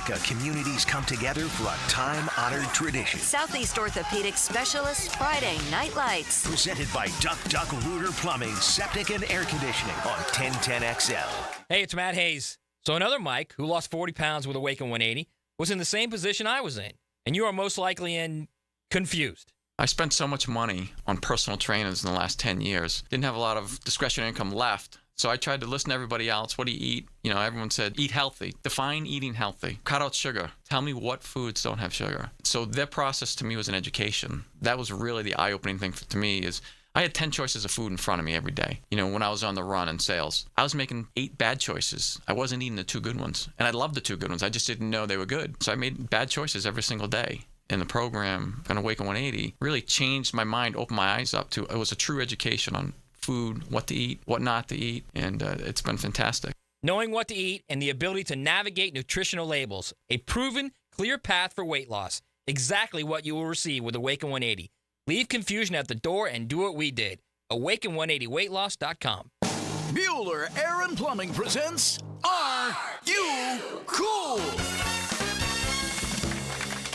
Nebraska communities come together for a time-honored tradition. Southeast Orthopedic Specialists Friday Night Lights. Presented by Duck Rooter Plumbing, Septic and Air Conditioning on 1010XL. Hey, it's Matt Hayes. So another Mike, who lost 40 pounds with Awaken 180, was in the same position I was in. And you are most likely confused. I spent so much money on personal trainers in the last 10 years. Didn't have a lot of discretionary income left. So I tried to listen to everybody else. What do you eat? You know, everyone said, eat healthy. Define eating healthy. Cut out sugar. Tell me what foods don't have sugar. So their process to me was an education. That was really the eye-opening thing to me is I had 10 choices of food in front of me every day. You know, when I was on the run in sales, I was making 8 bad choices. I wasn't eating the 2 good ones. And I loved the 2 good ones. I just didn't know they were good. So I made bad choices every single day. And the program, Awaken 180, really changed my mind, opened my eyes up to, it was a true education on food, what to eat, what not to eat, and it's been fantastic. Knowing what to eat and the ability to navigate nutritional labels, a proven, clear path for weight loss. Exactly what you will receive with Awaken 180. Leave confusion at the door and do what we did. Awaken180weightloss.com. Bueller Air and Plumbing presents Are You Cool?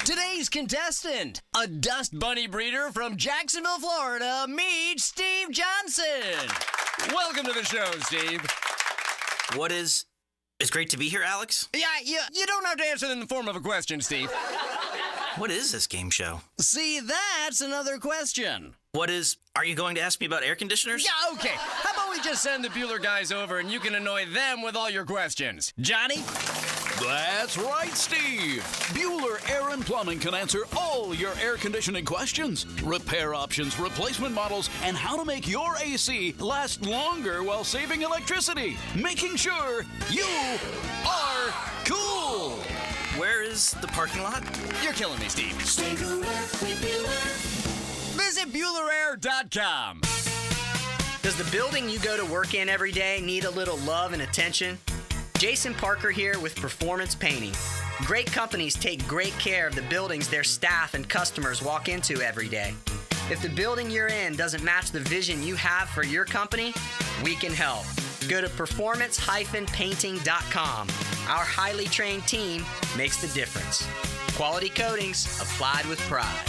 Today's contestant, a dust bunny breeder from Jacksonville, Florida, meet Steve Johnson. Welcome to the show, Steve. It's great to be here, Alex. Yeah, you don't have to answer in the form of a question, Steve. What is this game show? See, that's another question. Are you going to ask me about air conditioners? Yeah, okay. How about we just send the Bueller guys over and you can annoy them with all your questions? Johnny? That's right, Steve. Bueller Air and Plumbing can answer all your air conditioning questions, repair options, replacement models, and how to make your AC last longer while saving electricity, making sure you are cool. Where is the parking lot? You're killing me, Steve. Stay cooler with Bueller. Visit BuellerAir.com. Does the building you go to work in every day need a little love and attention? Jason Parker here with Performance Painting. Great companies take great care of the buildings their staff and customers walk into every day. If the building you're in doesn't match the vision you have for your company, we can help. Go to performancepainting.com. Our highly trained team makes the difference. Quality coatings applied with pride.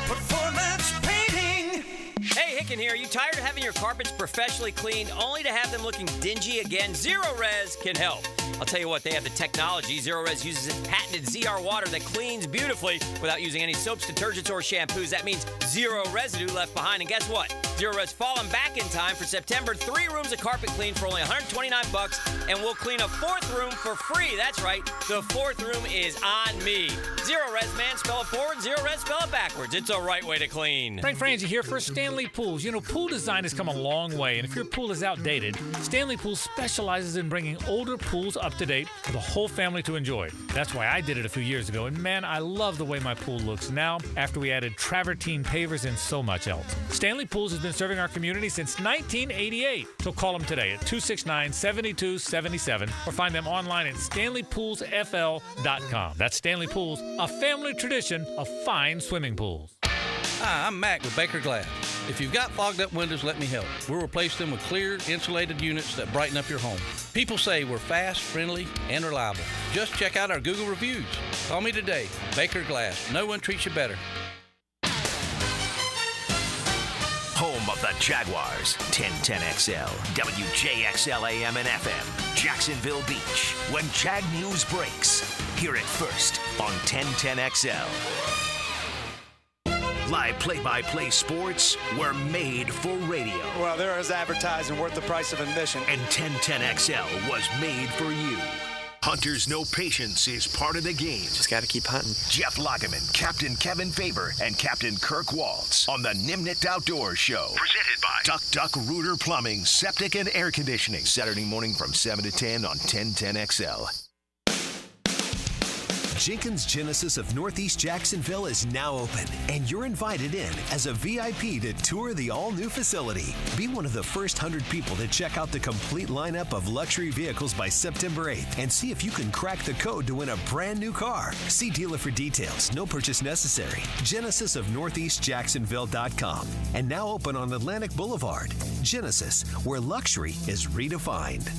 Performance Painting. Hey, Hicken here. Are you tired of having your carpets professionally cleaned only to have them looking dingy again? Zero Res can help. I'll tell you what, they have the technology. Zero Res uses its patented ZR water that cleans beautifully without using any soaps, detergents, or shampoos. That means zero residue left behind. And guess what? Zero Res falling back in time for September. 3 rooms of carpet clean for only $129, and we'll clean a 4th room for free. That's right. The 4th room is on me. Zero Res, man. Spell it forward. Zero Res, spell it backwards. It's a right way to clean. Frank Franzi here for Stanley Pools. You know, pool design has come a long way, and if your pool is outdated, Stanley Pools specializes in bringing older pools up to date for the whole family to enjoy. That's why I did it a few years ago, and man, I love the way my pool looks now after we added travertine pavers and so much else. Stanley Pools has been serving our community since 1988, so call them today at 269-7277 or find them online at stanleypoolsfl.com. That's Stanley Pools, a family tradition of fine swimming pools. Hi, I'm Mac with Baker Glass. If you've got fogged up windows, let me help. We'll replace them with clear, insulated units that brighten up your home. People say we're fast, friendly, and reliable. Just check out our Google reviews. Call me today. Baker Glass. No one treats you better. Home of the Jaguars, 1010XL, WJXL AM and FM, Jacksonville Beach. When Jag News breaks, hear it first on 1010XL. Live play-by-play sports were made for radio. Well, there is advertising worth the price of admission. And 1010XL was made for you. Hunters Know Patience is part of the game. Just got to keep hunting. Jeff Lageman, Captain Kevin Faber, and Captain Kirk Waltz on the Nimnicht Outdoors Show. Presented by Duck Rooter Plumbing, Septic and Air Conditioning. Saturday morning from 7 to 10 on 1010XL. Jenkins Genesis of Northeast Jacksonville is now open, and you're invited in as a VIP to tour the all-new facility. Be one of the first 100 people to check out the complete lineup of luxury vehicles by September 8th and see if you can crack the code to win a brand new car. See dealer for details. No purchase necessary. Genesis of NortheastJacksonville.com. And now open on Atlantic Boulevard. Genesis, where luxury is redefined.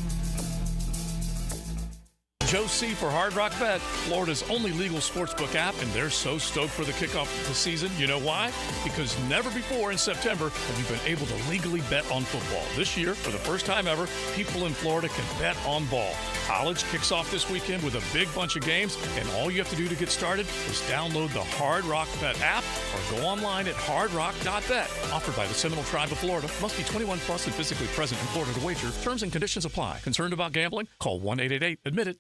Joe C. for Hard Rock Bet, Florida's only legal sportsbook app, and they're so stoked for the kickoff of the season. You know why? Because never before in September have you been able to legally bet on football. This year, for the first time ever, people in Florida can bet on ball. College kicks off this weekend with a big bunch of games, and all you have to do to get started is download the Hard Rock Bet app or go online at hardrock.bet. Offered by the Seminole Tribe of Florida. Must be 21 plus and physically present in Florida to wager. Terms and conditions apply. Concerned about gambling? Call 1-888-ADMIT-IT.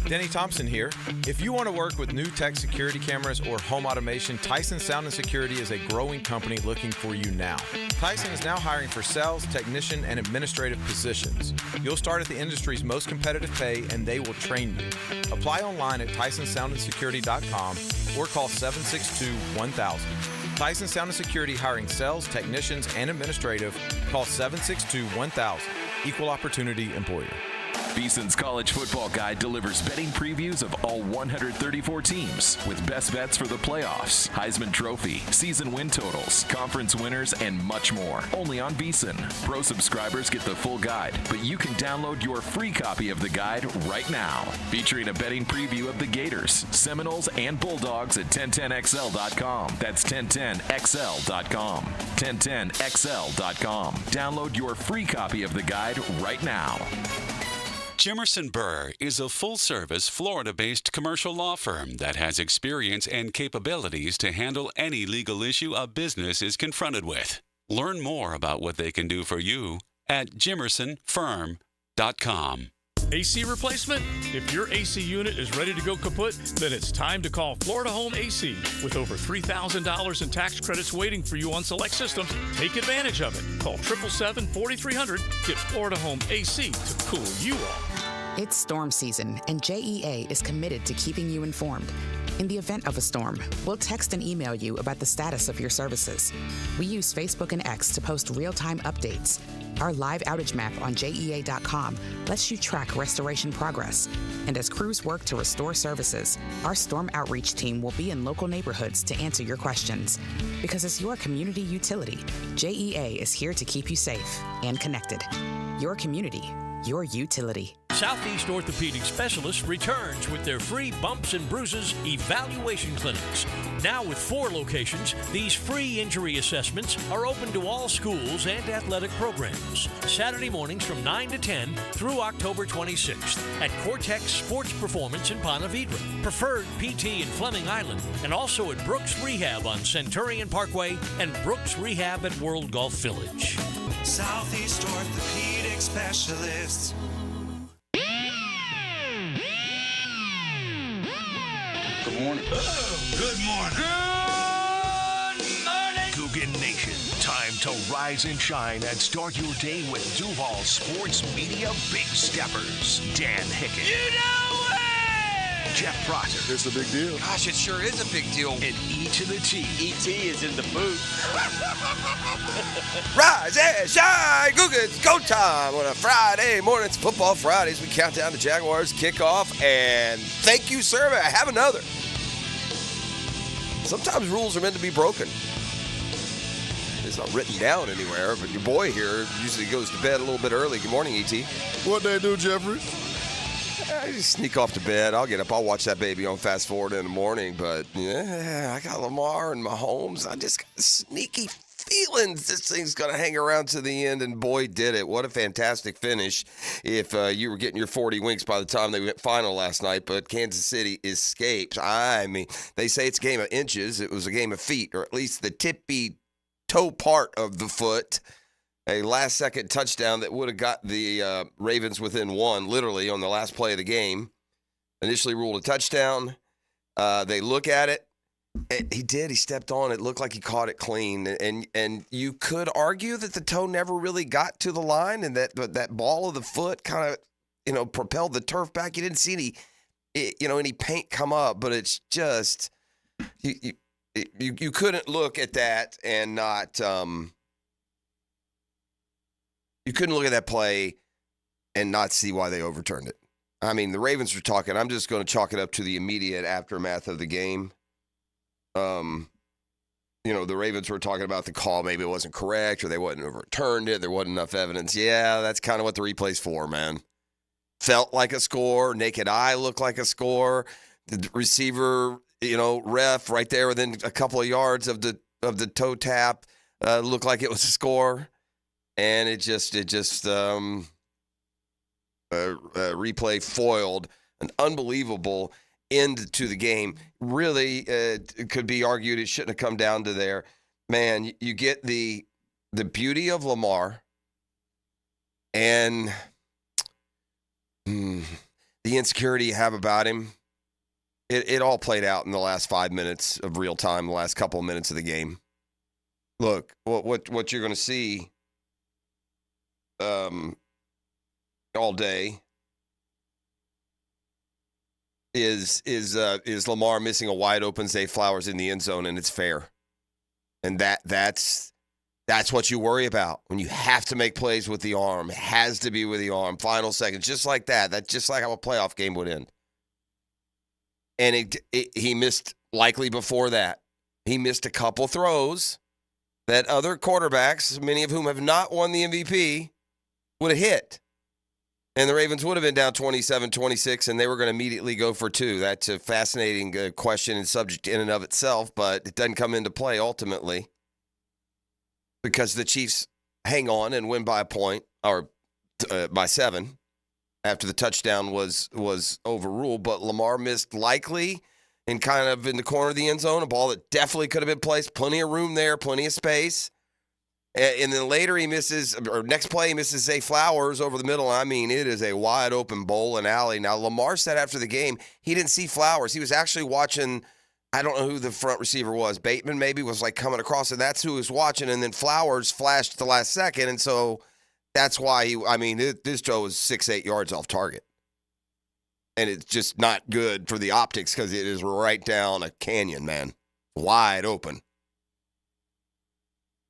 Denny Thompson here. If you want to work with new tech security cameras or home automation, Tyson Sound and Security is a growing company looking for you now. Tyson is now hiring for sales, technician, and administrative positions. You'll start at the industry's most competitive pay, and they will train you. Apply online at TysonSoundandSecurity.com or call 762-1000. Tyson Sound and Security hiring sales, technicians, and administrative. Call 762-1000. Equal opportunity employer. VSiN's College Football Guide delivers betting previews of all 134 teams with best bets for the playoffs, Heisman Trophy, season win totals, conference winners, and much more. Only on VSiN. Pro subscribers get the full guide, but you can download your free copy of the guide right now. Featuring a betting preview of the Gators, Seminoles, and Bulldogs at 1010XL.com. That's 1010XL.com. 1010XL.com. Download your free copy of the guide right now. Jimerson Burr is a full-service, Florida-based commercial law firm that has experience and capabilities to handle any legal issue a business is confronted with. Learn more about what they can do for you at jimersonfirm.com. AC replacement? If your AC unit is ready to go kaput, then it's time to call Florida Home AC. With over $3,000 in tax credits waiting for you on select systems, take advantage of it. Call 777-4300. Get Florida Home AC to cool you off. It's storm season, and JEA is committed to keeping you informed. In the event of a storm, we'll text and email you about the status of your services. We use Facebook and X to post real-time updates. Our live outage map on JEA.com lets you track restoration progress. And as crews work to restore services, our storm outreach team will be in local neighborhoods to answer your questions. Because as your community utility, JEA is here to keep you safe and connected. Your community, your utility. Southeast Orthopedic Specialists returns with their free bumps and bruises evaluation clinics. Now with 4 locations, these free injury assessments are open to all schools and athletic programs. Saturday mornings from 9 to 10 through October 26th at Cortex Sports Performance in Ponte Vedra, Preferred PT in Fleming Island, and also at Brooks Rehab on Centurion Parkway and Brooks Rehab at World Golf Village. Southeast Orthopedic Specialists. Good morning. Good morning. Good morning. Coogan Nation. Time to rise and shine and start your day with Duval Sports Media Big Steppers. Dan Hicken. You know it! Jeff Prosser. It's a big deal. Gosh, it sure is a big deal. And E to the T. E.T. is in the booth. Rise and shine, Google, it's go time on a Friday morning. It's Football Fridays. We count down the Jaguars kickoff, and thank you, sir. I have another. Sometimes rules are meant to be broken. It's not written down anywhere, but your boy here usually goes to bed a little bit early. Good morning, E.T. What they do, Jeffrey? I just sneak off to bed. I'll get up. I'll watch that baby on Fast Forward in the morning. But, yeah, I got Lamar and Mahomes. I just got sneaky feelings this thing's going to hang around to the end, and boy, did it. What a fantastic finish if you were getting your 40 winks by the time they went final last night, but Kansas City escaped. I mean, they say it's a game of inches. It was a game of feet, or at least the tippy toe part of the foot. A last-second touchdown that would have got the Ravens within 1, literally, on the last play of the game. Initially ruled a touchdown. They look at it. He did. He stepped on it. Looked like he caught it clean. And you could argue that the toe never really got to the line and that ball of the foot kind of, propelled the turf back. You didn't see any paint come up, but it's just you couldn't look at that and not you couldn't look at that play and not see why they overturned it. I mean, the Ravens were talking. I'm just going to chalk it up to the immediate aftermath of the game. The Ravens were talking about the call. Maybe it wasn't correct or they wouldn't overturned it. There wasn't enough evidence. Yeah, that's kind of what the replay's for, man. felt like a score. Naked eye looked like a score. The receiver, ref right there within a couple of yards of the toe tap looked like it was a score. And it just replay foiled an unbelievable end to the game. Really, it could be argued it shouldn't have come down to there. Man, you get the beauty of Lamar and the insecurity you have about him. It all played out in the last 5 minutes of real time, the last couple of minutes of the game. Look, what you're going to see all day is Lamar missing a wide open Zay Flowers in the end zone, and it's fair. And that's what you worry about when you have to make plays with the arm. It has to be with the arm. Final seconds, just like that. That's just like how a playoff game would end. And he missed, likely before that, he missed a couple throws that other quarterbacks, many of whom have not won the MVP, would have hit. And the Ravens would have been down 27-26, and they were going to immediately go for two. That's a fascinating question and subject in and of itself, but it doesn't come into play ultimately because the Chiefs hang on and win by a point, or by 7, after the touchdown was overruled. But Lamar missed likely in kind of in the corner of the end zone, a ball that definitely could have been placed. Plenty of room there, plenty of space. And then later he misses, or next play he misses Zay Flowers over the middle. I mean, it is a wide open bowl and alley. Now, Lamar said after the game he didn't see Flowers. He was actually watching, I don't know who the front receiver was. Bateman maybe was like coming across, and that's who he was watching. And then Flowers flashed at the last second. And so that's why this Joe was 6-8 yards off target. And it's just not good for the optics because it is right down a canyon, man. Wide open.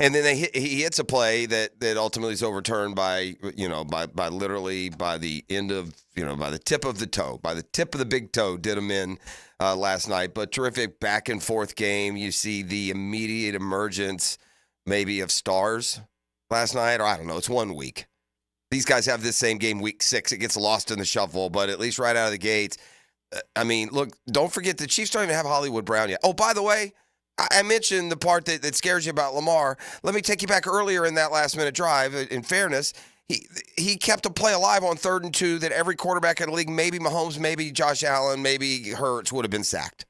And then he hits a play that ultimately is overturned by literally by the end of, by the tip of the toe. By the tip of the big toe did him in last night. But terrific back and forth game. You see the immediate emergence maybe of stars last night, or I don't know, it's 1 week. These guys have this same game week 6. It gets lost in the shuffle, but at least right out of the gates. I mean, look, don't forget the Chiefs don't even have Hollywood Brown yet. Oh, by the way, I mentioned the part that scares you about Lamar. Let me take you back earlier in that last-minute drive. In fairness, he kept a play alive on 3rd and 2 that every quarterback in the league, maybe Mahomes, maybe Josh Allen, maybe Hurts, would have been sacked.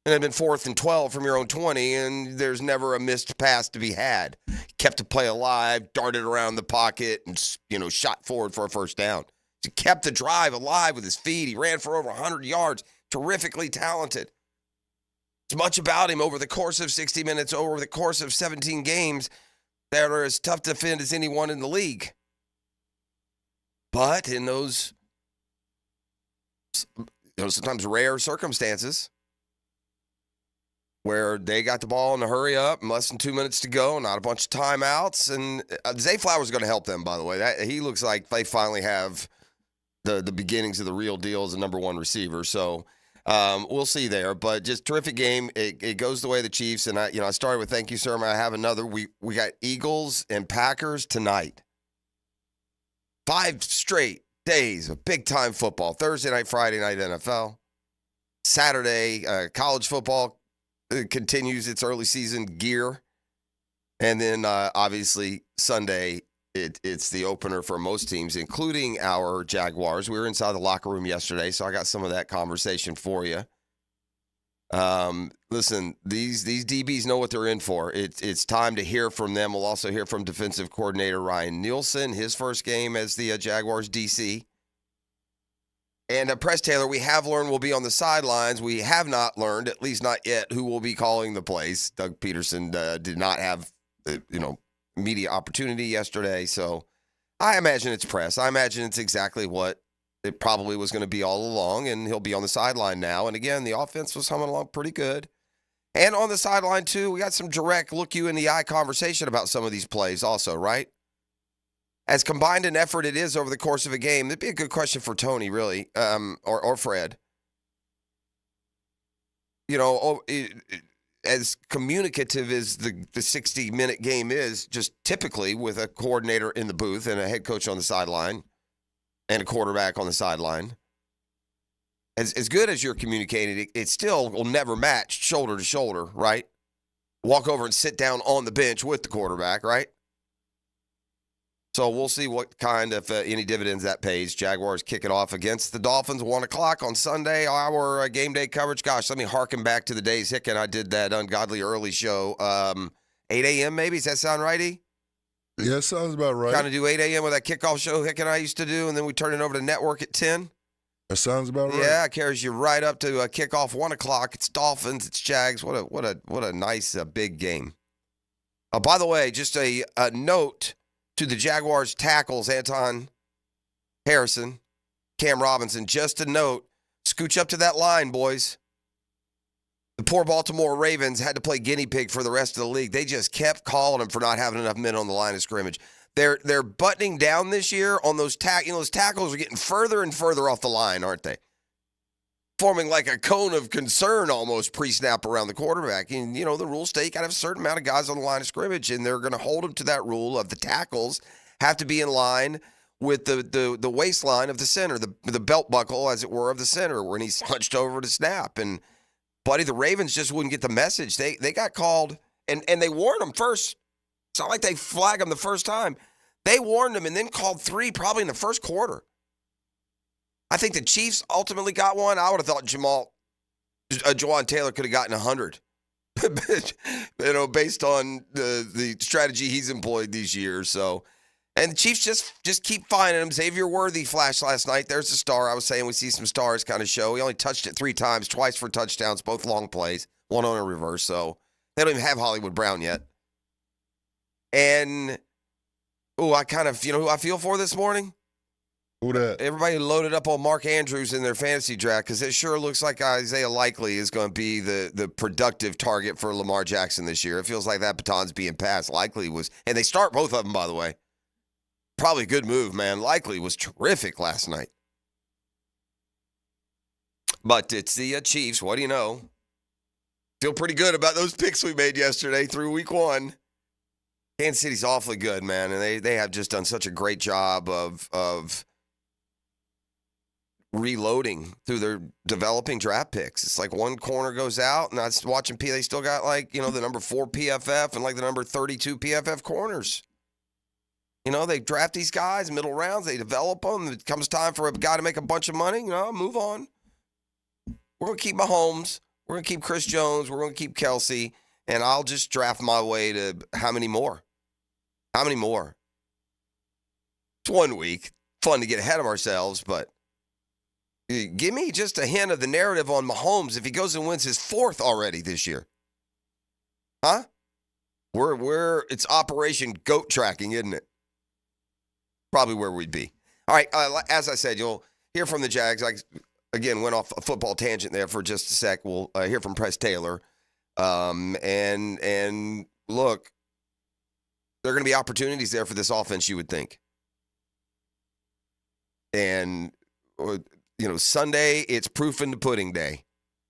And it had been 4th and 12 from your own 20, and there's never a missed pass to be had. He kept the play alive, darted around the pocket, and shot forward for a first down. He kept the drive alive with his feet. He ran for over 100 yards. Terrifically talented. It's much about him over the course of 60 minutes, over the course of 17 games that are as tough to defend as anyone in the league. But in those sometimes rare circumstances where they got the ball in a hurry up, and less than 2 minutes to go, not a bunch of timeouts, and Zay Flowers is going to help them, by the way. He looks like they finally have the beginnings of the real deal as a number 1 receiver. So we'll see there, but just terrific game. It goes the way of the Chiefs, and I started with thank you, sir. I have another. We got Eagles and Packers tonight. 5 straight days of big time football. Thursday night, Friday night NFL. Saturday, college football continues its early season gear, and then obviously Sunday. It's the opener for most teams, including our Jaguars. We were inside the locker room yesterday, so I got some of that conversation for you. Listen, these DBs know what they're in for. It's time to hear from them. We'll also hear from defensive coordinator Ryan Nielsen, his first game as the Jaguars DC. And Press Taylor, we have learned will be on the sidelines. We have not learned, at least not yet, who will be calling the plays. Doug Peterson did not have, media opportunity yesterday, so I imagine it's press. I imagine it's exactly what it probably was going to be all along, and he'll be on the sideline now. And again, the offense was humming along pretty good. And on the sideline, too, we got some direct look-you-in-the-eye conversation about some of these plays also, right? As combined an effort it is over the course of a game, it'd be a good question for Tony, really, or Fred. As communicative as the 60-minute game is, just typically with a coordinator in the booth and a head coach on the sideline, and a quarterback on the sideline. As good as you're communicating, it still will never match shoulder to shoulder, right? Walk over and sit down on the bench with the quarterback, right? So we'll see what kind of any dividends that pays. Jaguars kick it off against the Dolphins, 1 o'clock on Sunday. Our game day coverage. Gosh, let me harken back to the days Hicken I did that ungodly early show. 8 a.m. maybe? Does that sound righty? Yeah, sounds about right. Kind of do 8 a.m. with that kickoff show Hicken I used to do, and then we turn it over to network at 10. That sounds about right. Yeah, it carries you right up to kickoff 1 o'clock. It's Dolphins, it's Jags. What a nice big game. By the way, just a note to the Jaguars tackles, Anton Harrison, Cam Robinson. Just a note, scooch up to that line, boys. The poor Baltimore Ravens had to play guinea pig for the rest of the league. They just kept calling them for not having enough men on the line of scrimmage. They're buttoning down this year on those those tackles are getting further and further off the line, aren't they? Forming like a cone of concern almost pre-snap around the quarterback. And, the rules state you got to have a certain amount of guys on the line of scrimmage, and they're going to hold them to that rule of the tackles have to be in line with the waistline of the center, the belt buckle, as it were, of the center when he's hunched over to snap. And, buddy, the Ravens just wouldn't get the message. They got called, and they warned them first. It's not like they flagged them the first time. They warned them and then called 3 probably in the first quarter. I think the Chiefs ultimately got one. I would have thought Jawan Taylor could have gotten 100. Based on the strategy he's employed these years. So, and the Chiefs just keep finding him. Xavier Worthy flashed last night. There's the star. I was saying we see some stars kind of show. He only touched it 3 times, twice for touchdowns, both long plays, one on a reverse. So they don't even have Hollywood Brown yet. And, I kind of, who I feel for this morning? Who that? Everybody loaded up on Mark Andrews in their fantasy draft because it sure looks like Isaiah Likely is going to be the productive target for Lamar Jackson this year. It feels like that baton's being passed. Likely was, and they start both of them, by the way. Probably a good move, man. Likely was terrific last night. But it's the Chiefs. What do you know? Feel pretty good about those picks we made yesterday through week 1. Kansas City's awfully good, man, and they have just done such a great job of reloading through their developing draft picks. It's like one corner goes out, and I was watching they still got the number 4 PFF and the number 32 PFF corners. They draft these guys, middle rounds, they develop them. It comes time for a guy to make a bunch of money, move on. We're going to keep Mahomes. We're going to keep Chris Jones. We're going to keep Kelsey. And I'll just draft my way to how many more? How many more? It's 1 week. Fun to get ahead of ourselves, but give me just a hint of the narrative on Mahomes if he goes and wins his 4th already this year. Huh? It's Operation Goat Tracking, isn't it? Probably where we'd be. All right, as I said, you'll hear from the Jags. I, again, went off a football tangent there for just a sec. We'll hear from Press Taylor. And look, there are going to be opportunities there for this offense, you would think. And, Sunday, it's proof in the pudding day.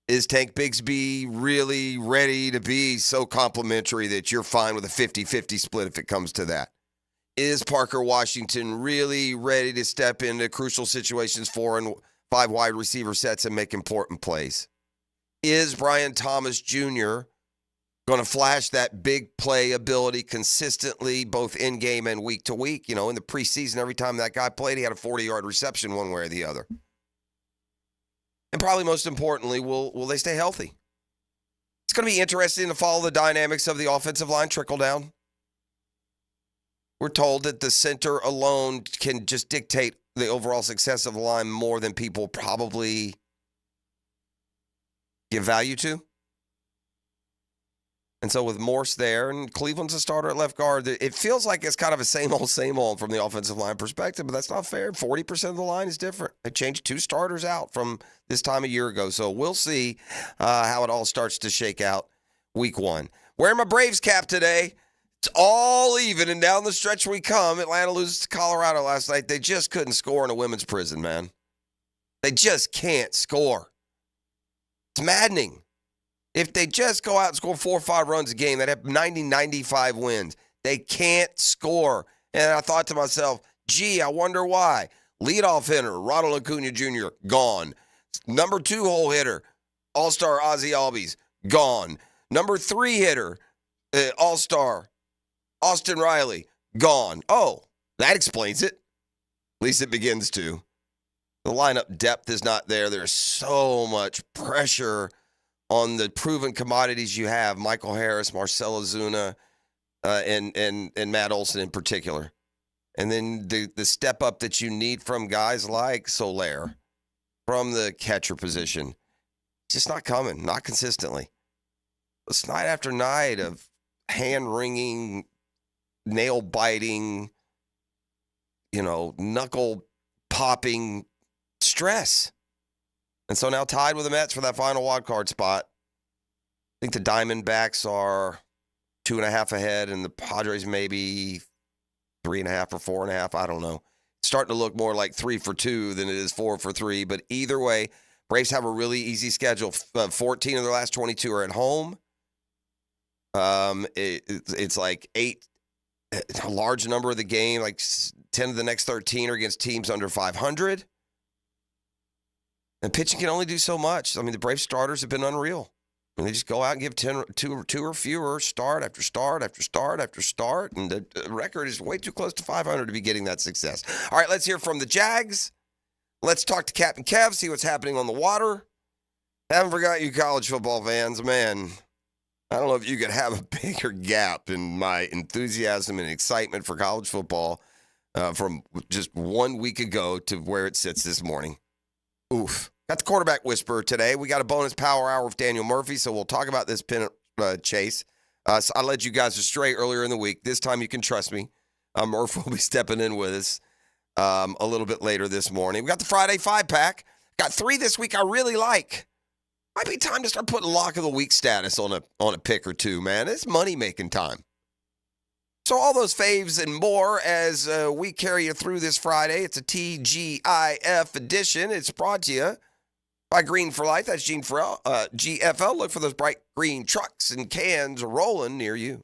Is Tank Bigsby really ready to be so complimentary that you're fine with a 50-50 split if it comes to that? Is Parker Washington really ready to step into crucial situations, 4 and 5 wide receiver sets and make important plays? Is Brian Thomas Jr. going to flash that big play ability consistently, both in-game and week to week? In the preseason, every time that guy played, he had a 40-yard reception one way or the other. And probably most importantly, will they stay healthy? It's going to be interesting to follow the dynamics of the offensive line trickle down. We're told that the center alone can just dictate the overall success of the line more than people probably give value to. And so with Morse there, and Cleveland's a starter at left guard, it feels like it's kind of a same old from the offensive line perspective, but that's not fair. 40% of the line is different. They changed 2 starters out from this time a year ago. So we'll see how it all starts to shake out week 1. Wearing my Braves cap today. It's all even, and down the stretch we come. Atlanta loses to Colorado last night. They just couldn't score in a women's prison, man. They just can't score. It's maddening. If they just go out and score 4 or 5 runs a game, they'd have 90-95 wins. They can't score. And I thought to myself, gee, I wonder why. Leadoff hitter, Ronald Acuna Jr., gone. Number 2 hole hitter, All-Star Ozzie Albies, gone. Number 3 hitter, All-Star Austin Riley, gone. Oh, that explains it. At least it begins to. The lineup depth is not there. There's so much pressure on the proven commodities you have, Michael Harris, Marcell Ozuna, and Matt Olson in particular. And then the step up that you need from guys like Soler from the catcher position, just not coming, not consistently. It's night after night of hand-wringing, nail-biting, knuckle-popping stress. And so now tied with the Mets for that final wild card spot. I think the Diamondbacks are 2.5 ahead, and the Padres maybe 3.5 or 4.5. I don't know. It's starting to look more like 3 for 2 than it is 4 for 3. But either way, Braves have a really easy schedule. 14 of their last 22 are at home. It's like 8, a large number of the game, like 10 of the next 13 are against teams under 500. And pitching can only do so much. I mean, the Braves starters have been unreal. I mean, they just go out and give 2 or fewer start after start after start after start, and the record is way too close to 500 to be getting that success. All right, let's hear from the Jags. Let's talk to Captain Kev, see what's happening on the water. Haven't forgot you college football fans. Man, I don't know if you could have a bigger gap in my enthusiasm and excitement for college football from just 1 week ago to where it sits this morning. Oof. Got the quarterback whisperer today. We got a bonus power hour with Daniel Murphy, so we'll talk about this pennant chase. So I led you guys astray earlier in the week. This time you can trust me. Murph will be stepping in with us a little bit later this morning. We got the Friday 5-pack. Got 3 this week I really like. Might be time to start putting lock of the week status on a pick or two, man. It's money-making time. So all those faves and more as we carry you through this Friday. It's a TGIF edition. It's brought to you by Green for Life. That's GFL. Look for those bright green trucks and cans rolling near you.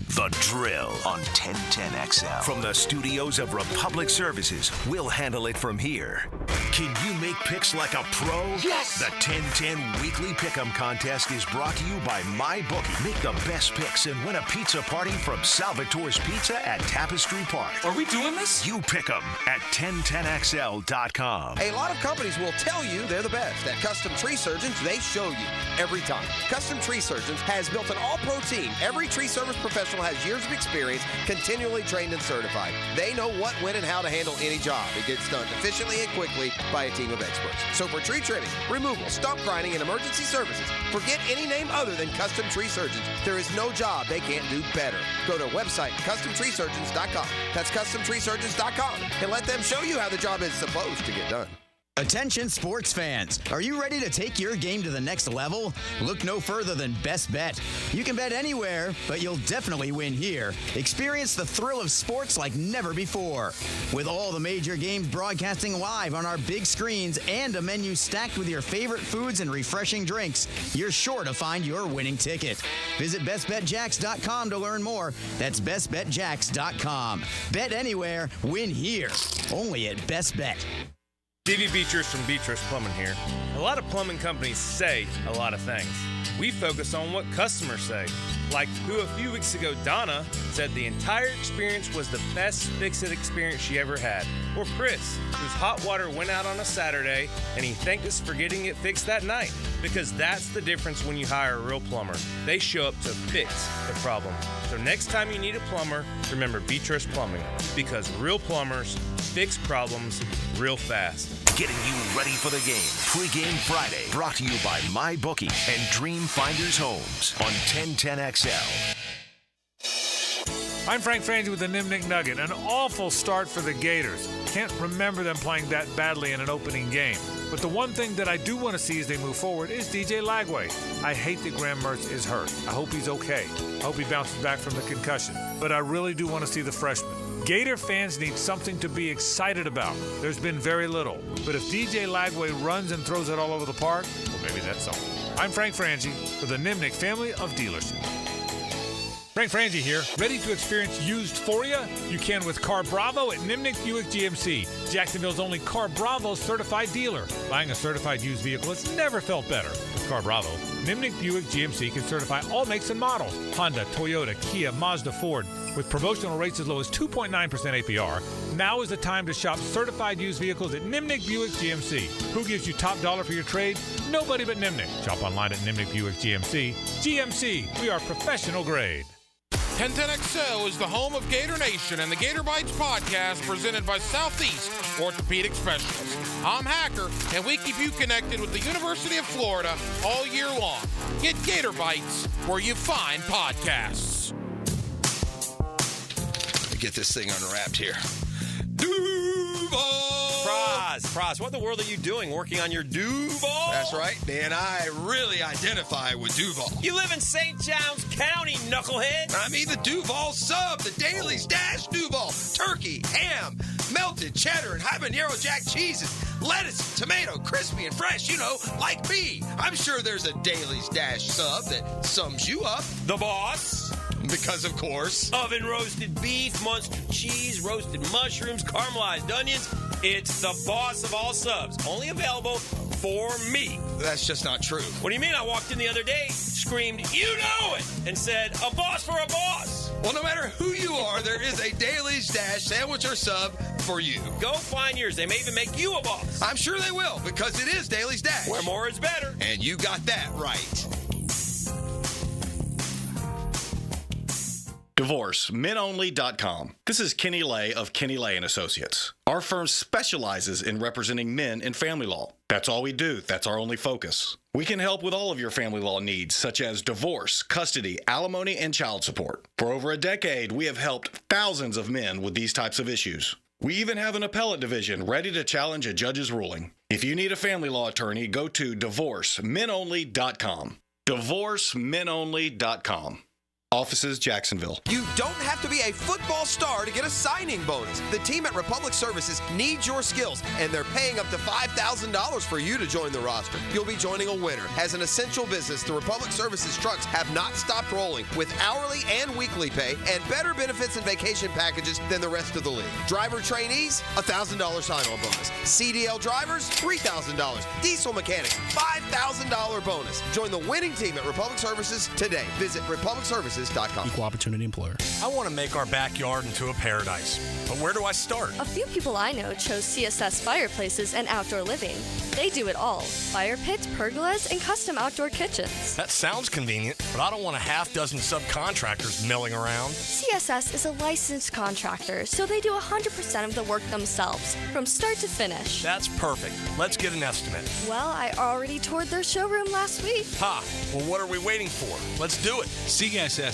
The Drill on 1010XL. From the studios of Republic Services, we'll handle it from here. Can you make picks like a pro? Yes! The 1010 Weekly Pick'em Contest is brought to you by MyBookie. Make the best picks and win a pizza party from Salvatore's Pizza at Tapestry Park. Are we doing this? You pick 'em at 1010XL.com. A lot of companies will tell you they're the best. At Custom Tree Surgeons, they show you every time. Custom Tree Surgeons has built an all-pro team. Every tree service professional has years of experience, continually trained and certified. They know what, when, and how to handle any job. It gets done efficiently and quickly by a team of experts. So for tree trimming, removal, stump grinding, and emergency services, forget any name other than Custom Tree Surgeons. There is no job they can't do better. Go to website CustomTreeSurgeons.com. That's CustomTreeSurgeons.com, and let them show you how the job is supposed to get done. Attention sports fans, are you ready to take your game to the next level? Look no further than Best Bet. You can bet anywhere, but you'll definitely win here. Experience the thrill of sports like never before. With all the major games broadcasting live on our big screens and a menu stacked with your favorite foods and refreshing drinks, you're sure to find your winning ticket. Visit BestBetJax.com to learn more. That's BestBetJax.com. Bet anywhere, win here. Only at Best Bet. Stevie Beatrice from Beatrice Plumbing here. A lot of plumbing companies say a lot of things. We focus on what customers say. Like who a few weeks ago, Donna, said the entire experience was the best fix-it experience she ever had. Or Chris, whose hot water went out on a Saturday and he thanked us for getting it fixed that night. Because that's the difference when you hire a real plumber. They show up to fix the problem. So next time you need a plumber, remember Beatrice Plumbing. Because real plumbers fix problems real fast. Getting you ready for the game. Pre-Game Friday. Brought to you by MyBookie and Dream Finders Homes on 1010XL. I'm Frank Frangie with the Nimnik Nugget. An awful start for the Gators. Can't remember them playing that badly in an opening game. But the one thing that I do want to see as they move forward is DJ Lagway. I hate that Graham Mertz is hurt. I hope he's okay. I hope he bounces back from the concussion. But I really do want to see the freshman. Gator fans need something to be excited about. There's been very little. But if DJ Lagway runs and throws it all over the park, well, maybe that's all. I'm Frank Frangie for the Nimnik family of dealerships. Frank Frangie here. Ready to experience used-phoria? You can with Car Bravo at Nimnik Buick GMC, Jacksonville's only Car Bravo certified dealer. Buying a certified used vehicle has never felt better. With Car Bravo, Nimnik Buick GMC can certify all makes and models. Honda, Toyota, Kia, Mazda, Ford. With promotional rates as low as 2.9% APR, now is the time to shop certified used vehicles at Nimnik Buick GMC. Who gives you top dollar for your trade? Nobody but Nimnik. Shop online at Nimnik Buick GMC. GMC, we are professional grade. 1010XL is the home of Gator Nation and the Gator Bites podcast presented by Southeast Orthopedic Specialists. I'm Hacker, and we keep you connected with the University of Florida all year long. Get Gator Bites where you find podcasts. Get this thing unwrapped here. Prize, what in the world are you doing working on your Duval? That's right, man. I really identify with Duval. You live in St. Johns County, knucklehead. I mean the Duval sub, the Dailies Dash Duval. Turkey, ham, melted cheddar, and habanero jack cheeses. Lettuce, tomato, crispy and fresh, like me. I'm sure there's a Dailies Dash sub that sums you up. The boss. Because, of course. Oven roasted beef, Munster cheese, roasted mushrooms, caramelized onions. It's the boss of all subs. Only available for me. That's just not true. What do you mean? I walked in the other day, screamed, "You know it!" and said, "A boss for a boss." Well, no matter who you are, there is a Dailies Dash sandwich or sub for you. Go find yours. They may even make you a boss. I'm sure they will, because it is Dailies Dash. Where more is better. And you got that right. DivorceMenOnly.com. This is Kenny Lay of Kenny Lay & Associates. Our firm specializes in representing men in family law. That's all we do. That's our only focus. We can help with all of your family law needs, such as divorce, custody, alimony, and child support. For over a decade, we have helped thousands of men with these types of issues. We even have an appellate division ready to challenge a judge's ruling. If you need a family law attorney, go to DivorceMenOnly.com. DivorceMenOnly.com. Offices, Jacksonville. You don't have to be a football star to get a signing bonus. The team at Republic Services needs your skills, and they're paying up to $5,000 for you to join the roster. You'll be joining a winner. As an essential business, the Republic Services trucks have not stopped rolling with hourly and weekly pay and better benefits and vacation packages than the rest of the league. Driver trainees, $1,000 sign-on bonus. CDL drivers, $3,000. Diesel mechanics, $5,000 bonus. Join the winning team at Republic Services today. Visit republicservices.com. Equal opportunity employer. I want to make our backyard into a paradise, but where do I start? A few people I know chose CSS Fireplaces and Outdoor Living. They do it all: fire pits, pergolas, and custom outdoor kitchens. That sounds convenient, but I don't want a half dozen subcontractors milling around. CSS is a licensed contractor, so they do 100% of the work themselves, from start to finish. That's perfect. Let's get an estimate. Well, I already toured their showroom last week. Ha! Well, what are we waiting for? Let's do it. CSSOutdoor.com.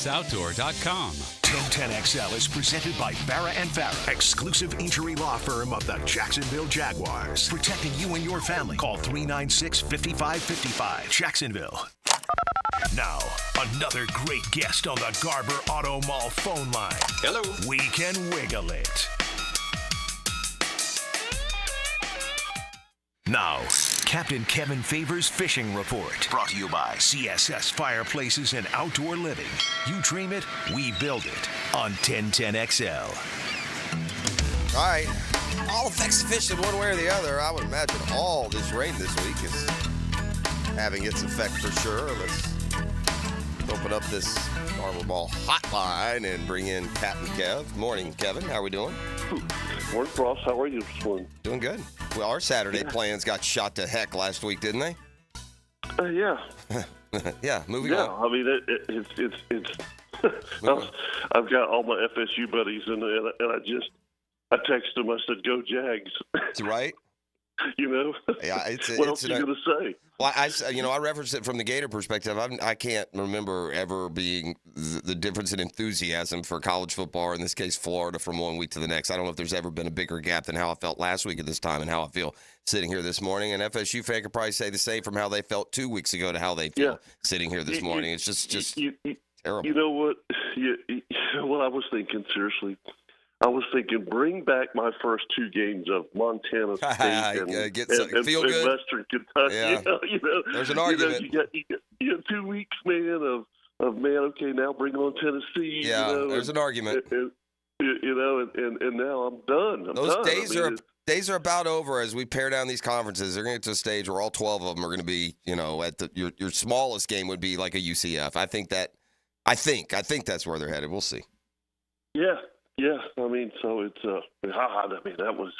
1010XL is presented by Farah and Farah, exclusive injury law firm of the Jacksonville Jaguars. Protecting you and your family. Call 396-5555. Jacksonville. Now, another great guest on the Garber Auto Mall phone line. Hello. We can wiggle it. Now, Captain Kevin Favor's Fishing Report. Brought to you by CSS Fireplaces and Outdoor Living. You dream it, we build it. On 1010XL. All right. All affects fishing one way or the other. I would imagine all this rain this week is having its effect for sure. Let's open up this Garber Ball hotline and bring in Captain Kev. Morning, Kevin. How are we doing? Morning, Ross. How are you this morning? Doing good. Well, our Saturday plans got shot to heck last week, didn't they? Yeah. Yeah, moving on. I mean, it's I've got all my FSU buddies, and I texted them. I said, "Go Jags!" That's right. Yeah, what else are you going to say? Well, I referenced it from the Gator perspective. I can't remember ever being the difference in enthusiasm for college football, or in this case, Florida, from one week to the next. I don't know if there's ever been a bigger gap than how I felt last week at this time and how I feel sitting here this morning. And FSU fan could probably say the same from how they felt 2 weeks ago to how they feel sitting here this morning. It's just terrible. You know what? What I was thinking, seriously. I was thinking, bring back my first two games of Montana State and Western Kentucky. Yeah. There's an argument. You got 2 weeks, man, man, okay, now bring on Tennessee. Yeah, you know, there's an argument. And now I'm done. Those days are about over as we pare down these conferences. They're going to get to a stage where all 12 of them are going to be, at your smallest game would be like a UCF. I think that's where they're headed. We'll see. Yeah. I mean, so it's that was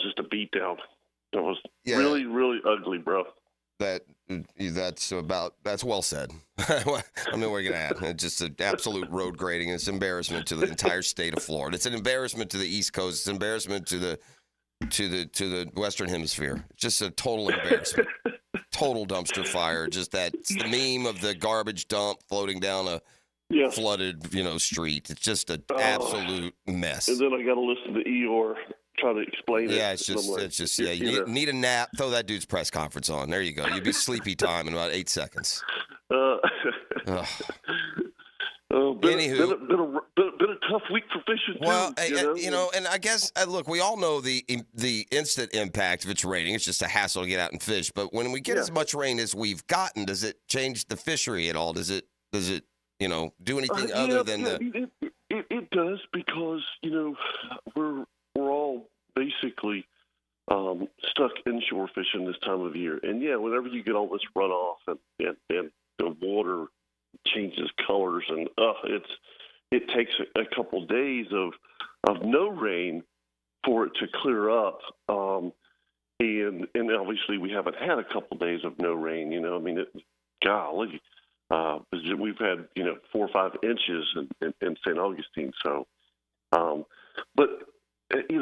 just a beatdown. That was really, really ugly, bro. That's well said. I mean, we're going to add it's just an absolute road grading. It's an embarrassment to the entire state of Florida. It's an embarrassment to the East Coast. It's an embarrassment to the Western Hemisphere. It's just a total embarrassment. Total dumpster fire. Just it's the meme of the garbage dump floating down a flooded, street. It's just an absolute mess. And then I got to listen to Eeyore try to explain it. Yeah, you need a nap. Throw that dude's press conference on. There you go. You'll be sleepy time in about 8 seconds. Anywho, been a tough week for fishing too. Well, and I guess look, we all know the instant impact of its rating. It's just a hassle to get out and fish. But when we get as much rain as we've gotten, does it change the fishery at all? Does it do anything other than the? It does because we're all basically stuck inshore fishing this time of year, and whenever you get all this runoff and the water changes colors and it takes a couple days of no rain for it to clear up, and obviously we haven't had a couple days of no rain. I mean, golly, we've had 4 or 5 inches in St. Augustine. So, but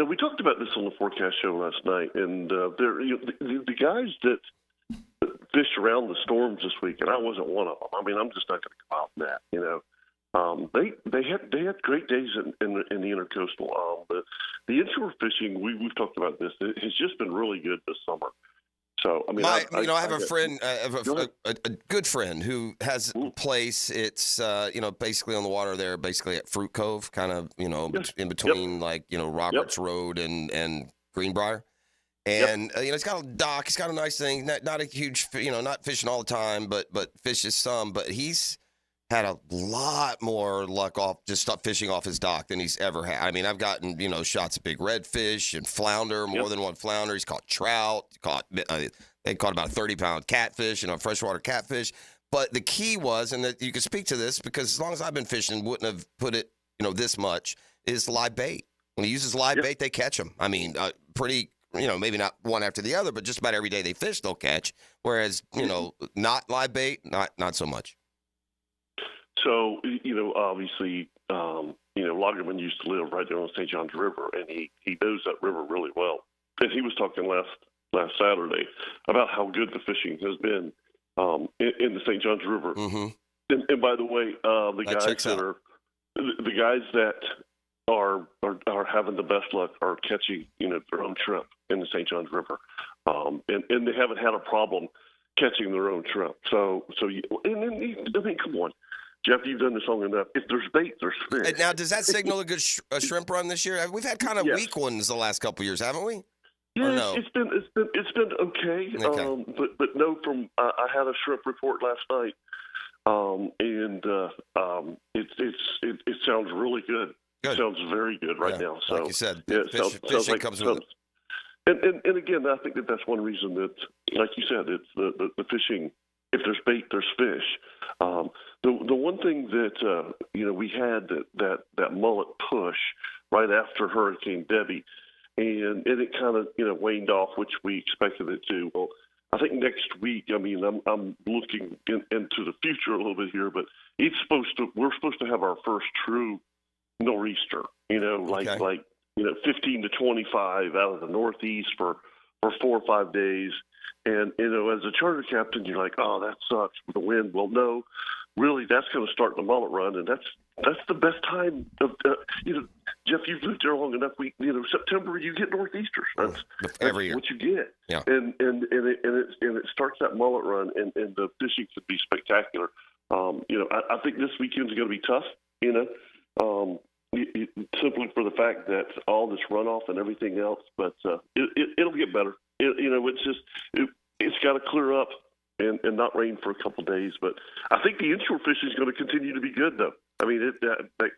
we talked about this on the forecast show last night, and the guys that fished around the storms this week, and I wasn't one of them. I mean, I'm just not going to come out on that. They had great days in the intercoastal. The inshore fishing, we've talked about this. It has just been really good this summer. So I mean, I have a friend, a good friend who has a place. It's basically on the water there, basically at Fruit Cove, kind of in between Roberts Road and Greenbrier. And it's got a dock. It's got a nice thing. Not a huge, not fishing all the time, but fishes some. But he's had a lot more luck just fishing off his dock than he's ever had. I mean, I've gotten shots of big redfish and flounder, more than one flounder. He's caught trout. They caught about a 30-pound catfish, freshwater catfish. But the key was, and that you can speak to this because as long as I've been fishing, wouldn't have put it this much, is live bait. When he uses live bait, they catch them. I mean, pretty. Maybe not one after the other, but just about every day they fish, they'll catch. Whereas, not live bait, not so much. So, obviously, Lagerman used to live right there on St. John's River, and he knows that river really well. And he was talking last Saturday about how good the fishing has been in the St. John's River. Mm-hmm. And by the way, the guys that are having the best luck are catching their own shrimp in the St. John's River, and they haven't had a problem catching their own shrimp. So I mean, come on, Jeff, you've done this long enough. If there's bait, there's fish. Now, does that signal a good shrimp run this year? We've had kind of weak ones the last couple of years, haven't we? Yeah, no? It's been okay. But no, I had a shrimp report last night, and it sounds really good. It sounds very good right now. So, like you said, fishing comes with it. And again, I think that's one reason that, like you said, it's the fishing. If there's bait, there's fish. The one thing that we had that mullet push right after Hurricane Debbie, and it kind of waned off, which we expected it to. Well, I think next week. I mean, I'm looking into the future a little bit here, but we're supposed to have our first true nor'easter, like 15 to 25 out of the northeast for 4 or 5 days. And, as a charter captain, you're like, oh, that sucks with the wind. Well, no, really, that's going to start the mullet run. And that's the best time of, Jeff, you've lived there long enough. September, you get northeasters. That's every year what you get. Yeah. And it starts that mullet run, and the fishing could be spectacular. I think this weekend's going to be tough, simply for the fact that all this runoff and everything else, but it'll get better. It's got to clear up, and not rain for a couple of days. But I think the inshore fishing is going to continue to be good, though. I mean,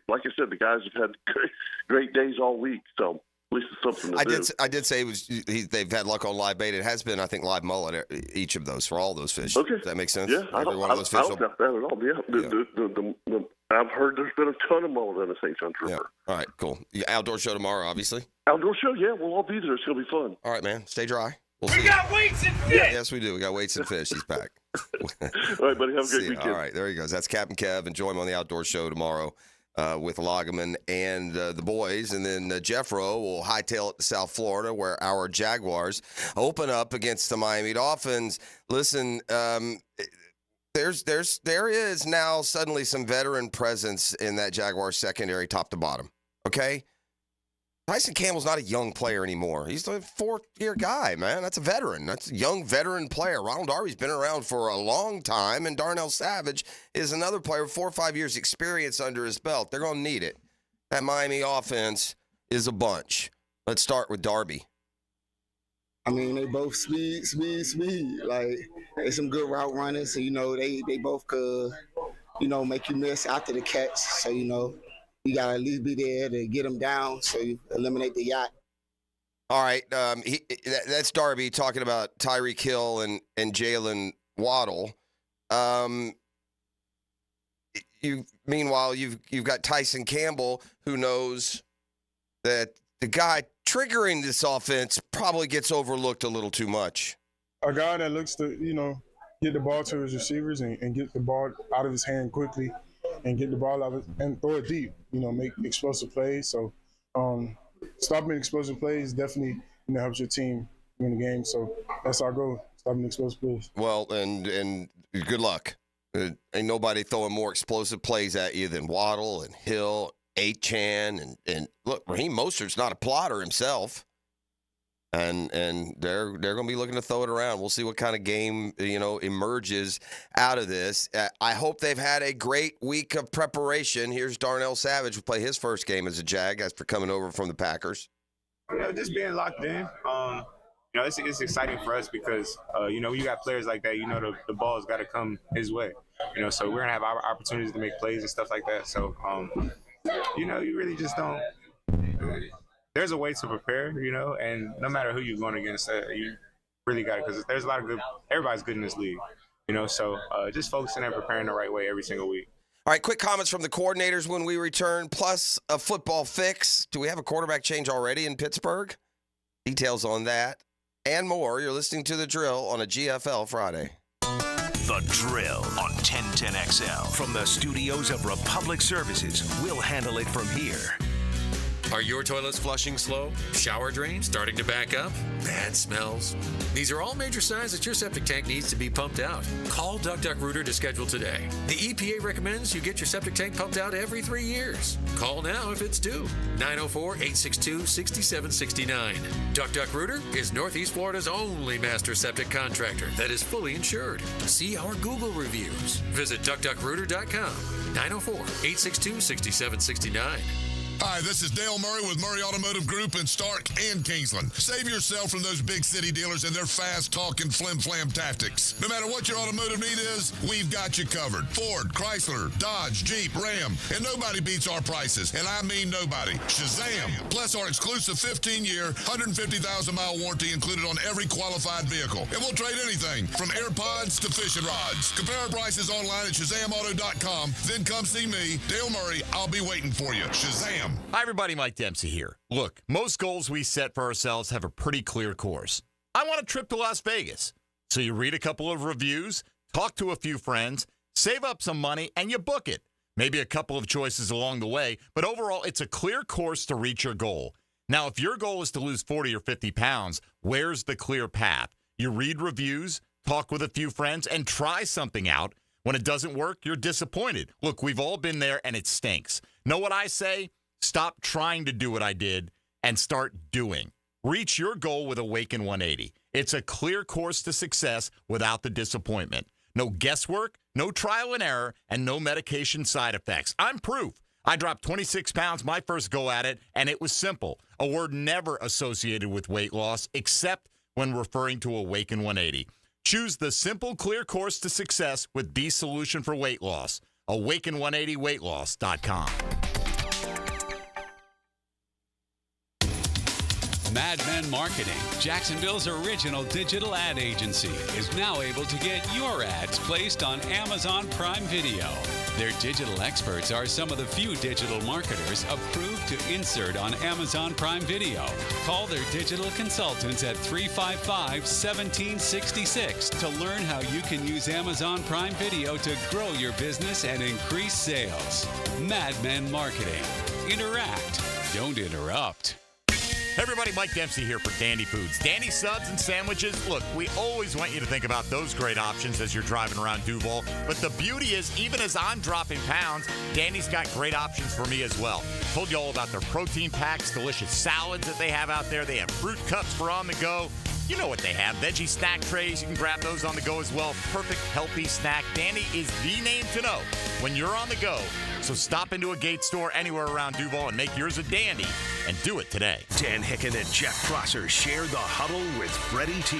like I said, the guys have had great days all week, so at least it's something to do. I did say they've had luck on live bait. It has been, I think, live mullet each of those for all those fish. Okay. Does that make sense? Yeah, I Every don't one of those fish. doubt that at all. Yeah. I've heard there's been a ton of mullet in the St. Johns River. All right, cool. Outdoor show tomorrow, obviously. Outdoor show, yeah, we'll all be there. It's going to be fun. All right, man. Stay dry. We got weights and fish. Yes, we do. We got weights and fish. He's back. All right, buddy. Have a great weekend. All right, there he goes. That's Captain Kev. Enjoy him on the outdoor show tomorrow with Loggeman and the boys. And then Jeffro will hightail it to South Florida, where our Jaguars open up against the Miami Dolphins. Listen, there is now suddenly some veteran presence in that Jaguars secondary, top to bottom. Okay. Tyson Campbell's not a young player anymore. He's a fourth-year guy, man. That's a veteran. That's a young veteran player. Ronald Darby's been around for a long time, and Darnell Savage is another player with 4 or 5 years experience under his belt. They're going to need it. That Miami offense is a bunch. Let's start with Darby. I mean, they both speed. Like, they some good route runners. So, they both could, make you miss after the catch. So, you got to at least be there to get them down so you eliminate the yacht. All right. That's Darby talking about Tyreek Hill and Jalen Waddle. Meanwhile, you've got Tyson Campbell, who knows that the guy triggering this offense probably gets overlooked a little too much. A guy that looks to, get the ball to his receivers and get the ball out of his hand quickly and get the ball out and throw it deep, make explosive plays. So stopping explosive plays definitely helps your team win the game. So that's our goal, stopping explosive plays. Well, and good luck. Ain't nobody throwing more explosive plays at you than Waddle and Hill, Achane, and look, Raheem Mostert's not a plotter himself. And they're going to be looking to throw it around. We'll see what kind of game, emerges out of this. I hope they've had a great week of preparation. Here's Darnell Savage, who play his first game as a Jag after coming over from the Packers. Just being locked in. It's exciting for us because, when you got players like that, the ball's got to come his way. So we're going to have our opportunities to make plays and stuff like that. So, you really just don't. There's a way to prepare, and no matter who you're going against, you really got it because there's a lot of good. Everybody's good in this league, So just focusing and preparing the right way every single week. All right, quick comments from the coordinators when we return, plus a football fix. Do we have a quarterback change already in Pittsburgh? Details on that and more. You're listening to The Drill on a GFL Friday. The Drill on 1010XL. From the studios of Republic Services, we'll handle it from here. Are your toilets flushing slow? Shower drain starting to back up? Bad smells? These are all major signs that your septic tank needs to be pumped out. Call Duck Rooter to schedule today. The EPA recommends you get your septic tank pumped out every 3 years. Call now if it's due. 904-862-6769. Duck Rooter is Northeast Florida's only master septic contractor that is fully insured. See our Google reviews. Visit duckduckrooter.com. 904-862-6769. Hi, this is Dale Murray with Murray Automotive Group in Stark and Kingsland. Save yourself from those big city dealers and their fast-talking flim-flam tactics. No matter what your automotive need is, we've got you covered. Ford, Chrysler, Dodge, Jeep, Ram, and nobody beats our prices, and I mean nobody. Shazam! Plus our exclusive 15-year, 150,000-mile warranty included on every qualified vehicle. And we'll trade anything from AirPods to fishing rods. Compare our prices online at ShazamAuto.com. Then come see me, Dale Murray. I'll be waiting for you. Shazam! Hi, everybody. Mike Dempsey here. Look, most goals we set for ourselves have a pretty clear course. I want a trip to Las Vegas. So you read a couple of reviews, talk to a few friends, save up some money, and you book it. Maybe a couple of choices along the way, but overall, it's a clear course to reach your goal. Now, if your goal is to lose 40 or 50 pounds, where's the clear path? You read reviews, talk with a few friends, and try something out. When it doesn't work, you're disappointed. Look, we've all been there, and it stinks. Know what I say? Stop trying to do what I did and start doing. Reach your goal with Awaken 180. It's a clear course to success without the disappointment. No guesswork, no trial and error, and no medication side effects. I'm proof. I dropped 26 pounds my first go at it, and it was simple. A word never associated with weight loss except when referring to Awaken 180. Choose the simple, clear course to success with the solution for weight loss. Awaken180weightloss.com. Mad Men Marketing, Jacksonville's original digital ad agency, is now able to get your ads placed on Amazon Prime Video. Their digital experts are some of the few digital marketers approved to insert on Amazon Prime Video. Call their digital consultants at 355-1766 to learn how you can use Amazon Prime Video to grow your business and increase sales. Mad Men Marketing. Interact. Don't interrupt. Hey everybody, Mike Dempsey here for Dandy Foods. Dandy subs and sandwiches. Look, we always want you to think about those great options as you're driving around Duval. But the beauty is, even as I'm dropping pounds, Dandy's got great options for me as well. Told you all about their protein packs, delicious salads that they have out there. They have fruit cups for on the go. You know what they have. Veggie snack trays. You can grab those on the go as well. Perfect, healthy snack. Dandy is the name to know when you're on the go. So stop into a Gate store anywhere around Duval and make yours a dandy, and do it today. Dan Hicken and Jeff Prosser share the huddle with Freddie T.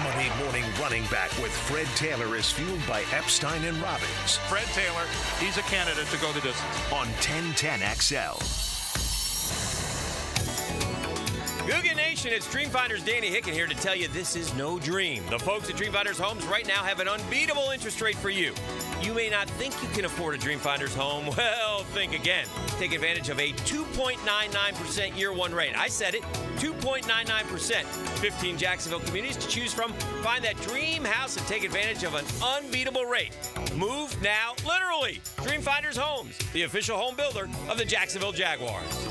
Monday morning running back with Fred Taylor is fueled by Epstein and Robbins. Fred Taylor, he's a candidate to go the distance. On 1010XL. Google Nation, it's Dreamfinders Danny Hicken here to tell you this is no dream. The folks at Dreamfinders Homes right now have an unbeatable interest rate for you. You may not think you can afford a Dreamfinders home. Well, think again. Take advantage of a 2.99% year one rate. I said it, 2.99%. 15 Jacksonville communities to choose from. Find that dream house and take advantage of an unbeatable rate. Move now, literally. Dreamfinders Homes, the official home builder of the Jacksonville Jaguars.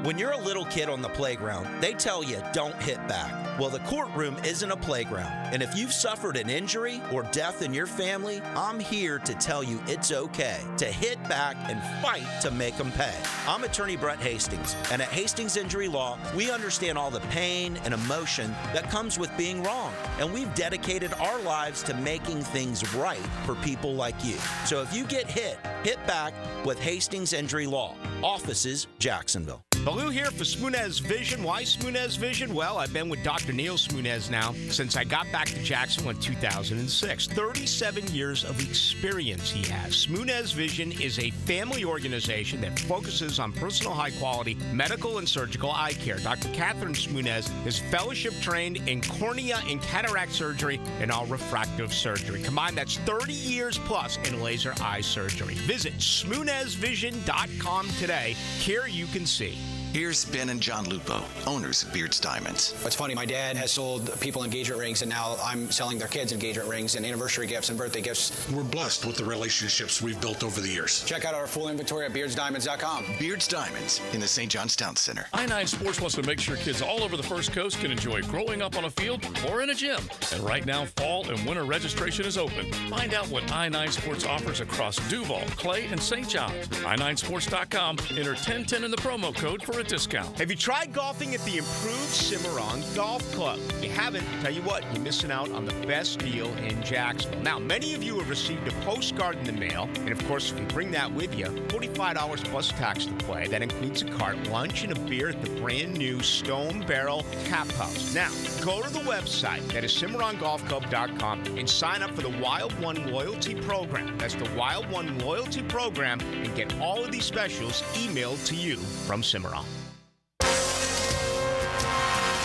When you're a little kid on the playground, they tell you don't hit back. Well, the courtroom isn't a playground. And if you've suffered an injury or death in your family, I'm here to tell you it's okay to hit back and fight to make them pay. I'm attorney Brett Hastings, and at Hastings Injury Law, we understand all the pain and emotion that comes with being wrong. And we've dedicated our lives to making things right for people like you. So if you get hit back with Hastings Injury Law. Offices, Jacksonville. Baloo here for Smoonez Vision. Why Smoonez Vision? Well, I've been with Dr. Neil Smoonez now since I got back to Jacksonville in 2006. 37 years of experience he has. Smoonez Vision is a family organization that focuses on personal high-quality medical and surgical eye care. Dr. Catherine Smoonez is fellowship-trained in cornea and cataract surgery and all refractive surgery. Combined, that's 30 years plus in laser eye surgery. Visit SmoonezVision.com today. Care you can see. Here's Ben and John Lupo, owners of Beards Diamonds. What's funny, my dad has sold people engagement rings, and now I'm selling their kids engagement rings and anniversary gifts and birthday gifts. We're blessed with the relationships we've built over the years. Check out our full inventory at beardsdiamonds.com. Beards Diamonds in the St. John's Town Center. I-9 Sports wants to make sure kids all over the First Coast can enjoy growing up on a field or in a gym. And right now, fall and winter registration is open. Find out what I-9 Sports offers across Duval, Clay, and St. John's. I9sports.com. Enter 1010 in the promo code for a discount. Have you tried golfing at the improved Cimarron Golf Club? If you haven't, tell you what, you're missing out on the best deal in Jacksonville. Now, many of you have received a postcard in the mail, and of course, if you bring that with you, $45 plus tax to play. That includes a cart, lunch, and a beer at the brand new Stone Barrel Tap House. Now, go to the website, that is CimarronGolfClub.com, and sign up for the Wild One Loyalty Program. That's the Wild One Loyalty Program, and get all of these specials emailed to you from Cimarron.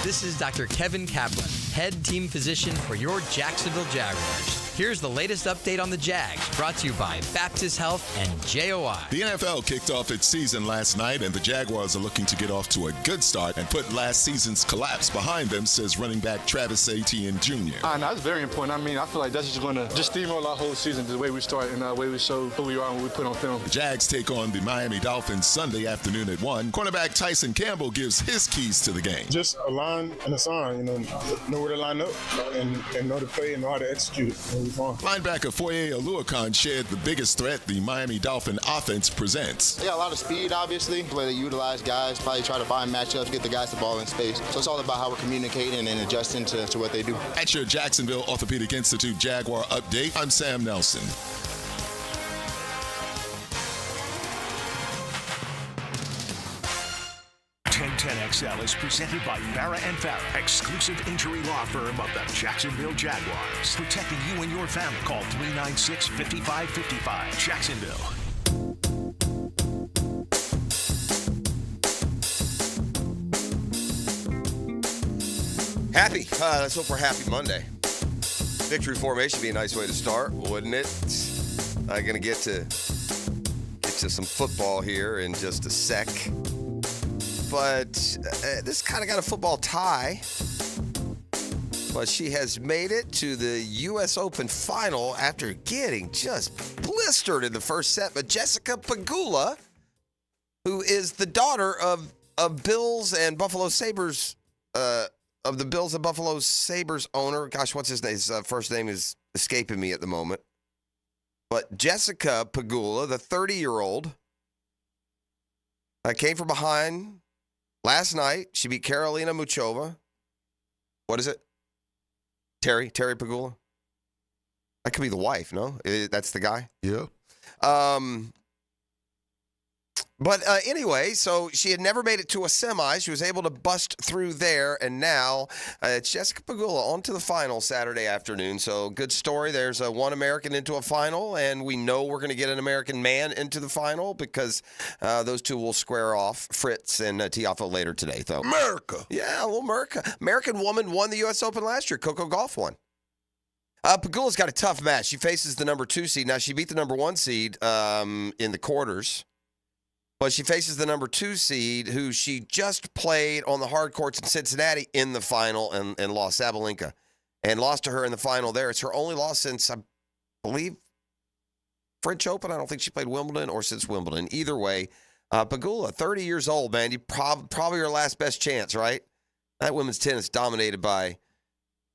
This is Dr. Kevin Kaplan, head team physician for your Jacksonville Jaguars. Here's the latest update on the Jags, brought to you by Baptist Health and JOI. The NFL kicked off its season last night, and the Jaguars are looking to get off to a good start and put last season's collapse behind them, says running back Travis Etienne Jr. That's very important. I mean, I feel like that's just going to steamroll our whole season, the way we start and the way we show who we are and what we put on film. The Jags take on the Miami Dolphins Sunday afternoon at 1. Cornerback Tyson Campbell gives his keys to the game. Just a line and a sign, know where to line up and know to play and know how to execute it. Linebacker Foye Oluokun shared the biggest threat the Miami Dolphin offense presents. They got a lot of speed, obviously. The way they utilize guys, probably try to find matchups, get the guys the ball in space. So it's all about how we're communicating and adjusting to what they do. At your Jacksonville Orthopedic Institute Jaguar update, I'm Sam Nelson. WJXL is presented by Farah and Farah, exclusive injury law firm of the Jacksonville Jaguars. Protecting you and your family. Call 396-5555. Jacksonville. Happy. Let's hope for a happy Monday. Victory formation would be a nice way to start, wouldn't it? I'm going to get to some football here in just a sec. But this kind of got a football tie. But she has made it to the U.S. Open final after getting just blistered in the first set. But Jessica Pegula, who is the daughter of Bills and Buffalo Sabres, of the Bills and Buffalo Sabres owner. Gosh, what's his name? His first name is escaping me at the moment. But Jessica Pegula, the 30-year-old, came from behind last night. She beat Karolina Muchova. What is it? Terry Pegula? That could be the wife, no? That's the guy? Yeah. But anyway, so she had never made it to a semi. She was able to bust through there, and now it's Jessica Pegula on to the final Saturday afternoon. So good story. There's one American into a final, and we know we're going to get an American man into the final because those two will square off, Fritz and Tiafoe, later today. So America. Yeah, a little America. American woman won the U.S. Open last year. Coco Gauff won. Pegula's got a tough match. She faces the number 2 seed. Now, she beat the number 1 seed in the quarters. But she faces the number 2 seed, who she just played on the hard courts in Cincinnati in the final and lost, Sabalenka, and lost to her in the final there. It's her only loss since, I believe, French Open. I don't think she played Wimbledon or since Wimbledon. Either way, Pegula, 30 years old, man. You probably her last best chance, right? That women's tennis dominated by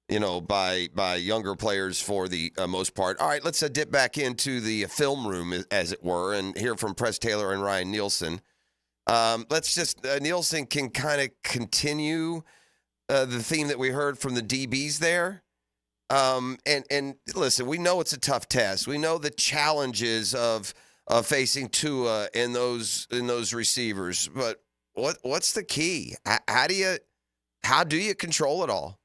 younger players for the most part. All right, let's dip back into the film room, as it were, and hear from Press Taylor and Ryan Nielsen. Nielsen can kind of continue the theme that we heard from the DBs there. And listen, we know it's a tough test. We know the challenges of facing Tua and those receivers. But what's the key? How do you control it all?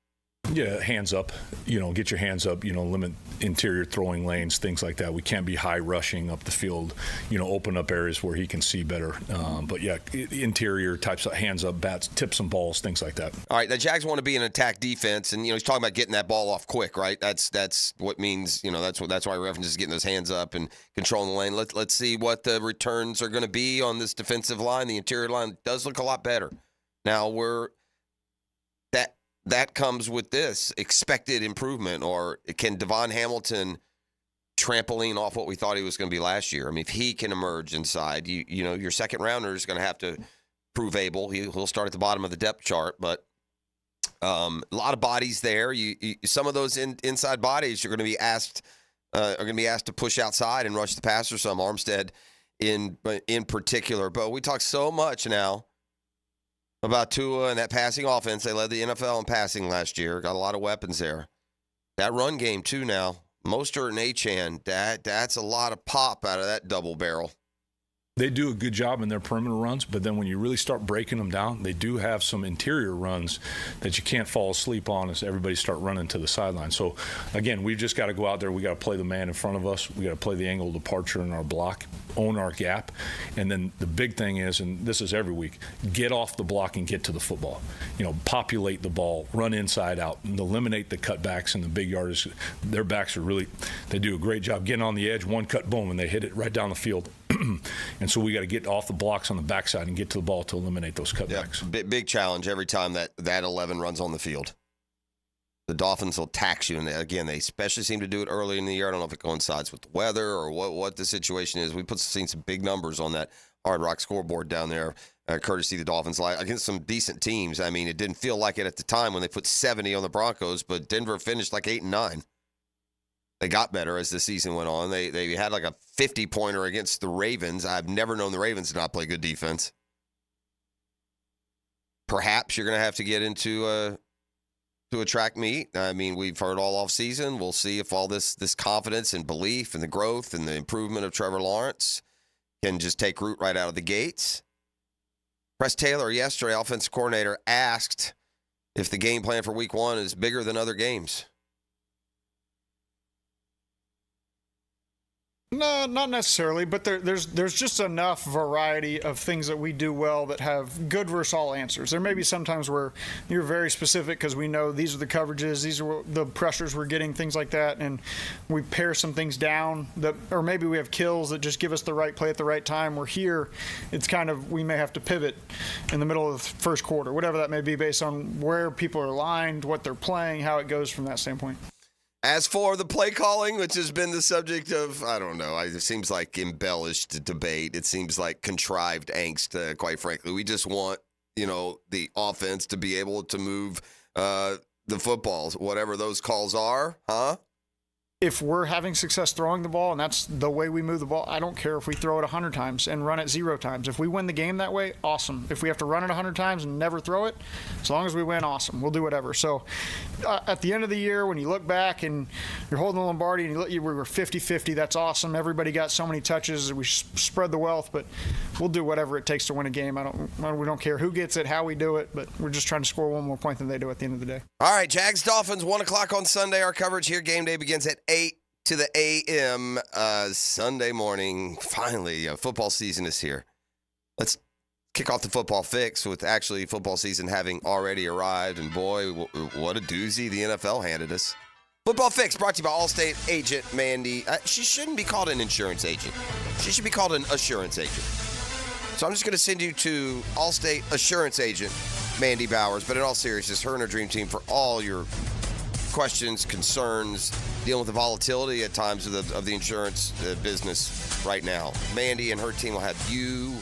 Yeah, hands up, get your hands up, limit interior throwing lanes, things like that. We can't be high rushing up the field, open up areas where he can see better. But yeah, interior types of hands up, bats, tips and balls, things like that. All right, the Jags want to be an attack defense, and he's talking about getting that ball off quick, right? That's what means, that's why references getting those hands up and controlling the lane. Let's see what the returns are going to be on this defensive line. The interior line does look a lot better. Now that comes with this expected improvement, or can Devon Hamilton trampoline off what we thought he was going to be last year? I mean, if he can emerge inside, your second rounder is going to have to prove able. He'll start at the bottom of the depth chart, but a lot of bodies there. Some of those inside bodies are going to be asked to push outside and rush the passer. Some Armstead in particular, but we talk so much now about Tua and that passing offense. They led the NFL in passing last year. Got a lot of weapons there. That run game, too, now. Mostert and Achane, that's a lot of pop out of that double barrel. They do a good job in their perimeter runs, but then when you really start breaking them down, they do have some interior runs that you can't fall asleep on as everybody start running to the sideline. So, again, we've just got to go out there. We got to play the man in front of us. We got to play the angle of departure in our block, own our gap. And then the big thing is, and this is every week, get off the block and get to the football. Populate the ball, run inside out, and eliminate the cutbacks and the big yardage. Their backs are they do a great job getting on the edge, one cut, boom, and they hit it right down the field. And so we got to get off the blocks on the backside and get to the ball to eliminate those cutbacks. Yeah, big challenge every time that 11 runs on the field. The Dolphins will tax you. And again, they especially seem to do it early in the year. I don't know if it coincides with the weather or what the situation is. We've seen some big numbers on that Hard Rock scoreboard down there, courtesy of the Dolphins, against some decent teams. I mean, it didn't feel like it at the time when they put 70 on the Broncos, but Denver finished like 8-9. They got better as the season went on. They had like a 50-pointer against the Ravens. I've never known the Ravens to not play good defense. Perhaps you're going to have to get into a track meet. I mean, we've heard all offseason. We'll see if all this confidence and belief and the growth and the improvement of Trevor Lawrence can just take root right out of the gates. Press Taylor yesterday, offensive coordinator, asked if the game plan for week 1 is bigger than other games. No, not necessarily, but there's just enough variety of things that we do well that have good versus all answers. There may be some times where you're very specific because we know these are the coverages, these are the pressures we're getting, things like that, and we pare some things down, or maybe we have kills that just give us the right play at the right time. We're here, it's kind of, we may have to pivot in the middle of the first quarter, whatever that may be, based on where people are aligned, what they're playing, how it goes from that standpoint. As for the play calling, which has been the subject of, I don't know, it seems like embellished debate. It seems like contrived angst, quite frankly. We just want, the offense to be able to move the footballs, whatever those calls are, huh? If we're having success throwing the ball and that's the way we move the ball, I don't care if we throw it 100 times and run it 0 times. If we win the game that way, awesome. If we have to run it 100 times and never throw it, as long as we win, awesome. We'll do whatever. So at the end of the year, when you look back and you're holding the Lombardi and we were 50-50, that's awesome. Everybody got so many touches. We spread the wealth, but we'll do whatever it takes to win a game. We don't care who gets it, how we do it, but we're just trying to score one more point than they do at the end of the day. All right, Jags-Dolphins, 1 o'clock on Sunday. Our coverage here, game day begins at 8 to the a.m. Sunday morning. Finally, football season is here. Let's kick off the football fix with actually football season having already arrived. And boy, what a doozy the NFL handed us. Football fix brought to you by Allstate agent Mandy. She shouldn't be called an insurance agent. She should be called an assurance agent. So I'm just going to send you to Allstate assurance agent Mandy Bowers. But in all seriousness, her and her dream team for all your questions, concerns, dealing with the volatility at times of the insurance business right now. Mandy and her team will have you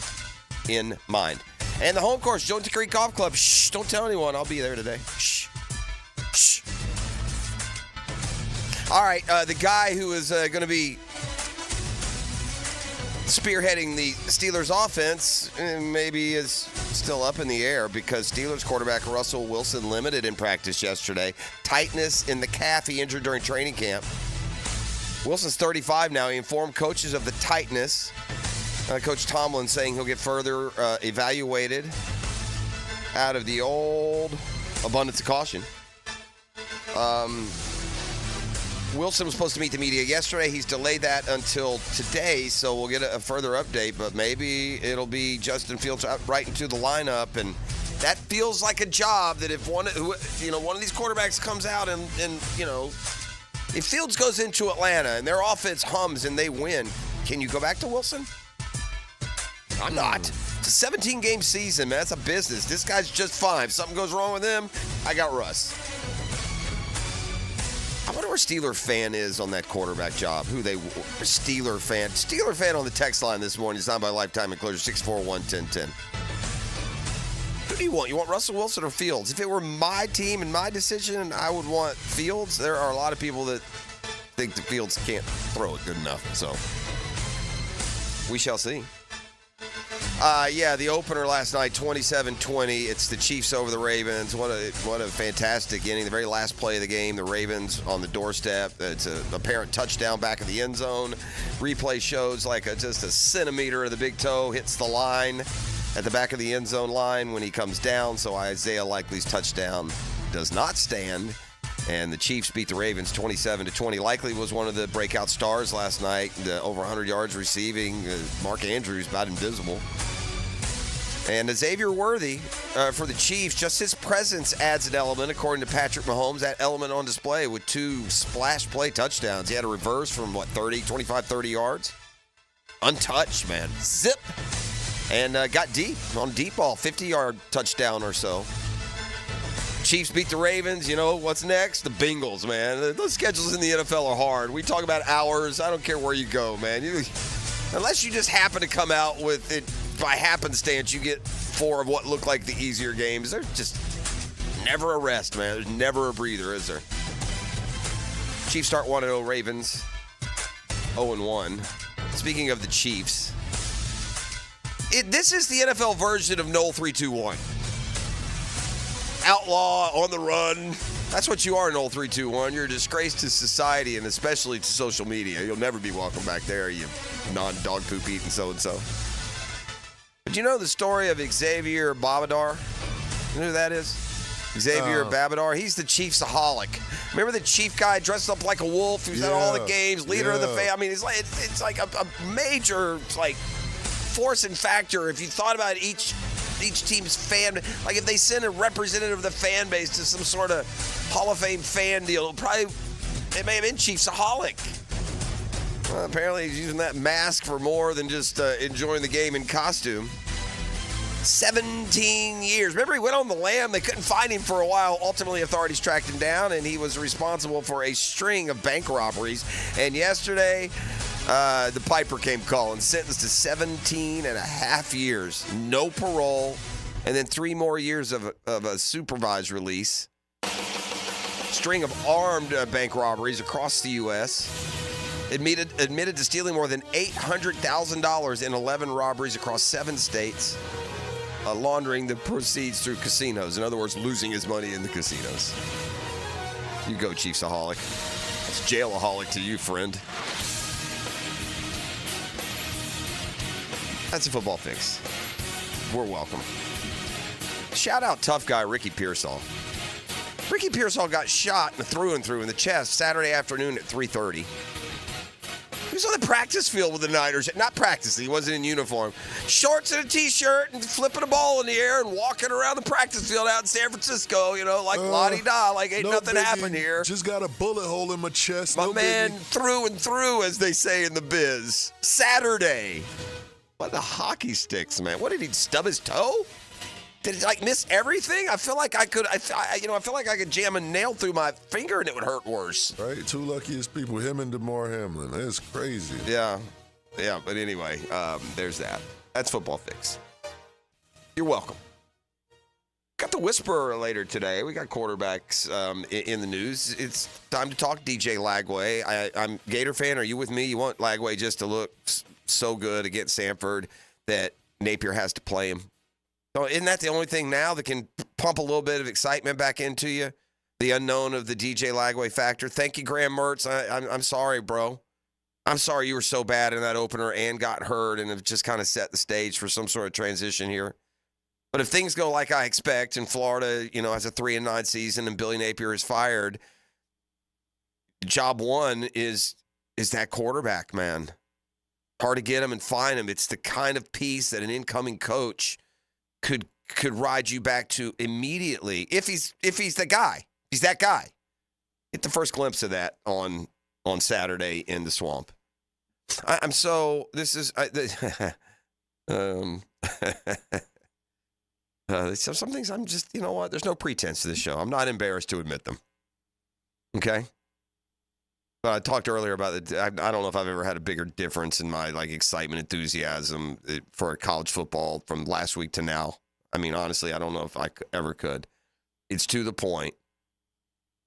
in mind. And the home course, Jones Creek Golf Club. Shh, don't tell anyone. I'll be there today. Shh. Shh. All right, the guy who is going to be spearheading the Steelers offense maybe is still up in the air because Steelers quarterback Russell Wilson limited in practice yesterday. Tightness in the calf he injured during training camp. Wilson's 35 now. He informed coaches of the tightness. Coach Tomlin saying he'll get further evaluated out of the old abundance of caution. Wilson was supposed to meet the media yesterday. He's delayed that until today, so we'll get a further update. But maybe it'll be Justin Fields right into the lineup, and that feels like a job that if one of these quarterbacks comes out and if Fields goes into Atlanta and their offense hums and they win, can you go back to Wilson? I'm not. It's a 17-game season, man. That's a business. This guy's just fine. If something goes wrong with him, I got Russ. I wonder where Steeler fan is on that quarterback job. Steeler fan on the text line this morning. Signed by Lifetime Enclosure 641-1010. Who do you want? You want Russell Wilson or Fields? If it were my team and my decision, I would want Fields. There are a lot of people that think the Fields can't throw it good enough. So we shall see. The opener last night, 27-20. It's the Chiefs over the Ravens. What a fantastic inning. The very last play of the game, the Ravens on the doorstep. It's an apparent touchdown back in the end zone. Replay shows like just a centimeter of the big toe hits the line at the back of the end zone line when he comes down. So Isaiah Likely's touchdown does not stand. And the Chiefs beat the Ravens 27-20. Likely was one of the breakout stars last night. Over 100 yards receiving. Mark Andrews about invisible. And Xavier Worthy for the Chiefs, just his presence adds an element, according to Patrick Mahomes. That element on display with 2 splash play touchdowns. He had a reverse from, 30 yards? Untouched, man. Zip. And got deep on deep ball, 50-yard touchdown or so. Chiefs beat the Ravens. You know what's next? The Bengals, man. Those schedules in the NFL are hard. We talk about hours. I don't care where you go, man. Unless you just happen to come out with it by happenstance, you get 4 of what look like the easier games. There's just never a rest, man. There's never a breather, is there? Chiefs start 1-0. Ravens 0-1. Speaking of the Chiefs, this is the NFL version of Noel 3-2-1. Outlaw, on the run. That's what you are, Noel 3-2-1. You're a disgrace to society and especially to social media. You'll never be welcome back there, you non-dog poop eating so-and-so. But you know the story of Xavier Babadar? You know who that is? Xavier Babadar. He's the Chiefsaholic. Remember the Chief guy dressed up like a wolf who's at all the games, leader of the family? I mean, it's like a major force and factor. If you thought about each team's fan, like if they send a representative of the fan base to some sort of Hall of Fame fan deal, it may have been Chiefsaholic. Well, apparently he's using that mask for more than just enjoying the game in costume. 17 years. Remember, he went on the lam. They couldn't find him for a while. Ultimately, authorities tracked him down, and he was responsible for a string of bank robberies. And yesterday, the Piper came calling, sentenced to 17 and a half years, no parole, and then 3 more years of a supervised release. String of armed bank robberies across the U.S. Admitted to stealing more than $800,000 in 11 robberies across 7 states. Laundering the proceeds through casinos. In other words, losing his money in the casinos. You go, Chiefsaholic. It's jailaholic to you, friend. That's a football fix. We're welcome. Shout out tough guy Ricky Pearsall. Ricky Pearsall got shot through and through in the chest Saturday afternoon at 3:30. He was on the practice field with the Niners. Not practicing. He wasn't in uniform. Shorts and a T-shirt and flipping a ball in the air and walking around the practice field out in San Francisco, like la-di-da, like ain't nothing happened here. Just got a bullet hole in my chest. My man through and through, as they say in the biz. Saturday. What the hockey sticks, man? What, did he stub his toe? Did he miss everything? I feel like I could. I feel like I could jam a nail through my finger and it would hurt worse. Right, 2 luckiest people, him and DeMar Hamlin. It's crazy. Yeah. But anyway, there's that. That's football fix. You're welcome. Got the Whisperer later today. We got quarterbacks in the news. It's time to talk DJ Lagway. I'm a Gator fan. Are you with me? You want Lagway just to look so good against Samford that Napier has to play him? So isn't that the only thing now that can pump a little bit of excitement back into you? The unknown of the DJ Lagway factor. Thank you, Graham Mertz. I'm sorry, bro. I'm sorry you were so bad in that opener and got hurt and have just kind of set the stage for some sort of transition here. But if things go like I expect and Florida, has a 3-9 season and Billy Napier is fired, job one is that quarterback, man. Hard to get him and find him. It's the kind of piece that an incoming coach could ride you back to immediately if he's the guy. He's that guy. Get the first glimpse of that on Saturday in the Swamp. Some things I'm just, you know what? There's no pretense to this show. I'm not embarrassed to admit them. Okay? But I talked earlier about it. I don't know if I've ever had a bigger difference in my excitement, enthusiasm for college football from last week to now. I mean, honestly, I don't know if I ever could. It's to the point.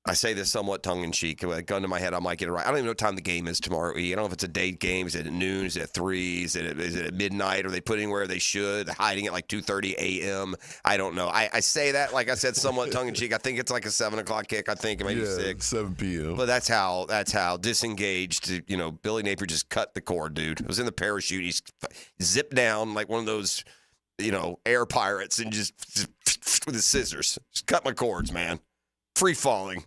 I say this somewhat tongue-in-cheek. With a gun to my head, I might get it right. I don't even know what time the game is tomorrow. I don't know if it's a day game. Is it at noon? Is it at 3? Is it at midnight? Are they putting where they should? They're hiding at 2:30 a.m.? I don't know. I say that, like I said, somewhat tongue-in-cheek. I think it's like a 7 o'clock kick. I think maybe 6. 7 p.m. But that's how disengaged. Billy Napier just cut the cord, dude. It was in the parachute. He's zipped down like one of those, air pirates and just with his scissors. Just cut my cords, man. Free falling.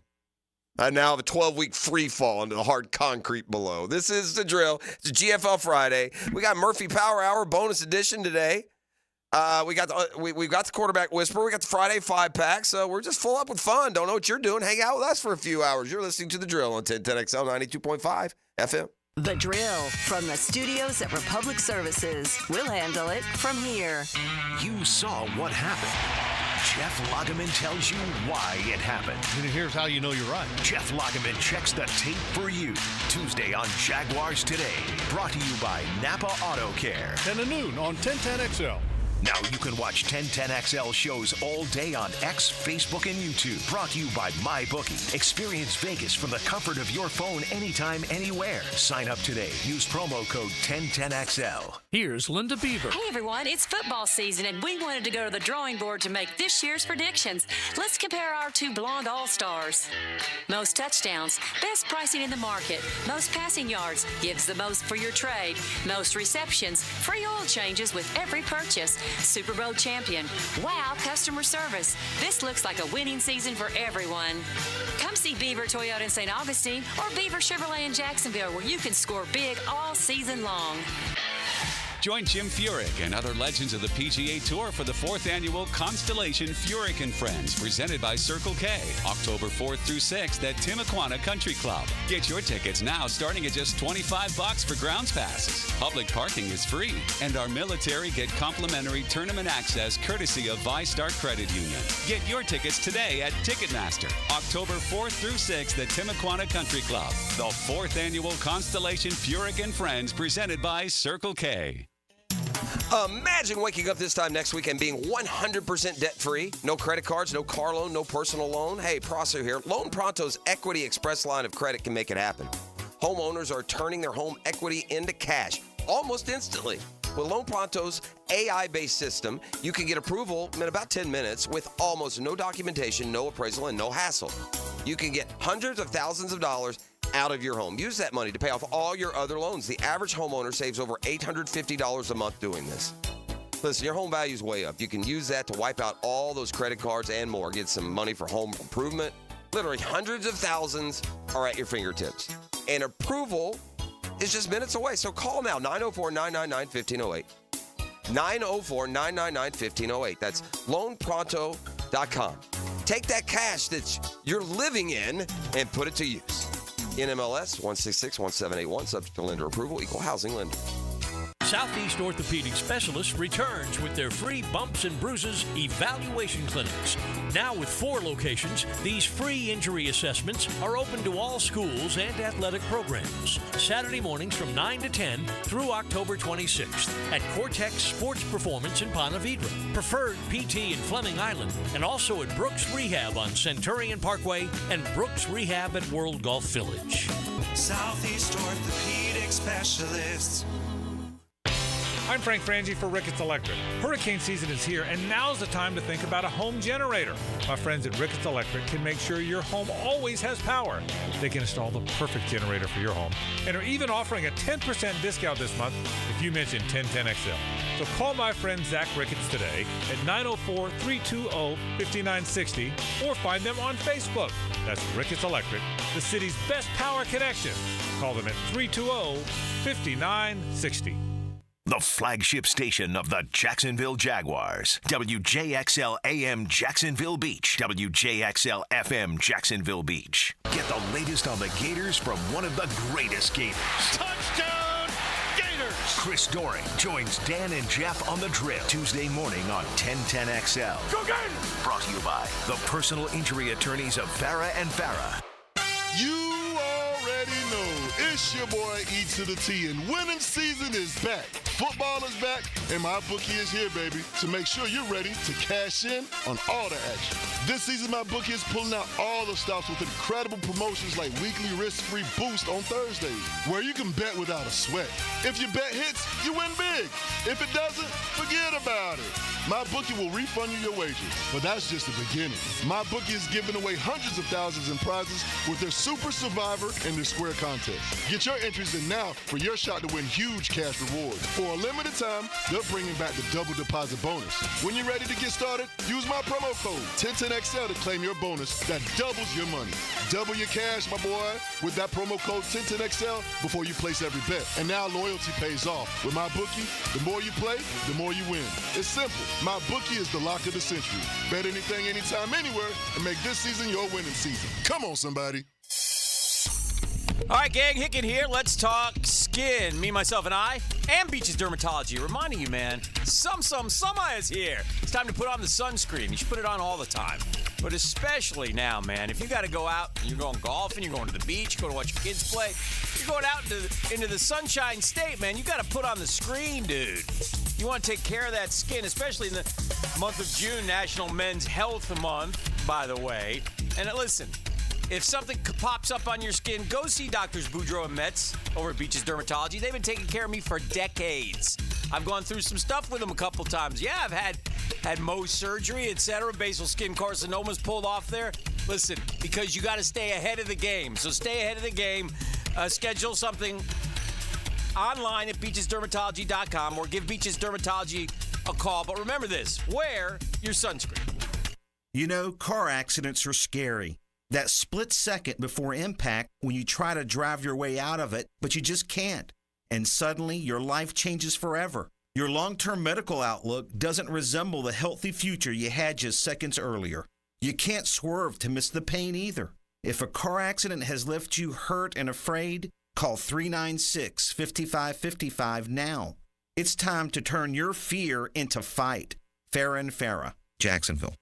I now have a 12-week free fall into the hard concrete below. This is the drill. It's a GFL Friday. We got Murphy Power Hour bonus edition today. We got the quarterback whisperer. We got the Friday 5-pack. So we're just full up with fun. Don't know what you're doing. Hang out with us for a few hours. You're listening to the drill on 1010XL 92.5 FM. The drill from the studios at Republic Services. We'll handle it from here. You saw what happened. Jeff Lageman tells you why it happened. And here's how you know you're right. Jeff Lageman checks the tape for you. Tuesday on Jaguars Today. Brought to you by Napa Auto Care. 10 to noon on 1010XL. Now you can watch 1010XL shows all day on X, Facebook, and YouTube. Brought to you by MyBookie. Experience Vegas from the comfort of your phone anytime, anywhere. Sign up today. Use promo code 1010XL. Here's Linda Beaver. Hey everyone, it's football season and we wanted to go to the drawing board to make this year's predictions. Let's compare our two blonde all-stars. Most touchdowns, best pricing in the market. Most passing yards, gives the most for your trade. Most receptions, free oil changes with every purchase. Super Bowl champion, wow customer service. This looks like a winning season for everyone. Come see Beaver Toyota in St. Augustine or Beaver Chevrolet in Jacksonville, where you can score big all season long. Join Jim Furyk and other legends of the PGA Tour for the 4th annual Constellation Furyk and Friends, presented by Circle K, October 4th through 6th at Timuquana Country Club. Get your tickets now, starting at just $25 for grounds passes. Public parking is free, and our military get complimentary tournament access courtesy of ViStar Credit Union. Get your tickets today at Ticketmaster, October 4th through 6th at Timuquana Country Club. The 4th annual Constellation Furyk and Friends, presented by Circle K. Imagine waking up this time next week and being 100% debt-free. No credit cards, no car loan, no personal loan. Hey, Prosser here. Loan Pronto's Equity Express line of credit can make it happen. Homeowners are turning their home equity into cash almost instantly. With Loan Pronto's AI-based system, you can get approval in about 10 minutes with almost no documentation, no appraisal, and no hassle. You can get hundreds of thousands of dollars out of your home. Use that money to pay off all your other loans. The average homeowner saves over $850 a month doing this. Listen, your home value is way up. You can use that to wipe out all those credit cards and more. Get some money for home improvement. Literally hundreds of thousands are at your fingertips. And approval is just minutes away. So call now, 904-999-1508. 904-999-1508. That's loanpronto.com. Take that cash that you're living in and put it to use. NMLS 1661781, subject to lender approval, equal housing lender. Southeast Orthopedic Specialists returns with their free bumps and bruises evaluation clinics. Now with 4 locations, these free injury assessments are open to all schools and athletic programs. Saturday mornings from 9 to 10 through October 26th at Cortex Sports Performance in Ponte Vedra, Preferred PT in Fleming Island, and also at Brooks Rehab on Centurion Parkway and Brooks Rehab at World Golf Village. Southeast Orthopedic Specialists. I'm Frank Frangie for Ricketts Electric. Hurricane season is here, and now's the time to think about a home generator. My friends at Ricketts Electric can make sure your home always has power. They can install the perfect generator for your home and are even offering a 10% discount this month if you mention 1010XL. So call my friend Zach Ricketts today at 904-320-5960 or find them on Facebook. That's Ricketts Electric, the city's best power connection. Call them at 320-5960. The flagship station of the Jacksonville Jaguars. WJXL AM Jacksonville Beach. WJXL FM Jacksonville Beach. Get the latest on the Gators from one of the greatest Gators. Touchdown, Gators! Chris Doring joins Dan and Jeff on the drill Tuesday morning on 1010XL. Go Gators! Brought to you by the personal injury attorneys of Farah and Farah. You already know it's your boy E to the T, and winning season is back. Football is back, and MyBookie is here, baby, to make sure you're ready to cash in on all the action. This season, MyBookie is pulling out all the stops with incredible promotions like weekly risk-free boost on Thursdays, where you can bet without a sweat. If your bet hits, you win big. If it doesn't, forget about it. MyBookie will refund you your wages, but that's just the beginning. MyBookie is giving away hundreds of thousands in prizes with their Super Survivor and their Square contest. Get your entries in now for your shot to win huge cash rewards. For a limited time, they're bringing back the double deposit bonus. When you're ready to get started, use my promo code 1010XL to claim your bonus that doubles your money. Double your cash, my boy, with that promo code 1010XL before you place every bet. And now loyalty pays off. With MyBookie, the more you play, the more you win. It's simple. MyBookie is the lock of the century. Bet anything, anytime, anywhere, and make this season your winning season. Come on, somebody. All right, gang, Hicken here. Let's talk skin. Me, myself, and I, and Beach's Dermatology. Reminding you, man, summer is here. It's time to put on the sunscreen. You should put it on all the time. But especially now, man, if you got to go out and you're going golfing, you're going to the beach, you're going to watch your kids play, you're going out into the Sunshine State, man, you got to put on the screen, dude. You want to take care of that skin, especially in the month of June, National Men's Health Month, by the way. And listen, if something pops up on your skin, go see Doctors Boudreaux and Metz over at Beaches Dermatology. They've been taking care of me for decades. I've gone through some stuff with them a couple times. Yeah, I've had Mohs surgery, etc. Basal skin carcinomas pulled off there. Listen, because you got to stay ahead of the game. So stay ahead of the game. Schedule something online at beachesdermatology.com or give Beaches Dermatology a call. But remember this, wear your sunscreen. You know, car accidents are scary. That split second before impact when you try to drive your way out of it, but you just can't. And suddenly your life changes forever. Your long-term medical outlook doesn't resemble the healthy future you had just seconds earlier. You can't swerve to miss the pain either. If a car accident has left you hurt and afraid, call 396-5555 now. It's time to turn your fear into fight. Farrah and Farrah, Jacksonville.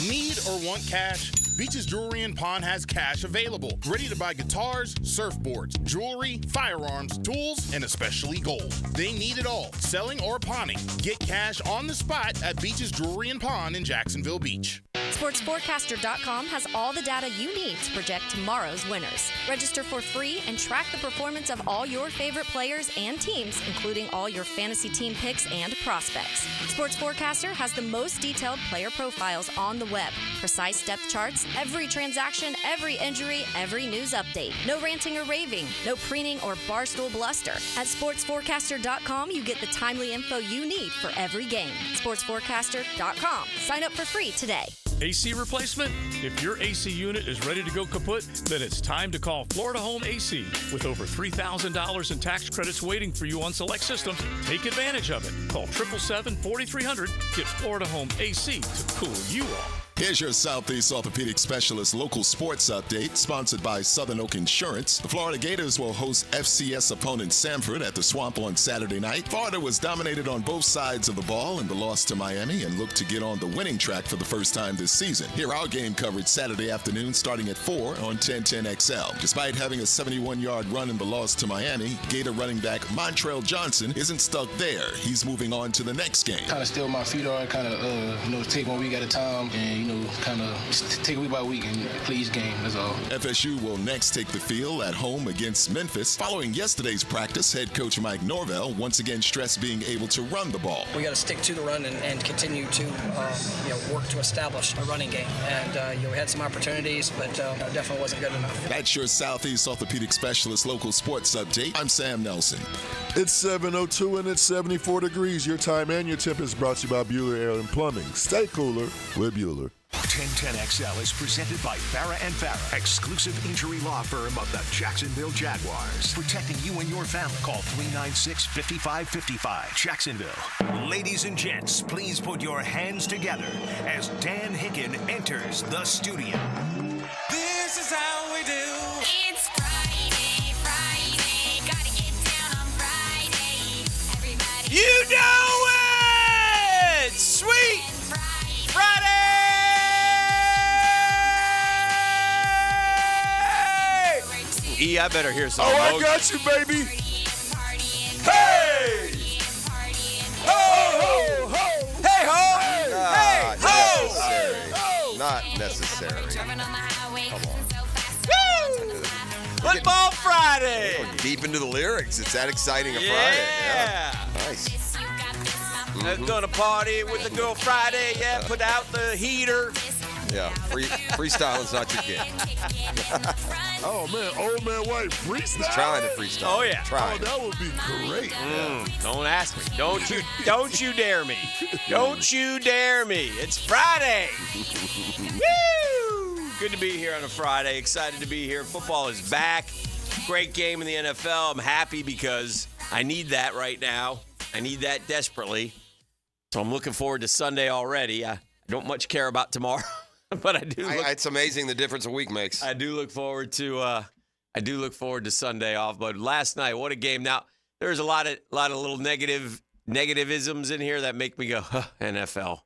Need or want cash? Beaches Jewelry and Pawn has cash available. Ready to buy guitars, surfboards, jewelry, firearms, tools, and especially gold. They need it all, selling or pawning. Get cash on the spot at Beaches Jewelry and Pawn in Jacksonville Beach. SportsForecaster.com has all the data you need to project tomorrow's winners. Register for free and track the performance of all your favorite players and teams, including all your fantasy team picks and prospects. Sports Forecaster has the most detailed player profiles on the web, precise depth charts, every transaction, every injury, every news update. No ranting or raving, no preening or barstool bluster. At SportsForecaster.com, you get the timely info you need for every game. SportsForecaster.com. Sign up for free today. AC replacement? If your AC unit is ready to go kaput, then it's time to call Florida Home AC. With over $3,000 in tax credits waiting for you on select systems, take advantage of it. Call 777-4300. Get Florida Home AC to cool you off. Here's your Southeast Orthopedic Specialist local sports update, sponsored by Southern Oak Insurance. The Florida Gators will host FCS opponent Samford at the Swamp on Saturday night. Florida was dominated on both sides of the ball in the loss to Miami and looked to get on the winning track for the first time this season. Hear our game coverage Saturday afternoon starting at 4 on 1010XL. Despite having a 71-yard run in the loss to Miami, Gator running back Montrell Johnson isn't stuck there. He's moving on to the next game. Kind of still my feet are kind of, take 1 week at a time and, kind of take a week by week and play each game, that's all. FSU will next take the field at home against Memphis. Following yesterday's practice, head coach Mike Norvell once again stressed being able to run the ball. We got to stick to the run and continue to work to establish a running game. And we had some opportunities, but definitely wasn't good enough. That's your Southeast Orthopedic Specialist local sports update. I'm Sam Nelson. It's 7:02 and it's 74 degrees. Your time and your temp is brought to you by Bueller Air and Plumbing. Stay cooler with Bueller. 1010XL is presented by Farrah and Farrah, exclusive injury law firm of the Jacksonville Jaguars. Protecting you and your family. Call 396-5555. Jacksonville. Ladies and gents, please put your hands together as Dan Hicken enters the studio. This is how we do. It's Friday. Gotta get down on Friday. Everybody. You know it! Sweet Friday! E, I better hear some. Oh, I got you, baby. Hey! Ho, ho, ho! Hey, ho! Hey, ho! Necessary. Not necessary. Come on. Woo! Football Friday! We're deep into the lyrics. It's that exciting a Friday. Yeah. Nice. Gonna party with the girl Friday. Yeah, put out the heater. Yeah, freestyling's not your game. Oh, man, old man White freestyle. He's trying to freestyle. Oh, yeah. Oh, that would be great. Don't ask me. Don't you dare me. Don't you dare me. It's Friday. Woo! Good to be here on a Friday. Excited to be here. Football is back. Great game in the NFL. I'm happy because I need that right now. I need that desperately. So I'm looking forward to Sunday already. I don't much care about tomorrow. But I do. It's amazing the difference a week makes. I do look forward to. Sunday off. But last night, what a game! Now there's a lot of little negativisms in here that make me go, huh, NFL.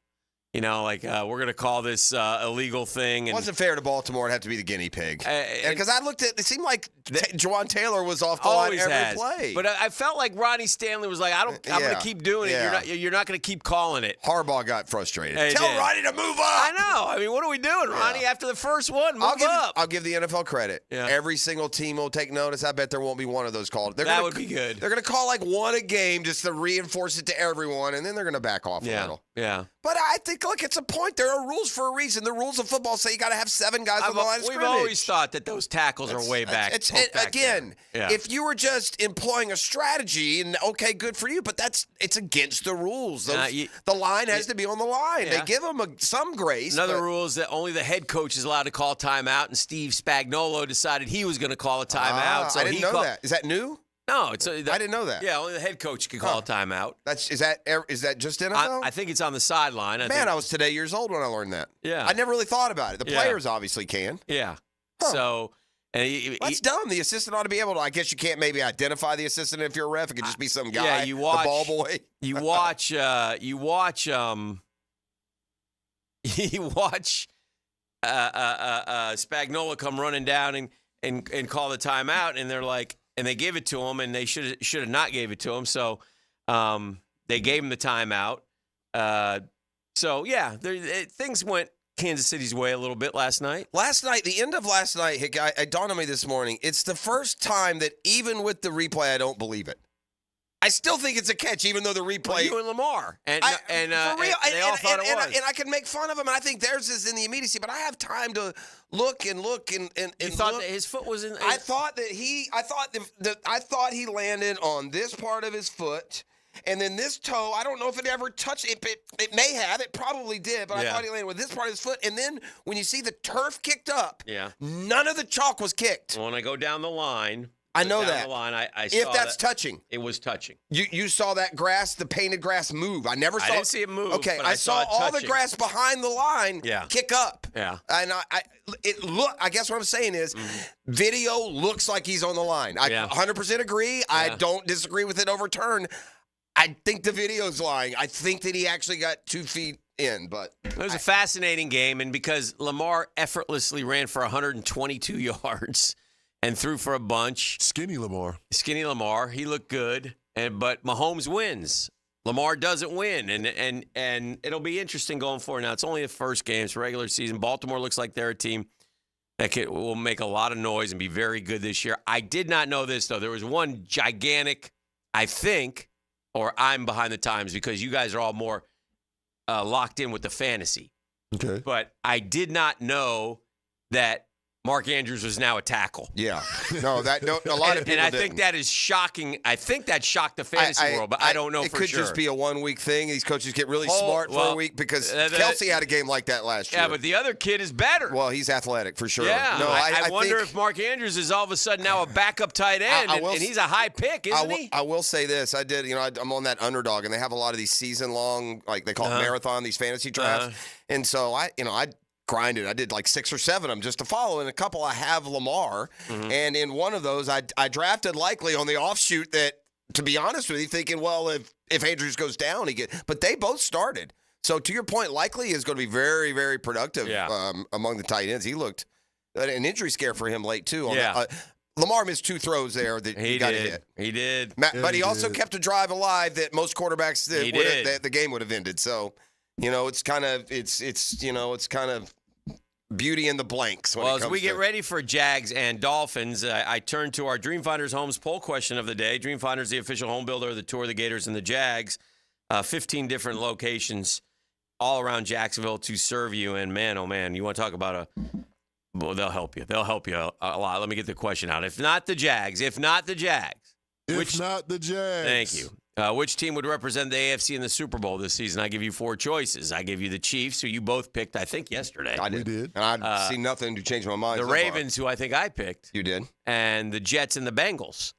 You know, like we're going to call this illegal thing. It And wasn't fair to Baltimore to have to be the guinea pig. Because I looked at it, seemed like Juwan Taylor was off the line every play. But I felt like Ronnie Stanley was like, I'm going to keep doing it. You're not going to keep calling it. Harbaugh got frustrated. Tell Ronnie to move up. I know. I mean, what are we doing, Ronnie? After the first one, move up. I'll give the NFL credit. Yeah. Every single team will take notice. I bet there won't be one of those called. That would be good. They're going to call like one a game just to reinforce it to everyone, and then they're going to back off a little. Yeah. But I think, look, it's a point. There are rules for a reason. The rules of football say you got to have 7 guys on the line of scrimmage. We've always thought that those tackles are way back. If you were just employing a strategy, and okay, good for you, but it's against the rules. The line has to be on the line. Yeah. They give them some grace. Another rule is that only the head coach is allowed to call timeout, and Steve Spagnuolo decided he was going to call a timeout. So I didn't know that. Is that new? No, I didn't know that. Yeah, only the head coach can call a timeout. Is that just NFL? I think it's on the sideline. I was today years old when I learned that. Yeah, I never really thought about it. The players obviously can. Yeah. Huh. So. That's dumb. The assistant ought to be able to. I guess you can't maybe identify the assistant if you're a ref. It could just be some guy. Yeah, you watch the ball boy. You watch. You watch. Spagnuolo come running down and call the timeout, and they're like, and they gave it to him, and they should have not gave it to him. So they gave him the timeout. Things went Kansas City's way a little bit last night. The end of last night, Hick, it dawned on me this morning. It's the first time that even with the replay, I don't believe it. I still think it's a catch, even though the replay. Well, you and Lamar, and they all thought it was. And I can make fun of him, and I think theirs is in the immediacy. But I have time to look and You thought that his foot was in. I thought he landed on this part of his foot. And then this toe, I don't know if it ever touched it. It may have. It probably did. But I thought he landed with this part of his foot. And then when you see the turf kicked up, none of the chalk was kicked. When I go down the line, I know that. The line, I if saw that's that touching. It was touching. You saw that grass, the painted grass move. I never saw I didn't see it move. Okay, but I saw all the grass behind the line kick up. Yeah. And I guess what I'm saying is video looks like he's on the line. I 100% agree. Yeah. I don't disagree with it overturned. I think the video's lying. I think that he actually got 2 feet in, but it was a fascinating game, and because Lamar effortlessly ran for 122 yards and threw for a bunch. Skinny Lamar, he looked good, but Mahomes wins. Lamar doesn't win, and it'll be interesting going forward. Now it's only the first game, it's regular season. Baltimore looks like they're a team that will make a lot of noise and be very good this year. I did not know this though. There was one gigantic, I think. Or I'm behind the times because you guys are all more locked in with the fantasy. Okay. But I did not know that Mark Andrews was now a tackle. Yeah. No, a lot of people And I think that is shocking. I think that shocked the fantasy world, but I don't know for sure. It could just be a 1-week thing. These coaches get really smart for a week because Kelsey had a game like that last year. Yeah, but the other kid is better. Well, he's athletic for sure. Yeah. No, I wonder if Mark Andrews is all of a sudden now a backup tight end, and he's a high pick, isn't he? I will say this. I'm on that underdog, and they have a lot of these season-long, like they call it marathon, these fantasy drafts. And so I grinded. I did like 6 or 7 of them just to follow. In a couple, I have Lamar. And in one of those, I drafted likely on the offshoot that, to be honest with you, thinking, well, if Andrews goes down, but they both started. So to your point, likely is going to be very, very productive among the tight ends. He looked an injury scare for him late, too. Lamar missed 2 throws there that he got hit. He did. But he also kept a drive alive that most quarterbacks, the game would have ended. So, it's kind of beauty in the blanks. Well, as we get ready for Jags and Dolphins, I turn to our Dreamfinders Homes poll question of the day. Dreamfinders, the official home builder of the Tour, the Gators, and the Jags. 15 locations all around Jacksonville to serve you. And man, oh man, you want to talk about well, they'll help you. They'll help you a lot. Let me get the question out. If not the Jags. Thank you. Which team would represent the AFC in the Super Bowl this season? I give you 4 choices. I give you the Chiefs, who you both picked, I think, yesterday. I did. And I see nothing to change my mind. The Ravens, who I think I picked. You did. And the Jets and the Bengals.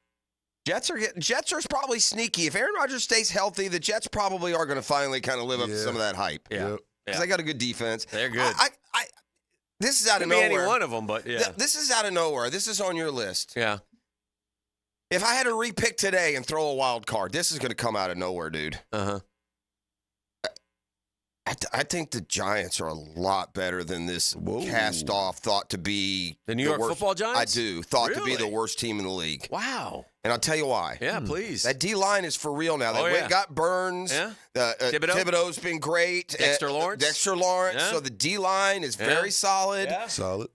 Jets are probably sneaky. If Aaron Rodgers stays healthy, the Jets probably are going to finally kind of live up to some of that hype. Yeah. Because they got a good defense. They're good. This is out of nowhere. nowhere. Could be any one of them, but yeah. This is out of nowhere. This is on your list. Yeah. If I had to repick today and throw a wild card, this is going to come out of nowhere, dude. I think the Giants are a lot better than this cast off, thought to be the New York worst, Football Giants. I do thought to be the worst team in the league. Wow. And I'll tell you why. Yeah, please. That D-line is for real now. They went and got Burns. Yeah. Thibodeau's been great. Dexter Lawrence. Yeah. So the D-line is very solid. Yeah. Solid.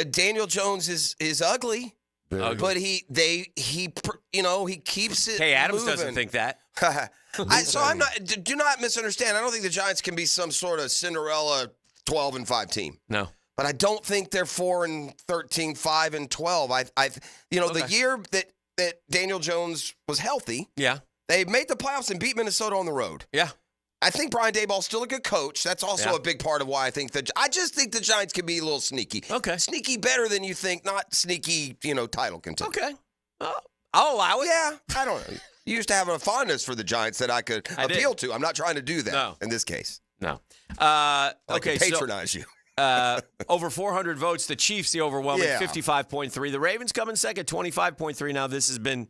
Daniel Jones is ugly. But he keeps it Hey, Adams moving. doesn't think that. Do not misunderstand. I don't think the Giants can be some sort of Cinderella 12-5 team. No. But I don't think they're 4-13, 5-12. The year that Daniel Jones was healthy, they made the playoffs and beat Minnesota on the road. Yeah. I think Brian Daboll's still a good coach. That's also a big part of why I just think the Giants can be a little sneaky. Okay. Sneaky better than you think, not sneaky, title contender. Okay. I'll allow it. Yeah, I don't know. You used to have a fondness for the Giants that I could appeal to. I'm not trying to do that in this case. No. I can patronize you. Over 400 votes. The Chiefs, the overwhelming 55.3. The Ravens come in second, 25.3. Now, this has been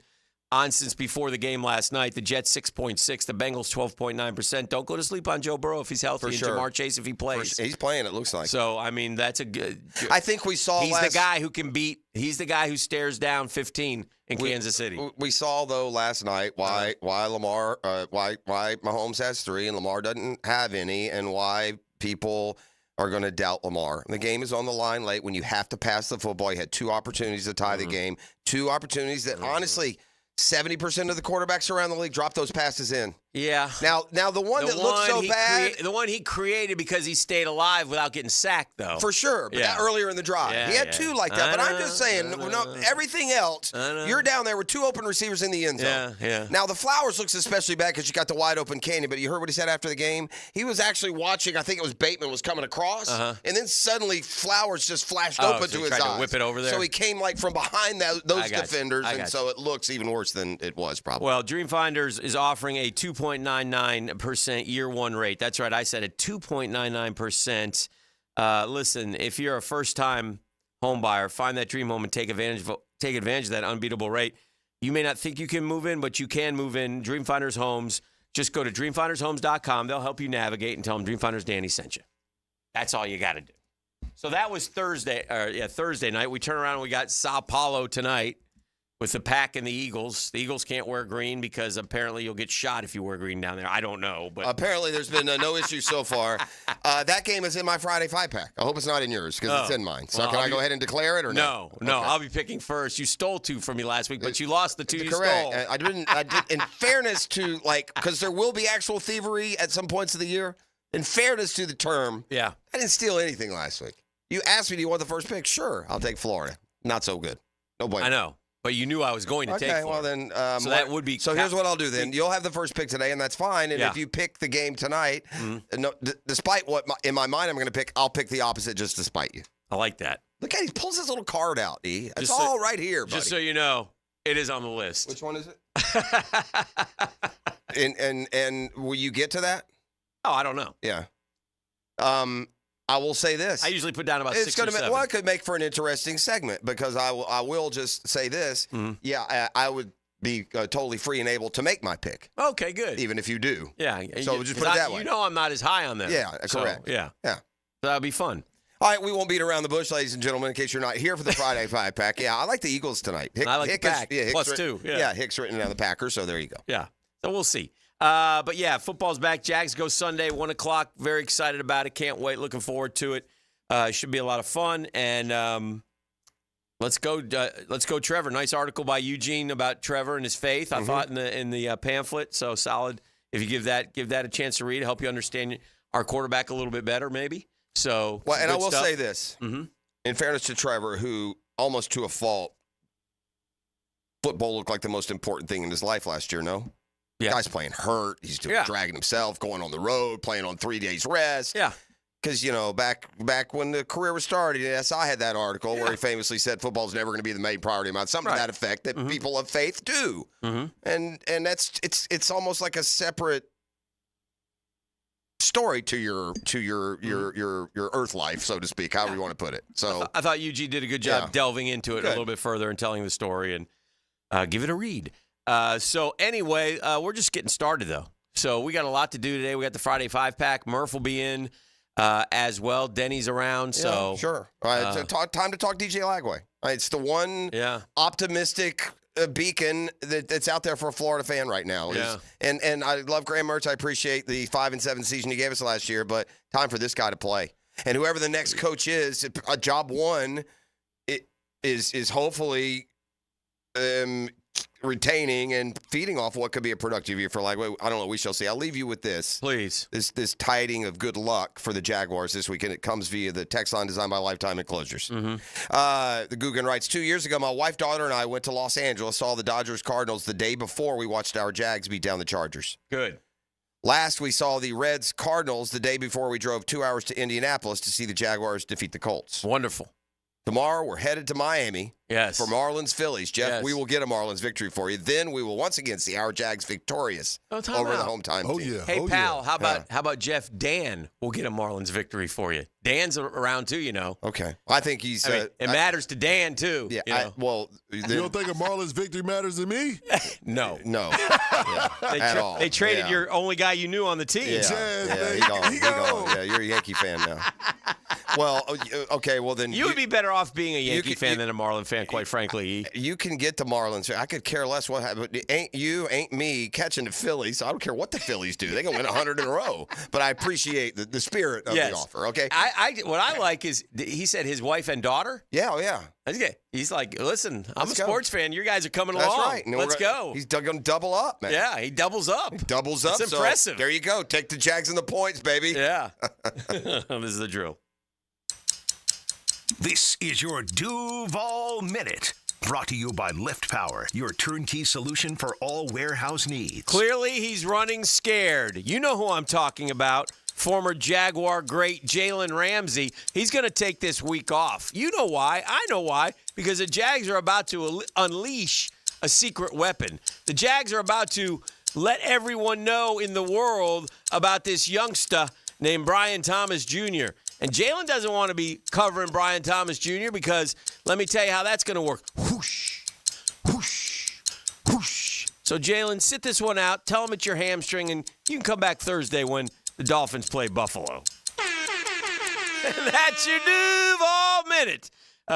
on since before the game last night. The Jets, 6.6. The Bengals, 12.9%. Don't go to sleep on Joe Burrow if he's healthy. For sure. And Jamar Chase if he plays. He's playing, it looks like. So, I mean, that's a good. I think we saw He's the guy who can beat. He's the guy who stares down 15 in Kansas City. We saw, though, last night why Mahomes has 3 and Lamar doesn't have any, and why people are going to doubt Lamar. The game is on the line late when you have to pass the football. You had 2 opportunities to tie the game. 2 opportunities that, honestly, 70% of the quarterbacks around the league drop those passes in. Yeah. Now the one that looks so bad. The one he created because he stayed alive without getting sacked, though. For sure. But that earlier in the drive. He had 2 like that. But I'm just saying, everything else, you're down there with 2 open receivers in the end zone. Yeah. Now, the Flowers looks especially bad because you got the wide open canyon. But you heard what he said after the game? He was actually watching, I think it was Bateman was coming across. And then suddenly Flowers just flashed open to his eyes. To whip it over there? So he came from behind those defenders. And so it looks even worse than it was probably. Well, Dreamfinders is offering a 2.99% year one rate. That's right. I said a 2.99%. Listen, if you're a first-time home buyer, find that dream home and take advantage of that unbeatable rate. You may not think you can move in, but you can move in. Dreamfinders Homes. Just go to dreamfindershomes.com. They'll help you navigate and tell them Dreamfinders Danny sent you. That's all you got to do. So that was Thursday night. We turn around and we got Sao Paulo tonight with the Pack and the Eagles. The Eagles can't wear green because apparently you'll get shot if you wear green down there. I don't know. But apparently there's been no issue so far. That game is in my Friday 5-pack. I hope it's not in yours because it's in mine. So can I go ahead and declare it or no? No. Okay. I'll be picking first. You stole 2 from me last week, but you lost the 2 you stole. I didn't. In fairness to, because there will be actual thievery at some points of the year. In fairness to the term, I didn't steal anything last week. You asked me, do you want the first pick? Sure, I'll take Florida. Not so good. No bueno. I know. But you knew I was going to take Florida. Well then, so that would be. So here's what I'll do then. You'll have the first pick today, and that's fine. And if you pick the game tonight, despite what in my mind I'm going to pick, I'll pick the opposite just to spite you. I like that. Look at he pulls his little card out. It's all right here, buddy. Just so you know, it is on the list. Which one is it? and will you get to that? Oh, I don't know. Yeah. I will say this. I usually put down about 6 or 7. Well, it could make for an interesting segment because I will just say this. Yeah, I would be totally free and able to make my pick. Okay, good. Even if you do. Yeah. So we'll just put it that way. You know I'm not as high on them. Yeah, correct. Yeah. Yeah. So that'll be fun. All right, we won't beat around the bush, ladies and gentlemen, in case you're not here for the Friday 5-pack. Yeah, I like the Eagles tonight. I like the Pack. Hicks plus 2. Yeah, Hicks written down the Packers, so there you go. Yeah. So we'll see. But yeah, football's back. Jags go Sunday, 1 o'clock. Very excited about it. Can't wait. Looking forward to it. Should be a lot of fun. And let's go, Trevor. Nice article by Eugene about Trevor and his faith. I thought in the pamphlet. So solid. If you give that a chance to read, help you understand our quarterback a little bit better, maybe. So and I will say this in fairness to Trevor, who almost to a fault, football looked like the most important thing in his life last year. No. Yeah. Guy's playing hurt. He's dragging himself, going on the road, playing on 3 days rest. Yeah. Because, back when the career was started, yes, I had that article where he famously said football's never going to be the main priority of mine. Something to that effect that people of faith do. And it's almost like a separate story to your earth life, so to speak, however you want to put it. So I thought Eugene did a good job delving into it a little bit further and telling the story, and give it a read. So anyway, we're just getting started, though. So we got a lot to do today. We got the Friday 5-pack. Murph will be in as well. Denny's around. So sure. All right, time to talk DJ Lagway. All right, it's the one optimistic beacon that's out there for a Florida fan right now. And I love Graham Mertz. I appreciate the 5-7 season he gave us last year, but time for this guy to play. And whoever the next coach is, job one is hopefully retaining and feeding off what could be a productive year for Lagway. I don't know. We shall see. I'll leave you with this. Please. This tiding of good luck for the Jaguars this weekend. It comes via the text line designed by Lifetime Enclosures. The Guggen writes, 2 years ago, my wife, daughter, and I went to Los Angeles, saw the Dodgers-Cardinals the day before we watched our Jags beat down the Chargers. Good. Last, we saw the Reds-Cardinals the day before we drove 2 hours to Indianapolis to see the Jaguars defeat the Colts. Wonderful. Tomorrow, we're headed to Miami for Marlins-Phillies. Jeff, we will get a Marlins victory for you. Then we will once again see our Jags victorious over the hometown team. Hey, pal, how about Jeff? Dan will get a Marlins victory for you. Dan's around, too, you know. Okay. I think he's... it matters to Dan, too. Yeah, you know? You don't think a Marlins victory matters to me? No. They traded your only guy you knew on the team. He gone. Yeah, you're a Yankee fan now. Well, okay, well then... You would be better off being a Yankee fan than a Marlin fan, quite frankly. You can get the Marlins. I could care less what happens. Ain't me catching the Phillies, so I don't care what the Phillies do. They can win 100 in a row. But I appreciate the spirit of the offer, okay? What I like is, he said his wife and daughter? Yeah. He's like, listen, I'm a Let's go. sports fan. You guys are coming That's along. right. Let's go. He's going to double up, man. Yeah, he doubles up. It's impressive. There you go. Take the Jags and the points, baby. Yeah. This is the drill. This is your Duval Minute. Brought to you by Lift Power, your turnkey solution for all warehouse needs. Clearly, he's running scared. You know who I'm talking about. Former Jaguar great Jalen Ramsey. He's going to take this week off. You know why. I know why. Because the Jags are about to unleash a secret weapon. The Jags are about to let everyone know in the world about this youngster named Brian Thomas Jr. And Jalen doesn't want to be covering Brian Thomas Jr. because let me tell you how that's going to work. Whoosh, whoosh, whoosh. So, Jalen, sit this one out. Tell him it's your hamstring, and you can come back Thursday when the Dolphins play Buffalo. That's your Duval Minute.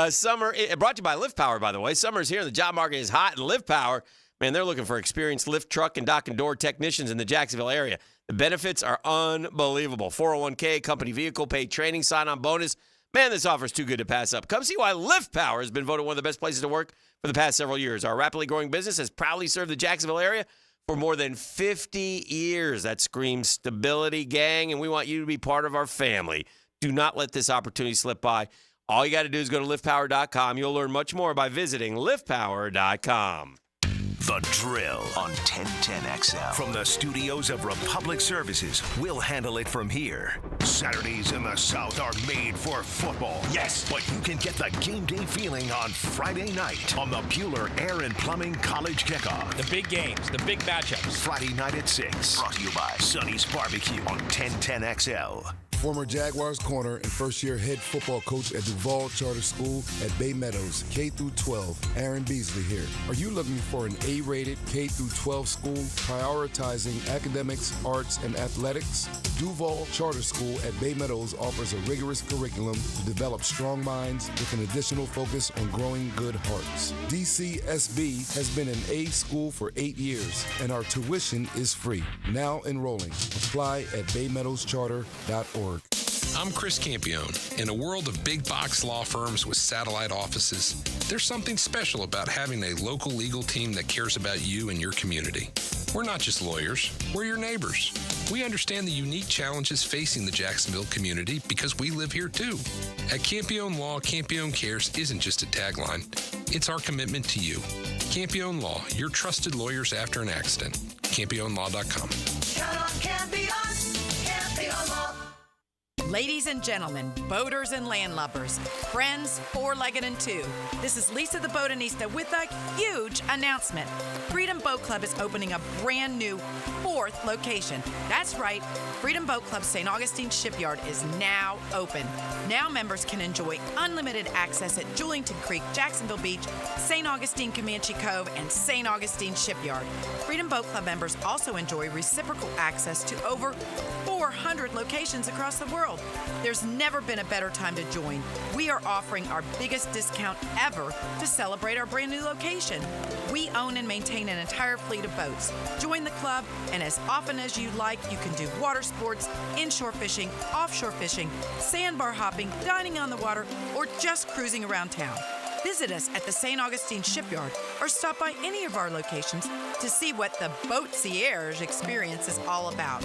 Summer, brought to you by Lift Power, by the way. Summer's here, and the job market is hot, and Lift Power, man, they're looking for experienced lift truck and dock and door technicians in the Jacksonville area. The benefits are unbelievable. 401k, company vehicle, paid training, sign-on bonus. Man, this offer is too good to pass up. Come see why Lift Power has been voted one of the best places to work for the past several years. Our rapidly growing business has proudly served the Jacksonville area for more than 50 years. That screams stability, gang, and we want you to be part of our family. Do not let this opportunity slip by. All you got to do is go to liftpower.com. You'll learn much more by visiting liftpower.com. The Drill on 1010XL. From the studios of Republic Services, we'll handle it from here. Saturdays in the South are made for football. Yes, but you can get the game day feeling on Friday night on the Bueller Air and Plumbing College Kickoff. The big games, the big matchups. Friday night at 6. Brought to you by Sonny's Barbecue on 1010XL. Former Jaguars corner and first-year head football coach at Duval Charter School at Bay Meadows, K-12, Aaron Beasley here. Are you looking for an A-rated K-12 school prioritizing academics, arts, and athletics? Duval Charter School at Bay Meadows offers a rigorous curriculum to develop strong minds with an additional focus on growing good hearts. DCSB has been an A school for 8 years, and our tuition is free. Now enrolling. Apply at baymeadowscharter.org. I'm Chris Campione. In a world of big box law firms with satellite offices, there's something special about having a local legal team that cares about you and your community. We're not just lawyers, we're your neighbors. We understand the unique challenges facing the Jacksonville community because we live here too. At Campione Law, Campione Cares isn't just a tagline, it's our commitment to you. Campione Law, your trusted lawyers after an accident. CampioneLaw.com. Count on Campione, Campione Law. Ladies and gentlemen, boaters and landlubbers, friends, four-legged and two, this is Lisa the Botanista with a huge announcement. Freedom Boat Club is opening a brand new 4th location. That's right, Freedom Boat Club St. Augustine Shipyard is now open. Now members can enjoy unlimited access at Julington Creek, Jacksonville Beach, St. Augustine Comanche Cove, and St. Augustine Shipyard. Freedom Boat Club members also enjoy reciprocal access to over 400 locations across the world. There's never been a better time to join. We are offering our biggest discount ever to celebrate our brand new location. We own and maintain an entire fleet of boats. Join the club, and as often as you like, you can do water sports, inshore fishing, offshore fishing, sandbar hopping, dining on the water, or just cruising around town. Visit us at the St. Augustine Shipyard or stop by any of our locations to see what the Boatsiège experience is all about.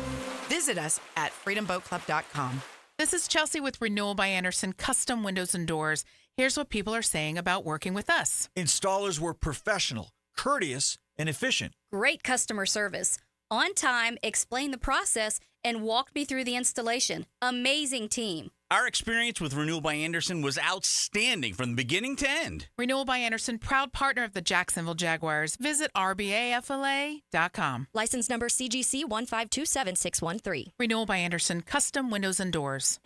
Visit us at freedomboatclub.com. This is Chelsea with Renewal by Andersen Custom Windows and Doors. Here's what people are saying about working with us. Installers were professional, courteous, and efficient. Great customer service. On time, explained the process, and walked me through the installation. Amazing team. Our experience with Renewal by Andersen was outstanding from the beginning to end. Renewal by Andersen, proud partner of the Jacksonville Jaguars. Visit rbafla.com. License number CGC 1527613. Renewal by Andersen, Custom Windows and Doors.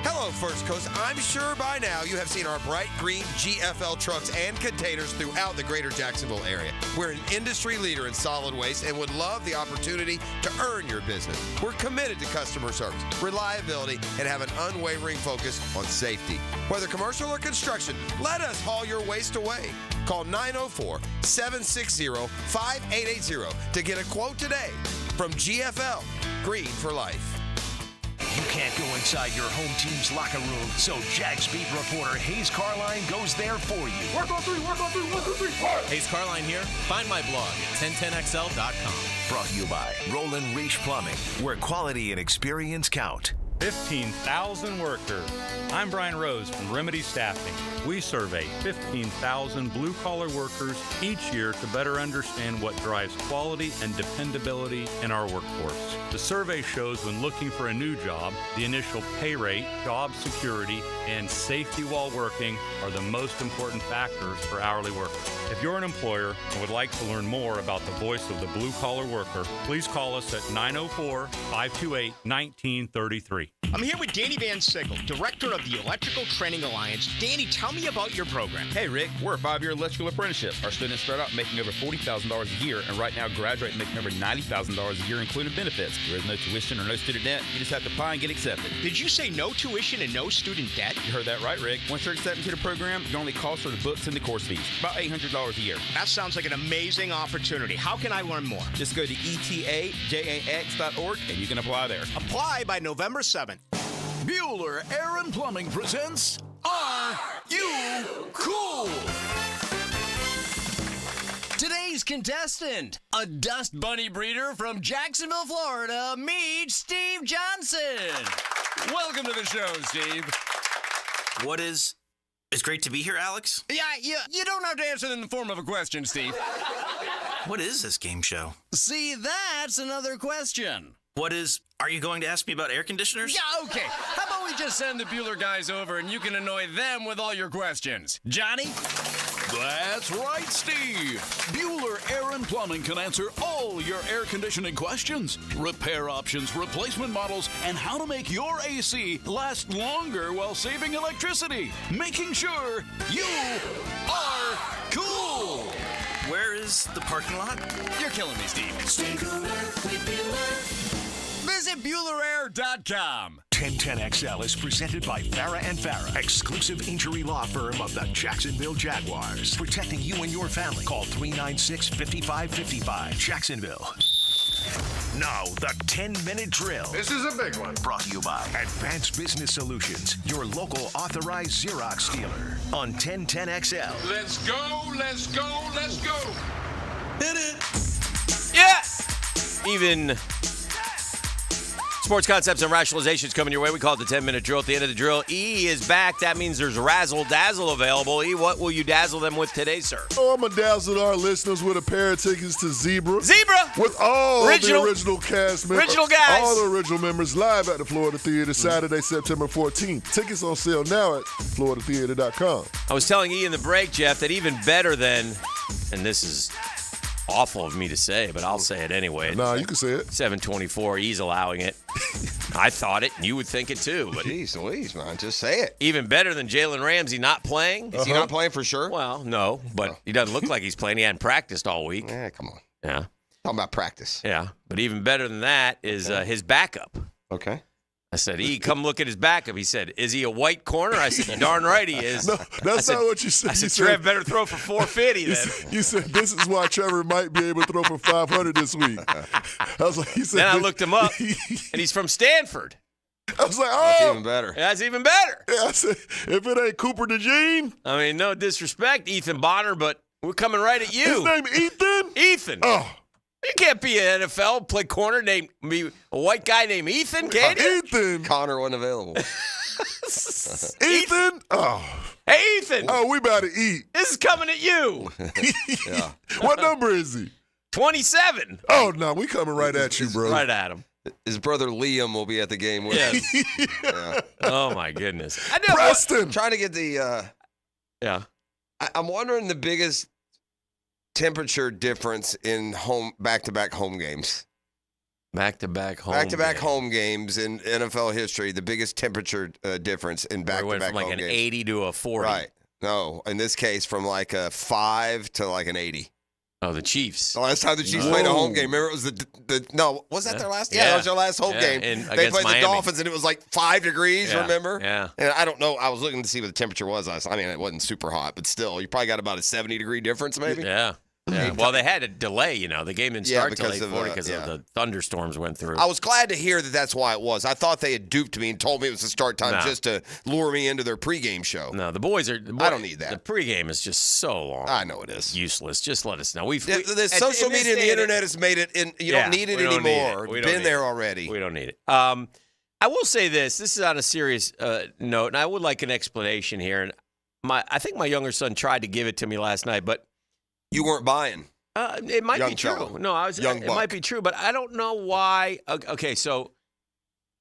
Hello, First Coast. I'm sure by now you have seen our bright green GFL trucks and containers throughout the greater Jacksonville area. We're an industry leader in solid waste and would love the opportunity to earn your business. We're committed to customer service, reliability, and have an unwavering focus on safety. Whether commercial or construction, let us haul your waste away. Call 904-760-5880 to get a quote today from GFL, Green for Life. You can't go inside your home team's locker room, so Jags beat reporter Hayes Carline goes there for you. Work on three, 1, 2, 3. Hayes Carline here. Find my blog at 1010xl.com. Brought to you by Roland Reach Plumbing, where quality and experience count. 15,000 workers. I'm Brian Rose from Remedy Staffing. We survey 15,000 blue-collar workers each year to better understand what drives quality and dependability in our workforce. The survey shows when looking for a new job, the initial pay rate, job security, and safety while working are the most important factors for hourly workers. If you're an employer and would like to learn more about the voice of the blue-collar worker, please call us at 904-528-1933. I'm here with Danny Van Sickle, Director of the Electrical Training Alliance. Danny, tell me about your program. Hey, Rick, we're a 5-year electrical apprenticeship. Our students start out making over $40,000 a year, and right now graduate making over $90,000 a year, including benefits. There is no tuition or no student debt. You just have to apply and get accepted. Did you say no tuition and no student debt? You heard that right, Rick. Once you're accepted to the program, your only cost are the books and the course fees. About $800 a year. That sounds like an amazing opportunity. How can I learn more? Just go to etajax.org, and you can apply there. Apply by November 7th. Bueller Air and Plumbing presents Are You Cool? Today's contestant, a dust bunny breeder from Jacksonville, Florida, meet Steve Johnson. Welcome to the show, Steve. It's great to be here, Alex. Yeah, you don't have to answer in the form of a question, Steve. What is this game show? See, that's another question. Are you going to ask me about air conditioners? Yeah, okay. How about we just send the Bueller guys over and you can annoy them with all your questions? Johnny? That's right, Steve. Bueller Air and Plumbing can answer all your air conditioning questions, repair options, replacement models, and how to make your AC last longer while saving electricity, making sure you are cool. Where is the parking lot? You're killing me, Steve. Stay cooler with Bueller. Visit BuellerAir.com. 1010XL is presented by Farah & Farah, exclusive injury law firm of the Jacksonville Jaguars. Protecting you and your family. Call 396-5555. Jacksonville. Now, the 10-minute drill. This is a big one. Brought to you by Advanced Business Solutions, your local authorized Xerox dealer. On 1010XL. Let's go, let's go, let's go. Hit it. Yeah! Even Sports concepts and rationalizations coming your way. We call it the 10-minute drill. At the end of the drill, E is back. That means there's razzle-dazzle available. E, what will you dazzle them with today, sir? Oh, I'm going to dazzle our listeners with a pair of tickets to Zebra. Zebra! With all the original cast members. Original guys. All the original members live at the Florida Theater Saturday, September 14th. Tickets on sale now at floridatheater.com. I was telling E in the break, Jeff, that even better than, and this is awful of me to say, but I'll say it anyway. Nah, you can say it. 7:24, E's allowing it. I thought it, and you would think it too. But Jeez Louise, man, just say it. Even better than Jalen Ramsey not playing. Is he not playing for sure? Well, no, but he doesn't look like he's playing. He hadn't practiced all week. Yeah, come on. Yeah. Talking about practice. Yeah, but even better than that is his backup. Okay. I said, E, come look at his backup. He said, is he a white corner? I said, you're darn right he is. No, that's not what you said. I said, Trev better throw for 450 then. You said, this is why Trevor might be able to throw for 500 this week. I was like, then I looked him up, and he's from Stanford. I was like, oh. That's even better. That's even better. Yeah, I said, if it ain't Cooper DeJean. I mean, no disrespect, Ethan Bonner, but we're coming right at you. His name Ethan? Ethan. Oh. You can't be an NFL, play corner, be a white guy named Ethan, can you? Ethan. Connor wasn't available. Ethan? Oh. Hey, Ethan. Oh, we about to eat. This is coming at you. Yeah. What number is he? 27. Oh, no, we coming right at you, bro. Right at him. His brother Liam will be at the game with him. Yeah. Oh, my goodness. Preston. Trying to get the yeah. I'm wondering the biggest temperature difference in back-to-back home games. Back-to-back home games in NFL history, the biggest temperature difference in back-to-back home games. From like an 80 to a 40. Right. No, in this case, from like a 5 to like an 80. Oh, the Chiefs. The last time the Chiefs played a home game, remember it was was that their last? Yeah, that was their last home game. They played the Dolphins, and it was like 5 degrees, remember? Yeah. And I don't know. I was looking to see what the temperature was. I mean, it wasn't super hot, but still, you probably got about a 70-degree difference, maybe? Yeah. Yeah. Well, they had a delay, the game didn't start until 8:40 because of the thunderstorms went through. I was glad to hear that that's why it was. I thought they had duped me and told me it was the start time just to lure me into their pregame show. No, the boys are. I don't need that. The pregame is just so long. I know it is. Useless. Just let us know. The social media and the internet has made it, you don't need it anymore. We've been there already. We don't need it. I will say this. This is on a serious note, and I would like an explanation here. And I think my younger son tried to give it to me last night, but you weren't buying. It might be true. Fellow. No, it might be true, but I don't know why. Okay, so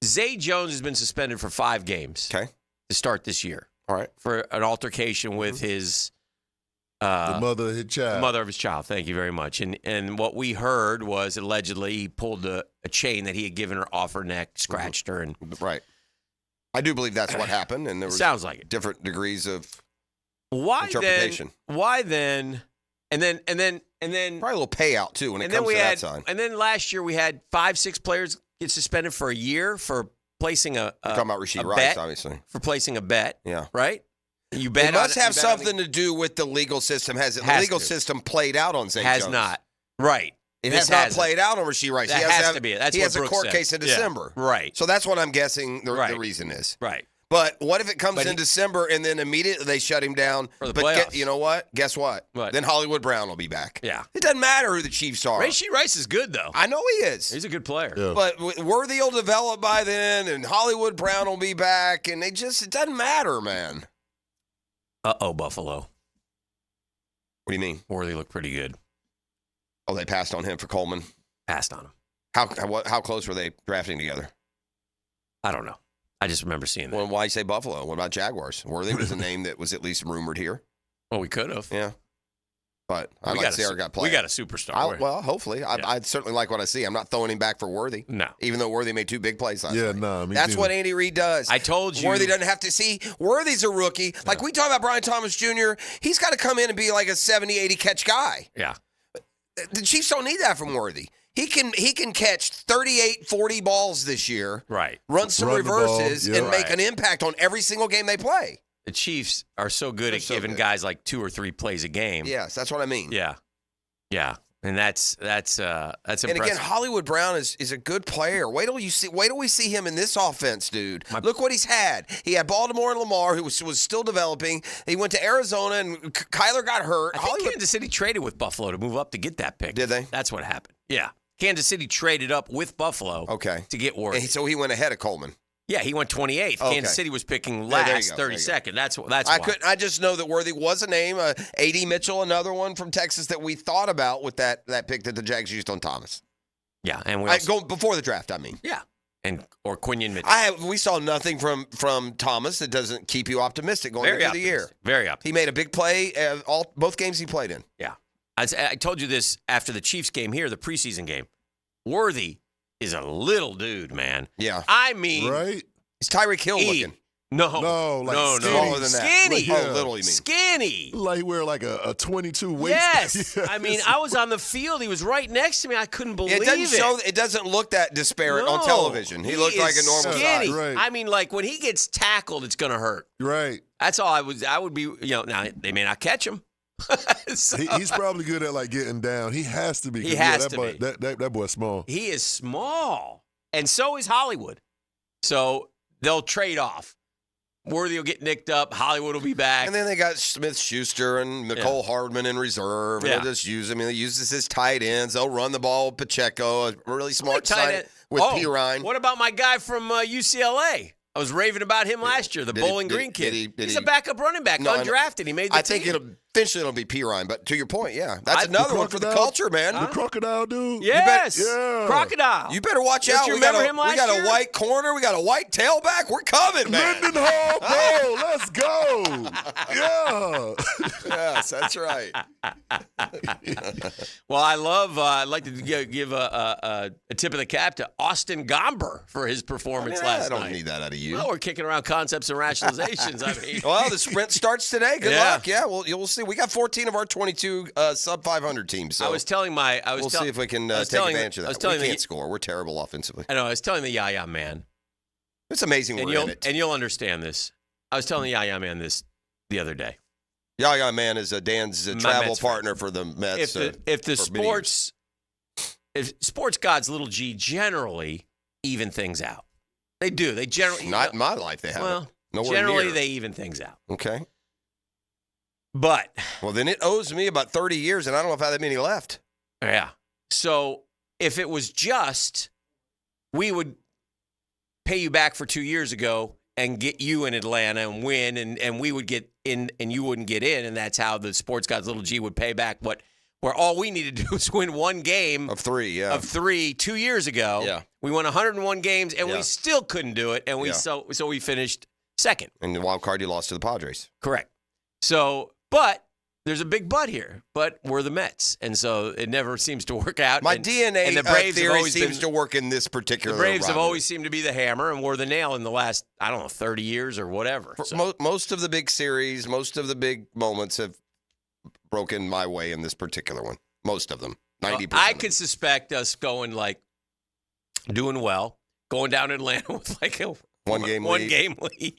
Zay Jones has been suspended for 5 games. Okay. To start this year. All right. For an altercation with his the mother of his child. Mother of his child. Thank you very much. And what we heard was allegedly he pulled a chain that he had given her off her neck, scratched her, and right. I do believe that's what happened, and there was sounds like it. Different degrees of interpretation. Why then? And then probably a little payout too when it comes to that side. And then last year we had 5-6 players get suspended for a year for placing a You're talking about Rasheed Rice, bet, obviously. For placing a bet. Yeah. Right? You bet. It must have something to do with the legal system. Has the legal system played out on Zay Jones? Has not. Right. It has not played out on Rasheed Rice. That has to be it. That's he what has Brooks a court said. case in December. Yeah. Right. So that's what I'm guessing the reason is. Right. But what if it comes in December and then immediately they shut him down? For the playoffs. You know what? Guess what? Then Hollywood Brown will be back. Yeah. It doesn't matter who the Chiefs are. Rasheed Rice is good, though. I know he is. He's a good player. Yeah. But Worthy will develop by then, and Hollywood Brown will be back, and it doesn't matter, man. Uh-oh, Buffalo. What do you mean? Worthy looked pretty good. Oh, they passed on him for Coleman? Passed on him. How close were they drafting together? I don't know. I just remember seeing that. Well, why say Buffalo? What about Jaguars? Worthy was a name that was at least rumored here. Well, we could have. Yeah. But I'd like to see our guy play. We got a superstar. Well, hopefully. I'd certainly like what I see. I'm not throwing him back for Worthy. No. Even though Worthy made 2 big plays last night. No. That's what Andy Reid does. I told you. Worthy doesn't have to see. Worthy's a rookie. Like we talk about Brian Thomas Jr., he's got to come in and be like a 70, 80 catch guy. Yeah. The Chiefs don't need that from Worthy. He can catch 38, 40 balls this year. Right. Run some reverses and make an impact on every single game they play. The Chiefs are so good at giving guys like 2 or 3 plays a game. Yes, that's what I mean. Yeah. Yeah. And that's impressive. And again, Hollywood Brown is a good player. Wait till we see him in this offense, dude. Look what he's had. He had Baltimore and Lamar, who was still developing. He went to Arizona, and Kyler got hurt. I think Kansas City traded with Buffalo to move up to get that pick. Did they? That's what happened. Yeah. Kansas City traded up with Buffalo to get Worthy. And so he went ahead of Coleman. Yeah, he went 28th. Okay. Kansas City was picking Yeah, there you last, go, 32nd. That's why. I just know that Worthy was a name. A.D. Mitchell, another one from Texas that we thought about with that pick that the Jags used on Thomas. Yeah, and go before the draft, I mean. Yeah. Or Quinion Mitchell. We saw nothing from Thomas that doesn't keep you optimistic going into the year. Very optimistic. He made a big play both games he played in. Yeah. I told you this after the Chiefs game here, the preseason game. Worthy is a little dude, man. Yeah. I mean. Right? He's Tyreek Hill looking. No, skinny. Skinny. Oh, little, you mean? Skinny. Like he wear like a 22 waist. Yes. I mean, I was on the field. He was right next to me. I couldn't believe it. It doesn't look that disparate on television. He looked like a normal skinny. size. Right. I mean, like when he gets tackled, it's going to hurt. Right. That's all I would be, now they may not catch him. He's probably good at like getting down. He has to be. He has to be. That boy's small. He is small. And so is Hollywood. So they'll trade off. Worthy will get nicked up. Hollywood will be back. And then they got Smith-Schuster and Nicole Hardman in reserve. And they'll just use him. They use this as tight ends. They'll run the ball with Pacheco, a really smart tight end with Pirine. What about my guy from UCLA? I was raving about him last year, the Bowling Green kid. He's a backup running back, undrafted. He made the team. I think eventually it'll be Pirine. But to your point, that's another one for the culture, man. The crocodile dude. Yes. Yeah. Crocodile. You better watch out. You remember him last year? We got a white corner. We got a white tailback. We're coming, man. Mendenhall, bro. Let's go. Yeah. Yes, that's right. Well, I'd like to give a tip of the cap to Austin Gomber for his performance last night. I don't need that out of you. Well, we're kicking around concepts and rationalizations. I mean, well, the sprint starts today. Good luck. Yeah, we'll see. We got 14 of our 22 sub 500 teams. So we'll see if we can take advantage of that. We can't score. We're terrible offensively. I know. I was telling the Yaya man. It's amazing we're in it. And you'll understand this. I was telling the Yaya man this the other day. Yaya man is Dan's travel partner for the Mets. If sports gods, little G, generally even things out. They do. They generally not in my life. They haven't. Well, generally they even things out. Okay. But then it owes me about 30 years, and I don't know if I have that many left. Yeah. So if it was just, we would pay you back for 2 years ago and get you in Atlanta and win, and we would get in and you wouldn't get in, and that's how the sports gods little G would pay back where all we needed to do was win one game of 3 2 years ago. Yeah. We won 101 games and we still couldn't do it, and so we finished second. And the wild card, you lost to the Padres. Correct. So, but there's a big but here. But we're the Mets, and so it never seems to work out. My DNA and the Braves theory seems to work in this particular. The Braves have rivalry. always seemed to be the hammer, and we're the nail in the last 30 years or whatever. Most of the big series, most of the big moments have broken my way in this particular one. Most of them, 90%. I could suspect us going doing well, going down to Atlanta with a one game lead,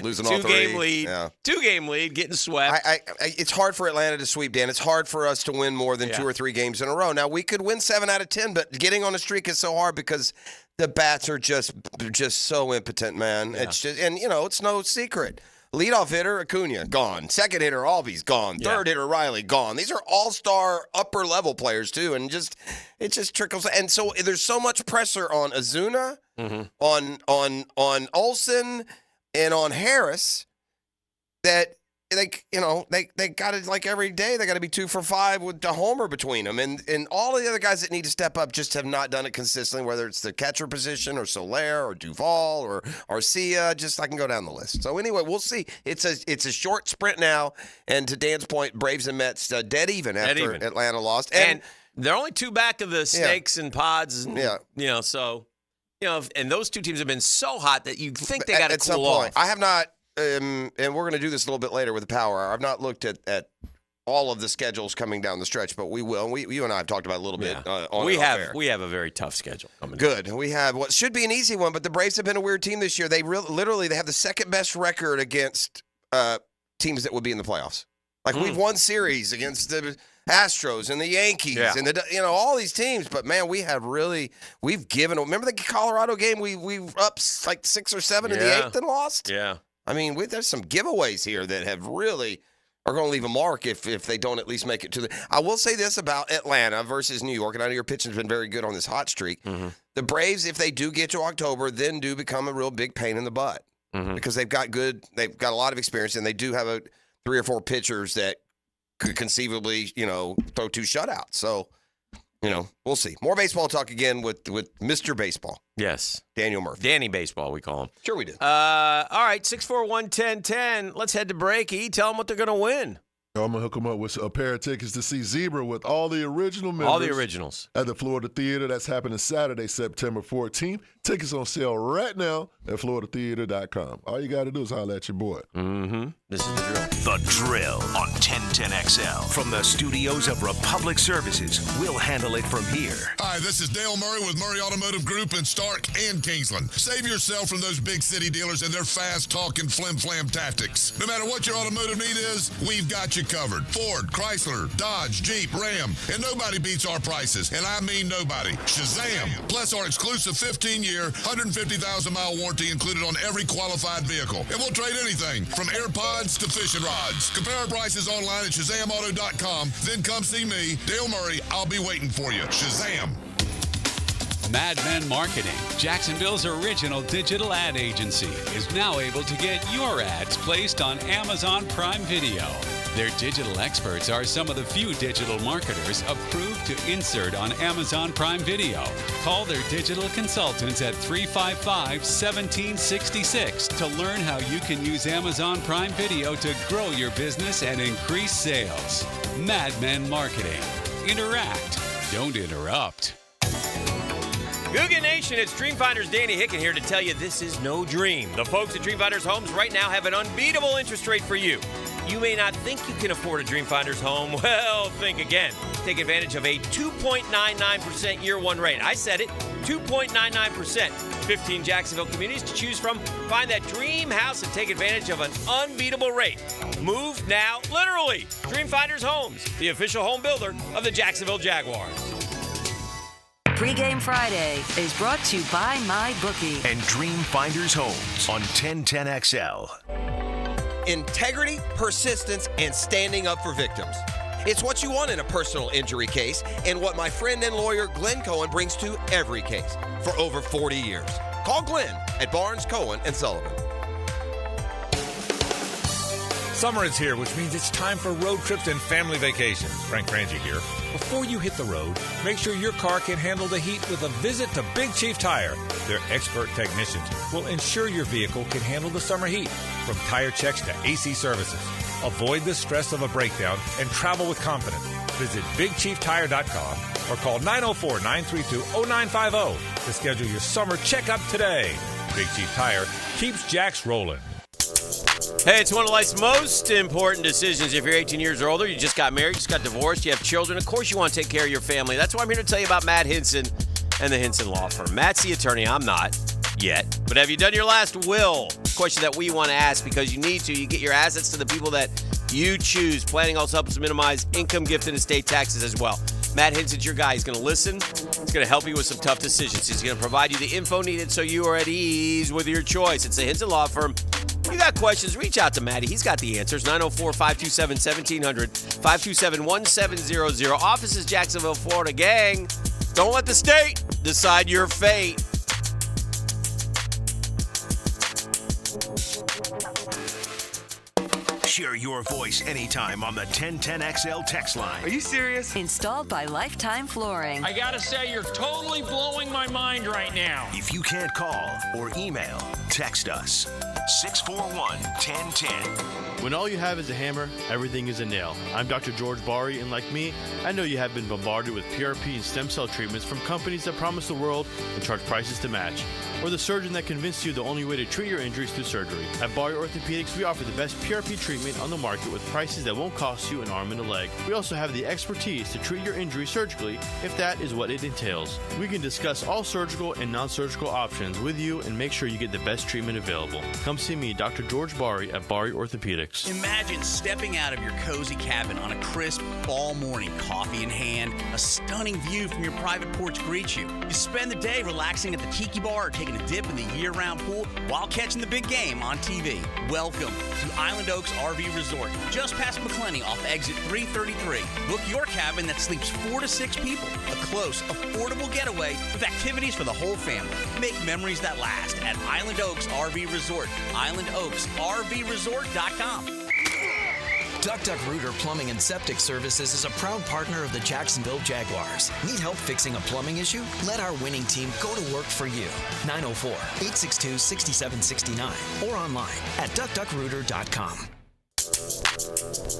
losing all 3. 2-game lead, 2-game lead, getting swept. It's hard for Atlanta to sweep, Dan. It's hard for us to win more than 2 or 3 games in a row. Now we could win 7 out of 10, but getting on a streak is so hard because the bats are just so impotent, man. Yeah. It's just, and it's no secret. Leadoff hitter, Acuna, gone. Second hitter, Albies, gone. Third hitter, Riley, gone. These are all-star, upper-level players, too, and it just trickles. And so there's so much pressure on Azuna, on Olsen, and on Harris that they got it every day. They got to be 2 for 5 with a homer between them, and all of the other guys that need to step up just have not done it consistently. Whether it's the catcher position or Soler or Duvall or Arcia, I can go down the list. So anyway, we'll see. It's a short sprint now, and to Dan's point, Braves and Mets dead even after Atlanta lost, and they're only 2 back of the Snakes and Pods, and and those 2 teams have been so hot that you think they got to cool off. I have not. And we're going to do this a little bit later with the Power Hour. I've not looked at all of the schedules coming down the stretch, but we will. You and I have talked about it a little bit. We have a very tough schedule coming. Good. We have what should be an easy one, but the Braves have been a weird team this year. They literally have the second best record against teams that would be in the playoffs. We've won series against the Astros and the Yankees and all these teams, but man, we've given. Remember the Colorado game? We up 6 or 7 in the 8th and lost. Yeah. I mean, there's some giveaways here that have really are going to leave a mark if they don't at least make it to the. I will say this about Atlanta versus New York, and I know your pitching's been very good on this hot streak. Mm-hmm. The Braves, if they do get to October, then do become a real big pain in the butt because they've got a lot of experience, and they do have 3 or 4 pitchers that could conceivably, throw 2 shutouts. So, we'll see. More baseball talk again with Mr. Baseball. Yes. Daniel Murphy. Danny Baseball, we call him. Sure we do. All right, 641-1010. Let's head to break. Tell them what they're going to win. I'm going to hook them up with a pair of tickets to see Zebra with all the original members. All the originals. At the Florida Theater. That's happening Saturday, September 14th. Tickets on sale right now at floridatheater.com. All you got to do is holler at your boy. Mm-hmm. This is the drill. The Drill on 1010XL. From the studios of Republic Services, we'll handle it from here. Hi, this is Dale Murray with Murray Automotive Group in Stark and Kingsland. Save yourself from those big city dealers and their fast-talking flim-flam tactics. No matter what your automotive need is, we've got you covered. Ford, Chrysler, Dodge, Jeep, Ram, and nobody beats our prices, and I mean nobody. Shazam! Plus our exclusive 15-year, 150,000-mile warranty included on every qualified vehicle. And we'll trade anything from AirPods to fishing rods. Compare our prices online at ShazamAuto.com. Then come see me, Dale Murray. I'll be waiting for you. Shazam! Mad Men Marketing, Jacksonville's original digital ad agency, is now able to get your ads placed on Amazon Prime Video. Their digital experts are some of the few digital marketers approved to insert on Amazon Prime Video. Call their digital consultants at 355-1766 to learn how you can use Amazon Prime Video to grow your business and increase sales. Mad Men Marketing. Interact. Don't interrupt. Googan Nation, it's Dreamfinder's Danny Hicken here to tell you this is no dream. The folks at Dreamfinder's Homes right now have an unbeatable interest rate for you. You may not think you can afford a Dreamfinder's home. Well, think again. Take advantage of a 2.99% year one rate. I said it, 2.99%. 15 Jacksonville communities to choose from. Find that dream house and take advantage of an unbeatable rate. Move now, literally. Dreamfinder's Homes, the official home builder of the Jacksonville Jaguars. Pre-Game Friday is brought to you by MyBookie and Dreamfinders Homes on 1010XL. Integrity, persistence, and standing up for victims. It's what you want in a personal injury case and what my friend and lawyer Glenn Cohen brings to every case for over 40 years. Call Glenn at Barnes, Cohen & Sullivan. Summer is here, which means it's time for road trips and family vacations. Frank Frangie here. Before you hit the road, make sure your car can handle the heat with a visit to Big Chief Tire. Their expert technicians will ensure your vehicle can handle the summer heat, from tire checks to AC services. Avoid the stress of a breakdown and travel with confidence. Visit BigChiefTire.com or call 904-932-0950 to schedule your summer checkup today. Big Chief Tire keeps Jacks rolling. Hey, it's one of life's most important decisions. If you're 18 years or older, you just got married, just got divorced, you have children, of course you want to take care of your family. That's why I'm here to tell you about Matt Hinson and the Hinson Law Firm. Matt's the attorney. I'm not yet. But have you done your last will? Question that we want to ask because you need to. You get your assets to the people that you choose. Planning also helps minimize income, gift, and estate taxes as well. Matt Hinson's your guy. He's going to listen. He's going to help you with some tough decisions. He's going to provide you the info needed so you are at ease with your choice. It's the Hinson Law Firm. You got questions, reach out to Matty. He's got the answers. 904-527-1700, 527-1700. Office is Jacksonville, Florida. Gang, don't let the state decide your fate. Share your voice anytime on the 1010XL text line. Are you serious? Installed by Lifetime Flooring. I gotta say, you're totally blowing my mind right now. If you can't call or email, text us. 641-1010. When all you have is a hammer, everything is a nail. I'm Dr. George Bari, and like me, I know you have been bombarded with PRP and stem cell treatments from companies that promise the world and charge prices to match. Or the surgeon that convinced you the only way to treat your injuries through surgery. At Bari Orthopedics, we offer the best PRP treatment on the market with prices that won't cost you an arm and a leg. We also have the expertise to treat your injury surgically if that is what it entails. We can discuss all surgical and non-surgical options with you and make sure you get the best treatment available. Come see me, Dr. George Bari, at Bari Orthopedics. fix. Imagine stepping out of your cozy cabin on a crisp fall morning, coffee in hand, a stunning view from your private porch greets you. You spend the day relaxing at the tiki bar or taking a dip in the year-round pool while catching the big game on TV. Welcome to Island Oaks RV Resort, just past McClenny off exit 333. Book your cabin that sleeps 4 to 6 people. A close, affordable getaway with activities for the whole family. Make memories that last at Island Oaks RV Resort. IslandOaksRVResort.com. Duck Duck Rooter Plumbing and Septic Services is a proud partner of the Jacksonville Jaguars. Need help fixing a plumbing issue? Let our winning team go to work for you. 904-862-6769 or online at duckduckrooter.com.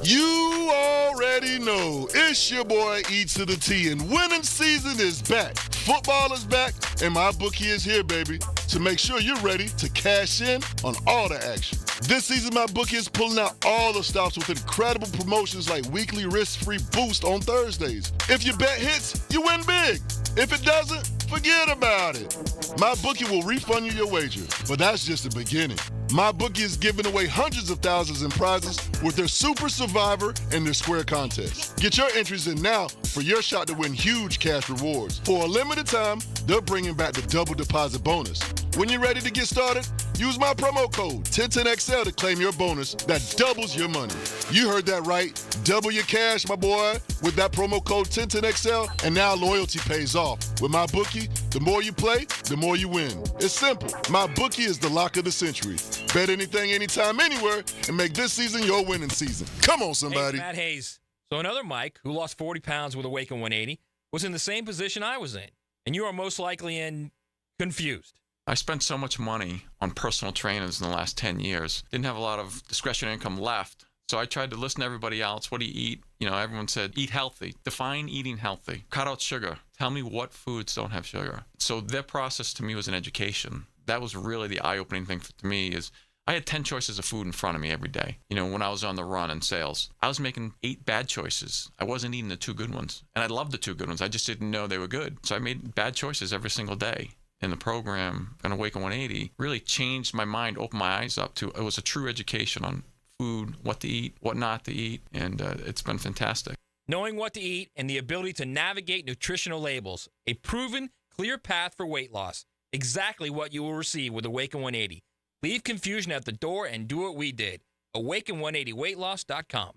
You already know it's your boy E to the T, and winning season is back. Football is back, and my bookie is here, baby, to make sure you're ready to cash in on all the action. This season, my bookie is pulling out all the stops with incredible promotions like weekly risk-free boost on Thursdays. If your bet hits, you win big. If it doesn't, forget about it. My bookie will refund you your wager, but that's just the beginning. My bookie is giving away hundreds of thousands in prizes with their Super Survivor and their Square contest. Get your entries in now for your shot to win huge cash rewards. For a limited time, they're bringing back the double deposit bonus. When you're ready to get started, use my promo code 1010XL to claim your bonus that doubles your money. You heard that right. Double your cash, my boy, with that promo code 1010XL, and now loyalty pays off. With my bookie, the more you play, the more you win. It's simple. My bookie is the lock of the century. Bet anything, anytime, anywhere, and make this season your winning season. Come on, somebody. Hey, Matt Hayes. So another Mike who lost 40 pounds with Awaken 180 was in the same position I was in, and you are most likely confused. I spent so much money on personal trainers in the last 10 years. Didn't have a lot of discretionary income left. So I tried to listen to everybody else. What do you eat? You know, everyone said, eat healthy. Define eating healthy. Cut out sugar. Tell me what foods don't have sugar. So their process to me was an education. That was really the eye-opening thing to me is I had 10 choices of food in front of me every day. You know, when I was on the run in sales, I was making 8 bad choices. I wasn't eating the 2 good ones. And I loved the 2 good ones. I just didn't know they were good. So I made bad choices every single day. In the program, on Awaken 180, really changed my mind, opened my eyes up to, it was a true education on food, what to eat, what not to eat, and it's been fantastic. Knowing what to eat and the ability to navigate nutritional labels, a proven, clear path for weight loss. Exactly what you will receive with Awaken 180. Leave confusion at the door and do what we did. Awaken180weightloss.com.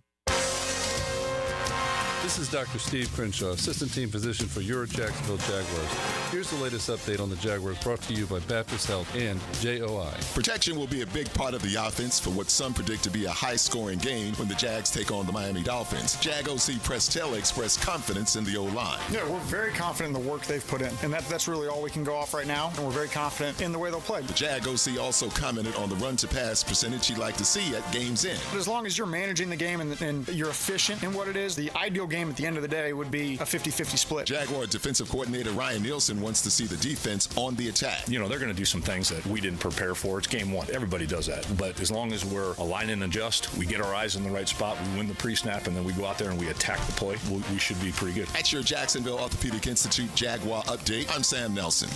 This is Dr. Steve Crenshaw, Assistant Team Physician for your Jacksonville Jaguars. Here's the latest update on the Jaguars brought to you by Baptist Health and JOI. Protection will be a big part of the offense for what some predict to be a high-scoring game when the Jags take on the Miami Dolphins. Jag OC Prestella expressed confidence in the O-line. Yeah, we're very confident in the work they've put in, and that's really all we can go off right now, and we're very confident in the way they'll play. The Jag OC also commented on the run-to-pass percentage he'd like to see at game's end. But as long as you're managing the game and you're efficient in what it is, the ideal game at the end of the day would be a 50-50 split. Jaguar defensive coordinator Ryan Nielsen wants to see the defense on the attack. You know, they're going to do some things that we didn't prepare for. It's game one. Everybody does that. But as long as we're align and adjust, we get our eyes in the right spot, we win the pre-snap, and then we go out there and we attack the play, we should be pretty good. At your Jacksonville Orthopedic Institute Jaguar update, I'm Sam Nelson.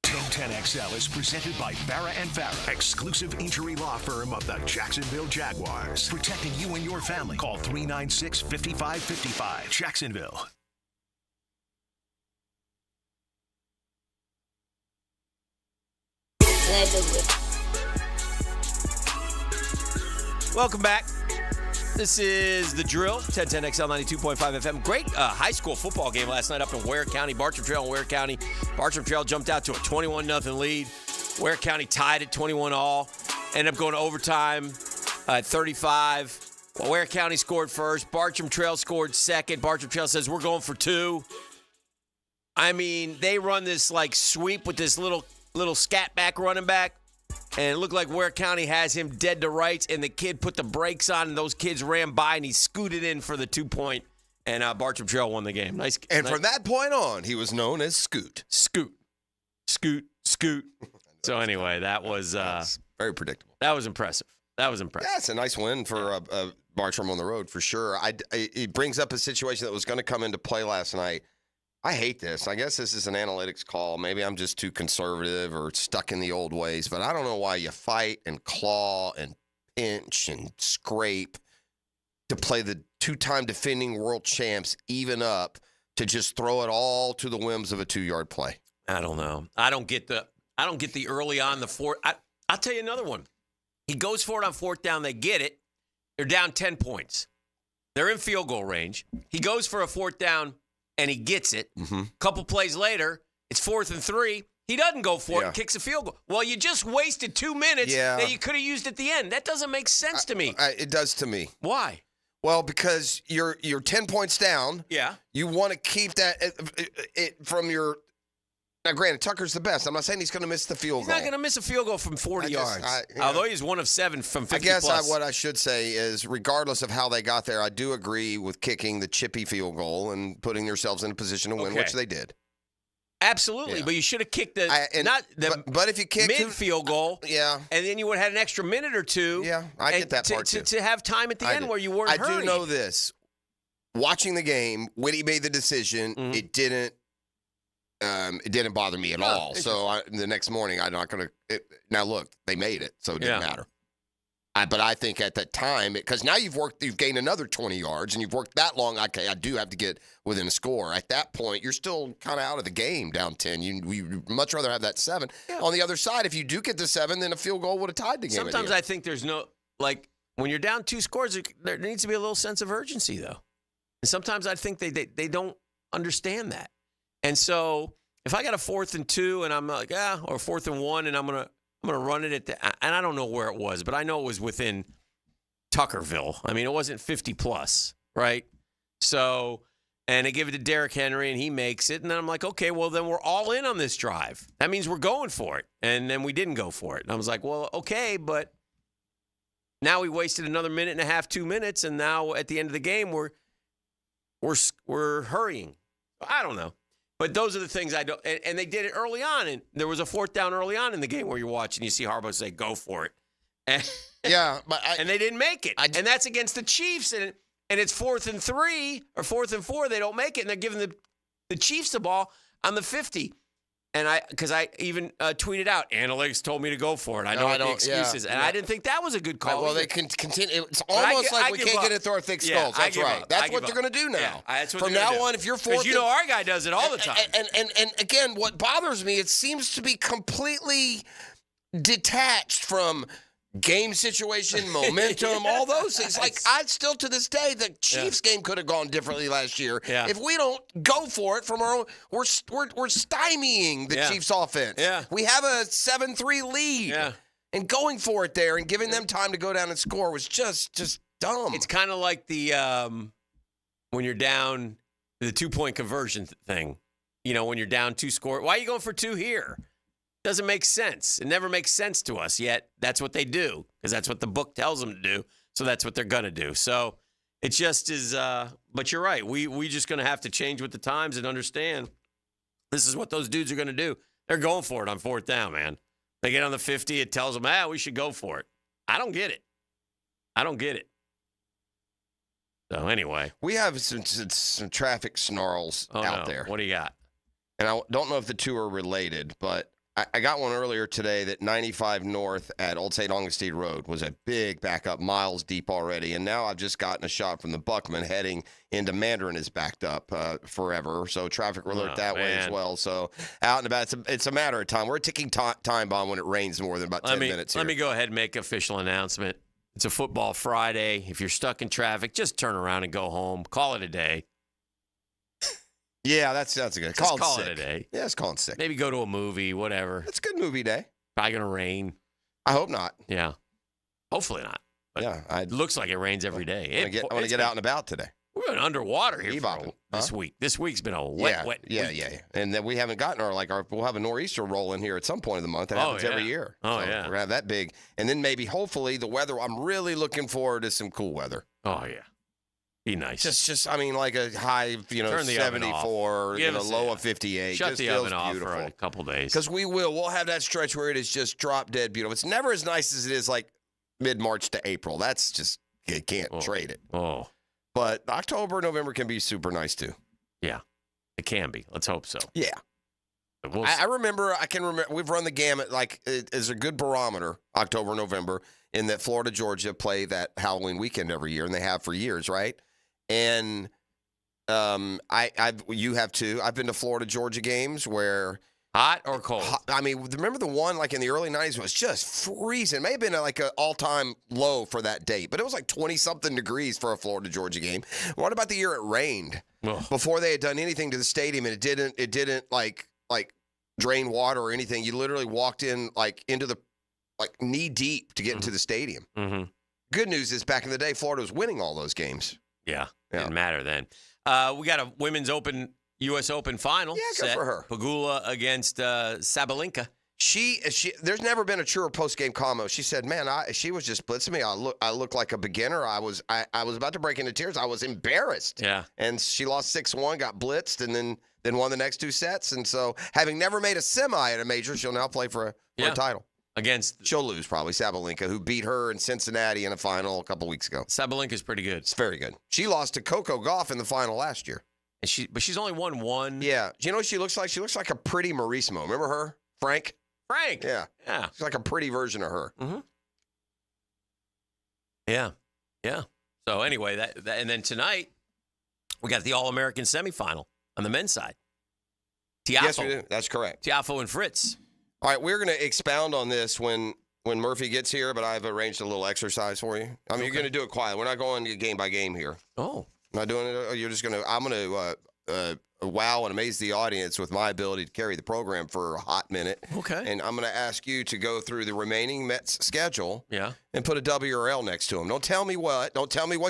1010XL is presented by Barra & Barra, exclusive injury law firm of the Jacksonville Jaguars. Protecting you and your family. Call 396-5555. Jacksonville. Welcome back. This is The Drill, 1010XL 92.5 FM. Great high school football game last night up in Ware County, Bartram Trail and Ware County. Bartram Trail jumped out to a 21-0 lead. Ware County tied at 21-all. Ended up going to overtime at 35. Well, Ware County scored first. Bartram Trail scored second. Bartram Trail says, we're going for 2. I mean, they run this like sweep with this little scat back running back. And it looked like Ware County has him dead to rights, and the kid put the brakes on, and those kids ran by, and he scooted in for the 2-point, and Bartram Trail won the game. Nice. From that point on, he was known as Scoot. Scoot. So anyway, that was very predictable. That was impressive. Yeah, it's a nice win for Bartram on the road for sure. It brings up a situation that was going to come into play last night. I hate this. I guess this is an analytics call. Maybe I'm just too conservative or stuck in the old ways, but I don't know why you fight and claw and pinch and scrape to play the two-time defending world champs even up to just throw it all to the whims of a 2-yard play. I don't know. I don't get the early on the fourth. I'll tell you another one. He goes for it on fourth down. They get it. They're down 10 points. They're in field goal range. He goes for a fourth down, and he gets it. A couple plays later, it's 4th and 3. He doesn't go for it and kicks a field goal. Well, you just wasted 2 minutes that you could have used at the end. That doesn't make sense to me. It does to me. Why? Well, because you're 10 points down. Yeah. You want to keep that from your – now, granted, Tucker's the best. I'm not saying he's going to miss the field goal. He's not going to miss a field goal from 40 yards. Although he's 1 of 7 from 50 plus. I guess what I should say is, regardless of how they got there, I do agree with kicking the chippy field goal and putting yourselves in a position to win, which they did. Absolutely, but you should have kicked but if you kick mid field goal, and then you would have had an extra minute or two. Yeah, I get that part too. To have time at the end where you weren't hurried. I do know this. Watching the game, when he made the decision, it didn't bother me at all. So the next morning, I'm not going to. Now look, they made it, so it didn't matter. But I think at that time, because now you've gained another 20 yards, and you've worked that long. Okay, I do have to get within a score. At that point, you're still kind of out of the game, down 10. You'd much rather have that 7. Yeah. On the other side, if you do get the 7, then a field goal would have tied the game. Sometimes I think there's no when you're down 2 scores, there needs to be a little sense of urgency, though. And sometimes I think they don't understand that. And so if I got a 4th and 2, and I'm like, or 4th and 1, and I'm gonna run it and I don't know where it was, but I know it was within Tuckerville. I mean, it wasn't 50 plus, right? So, and they give it to Derrick Henry, and he makes it. And then I'm like, okay, well, then we're all in on this drive. That means we're going for it. And then we didn't go for it. And I was like, well, okay, but now we wasted another minute and a half, 2 minutes, and now at the end of the game, we're hurrying. I don't know. But those are the things I don't – and they did it early on. And there was a 4th down early on in the game where you're watching. You see Harbaugh say, go for it. And, and they didn't make it. And that's against the Chiefs. And it's 4th and 3 or 4th and 4. They don't make it. And they're giving the Chiefs the ball on the 50. And because I even tweeted out, analytics told me to go for it. I know the excuses. And I didn't think that was a good call. Well, they can continue. It's almost like we can't get it through our thick skulls. That's right. That's what they're going to do now. From now on, if you're 4th. Because our guy does it all the time. And again, what bothers me, it seems to be completely detached from game situation, momentum, all those things. Like, I still, to this day, the Chiefs game could have gone differently last year. Yeah. If we don't go for it from our own, we're stymieing the Chiefs offense. Yeah. We have a 7-3 lead. Yeah. And going for it there and giving them time to go down and score was just dumb. It's kind of like the when you're down, the 2-point conversion thing. You know, when you're down 2 score. Why are you going for 2 here? Doesn't make sense. It never makes sense to us, yet that's what they do because that's what the book tells them to do. So that's what they're going to do. So it just is but you're right. We just going to have to change with the times and understand this is what those dudes are going to do. They're going for it on 4th down, man. They get on the 50, it tells them, we should go for it. I don't get it. So anyway. We have some traffic snarls out there. What do you got? And I don't know if the two are related, but I got one earlier today that 95 North at Old St. Augustine Road was a big backup, miles deep already. And now I've just gotten a shot from the Buckman heading into Mandarin is backed up forever. So traffic alert that way as well. So out and about, it's a matter of time. We're a ticking time bomb when it rains more than about 10 minutes here. Let me go ahead and make an official announcement. It's a football Friday. If you're stuck in traffic, just turn around and go home. Call it a day. Yeah, that's a good. Call it a day. Yeah, it's calling sick. Maybe go to a movie, whatever. It's a good movie day. Probably going to rain. I hope not. Yeah. Hopefully not. But it looks like it rains every day. I want to get out and about today. We've been underwater here this week. This week's been a wet week. Yeah. And then we haven't gotten we'll have a nor'easter roll in here at some point of the month. It happens every year. Oh, so we're going to have that big. And then maybe, hopefully, the weather. I'm really looking forward to some cool weather. Oh, yeah. Be nice. Just I mean, like a high, 74, low of 58. Shut the oven off for a couple days. Because we'll have that stretch where it is just drop dead beautiful. It's never as nice as it is like mid-March to April. That's just, you can't trade it. Oh. But October, November can be super nice too. Yeah. It can be. Let's hope so. Yeah. We'll I remember, we've run the gamut, like, it is a good barometer, October, November, in that Florida, Georgia play that Halloween weekend every year, and they have for years, right? And you have too. I've been to Florida, Georgia games where... Hot or cold? I mean, remember the one, like, in the early 90s, it was just freezing. It may have been, like, an all-time low for that date, but it was like 20-something degrees for a Florida, Georgia game. What about the year it rained? Before they had done anything to the stadium, and it didn't like drain water or anything. You literally walked in into the knee deep to get into the stadium. Mm-hmm. Good news is back in the day, Florida was winning all those games. Yeah. Didn't matter then. We got a women's U.S. Open final. Yeah, good for her. Pagula against Sabalenka. She there's never been a truer post-game comment. She said, "Man, she was just blitzing me. I look like a beginner. I was about to break into tears. I was embarrassed." Yeah. And she lost 6-1, got blitzed, and then won the next 2 sets. And so, having never made a semi at a major, she'll now play for a title. She'll lose probably Sabalenka, who beat her in Cincinnati in a final a couple weeks ago. Sabalenka's pretty good. It's very good. She lost to Coco Gauff in the final last year. But she's only won one. Yeah. Do you know what she looks like? She looks like a pretty Marismo. Remember her? Frank? Yeah. Yeah. She's like a pretty version of her. Mm-hmm. Yeah. Yeah. So anyway, that and then tonight we got the All-American semifinal on the men's side. Tiafoe. Yes, we do. That's correct. Tiafoe and Fritz. All right, we're going to expound on this when Murphy gets here, but I've arranged a little exercise for you. I mean, you're going to do it quiet. We're not going game by game here. Oh. I'm not doing it. You're just going to – I'm going to wow and amaze the audience with my ability to carry the program for a hot minute. Okay. And I'm going to ask you to go through the remaining Mets schedule and put a W or L next to them. Don't tell me what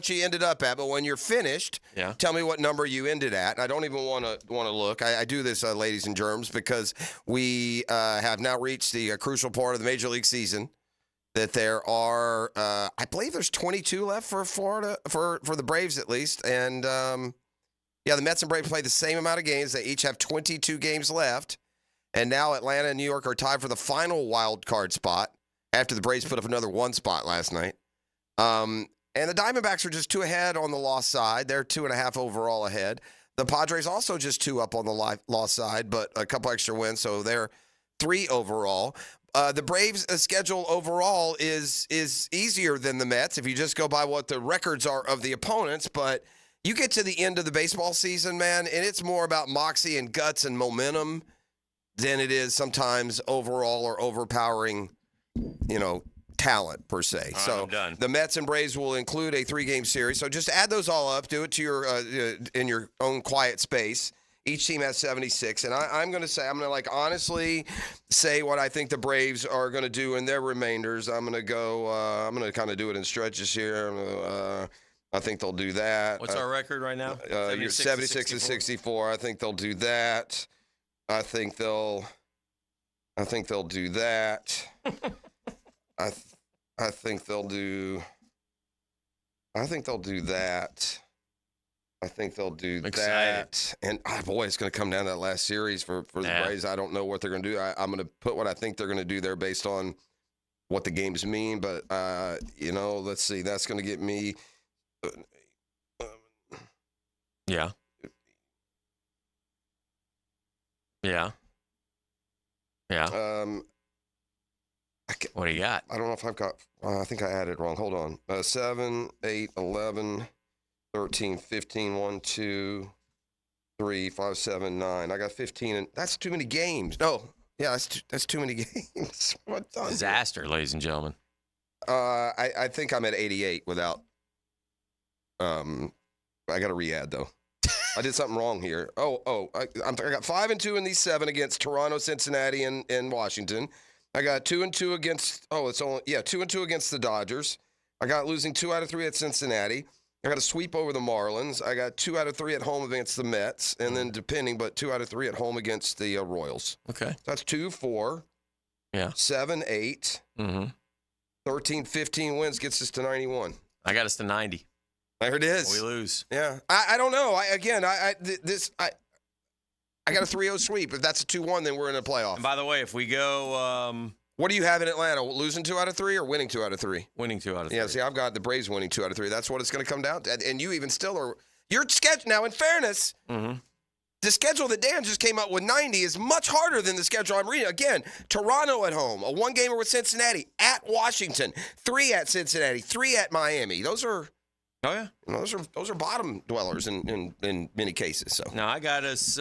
you ended up at, but when you're finished, tell me what number you ended at. And I don't even want to look. I do this, ladies and germs, because we have now reached the crucial part of the Major League season. That there are, I believe there's 22 left for Florida, for the Braves at least. And, the Mets and Braves play the same amount of games. They each have 22 games left. And now Atlanta and New York are tied for the final wild card spot after the Braves put up another 1 spot last night. And the Diamondbacks are just 2 ahead on the loss side. They're 2.5 overall ahead. The Padres also just 2 up on the loss side, but a couple extra wins, so they're 3 overall. The Braves' schedule overall is easier than the Mets if you just go by what the records are of the opponents. But you get to the end of the baseball season, man, and it's more about moxie and guts and momentum than it is sometimes overall or overpowering, talent per se. All right, so I'm done. The Mets and Braves will include a 3-game series. So just add those all up. Do it to your in your own quiet space. Each team has 76, and I'm going to honestly say what I think the Braves are going to do in their remainders. I'm going to go. I'm going to kind of do it in stretches here. I think they'll do that. What's our record right now? You're 76 and 64. I think they'll do that. I think they'll do that. I think they'll do that. I think they'll do that. And, boy, it's going to come down to that last series for the Braves. I don't know what they're going to do. I'm going to put what I think they're going to do there based on what the games mean. But, let's see. That's going to get me Yeah. What do you got? I don't know if I've got I think I added wrong. Hold on. 7, 8, 11, 13, 15, 1, 2, 3, 5, 7, 9. I got 15, and that's too many games. No. Yeah, that's too many games. What Disaster, ladies and gentlemen. I think I'm at 88 without I got to re-add, though. I did something wrong here. I got 5-2 in these 7 against Toronto, Cincinnati, and Washington. I got 2-2 against 2-2 against the Dodgers. I got losing 2 out of 3 at Cincinnati. I got a sweep over the Marlins. I got 2 out of 3 at home against the Mets, and then 2 out of 3 at home against the Royals. Okay. So that's 2, 4. Yeah. 7, 8. 13, 15 wins gets us to 91. I got us to 90. There it is. We lose. Yeah. I don't know. I got a 3-0 sweep. If that's a 2-1, then we're in a playoff. And by the way, if we go what do you have in Atlanta? Losing 2 out of 3 or winning 2 out of 3? Winning 2 out of 3. Yeah, see, I've got the Braves winning 2 out of 3. That's what it's going to come down to. And you even still are – your sketch – now, in fairness, The schedule that Dan just came up with 90 is much harder than the schedule I'm reading. Again, Toronto at home, a one-gamer with Cincinnati, at Washington, 3 at Cincinnati, 3 at Miami. Those are those are bottom dwellers in many cases. So now I got us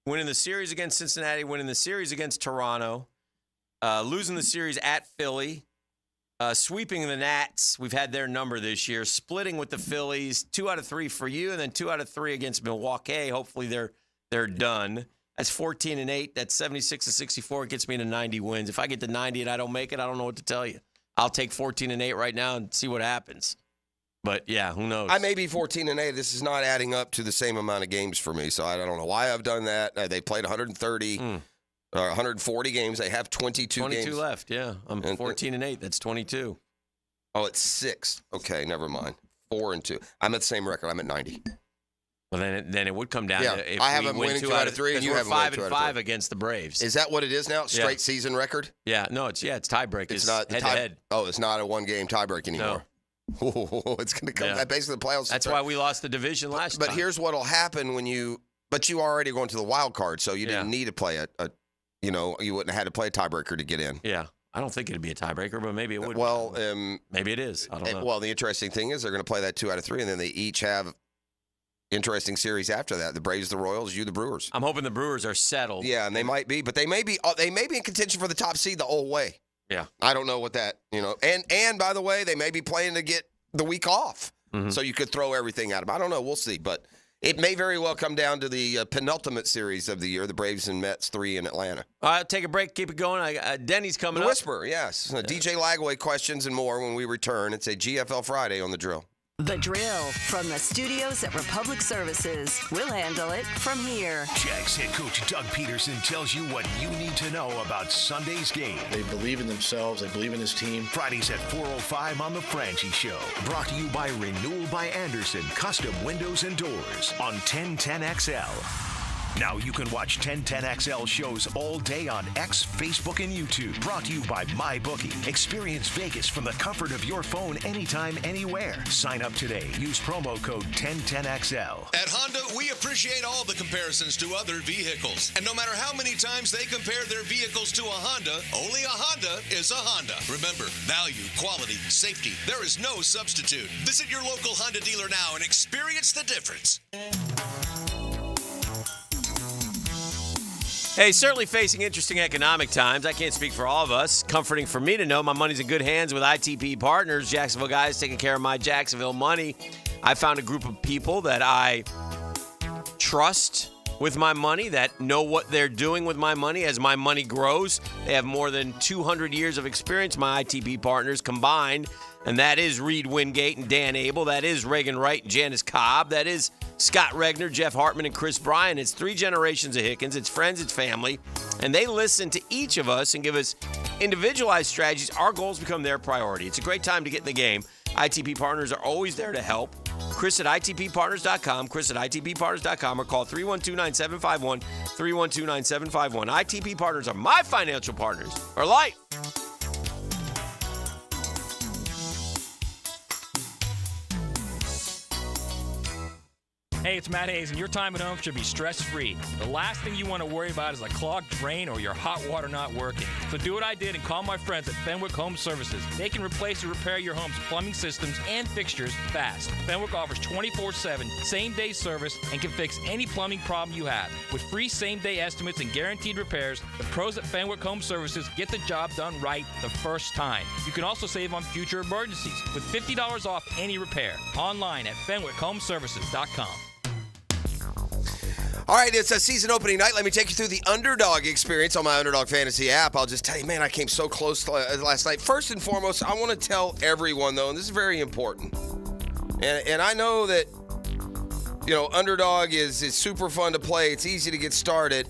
winning the series against Cincinnati, winning the series against Toronto, losing the series at Philly. Sweeping the Nats, we've had their number this year. Splitting with the Phillies, 2 out of 3 for you, and then 2 out of 3 against Milwaukee. Hopefully they're done. That's 14-8. That's 76-64. It gets me to 90 wins. If I get to 90 and I don't make it, I don't know what to tell you. I'll take 14-8 right now and see what happens. But yeah, who knows? I may be 14-8. This is not adding up to the same amount of games for me, so I don't know why I've done that. They played 130. 140 games. They have 22 games. 22 left, yeah. I'm 14-8. That's 22. Oh, it's 6. Okay, never mind. 4-2. I'm at the same record. I'm at 90. Well, then it would come down to if I have we them win winning 2 out of 3, and you have 5-5 against the Braves. Is that what it is now? Straight season record? Yeah, no, it's tiebreak. It's not head-to-head. Oh, it's not a one-game tiebreak anymore. No. It's going to come back basically the playoffs. That's why we lost the division last time. But here's what'll happen when you already going to the wild card, so you didn't need to play you wouldn't have had to play a tiebreaker to get in. Yeah. I don't think it'd be a tiebreaker, but maybe it would. Well, maybe it is. I don't know. Well, the interesting thing is they're going to play that 2 out of 3, and then they each have interesting series after that. The Braves, the Royals, you, the Brewers. I'm hoping the Brewers are settled. Yeah, and they might be, but they may be in contention for the top seed the whole way. Yeah. I don't know what that, And by the way, they may be playing to get the week off. Mm-hmm. So you could throw everything at them. I don't know. We'll see. But it may very well come down to the penultimate series of the year, the Braves and Mets 3 in Atlanta. All right, take a break. Keep it going. Denny's coming The up. Whisper, yes. DJ Lagway questions and more when we return. It's a GFL Friday on The Drill. The Drill from the studios at Republic Services. We'll handle it from here. Jags head coach Doug Peterson tells you what you need to know about Sunday's game. They believe in themselves. They believe in his team. Fridays at 4:05 on The Franchi Show. Brought to you by Renewal by Anderson, Custom Windows and Doors on 1010XL. Now you can watch 1010XL shows all day on X, Facebook, and YouTube. Brought to you by MyBookie. Experience Vegas from the comfort of your phone anytime, anywhere. Sign up today. Use promo code 1010XL. At Honda, we appreciate all the comparisons to other vehicles. And no matter how many times they compare their vehicles to a Honda, only a Honda is a Honda. Remember, value, quality, safety. There is no substitute. Visit your local Honda dealer now and experience the difference. Hey, certainly facing interesting economic times. I can't speak for all of us. Comforting for me to know my money's in good hands with ITP Partners. Jacksonville guys taking care of my Jacksonville money. I found a group of people that I trust with my money, that know what they're doing with my money as my money grows. They have more than 200 years of experience, my ITP Partners combined. And that is Reed Wingate and Dan Abel. That is Reagan Wright and Janice Cobb. That is Scott Regner, Jeff Hartman, and Chris Bryan. It's 3 generations of Hickens. It's friends, it's family. And they listen to each of us and give us individualized strategies. Our goals become their priority. It's a great time to get in the game. ITP Partners are always there to help. Chris at ITPPartners.com, Chris at ITPPartners.com, or call 312-9751, 312-9751. ITP Partners are my financial partners for life. Hey, it's Matt Hayes, and your time at home should be stress-free. The last thing you want to worry about is a clogged drain or your hot water not working. So do what I did and call my friends at Fenwick Home Services. They can replace or repair your home's plumbing systems and fixtures fast. Fenwick offers 24/7 same-day service and can fix any plumbing problem you have. With free same-day estimates and guaranteed repairs, the pros at Fenwick Home Services get the job done right the first time. You can also save on future emergencies with $50 off any repair. Online at FenwickHomeservices.com. All right, it's a season opening night. Let me take you through the Underdog experience on my Underdog Fantasy app. I'll just tell you, man, I came so close last night. First and foremost, I want to tell everyone, though, and this is very important, and I know that, Underdog is super fun to play. It's easy to get started,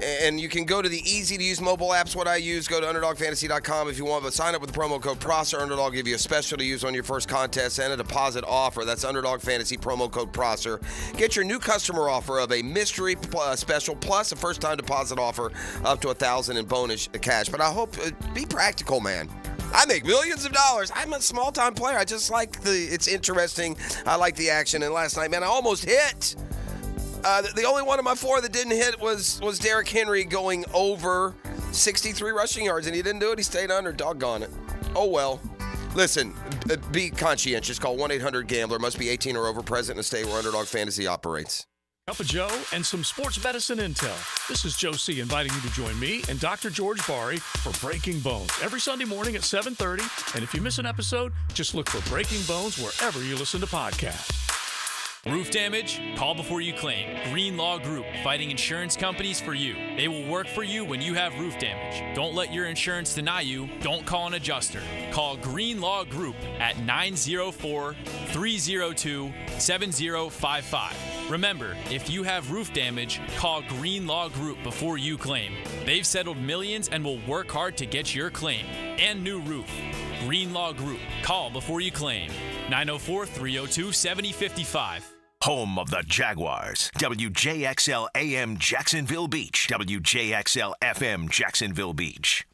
and you can go to the easy-to-use mobile apps. What I use, go to UnderdogFantasy.com if you want, but sign up with the promo code PROSSER. Underdog will give you a special to use on your first contest and a deposit offer. That's Underdog Fantasy, promo code PROSSER. Get your new customer offer of a mystery special plus a first-time deposit offer up to $1,000 in bonus cash. But I hope, be practical, man. I make millions of dollars. I'm a small-time player. I just like it's interesting. I like the action. And last night, man, I almost hit The only one of my 4 that didn't hit was Derrick Henry going over 63 rushing yards, and he didn't do it. He stayed under. Doggone it. Oh, well. Listen, be conscientious. Call 1-800-GAMBLER. Must be 18 or over, present in a state where Underdog Fantasy operates. Cup of Joe and some sports medicine intel. This is Joe C. inviting you to join me and Dr. George Bari for Breaking Bones every Sunday morning at 7:30. And if you miss an episode, just look for Breaking Bones wherever you listen to podcasts. Roof damage? Call before you claim. Green Law Group, fighting insurance companies for you. They will work for you when you have roof damage. Don't let your insurance deny you. Don't call an adjuster. Call Green Law Group at 904-302-7055. Remember, if you have roof damage, call Green Law Group before you claim. They've settled millions and will work hard to get your claim and new roof. Green Law Group. Call before you claim. 904-302-7055. Home of the Jaguars. WJXL AM Jacksonville Beach. WJXL FM Jacksonville Beach.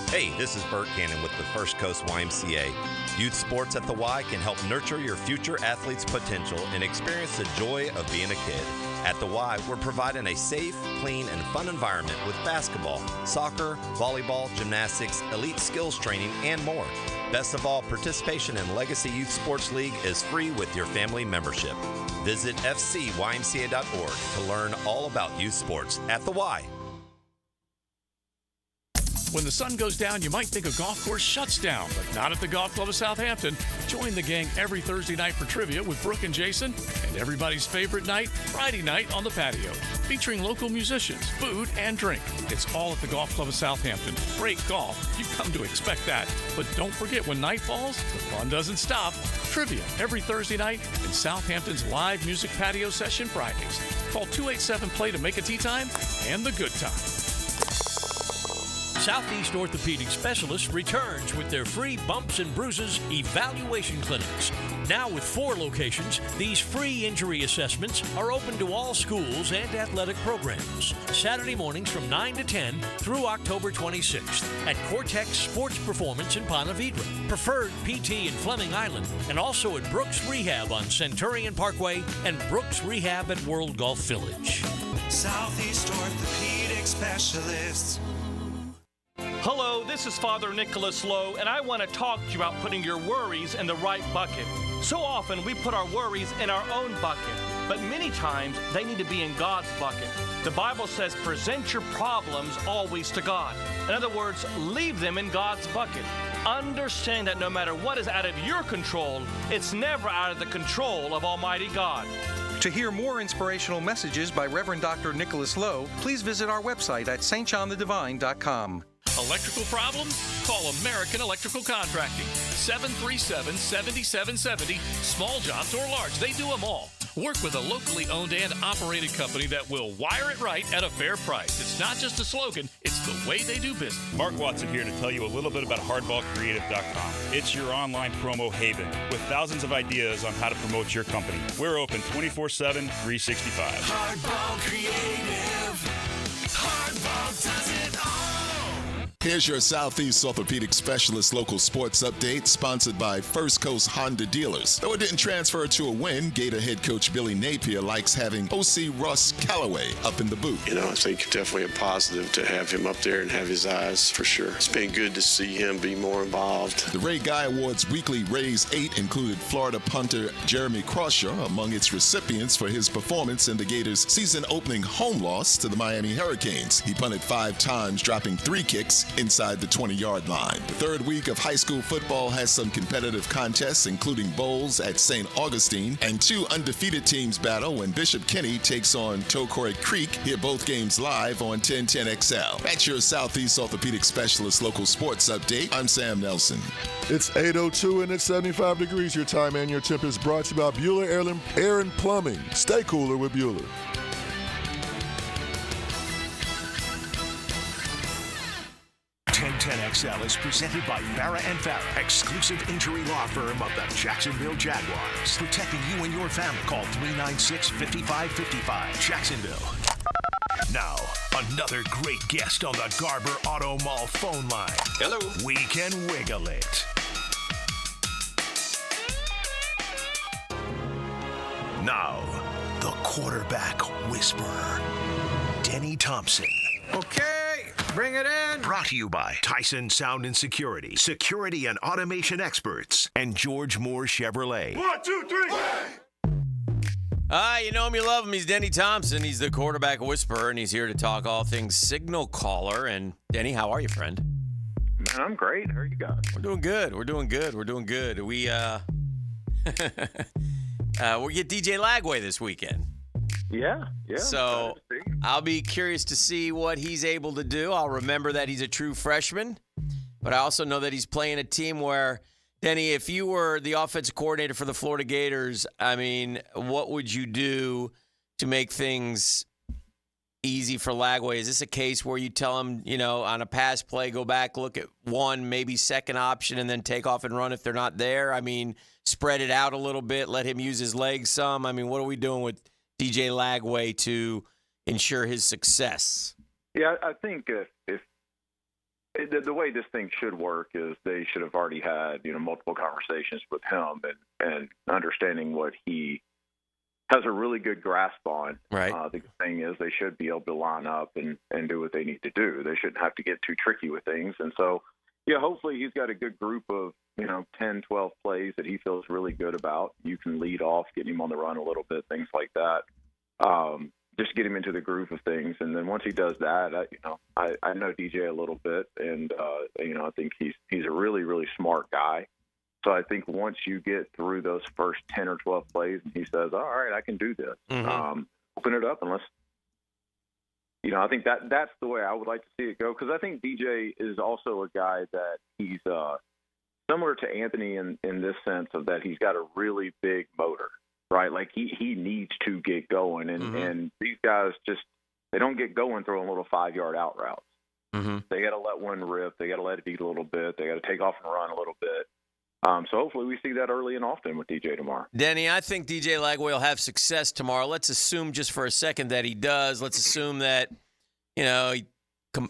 Hey, this is Bert Cannon with the First Coast YMCA. Youth sports at the Y can help nurture your future athlete's potential and experience the joy of being a kid. At the Y, we're providing a safe, clean, and fun environment with basketball, soccer, volleyball, gymnastics, elite skills training, and more. Best of all, participation in Legacy Youth Sports League is free with your family membership. Visit fcymca.org to learn all about youth sports at the Y. When the sun goes down, you might think a golf course shuts down, but not at the Golf Club of Southampton. Join the gang every Thursday night for trivia with Brooke and Jason, and everybody's favorite night, Friday night on the patio, featuring local musicians, food, and drink. It's all at the Golf Club of Southampton. Great golf. You've come to expect that. But don't forget, when night falls, the fun doesn't stop. Trivia every Thursday night and Southampton's live music patio session Fridays. Call 287-PLAY to make a tee time and the good time. Southeast Orthopedic Specialists returns with their free bumps and bruises evaluation clinics. Now with 4 locations, these free injury assessments are open to all schools and athletic programs. Saturday mornings from 9 to 10 through October 26th at Cortex Sports Performance in Ponte Vedra, Preferred PT in Fleming Island, and also at Brooks Rehab on Centurion Parkway and Brooks Rehab at World Golf Village. Southeast Orthopedic Specialists. Hello, this is Father Nicholas Lowe, and I want to talk to you about putting your worries in the right bucket. So often we put our worries in our own bucket, but many times they need to be in God's bucket. The Bible says, present your problems always to God. In other words, leave them in God's bucket. Understand that no matter what is out of your control, it's never out of the control of Almighty God. To hear more inspirational messages by Reverend Dr. Nicholas Lowe, please visit our website at stjohnthedivine.com. Electrical problems? Call American Electrical Contracting. 737-7770. Small jobs or large, they do them all. Work with a locally owned and operated company that will wire it right at a fair price. It's not just a slogan, it's the way they do business. Mark Watson here to tell you a little bit about hardballcreative.com. It's your online promo haven with thousands of ideas on how to promote your company. We're open 24/7, 365. Hardball Creative. Hardball does it all. Here's your Southeast Orthopedic Specialist local sports update, sponsored by First Coast Honda Dealers. Though it didn't transfer to a win, Gator head coach Billy Napier likes having OC Russ Callaway up in the boot. You know, I think definitely a positive to have him up there and have his eyes for sure. It's been good to see him be more involved. The Ray Guy Awards weekly Raise 8 included Florida punter Jeremy Crusher among its recipients for his performance in the Gators' season-opening home loss to the Miami Hurricanes. He punted 5 times, dropping 3 kicks inside the 20-yard line. The third week of high school football has some competitive contests, including bowls at St. Augustine, and 2 undefeated teams battle when Bishop Kenny takes on Tokroy Creek. Hear both games live on 1010XL. That's your Southeast Orthopedic Specialist local sports update. I'm Sam Nelson. It's 8:02 and it's 75 degrees. Your time and your temp is brought to you by Bueller Air and Plumbing. Stay cooler with Bueller. 1010XL is presented by Farah & Farah, exclusive injury law firm of the Jacksonville Jaguars. Protecting you and your family. Call 396-5555. Jacksonville. Now, another great guest on the Garber Auto Mall phone line. Hello. We can wiggle it. Now, quarterback whisperer, Denny Thompson. Okay, bring it in. Brought to you by Tyson Sound and Security, security and automation experts, and George Moore Chevrolet. 1, 2, 3. You know him, you love him. He's Denny Thompson. He's the quarterback whisperer, and he's here to talk all things signal caller. And Denny, how are you, friend? Man, I'm great. How are you guys? We're doing good. We're doing good. We're doing good. We we get DJ Lagway this weekend. Yeah. So I'll be curious to see what he's able to do. I'll remember that he's a true freshman, but I also know that he's playing a team where, Denny, if you were the offensive coordinator for the Florida Gators, I mean, what would you do to make things easy for Lagway? Is this a case where you tell him, on a pass play, go back, look at one, maybe second option, and then take off and run if they're not there? I mean, spread it out a little bit, let him use his legs some. I mean, what are we doing with DJ Lagway to ensure his success? Yeah, I think if the way this thing should work is they should have already had, multiple conversations with him and understanding what he has a really good grasp on. Right. The good thing is they should be able to line up and do what they need to do. They shouldn't have to get too tricky with things. And so, yeah, hopefully he's got a good group of, 10, 12 plays that he feels really good about. You can lead off, get him on the run a little bit, things like that. Just get him into the groove of things. And then once he does that, I know DJ a little bit, and, I think he's a really, really smart guy. So I think once you get through those first 10 or 12 plays and he says, all right, I can do this, open it up and let's, I think that's the way I would like to see it go. Because I think DJ is also a guy that he's similar to Anthony in this sense of that he's got a really big motor, right? Like he needs to get going. And these guys they don't get going throwing little 5-yard out routes. They got to let one rip. They got to let it eat a little bit. They got to take off and run a little bit. So hopefully we see that early and often with DJ tomorrow. Denny, I think DJ Lagway will have success tomorrow. Let's assume just for a second that he does. Let's assume that, he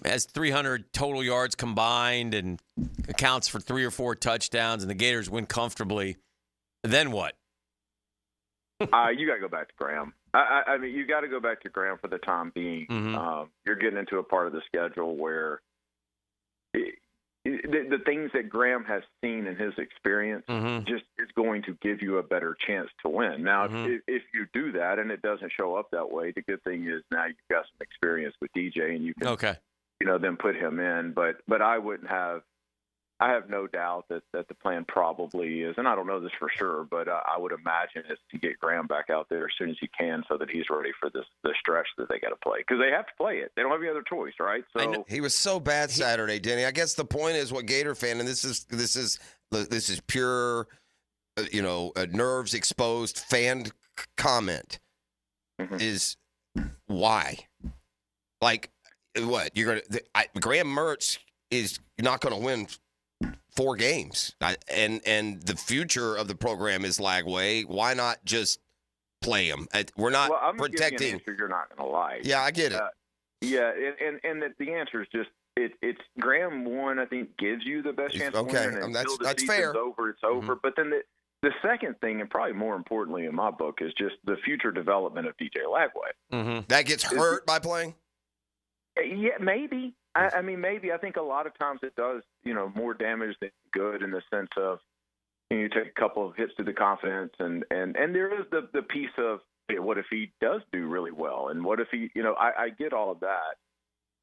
has 300 total yards combined and accounts for 3 or 4 touchdowns, and the Gators win comfortably. Then what? You got to go back to Graham. I mean, you got to go back to Graham for the time being. You're getting into a part of the schedule where the things that Graham has seen in his experience just is going to give you a better chance to win. Now, if you do that and it doesn't show up that way, the good thing is now you've got some experience with DJ and you can, then put him in. But I have no doubt that the plan probably is, and I don't know this for sure, but I would imagine it's to get Graham back out there as soon as he can so that he's ready for the stretch that they got to play. Because they have to play it. They don't have any other choice, right? So he was so bad Saturday, Denny. I guess the point is what Gator fan, and this is pure, nerves exposed fan comment, is why? Like, what? Graham Mertz is not going to win 4 games, and the future of the program is Lagway. Why not just play him? We're not protecting. Give you an answer you're not going to like. Yeah, I get it. And the answer is just it's Graham 1. I think gives you the best chance. Okay, to win, that's fair. It's over. But then the second thing, and probably more importantly in my book, is just the future development of DJ Lagway. That gets hurt by playing. Yeah, maybe. I mean, maybe. I think a lot of times it does, more damage than good in the sense of you take a couple of hits to the confidence, and there is the piece of what if he does do really well, and what if he, I get all of that,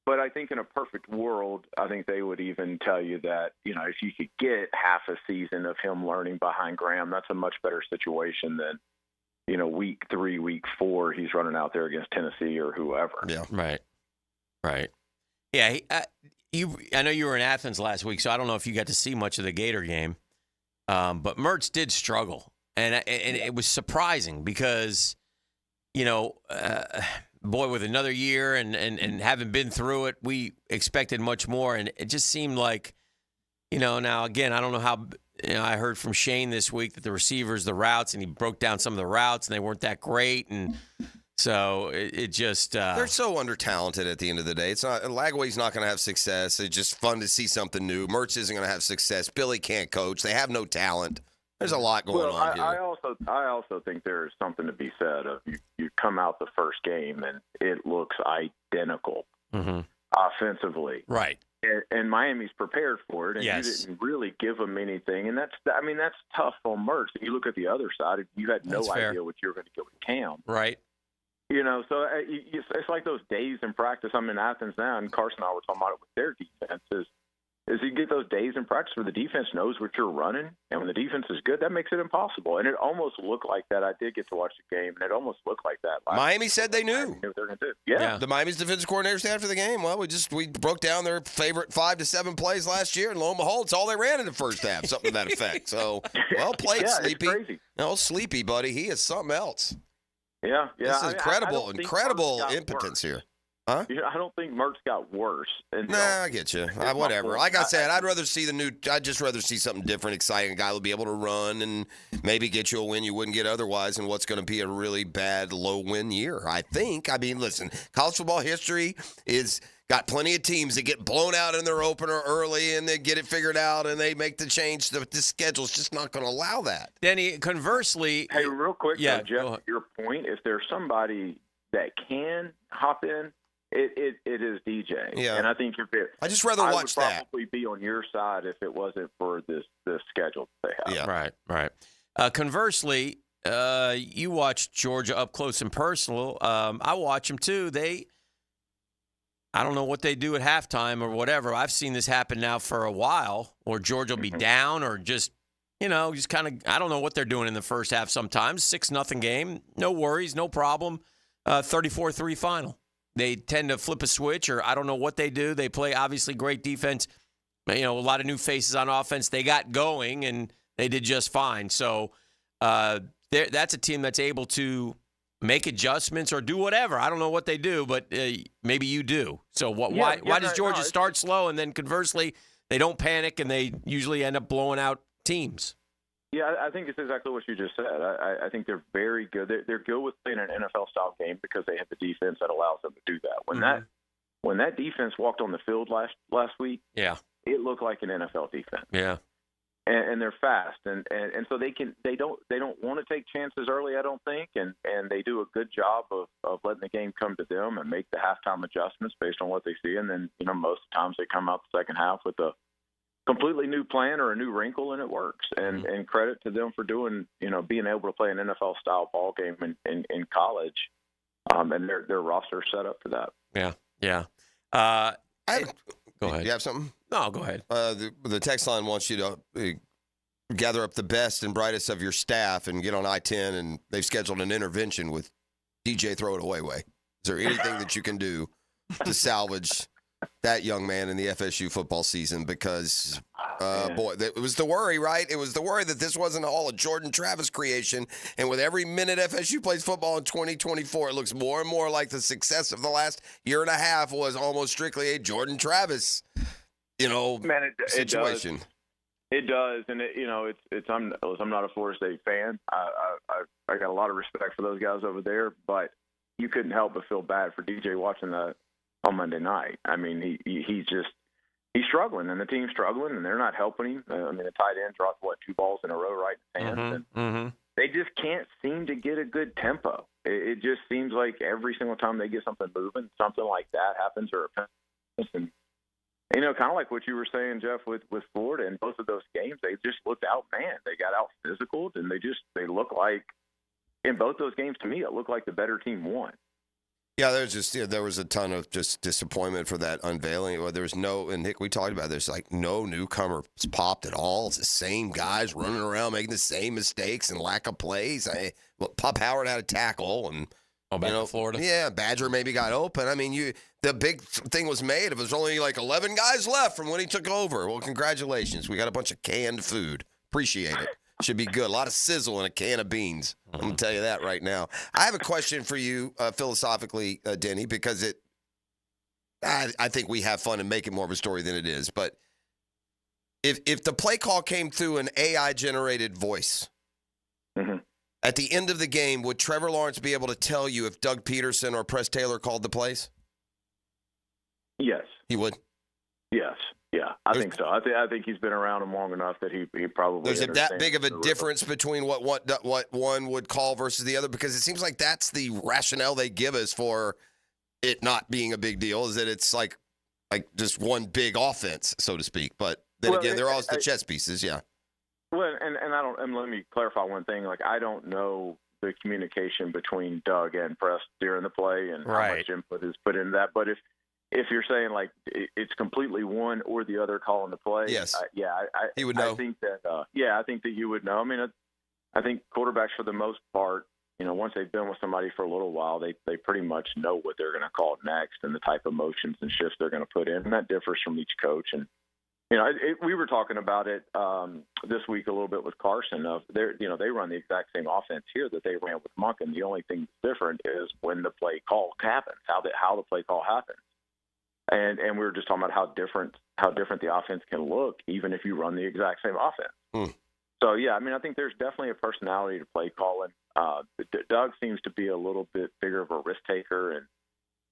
but I think in a perfect world, I think they would even tell you that, if you could get half a season of him learning behind Graham, that's a much better situation than, week 3, week 4, he's running out there against Tennessee or whoever. Yeah, right. Yeah, I know you were in Athens last week, so I don't know if you got to see much of the Gator game. But Mertz did struggle, and it was surprising because, boy, with another year and having been through it, we expected much more, and it just seemed like, now again, I don't know how. I heard from Shane this week that the receivers, the routes, and he broke down some of the routes, and they weren't that great, and. So it just they're so under-talented at the end of the day. It's not Lagway's not going to have success. It's just fun to see something new. Mertz isn't going to have success. Billy can't coach. They have no talent. There's a lot going on here. I also think there is something to be said of you come out the first game and it looks identical offensively. Right. And Miami's prepared for it, and Yes. you didn't really give them anything. And that's tough on Mertz. If you look at the other side, you had no That's fair. idea what you were going to get with Cam. Right. So it's like those days in practice. I'm in Athens now, and Carson and I were talking about it with their defense. Is you get those days in practice where the defense knows what you're running, and when the defense is good, that makes it impossible. And it almost looked like that. I did get to watch the game, and it almost looked like that. Miami said they knew. Miami knew what they're going to do. Yeah. The Miami's defensive coordinator said after the game, well, we broke down their favorite 5 to 7 plays last year, and lo and behold, it's all they ran in the first half, something to that effect. So, well played, Sleepy. It's crazy. No, Sleepy, buddy, he is something else. Yeah. This is incredible Mertz impotence worse. here. Huh? I don't think Mertz got worse. Nah, I get you. Whatever. Like I said, I'd just rather see something different, exciting. A guy will be able to run and maybe get you a win you wouldn't get otherwise in what's going to be a really bad low-win year, I think. I mean, listen, college football history is got plenty of teams that get blown out in their opener early and they get it figured out and they make the change. The schedule's just not going to allow that. Denny, conversely. Hey, real quick, Yeah, though, Jeff, to your point, if there's somebody that can hop in, it is DJ. Yeah. And I think I just rather watch would that. probably be on your side if it wasn't for this schedule that they have. Yeah. Right. Conversely, you watch Georgia up close and personal. I watch them too. I don't know what they do at halftime or whatever. I've seen this happen now for a while, or Georgia will be down or just kind of, I don't know what they're doing in the first half sometimes. 6-0 game. No worries, no problem. 34-3 final. They tend to flip a switch, or I don't know what they do. They play, obviously, great defense. A lot of new faces on offense. They got going, and they did just fine. So that's a team that's able to make adjustments or do whatever. I don't know what they do, but maybe you do. So why does Georgia start slow, and then conversely, they don't panic, and they usually end up blowing out teams? Yeah, I think it's exactly what you just said. I think they're very good. They're good with playing an NFL-style game because they have the defense that allows them to do that. When that defense walked on the field last week, it looked like an NFL defense. Yeah, and they're fast, and so they don't want to take chances early, I don't think, and they do a good job of letting the game come to them and make the halftime adjustments based on what they see, and then most of the times they come out the second half with a completely new plan or a new wrinkle, and it works. And credit to them for doing, being able to play an NFL style ball game in college, and their roster set up for that. Yeah. Go ahead. You have something? No, go ahead. The text line wants you to gather up the best and brightest of your staff and get on I-10, and they've scheduled an intervention with DJ Throw It Away Way. Is there anything that you can do to salvage that young man in the FSU football season? Because, it was the worry, right? It was the worry that this wasn't all a Jordan Travis creation. And with every minute FSU plays football in 2024, it looks more and more like the success of the last year and a half was almost strictly a Jordan Travis, situation. It does, and I'm not a Florida State fan. I got a lot of respect for those guys over there, but you couldn't help but feel bad for DJ watching that on Monday night. I mean, he's struggling, and the team's struggling, and they're not helping him. The tight end dropped 2 balls in a row right in his hands. And they just can't seem to get a good tempo. It just seems like every single time they get something moving, something like that happens, or and kind of like what you were saying, Jeff, with Florida in both of those games, they just looked outmanned. They got out physical, and they look like in both those games. To me, it looked like the better team won. Yeah, there was a ton of just disappointment for that unveiling. There was and Nick, we talked about this, like no newcomers popped at all. It's the same guys running around making the same mistakes and lack of plays. Pop Howard had a tackle, and back to Florida. Yeah, Badger maybe got open. The big thing was made. If there's only like 11 guys left from when he took over. Well, congratulations. We got a bunch of canned food. Appreciate it. Should be good. A lot of sizzle in a can of beans. I'm going to tell you that right now. I have a question for you philosophically, Denny, because I think we have fun and make it more of a story than it is. But if the play call came through an AI-generated voice, at the end of the game, would Trevor Lawrence be able to tell you if Doug Peterson or Press Taylor called the plays? Yes. He would? Yes. Yeah, I think so. I think he's been around him long enough that he probably. There's that big of a difference between what one would call versus the other, because it seems like that's the rationale they give us for it not being a big deal, is that it's like just one big offense, so to speak. But then again, they're all the chess pieces. Yeah. Well, and I don't. And let me clarify one thing. Like, I don't know the communication between Doug and Press during the play and how much input is put into that. But if you're saying like it's completely one or the other calling the play, yes, he would know. I think that I think that you would know. I mean, I think quarterbacks for the most part, once they've been with somebody for a little while, they pretty much know what they're going to call next and the type of motions and shifts they're going to put in, and that differs from each coach. And we were talking about it this week a little bit with Carson. They run the exact same offense here that they ran with Monken. The only thing that's different is when the play call happens, how the play call happens. And we were just talking about how different the offense can look, even if you run the exact same offense. So yeah, I mean, I think there's definitely a personality to play calling. Doug seems to be a little bit bigger of a risk taker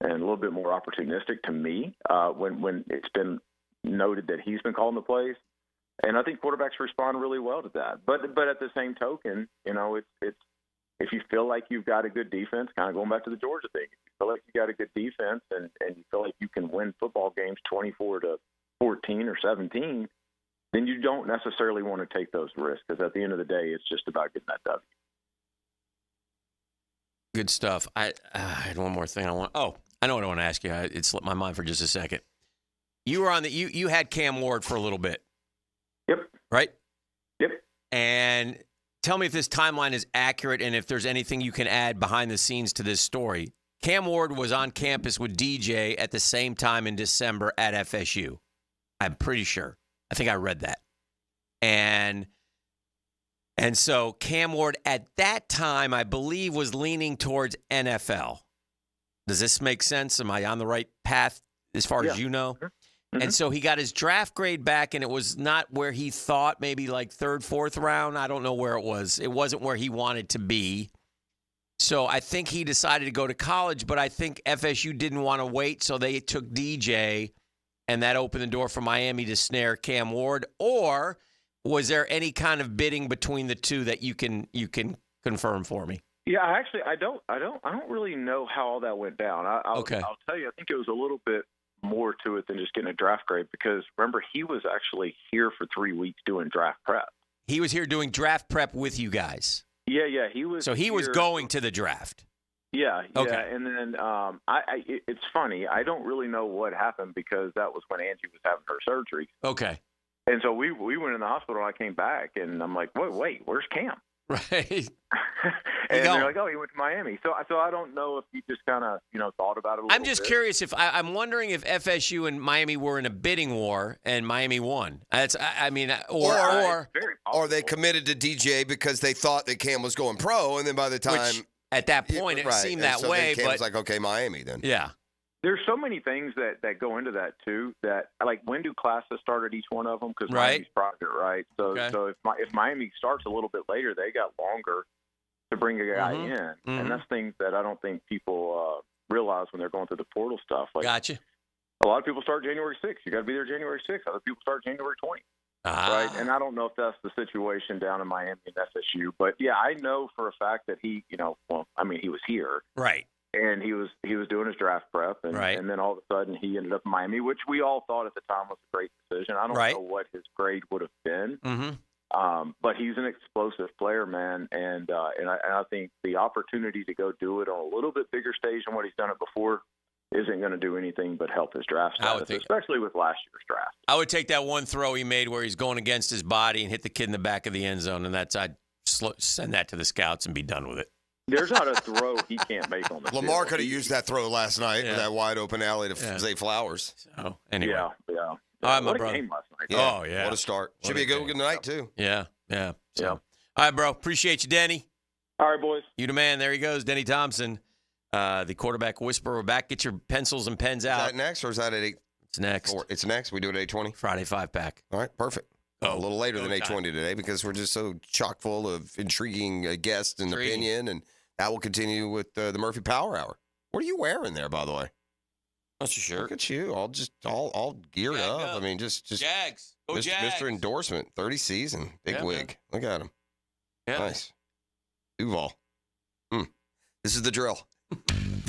and a little bit more opportunistic to me when it's been noted that he's been calling the plays. And I think quarterbacks respond really well to that. But at the same token, it's if you feel like you've got a good defense, kind of going back to the Georgia thing, if you feel like you got a good defense and you feel like you can win football games 24-14 or 17, then you don't necessarily want to take those risks, because at the end of the day, it's just about getting that W. Good stuff. I had one more thing I want. Oh, I know what I want to ask you. It slipped my mind for just a second. You were on you had Cam Ward for a little bit. Yep. Right? Yep. And tell me if this timeline is accurate and if there's anything you can add behind the scenes to this story. Cam Ward was on campus with DJ at the same time in December at FSU. I'm pretty sure. I think I read that. And so Cam Ward at that time, I believe, was leaning towards NFL. Does this make sense? Am I on the right path as far as you know? Mm-hmm. And so he got his draft grade back, and it was not where he thought, maybe like third, fourth round. I don't know where it was. It wasn't where he wanted to be. So I think he decided to go to college, but I think FSU didn't want to wait, so they took DJ, and that opened the door for Miami to snare Cam Ward. Or was there any kind of bidding between the two that you can confirm for me? Yeah, actually, I don't really know how all that went down. I'll tell you, I think it was a little bit more to it than just getting a draft grade, because remember, he was actually here for 3 weeks doing draft prep. He was here doing draft prep with you guys. Yeah, he was. So he was going to the draft. Yeah. Okay. And then it's funny. I don't really know what happened, because that was when Angie was having her surgery. Okay. And so we went in the hospital. I came back, and I'm like, wait, where's Cam? Right. And they're like, oh, he went to Miami. So I don't know if he just kind of thought about it a little bit. I'm just curious if I'm wondering if FSU and Miami were in a bidding war and Miami won. Or they committed to DJ because they thought that Cam was going pro, and then by the time at that point it seemed that way. Cam but was like, okay, Miami then. Yeah. There's so many things that go into that too. That, like, when do classes start at each one of them? Because Miami's private, right? So if Miami starts a little bit later, they got longer to bring a guy in, and that's things that I don't think people realize when they're going through the portal stuff. Like, gotcha. A lot of people start January 6th. You got to be there January 6th. Other people start January 20th. Right, and I don't know if that's the situation down in Miami and FSU, but yeah, I know for a fact that he, he was here, right, and he was doing his draft prep, and then all of a sudden he ended up in Miami, which we all thought at the time was a great decision. I don't know what his grade would have been, but he's an explosive player, man, and I think the opportunity to go do it on a little bit bigger stage than what he's done it before isn't going to do anything but help his draft status, especially with last year's draft. I would take that one throw he made where he's going against his body and hit the kid in the back of the end zone, and I'd send that to the scouts and be done with it. There's not a throw he can't make on the Lamar field. could have used that throw last night with that wide open alley to Zay Flowers. So anyway, yeah. All right, my what brother. a game last night. Yeah. Oh yeah, what a start! Should be a good night too. Yeah. All right, bro. Appreciate you, Denny. All right, boys. You the man. There he goes, Denny Thompson. The quarterback whisperer. We're back. Get your pencils and pens out. Is that next, or is that at 8? It's next. It's next. We do it at 8:20. Friday 5-pack. All right, perfect. A little later than 8:20 today, because we're just so chock full of intriguing guests and opinion, and that will continue with the Murphy Power Hour. What are you wearing there, by the way? That's a shirt. Look at you, all geared up. I mean, just Jags. Go Mr. Jags. Mr. Endorsement, 30 season, big Yeah, wig. man. Look at him. Yeah. Nice. Duval. This is the drill.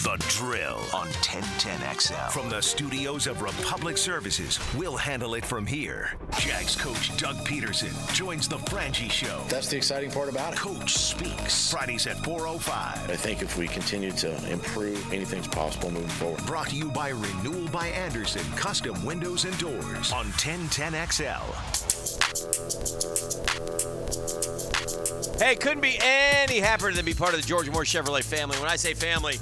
The Drill on 1010XL. From the studios of Republic Services, we'll handle it from here. Jags coach Doug Peterson joins the Frangie Show. That's the exciting part about it. Coach speaks. Fridays at 4:05. I think if we continue to improve, anything's possible moving forward. Brought to you by Renewal by Anderson, Custom Windows and Doors on 1010XL. Hey, couldn't be any happier than be part of the George Moore Chevrolet family. When I say family,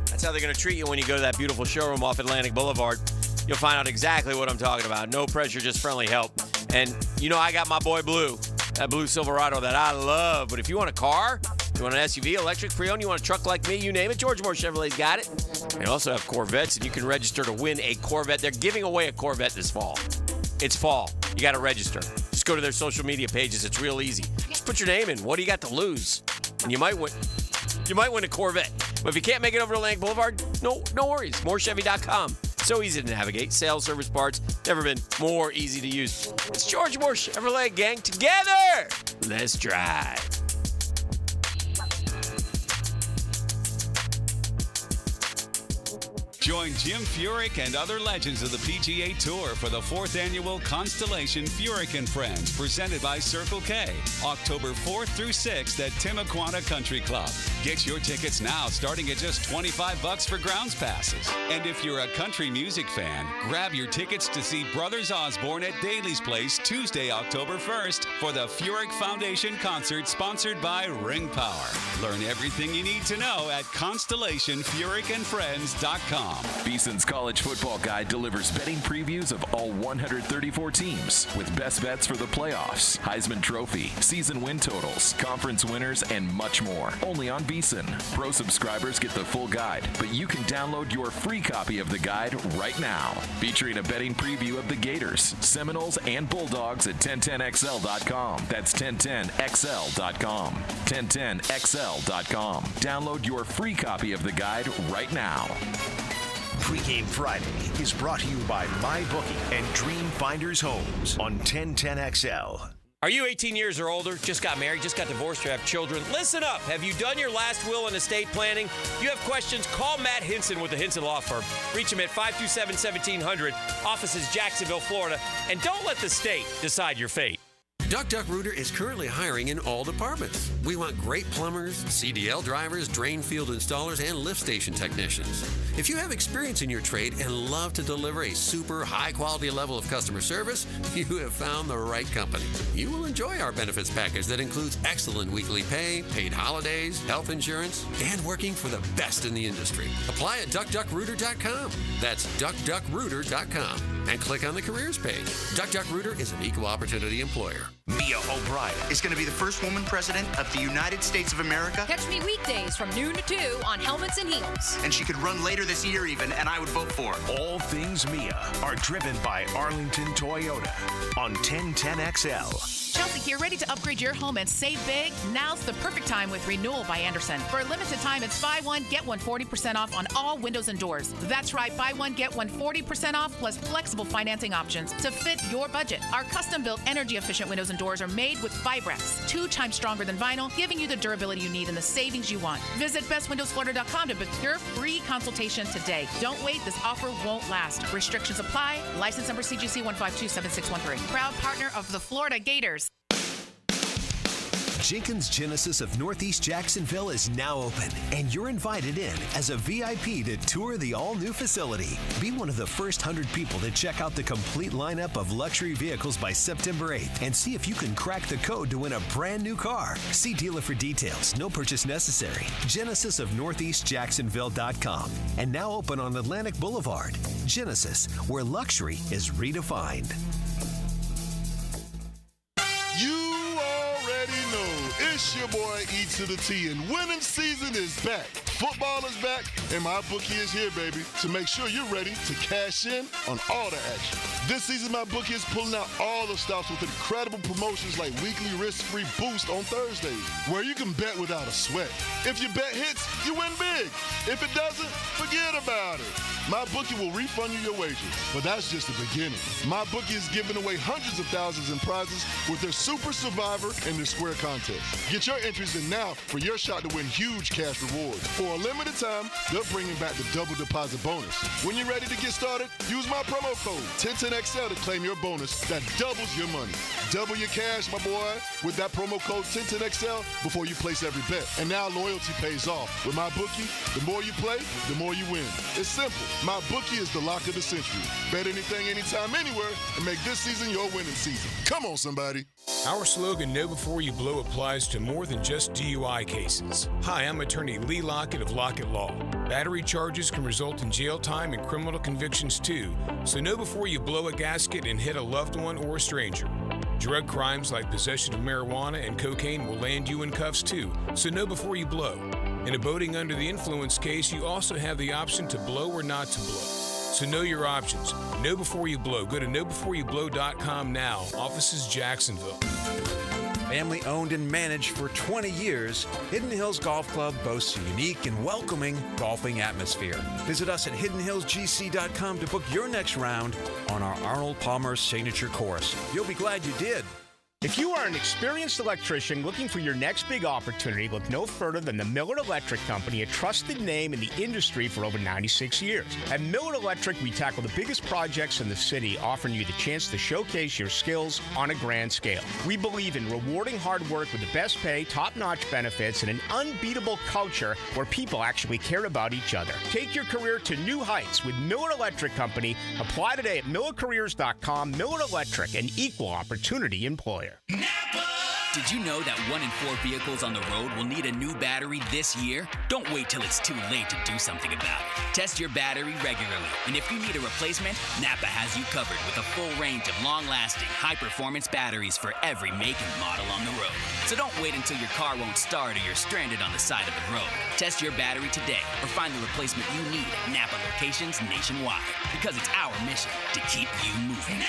that's how they're going to treat you when you go to that beautiful showroom off Atlantic Boulevard. You'll find out exactly what I'm talking about. No pressure, just friendly help. And you know I got my boy Blue, that blue Silverado that I love. But if you want a car, you want an SUV, electric, pre-owned, you want a truck like me, you name it, George Moore Chevrolet's got it. They also have Corvettes, and you can register to win a Corvette. They're giving away a Corvette this fall. It's fall. You got to register. Just go to their social media pages. It's real easy. Just put your name in. What do you got to lose? And you might win. You might win a Corvette. But if you can't make it over to Atlantic Boulevard, no worries. MooreChevy.com. So easy to navigate. Sales, service, parts. Never been more easy to use. It's George Moore Chevrolet, gang. Together, let's drive. Join Jim Furyk and other legends of the PGA Tour for the 4th annual Constellation Furyk and Friends, presented by Circle K, October 4th through 6th at Timuquana Country Club. Get your tickets now, starting at just $25 for grounds passes. And if you're a country music fan, grab your tickets to see Brothers Osborne at Daly's Place Tuesday, October 1st for the Furyk Foundation concert sponsored by Ring Power. Learn everything you need to know at ConstellationFurykandFriends.com. Beeson's College Football Guide delivers betting previews of all 134 teams with best bets for the playoffs, Heisman Trophy, season win totals, conference winners, and much more. Only on Beeson. Pro subscribers get the full guide, but you can download your free copy of the guide right now. Featuring a betting preview of the Gators, Seminoles, and Bulldogs at 1010XL.com. That's 1010XL.com. 1010XL.com. Download your free copy of the guide right now. Pre-Game Friday is brought to you by MyBookie and Dream Finders Homes on 1010XL. Are you 18 years or older, just got married, just got divorced, or have children? Listen up. Have you done your last will and estate planning? You have questions? Call Matt Hinson with the Hinson Law Firm. Reach him at 527-1700. Office is Jacksonville, Florida. And don't let the state decide your fate. Duck Rooter is currently hiring in all departments. We want great plumbers, CDL drivers, drain field installers, and lift station technicians. If you have experience in your trade and love to deliver a super high-quality level of customer service, you have found the right company. You will enjoy our benefits package that includes excellent weekly pay, paid holidays, health insurance, and working for the best in the industry. Apply at duckduckrooter.com. That's duckduckrooter.com. And click on the careers page. Duck Rooter is an equal opportunity employer. Mia O'Brien is going to be the first woman president of the United States of America. Catch me weekdays from noon to 2 on Helmets and Heels. And she could run later this year even, and I would vote for her. All things Mia are driven by Arlington Toyota on 1010XL. Chelsea here, ready to upgrade your home and save big? Now's the perfect time with Renewal by Anderson. For a limited time, it's buy one, get one 40% off on all windows and doors. That's right, buy one, get one 40% off plus flexible financing options to fit your budget. Our custom-built energy-efficient windows and doors are made with Vibrex, 2 times stronger than vinyl, giving you the durability you need and the savings you want. Visit bestwindowsflorida.com to book your free consultation today. Don't wait, this offer won't last. Restrictions apply. License number CGC 1527613. Proud partner of the Florida Gators. Jenkins Genesis of Northeast Jacksonville is now open, and you're invited in as a VIP to tour the all-new facility. Be one of the first 100 people to check out the complete lineup of luxury vehicles by September 8th and see if you can crack the code to win a brand new car. See dealer for details. No purchase necessary. Genesis of NortheastJacksonville.com. And now open on Atlantic Boulevard. Genesis, where luxury is redefined. It's your boy E to the T, and winning season is back. Football is back, and my bookie is here, baby, to make sure you're ready to cash in on all the action. This season, my bookie is pulling out all the stops with incredible promotions like weekly risk-free boost on Thursdays, where you can bet without a sweat. If your bet hits, you win big. If it doesn't, forget about it. My bookie will refund you your wager, but that's just the beginning. My bookie is giving away hundreds of thousands in prizes with their Super Survivor and their Square contest. Get your entries in now for your shot to win huge cash rewards. For a limited time, they're bringing back the double deposit bonus. When you're ready to get started, use my promo code 1010XL to claim your bonus that doubles your money. Double your cash, my boy, with that promo code 1010XL before you place every bet. And now loyalty pays off. With my bookie, the more you play, the more you win. It's simple. My bookie is the lock of the century. Bet anything, anytime, anywhere, and make this season your winning season. Come on, somebody. Our slogan, Know Before You Blow, applies to more than just DUI cases. Hi, I'm attorney Lee Lockett of Lockett Law. Battery charges can result in jail time and criminal convictions too, so know before you blow a gasket and hit a loved one or a stranger. Drug crimes like possession of marijuana and cocaine will land you in cuffs too, so know before you blow. In a boating under the influence case, you also have the option to blow or not to blow. So know your options. Know before you blow. Go to knowbeforeyoublow.com now. Offices Jacksonville. Family owned and managed for 20 years, Hidden Hills Golf Club boasts a unique and welcoming golfing atmosphere. Visit us at hiddenhillsgc.com to book your next round on our Arnold Palmer signature course. You'll be glad you did. If you are an experienced electrician looking for your next big opportunity, look no further than the Miller Electric Company, a trusted name in the industry for over 96 years. At Miller Electric, we tackle the biggest projects in the city, offering you the chance to showcase your skills on a grand scale. We believe in rewarding hard work with the best pay, top-notch benefits, and an unbeatable culture where people actually care about each other. Take your career to new heights with Miller Electric Company. Apply today at millercareers.com. Miller Electric, an equal opportunity employer. Did you know that 1 in 4 vehicles on the road will need a new battery this year? Don't wait till it's too late to do something about it. Test your battery regularly, and if you need a replacement, Napa has you covered with a full range of long-lasting, high-performance batteries for every make and model on the road. So don't wait until your car won't start or you're stranded on the side of the road. Test your battery today or find the replacement you need at Napa locations nationwide, because it's our mission to keep you moving.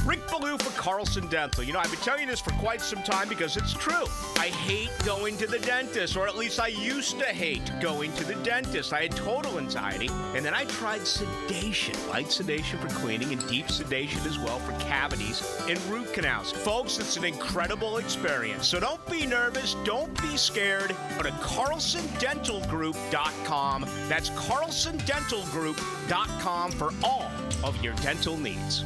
Rick Ballou for Carlson Dental. You know, I've been telling you this for quite some time because it's true. I hate going to the dentist, or at least I used to hate going to the dentist. I had total anxiety, and then I tried sedation. Light sedation for cleaning and deep sedation as well for cavities and root canals. Folks, it's an incredible experience. So don't be nervous. Don't be scared. Go to CarlsonDentalGroup.com. That's CarlsonDentalGroup.com for all of your dental needs.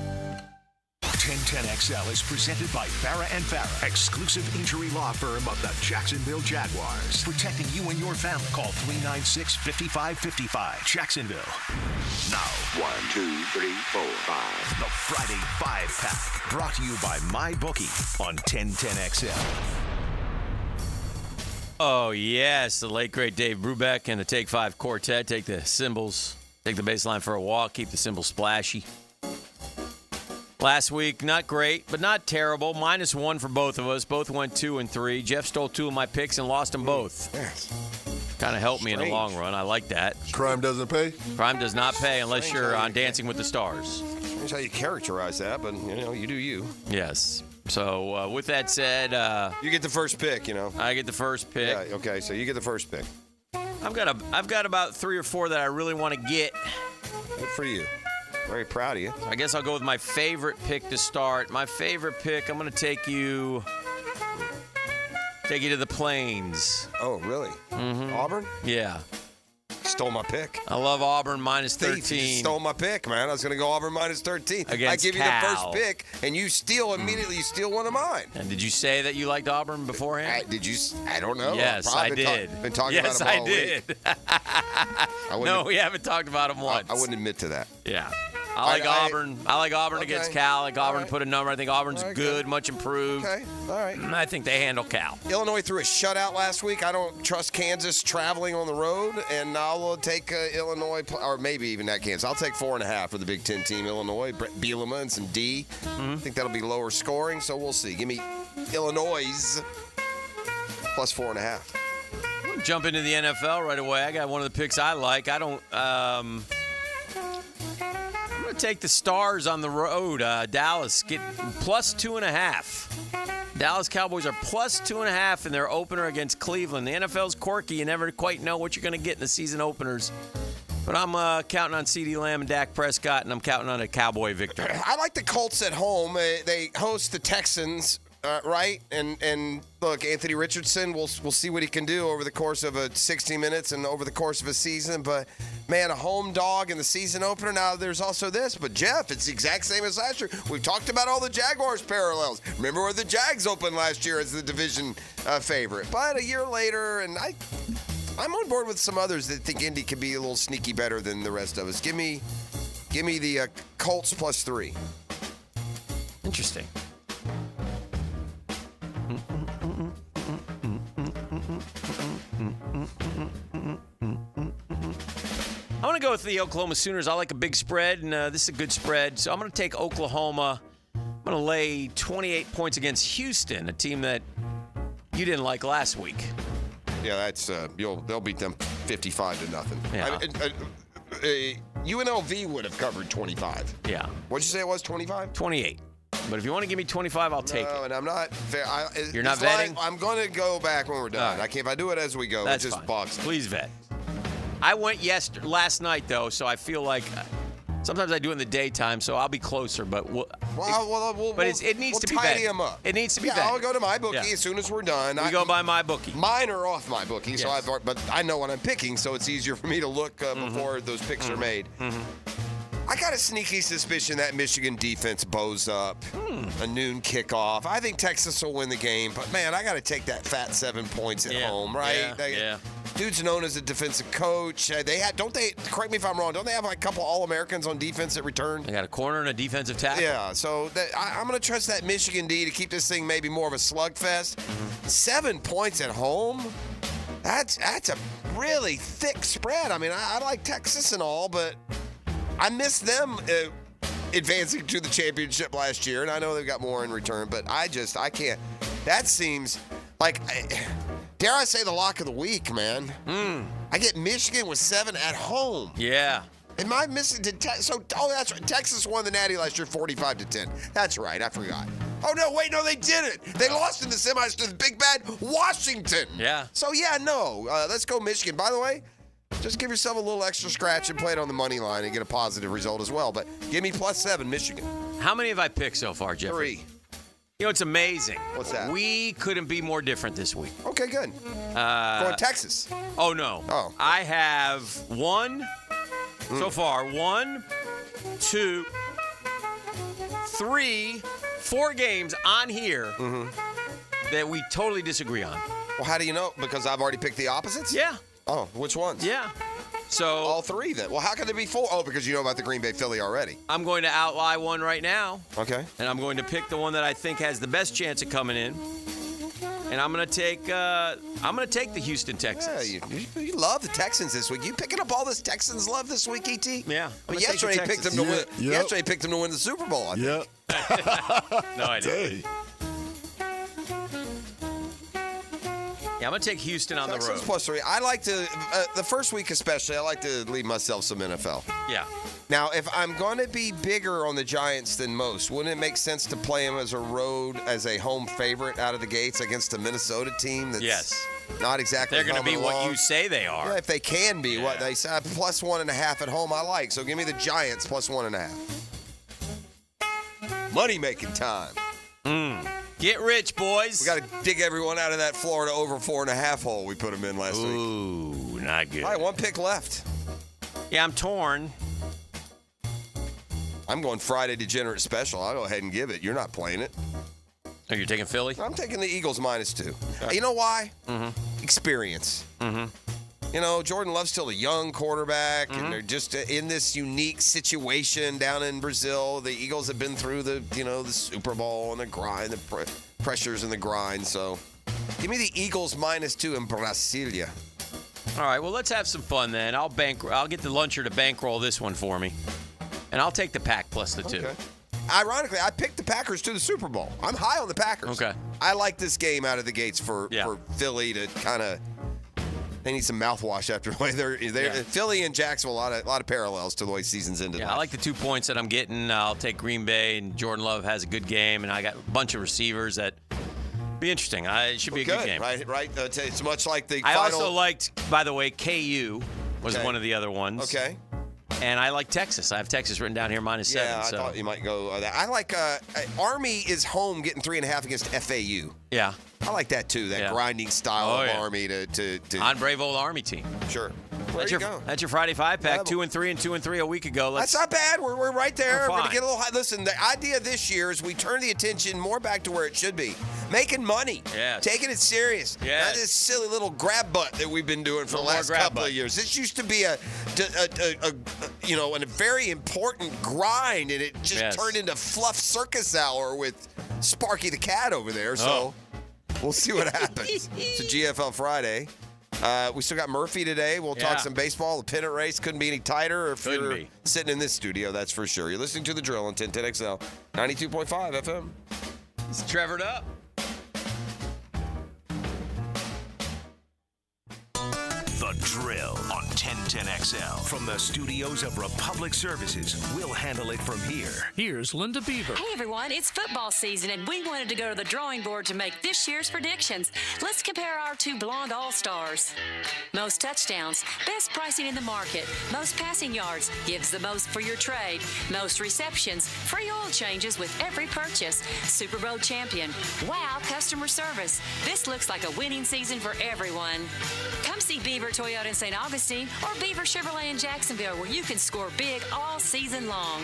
1010XL is presented by Farah & Farah, exclusive injury law firm of the Jacksonville Jaguars. Protecting you and your family. Call 396-5555. Jacksonville. Now, 1, 2, 3, 4, 5. The Friday 5-Pack. Brought to you by MyBookie on 1010XL. Oh, yes. The late, great Dave Brubeck and the Take 5 Quartet. Take the cymbals, take the bass line for a walk, keep the cymbals splashy. Last week, not great, but not terrible. -1 for both of us. Both went 2 and 3. Jeff stole 2 of my picks and lost them both. Yes. Kind of helped me in the long run. I like that. Crime doesn't pay? Crime does not pay unless you're on Dancing with the Stars. That's how you characterize that, but, you know, you do you. Yes. So, with that said... you get the first pick, you know. I get the first pick. Yeah, okay, so you get the first pick. I've got about 3 or 4 that I really want to get. Good for you. Very proud of you. I guess I'll go with my favorite pick to start. My favorite pick, I'm going to take you to the Plains. Oh, really? Mm-hmm. Auburn? Yeah. Stole my pick. I love Auburn -13. Thief, you stole my pick, man. I was going to go Auburn -13. I give you the first pick, and you steal immediately. You steal one of mine. And did you say that you liked Auburn beforehand? Did you? I don't know. Yes, I did. Been talking about them all week. No, we haven't talked about them once. I wouldn't admit to that. Yeah. I like Auburn. I like Auburn okay. against Cal. I like Auburn to right. put a number. I think Auburn's All right, good, much improved. Okay, all right. I think they handle Cal. Illinois threw a shutout last week. I don't trust Kansas traveling on the road, and I'll take Illinois, or maybe even that Kansas. I'll take 4.5 for the Big Ten team, Illinois. Brett Bielema and some D. I think that'll be lower scoring, so we'll see. Give me Illinois plus 4.5. Jump into the NFL right away. I got one of the picks I like. I don't. going to take the Stars on the road. Dallas get plus 2.5. Dallas Cowboys are plus 2.5 in their opener against Cleveland. The NFL's quirky. You never quite know what you're going to get in the season openers. But I'm counting on CeeDee Lamb and Dak Prescott, and I'm counting on a Cowboy victory. I like the Colts at home. They host the Texans, right? And look, Anthony Richardson, we'll see what he can do over the course of 60 minutes and over the course of a season. But, man, a home dog in the season opener. Now, there's also this. But, Jeff, it's the exact same as last year. We've talked about all the Jaguars parallels. Remember where the Jags opened last year as the division favorite. But a year later, and I'm on board with some others that think Indy could be a little sneaky better than the rest of us. Give me the Colts plus 3. Interesting. I'm going to go with the Oklahoma Sooners. I like a big spread, and this is a good spread. So I'm going to take Oklahoma. I'm going to lay 28 points against Houston, a team that you didn't like last week. Yeah, that's they'll beat them 55-0. Yeah. UNLV would have covered 25. Yeah. What'd you say it was? 25? 28. But if you want to give me 25, I'll take it. No, and I'm not. You're not vetting? I'm going to go back when we're done. Right. If I do it as we go, That's it's just fine. box. Please vet. I went last night, though, so I feel like sometimes I do it in the daytime, so I'll be closer. But it needs to be tidy vetted. them up. It needs to be vetted. I'll go to my bookie as soon as we're done. We go by my bookie. Mine are off my bookie, Yes. but I know what I'm picking, so it's easier for me to look before those picks are made. I got a sneaky suspicion that Michigan defense bows up. A noon kickoff. I think Texas will win the game, but man, I got to take that fat 7 points at home, right? Yeah. Dude's known as a defensive coach. Don't they? Correct me if I'm wrong. Don't they have like a couple All-Americans on defense at return? They got a corner and a defensive tackle. Yeah. So I'm going to trust that Michigan D to keep this thing maybe more of a slugfest. 7 points at home. That's a really thick spread. I mean, I like Texas and all, but I miss them advancing to the championship last year, and I know they've got more in return, but I can't. That seems like, dare I say, the lock of the week, man. I get Michigan with 7 at home. Yeah. Am I missing? That's right. Texas won the Natty last year 45-10. That's right. I forgot. Oh, no, wait, no, they didn't. They lost in the semis to the big bad Washington. Yeah. So, yeah, no. Let's go Michigan. By the way, just give yourself a little extra scratch and play it on the money line and get a positive result as well. But give me plus 7, Michigan. How many have I picked so far, Jeffrey? 3. You know, it's amazing. What's that? We couldn't be more different this week. Okay, good. Going Texas. Oh, no. Oh. I have so far, 1, 2, 3, 4 games on here that we totally disagree on. Well, how do you know? Because I've already picked the opposites? Yeah. Oh, which ones? Yeah. So all 3 then. Well, how can there be 4? Oh, because you know about the Green Bay Philly already. I'm going to outlie one right now. Okay. And I'm going to pick the one that I think has the best chance of coming in. And I'm going to take the Houston Texans. Yeah, you love the Texans this week. You picking up all this Texans love this week, ET? Yeah. But yesterday picked them to win. Yep. Yesterday picked them to win the Super Bowl. I think. No, I didn't. Yeah, I'm going to take Houston on Texans the road. plus 3. I like to, the first week especially, I like to leave myself some NFL. Yeah. Now, if I'm going to be bigger on the Giants than most, wouldn't it make sense to play them as a home favorite out of the gates against a Minnesota team that's not exactly They're going to be humming what along? you say they are. Yeah, if they can be what they say. Plus 1.5 at home, I like. So give me the Giants plus 1.5. Money-making time. Get rich, boys. We got to dig everyone out of that Florida over 4.5 hole we put them in last week. Ooh, not good. All right, 1 pick left. Yeah, I'm torn. I'm going Friday Degenerate Special. I'll go ahead and give it. You're not playing it. Oh, you're taking Philly? I'm taking the Eagles minus 2. You know why? Experience. You know, Jordan Love's still a young quarterback, and they're just in this unique situation down in Brazil. The Eagles have been through the Super Bowl and the grind, the pressures and the grind. So give me the Eagles minus 2 in Brasilia. All right, well, let's have some fun then. I'll get the luncher to bankroll this one for me. And I'll take the Pack plus the 2. Okay. Ironically, I picked the Packers to the Super Bowl. I'm high on the Packers. Okay. I like this game out of the gates for Philly to kind of They need some mouthwash after the way they're Philly and Jacksonville, a lot of parallels to the way season's ended. Yeah, I like the 2 points that I'm getting. I'll take Green Bay, and Jordan Love has a good game, and I got a bunch of receivers that be interesting. It should be a good game. Right. It's much like the I final. also liked, by the way, KU was one of the other ones. Okay. And I like Texas. I have Texas written down here -7. Yeah, I thought you might go that. I like Army is home getting 3.5 against FAU. Yeah. I like that too. That grinding style of Army to on brave old Army team. Sure. That's your Friday 5-pack. 2-3 and 2-3 a week ago. That's not bad. We're right there. We're fine. gonna get a little high. Listen, the idea this year is we turn the attention more back to where it should be, making money. Yes. Taking it serious. Yes. Not this silly little grab butt that we've been doing for the last couple of years. This used to be a very important grind, and it just turned into fluff circus hour with Sparky the cat over there. So we'll see what happens. It's a GFL Friday. We still got Murphy today. We'll talk some baseball. The pennant race couldn't be any tighter if you're sitting in this studio, that's for sure. You're listening to The Drill on 1010XL, 92.5 FM. It's Trevored up. The Drill on 1010XL. From the studios of Republic Services, we'll handle it from here. Here's Linda Beaver. Hey everyone, it's football season and we wanted to go to the drawing board to make this year's predictions. Let's compare our two blonde all-stars. Most touchdowns, best pricing in the market. Most passing yards, gives the most for your trade. Most receptions, free oil changes with every purchase. Super Bowl champion, wow customer service. This looks like a winning season for everyone. Come see Beaver Toyota in St. Augustine or Beaver Chevrolet in Jacksonville, where you can score big all season long.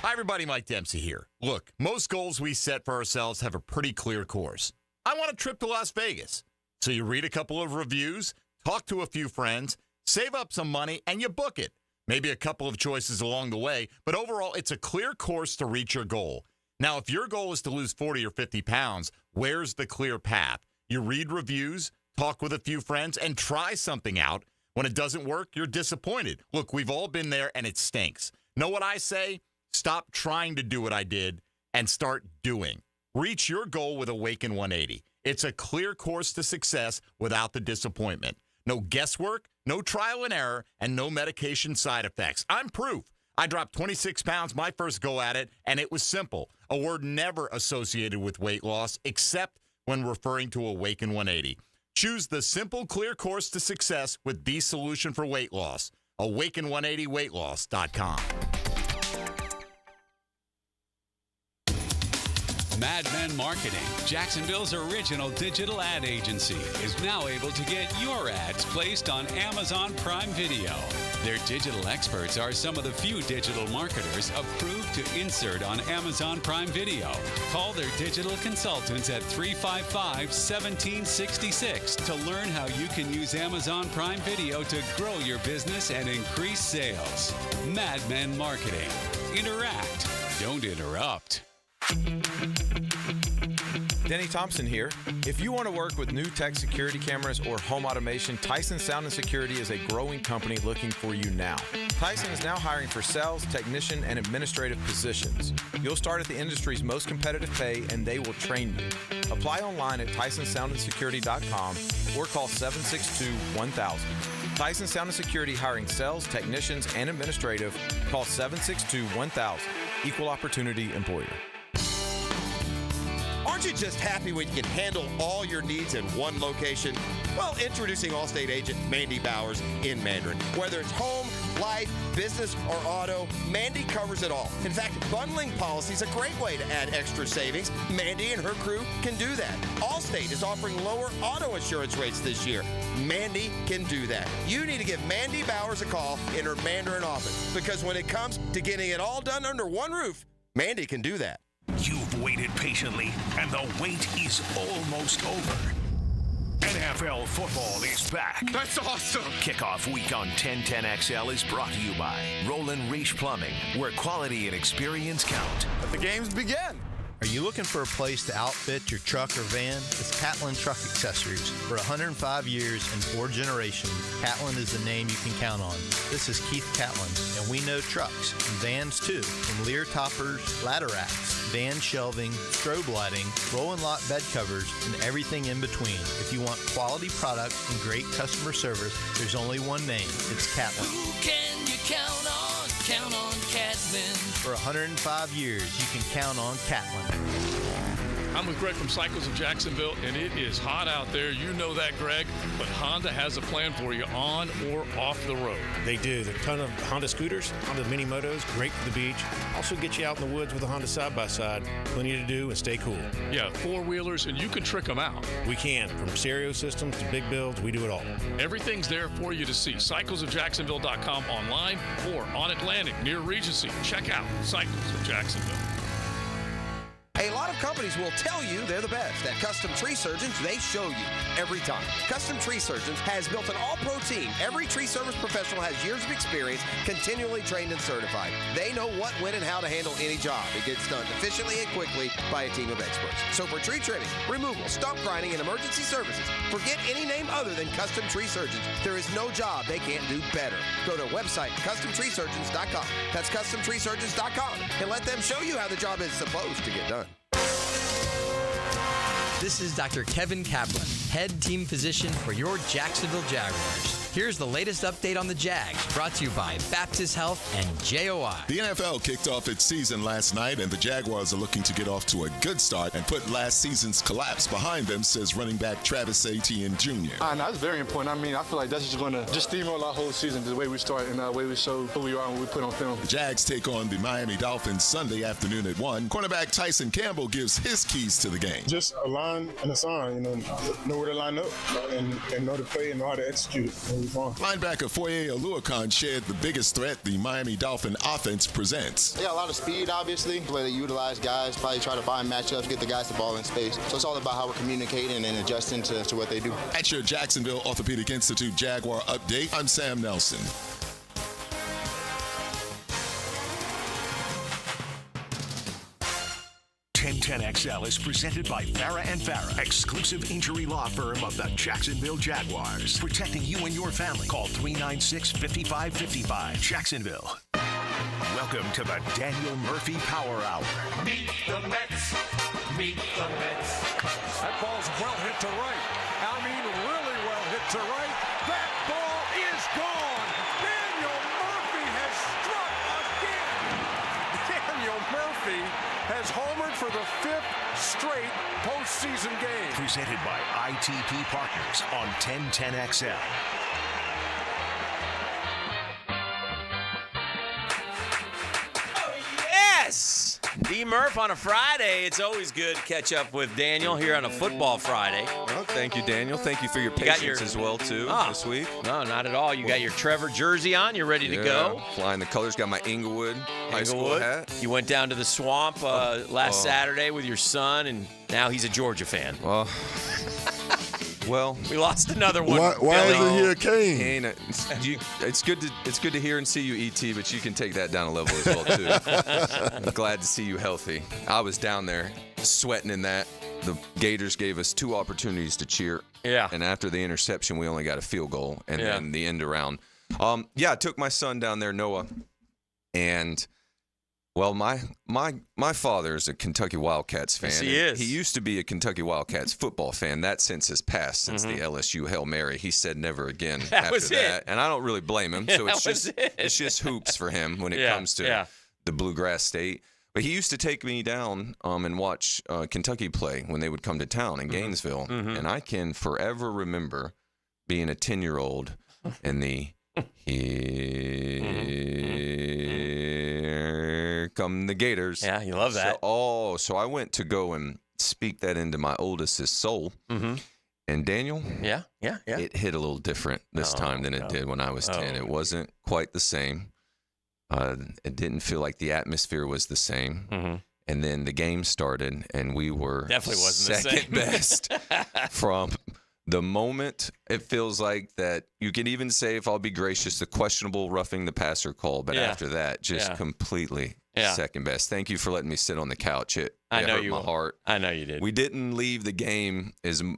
Hi, everybody. Mike Dempsey here. Look, most goals we set for ourselves have a pretty clear course. I want a trip to Las Vegas. So you read a couple of reviews, talk to a few friends, save up some money, and you book it. Maybe a couple of choices along the way, but overall, it's a clear course to reach your goal. Now, if your goal is to lose 40 or 50 pounds, where's the clear path? You read reviews, talk with a few friends, and try something out. When it doesn't work, you're disappointed. Look, we've all been there, and it stinks. Know what I say? Stop trying to do what I did and start doing. Reach your goal with Awaken 180. It's a clear course to success without the disappointment. No guesswork, no trial and error, and no medication side effects. I'm proof. I dropped 26 pounds my first go at it, and it was simple. A word never associated with weight loss except when referring to Awaken 180. Choose the simple, clear course to success with the solution for weight loss. Awaken180weightloss.com. Mad Men Marketing, Jacksonville's original digital ad agency, is now able to get your ads placed on Amazon Prime Video. Their digital experts are some of the few digital marketers approved to insert on Amazon Prime Video. Call their digital consultants at 355-1766 to learn how you can use Amazon Prime Video to grow your business and increase sales. Mad Men Marketing. Interact. Don't interrupt. Denny Thompson here. If you want to work with new tech security cameras or home automation, Tyson Sound & Security is a growing company looking for you now. Tyson is now hiring for sales, technician, and administrative positions. You'll start at the industry's most competitive pay, and they will train you. Apply online at TysonSoundandSecurity.com or call 762-1000. Tyson Sound & Security hiring sales, technicians, and administrative. Call 762-1000. Equal opportunity employer. Aren't you just happy when you can handle all your needs in one location? Well, introducing Allstate agent Mandy Bowers in Mandarin. Whether it's home, life, business, or auto, Mandy covers it all. In fact, bundling policy is a great way to add extra savings. Mandy and her crew can do that. Allstate is offering lower auto insurance rates this year. Mandy can do that. You need to give Mandy Bowers a call in her Mandarin office, because when it comes to getting it all done under one roof, Mandy can do that. You've waited patiently, and the wait is almost over. NFL football is back. That's awesome. Kickoff week on 1010XL is brought to you by Roland Reach Plumbing, where quality and experience count. Let the games begin. Are you looking for a place to outfit your truck or van? It's Catlin Truck Accessories. For 105 years and 4 generations, Catlin is the name you can count on. This is Keith Catlin, and we know trucks and vans too, from Lear toppers, ladder racks, van shelving, strobe lighting, roll and lock bed covers, and everything in between. If you want quality product and great customer service, there's only one name. It's Catlin. Who can you count on? Count on Catlin. For 105 years, you can count on Catlin. I'm with Greg from Cycles of Jacksonville, and it is hot out there. You know that, Greg. But Honda has a plan for you on or off the road. They do. There are a ton of Honda scooters, Honda mini motos, great for the beach. Also get you out in the woods with a Honda side-by-side. Plenty to do and stay cool. Yeah, four-wheelers, and you can trick them out. We can. From stereo systems to big builds, we do it all. Everything's there for you to see. CyclesOfJacksonville.com online or on Atlantic near Regency. Check out Cycles of Jacksonville. A lot of companies will tell you they're the best. At Custom Tree Surgeons, they show you every time. Custom Tree Surgeons has built an all-pro team. Every tree service professional has years of experience, continually trained and certified. They know what, when, and how to handle any job. It gets done efficiently and quickly by a team of experts. So for tree trimming, removal, stump grinding, and emergency services, forget any name other than Custom Tree Surgeons. There is no job they can't do better. Go to our website, CustomTreeSurgeons.com. That's CustomTreeSurgeons.com, and let them show you how the job is supposed to get done. This is Dr. Kevin Kaplan, head team physician for your Jacksonville Jaguars. Here's the latest update on the Jags, brought to you by Baptist Health and JOI. The NFL kicked off its season last night, and the Jaguars are looking to get off to a good start and put last season's collapse behind them, says running back Travis Etienne Jr. That's very important. I mean, I feel like that's just going to steamroll our whole season, the way we start and the way we show who we are and what we put on film. The Jags take on the Miami Dolphins Sunday afternoon at 1. Cornerback Tyson Campbell gives his keys to the game. Just a line and a sign, know where to line up and know to play and know how to execute. Linebacker Foye Oluokun shared the biggest threat the Miami Dolphin offense presents. They got a lot of speed, obviously. The way they utilize guys, probably try to find matchups, get the guys the ball in space. So it's all about how we're communicating and adjusting to what they do. At your Jacksonville Orthopedic Institute Jaguar update, I'm Sam Nelson. XL is presented by Farah & Farah, exclusive injury law firm of the Jacksonville Jaguars. Protecting you and your family. Call 396-5555. Jacksonville. Welcome to the Daniel Murphy Power Hour. Meet the Mets. Meet the Mets. That ball's well hit to right. I mean, really well hit to right. That ball is gone. Daniel Murphy has struck again. Daniel Murphy has homered for the 5th straight postseason game. Presented by ITP Partners on 1010XL. Yes! D-Murph on a Friday. It's always good to catch up with Daniel here on a football Friday. Well, thank you, Daniel. Thank you for your patience as well, too, this week. No, not at all. You got your Trevor jersey on. You're ready to go. Flying the colors. Got my Inglewood high school hat. You went down to the swamp last Saturday with your son, and now he's a Georgia fan. Well, we lost another one. Why isn't he a Cane? It's good to hear and see you, ET, but you can take that down a level as well too. I'm glad to see you healthy. I was down there sweating in that. The Gators gave us 2 opportunities to cheer. Yeah. And after the interception, we only got a field goal, and then the end around. I took my son down there, Noah, and. Well, my father is a Kentucky Wildcats fan. Yes, he is. He used to be a Kentucky Wildcats football fan. That since has passed since the LSU Hail Mary. He said never again after that. And I don't really blame him. So it's just hoops for him when it comes to the Bluegrass State. But he used to take me down and watch Kentucky play when they would come to town in Gainesville. And I can forever remember being a 10-year-old in the Here come the Gators. Yeah, you love that. So I went to go and speak that into my oldest's soul. And Daniel, it hit a little different this time than it did when I was 10. It wasn't quite the same. It didn't feel like the atmosphere was the same. And then the game started, and we were definitely wasn't second best from the moment. It feels like that you can even say, if I'll be gracious, the questionable roughing the passer call. But after that, just completely second best. Thank you for letting me sit on the couch. It hurt my heart. I know you did. We didn't leave the game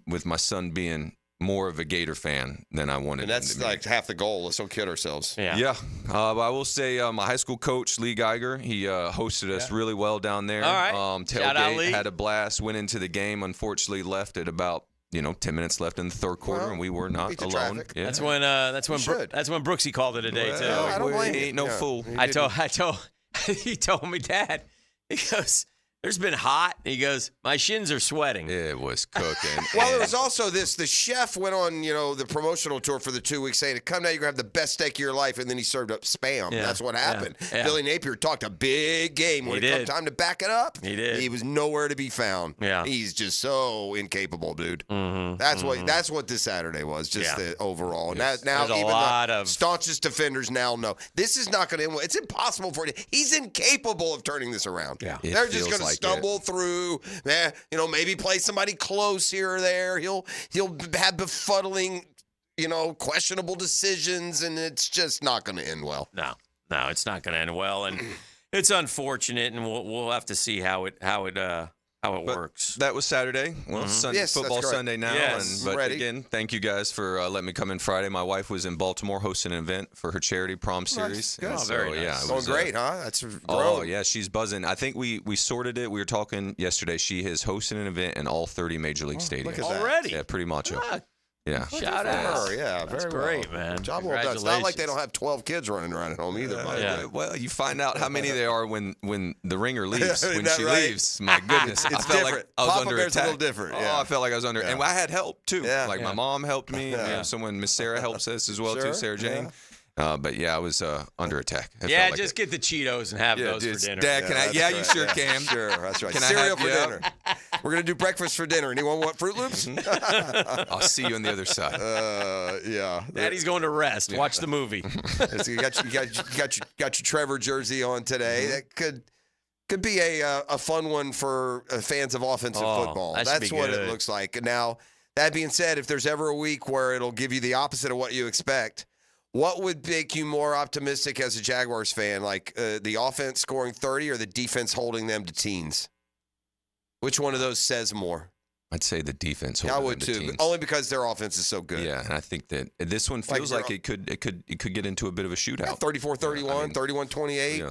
with my son being more of a Gator fan than I wanted. And that's like half the goal. Let's don't kid ourselves. Yeah. But I will say my high school coach, Lee Geiger, he hosted us really well down there. All right. Shout out, Lee. Tailgate, had a blast, went into the game, unfortunately left at about 10 minutes left in the third quarter, and we were not alone. Yeah. That's when Brooksy called it a day too. I don't blame he you. ain't no fool. He told me, Dad, he goes, there's been hot. He goes, my shins are sweating. It was cooking. Well, it was also this. The chef went on, the promotional tour for the 2 weeks saying, come now, you're going to have the best steak of your life. And then he served up Spam. Yeah. That's what happened. Yeah. Billy Napier talked a big game. When it come time to back it up, he did. He was nowhere to be found. Yeah. He's just so incapable, dude. Mm-hmm. That's what this Saturday was, just the overall. Yes. Now There's a even lot the of staunchest defenders now know this is not going to end well. It's impossible for him. He's incapable of turning this around. Yeah. They're just going to stumble through. Maybe play somebody close here or there. He'll have befuddling, questionable decisions, and it's just not going to end well. No, it's not going to end well, and it's unfortunate, and we'll have to see how it works. That was Saturday. Well, Sunday, Yes, football that's correct. Sunday now. Yes, But ready. again, thank you guys for letting me come in Friday. My wife was in Baltimore hosting an event for her charity prom series. Good. And Oh, so, very nice. yeah, it Going was, great, huh? That's Oh, growing. yeah, she's buzzing. I think we sorted it. We were talking yesterday. She has hosted an event in all 30 Major League stadiums. look at that. Already? Yeah, pretty macho. Ah, Yeah. Shout For out. her, yeah, That's very great, well. man. Job well done. It's not like they don't have 12 kids running around at home either. by the way. Well, you find out how many there are when the ringer leaves. Isn't When that she right? leaves, my goodness, It's I felt different. like I was Papa under Bear's a attack. little different, Oh, yeah. I felt like I was under, and I had help too. Yeah. Like my mom helped me. Yeah. We have someone, Miss Sarah, helps us as well Sure, too, Sarah Jane. But yeah, I was under attack. I Yeah, felt like just it. get the Cheetos and have those dude, for dinner. Dad, can I? that's Yeah, you right, sure yeah. can. Sure, that's right. Can I Cereal have for you up? dinner. We're going to do breakfast for dinner. Anyone want Fruit Loops? I'll see you on the other side. Yeah. Daddy's going to rest. Watch the movie. You got your Trevor jersey on today. That could be a fun one for fans of offensive football. that should That's be what good. it looks like. Now, that being said, if there's ever a week where it'll give you the opposite of what you expect, what would make you more optimistic as a Jaguars fan? Like the offense scoring 30 or the defense holding them to teens? Which one of those says more? I'd say the defense. I holding would them to too, teens. but only because their offense is so good. Yeah, and I think that this one feels like it could get into a bit of a shootout. 34-31, 31-28. Yeah.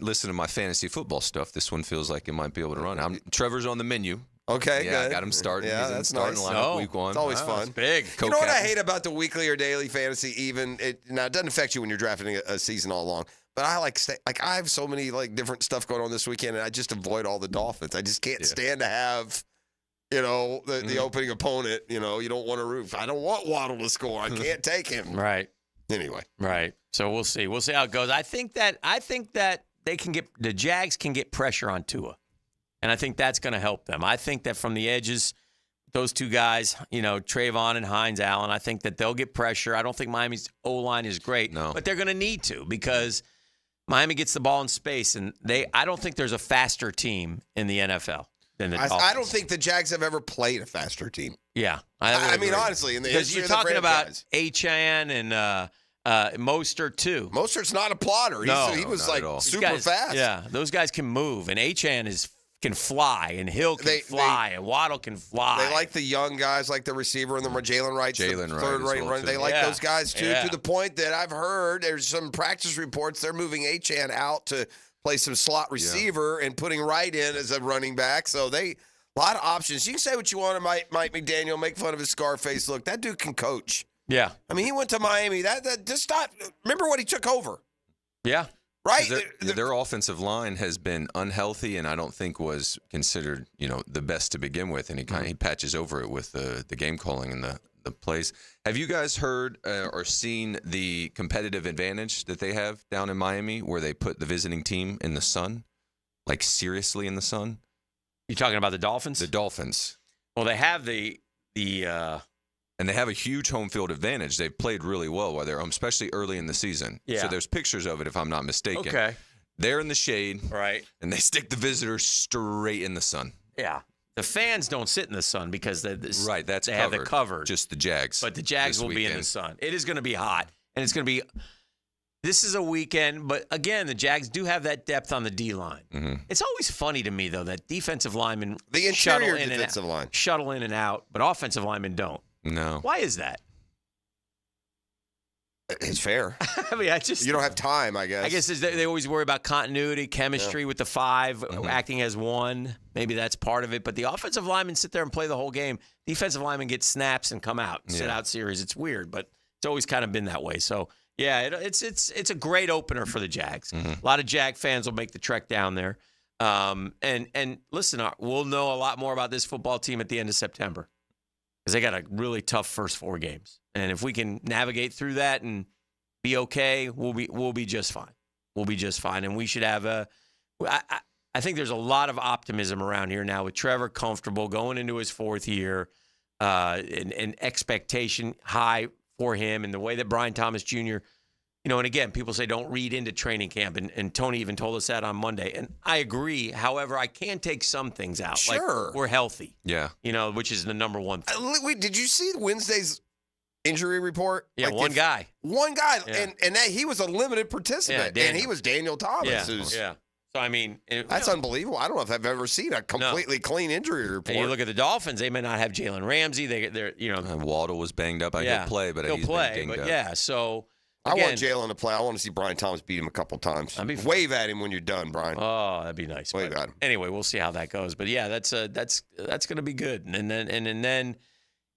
Listening to my fantasy football stuff, this one feels like it might be able to run. Trevor's on the menu. Okay, yeah, good. I got him starting. Yeah, He's in that's starting nice. lineup week one. It's always fun. It's big. You know what I hate about the weekly or daily fantasy? Now it doesn't affect you when you're drafting a season all along. But I I have so many different stuff going on this weekend, and I just avoid all the Dolphins. I just can't stand to have, the opening opponent. You don't want to root. I don't want Waddle to score. I can't take him. Right. Anyway. Right. So we'll see. We'll see how it goes. I think that the Jags can get pressure on Tua. And I think that's going to help them. I think that from the edges, those two guys, Trayvon and Hines Allen, I think that they'll get pressure. I don't think Miami's O-line is great, but they're going to need to because Miami gets the ball in space, and I don't think there's a faster team in the NFL than the Dolphins. I don't think the Jags have ever played a faster team. Yeah. I mean, honestly, in the because history you're of the talking about franchise. Achane and Mostert too. Mostert's not a plotter. He was super fast. Yeah, those guys can move, and Achane can fly, and Hill can fly, and Waddle can fly. They like the young guys, like the receiver and the Jalen Wright's third-rate run. They like those guys too, to the point that I've heard there's some practice reports they're moving Achane out to play some slot receiver and putting Wright in as a running back. So a lot of options. You can say what you want to Mike McDaniel, make fun of his Scarface look. That dude can coach. Yeah. I mean, he went to Miami. That just not. Remember what he took over. Yeah. Right. Their offensive line has been unhealthy, and I don't think was considered, the best to begin with. And he patches over it with the game calling and the plays. Have you guys heard or seen the competitive advantage that they have down in Miami, where they put the visiting team in the sun, like seriously in the sun? You talking about the Dolphins? The Dolphins. Well, they have and they have a huge home field advantage. They've played really well while they're especially early in the season. Yeah. So there's pictures of it, if I'm not mistaken. Okay. They're in the shade. Right. And they stick the visitors straight in the sun. Yeah. The fans don't sit in the sun because they that's have it covered. Just the Jags. But the Jags will be in the sun. It is going to be hot, and it's going to be – this is a weekend. But, again, the Jags do have that depth on the D-line. Mm-hmm. It's always funny to me, though, that defensive linemen the interior defensive line shuttle in and out, but offensive linemen don't. No. Why is that? It's fair. I mean, you don't have time, I guess. I guess they always worry about continuity, chemistry with the 5, acting as 1. Maybe that's part of it. But the offensive linemen sit there and play the whole game. Defensive linemen get snaps and come out, sit out series. It's weird, but it's always kind of been that way. So, yeah, it's a great opener for the Jags. A lot of Jag fans will make the trek down there. And listen, we'll know a lot more about this football team at the end of September because they got a really tough first 4 games. And if we can navigate through that and be okay, we'll be just fine. We'll be just fine. And we should have I think there's a lot of optimism around here now with Trevor comfortable going into his 4th year, and expectation high for him, and the way that Brian Thomas Jr., and again, people say don't read into training camp, and Tony even told us that on Monday, and I agree. However, I can take some things out. Sure. Like we're healthy. Yeah. Which is the number one thing. Wait, did you see Wednesday's injury report? Yeah, one guy. Yeah. And that he was a limited participant, and he was Daniel Thomas. Yeah. So, I mean. That's unbelievable. I don't know if I've ever seen a completely clean injury report. And you look at the Dolphins, they may not have Jalen Ramsey. They're Waddle was banged up. He'll play, but he's been dinged up. Yeah, so. I want Jalen to play. I want to see Brian Thomas beat him a couple times. Wave at him when you're done, Brian. Oh, that'd be nice. Wave at him. Anyway, we'll see how that goes. But yeah, that's going to be good. And then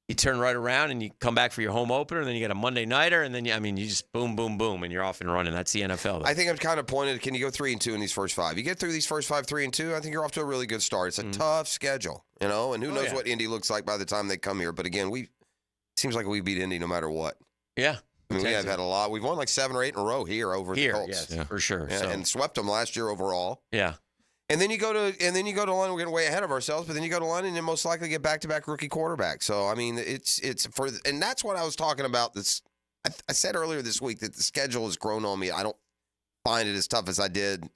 you turn right around and you come back for your home opener, and then you get a Monday nighter, and then you just boom, boom, boom, and you're off and running. That's the NFL. I think I'm kind of pointed. Can you go 3-2 in these first 5? You get through these first 5, 3-2. I think you're off to a really good start. It's a tough schedule, and who knows what Indy looks like by the time they come here. But again, seems like we beat Indy no matter what. Yeah. I mean, we have had a lot. We've won like 7 or 8 in a row here over the Colts. Yes, for sure. Yeah, and swept them last year overall. Yeah. And then you go to London. We're getting way ahead of ourselves, but then you go to London and most likely get back-to-back rookie quarterback. So I mean, and that's what I was talking about. This I said earlier this week that the schedule has grown on me. I don't find it as tough as I did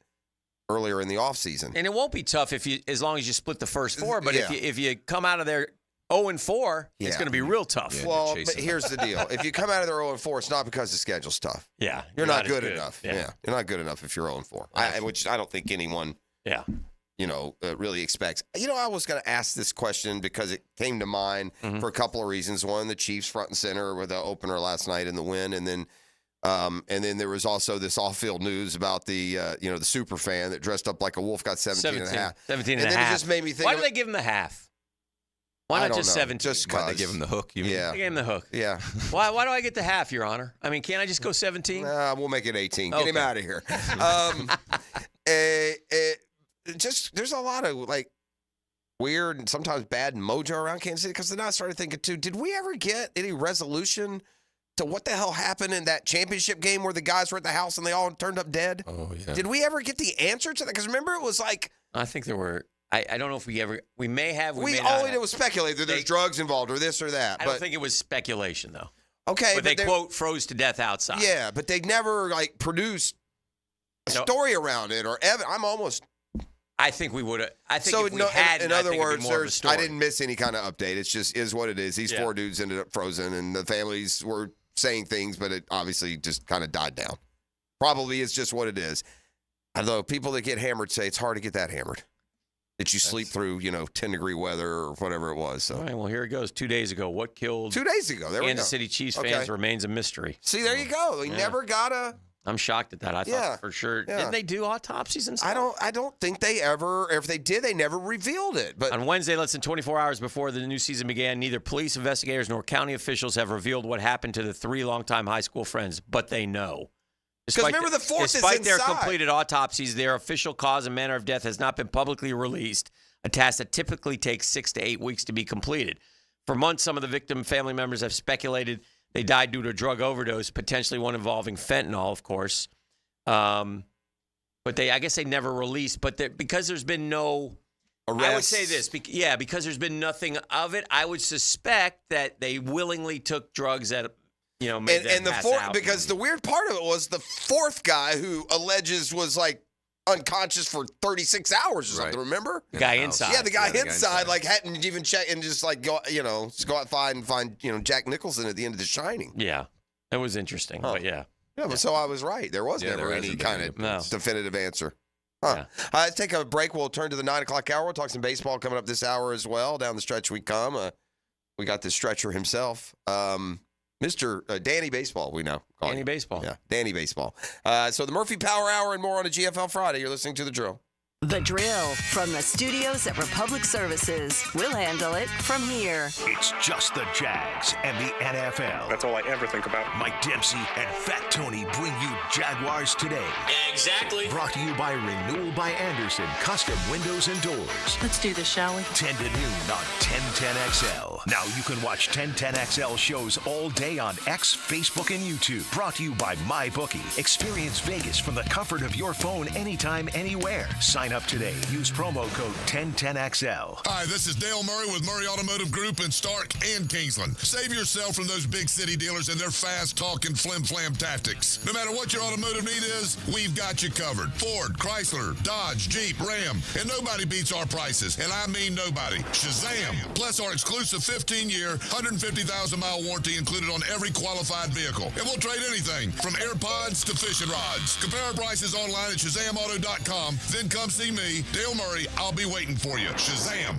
earlier in the offseason. And it won't be tough as long as you split the first 4. But if you come out of there 0-4, it's going to be real tough. Well, but here's the deal. If you come out of there 0-4, it's not because the schedule's tough. Yeah. You're not good enough. Yeah. You're not good enough if you're 0-4, which I don't think anyone really expects. I was going to ask this question because it came to mind for a couple of reasons. One, the Chiefs front and center with the opener last night in the win, and then there was also this off-field news about the the super fan that dressed up like a wolf got 17 and a half. 17 and a then half. it just made me think. Why do they give him the half? Why not just 17? Just why they give him the hook? You mean? Yeah. They gave him the hook. Yeah. Why do I get the half, Your Honor? I mean, can't I just go 17? We'll make it 18. Get him out of here. There's a lot of weird and sometimes bad mojo around Kansas City because then I started thinking too, did we ever get any resolution to what the hell happened in that championship game where the guys were at the house and they all turned up dead? Oh, yeah. Did we ever get the answer to that? Because remember, it was like... I think there were... I don't know if we may have. All we did was speculate that there's drugs involved or this or that. I don't think it was speculation, though. Okay. But they, quote, froze to death outside. Yeah, but they never, produced a story around it or evidence. I'm almost... I think we would have. I think if we had, in other words, I didn't miss any kind of update. It's just is what it is. These 4 dudes ended up frozen, and the families were saying things, but it obviously just kind of died down. Probably is just what it is. Although people that get hammered say it's hard to get that hammered. That you sleep through, 10-degree weather or whatever it was. So. All right, well, here it goes. 2 days ago. What killed 2 days ago? There we go. Kansas City Chiefs fans remains a mystery. See, there you go. We never got a... I'm shocked at that. I thought for sure. Yeah. Didn't they do autopsies and stuff? I don't think they ever, or if they did, they never revealed it. But on Wednesday, less than 24 hours before the new season began, neither police investigators nor county officials have revealed what happened to the 3 longtime high school friends, but they know. Because remember, the 4th is inside. Despite their completed autopsies, their official cause and manner of death has not been publicly released, a task that typically takes 6 to 8 weeks to be completed. For months, some of the victim family members have speculated they died due to a drug overdose, potentially one involving fentanyl, of course. But I guess they never released. But because there's been no arrests. I would say this, because there's been nothing of it. I would suspect that they willingly took drugs that made them pass out. Because the weird part of it was the 4th guy who alleges was unconscious for 36 hours or something. Remember? The guy inside. Yeah, the guy inside hadn't even checked and just go outside and find Jack Nicholson at the end of The Shining. Yeah, that was interesting. But yeah. Yeah, but so I was right. There was never any kind of definitive answer. Huh. Let's take a break. We'll turn to the 9 o'clock hour. We'll talk some baseball coming up this hour as well. Down the stretch we come. We got the stretcher himself, Mr. Danny Baseball, we know. Danny Baseball. Yeah, Danny Baseball. So the Murphy Power Hour and more on a GFL Friday. You're listening to The Drill. The Drill from the studios at Republic Services. We'll handle it from here. It's just the Jags and the NFL. That's all I ever think about. Mike Dempsey and Fat Tony bring you Jaguars Today. Exactly. Brought to you by Renewal by Anderson, custom windows and doors. Let's do this, shall we? 10 to noon on 1010XL. Now you can watch 1010XL shows all day on X, Facebook, and YouTube. Brought to you by MyBookie. Experience Vegas from the comfort of your phone anytime, anywhere. Sign up today. Use promo code 1010XL. Hi, this is Dale Murray with Murray Automotive Group in Stark and Kingsland. Save yourself from those big city dealers and their fast-talking flim-flam tactics. No matter what your automotive need is, we've got you covered. Ford, Chrysler, Dodge, Jeep, Ram, and nobody beats our prices, and I mean nobody. Shazam! Plus our exclusive 15-year, 150,000-mile warranty included on every qualified vehicle. And we'll trade anything from AirPods to fishing rods. Compare our prices online at ShazamAuto.com, then come see me, Dale Murray. I'll be waiting for you. Shazam!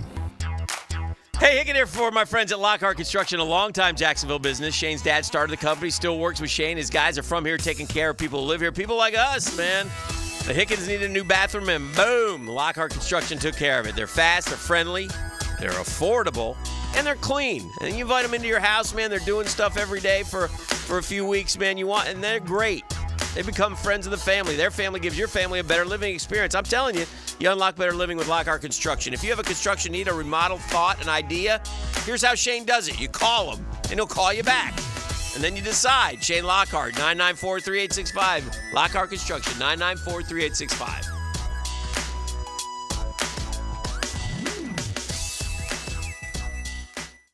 Hey, Hicken here for my friends at Lockhart Construction, a longtime Jacksonville business. Shane's dad started the company, still works with Shane. His guys are from here, taking care of people who live here, people like us, man. The Hickens needed a new bathroom, and boom, Lockhart Construction took care of it. They're fast, they're friendly, they're affordable, and they're clean. And you invite them into your house, man. They're doing stuff every day for a few weeks, man. And they're great. They become friends of the family. Their family gives your family a better living experience. I'm telling you, you unlock better living with Lockhart Construction. If you have a construction need, a remodel, thought, an idea, here's how Shane does it. You call him, and he'll call you back. And then you decide. Shane Lockhart, 994-3865. Lockhart Construction, 994-3865.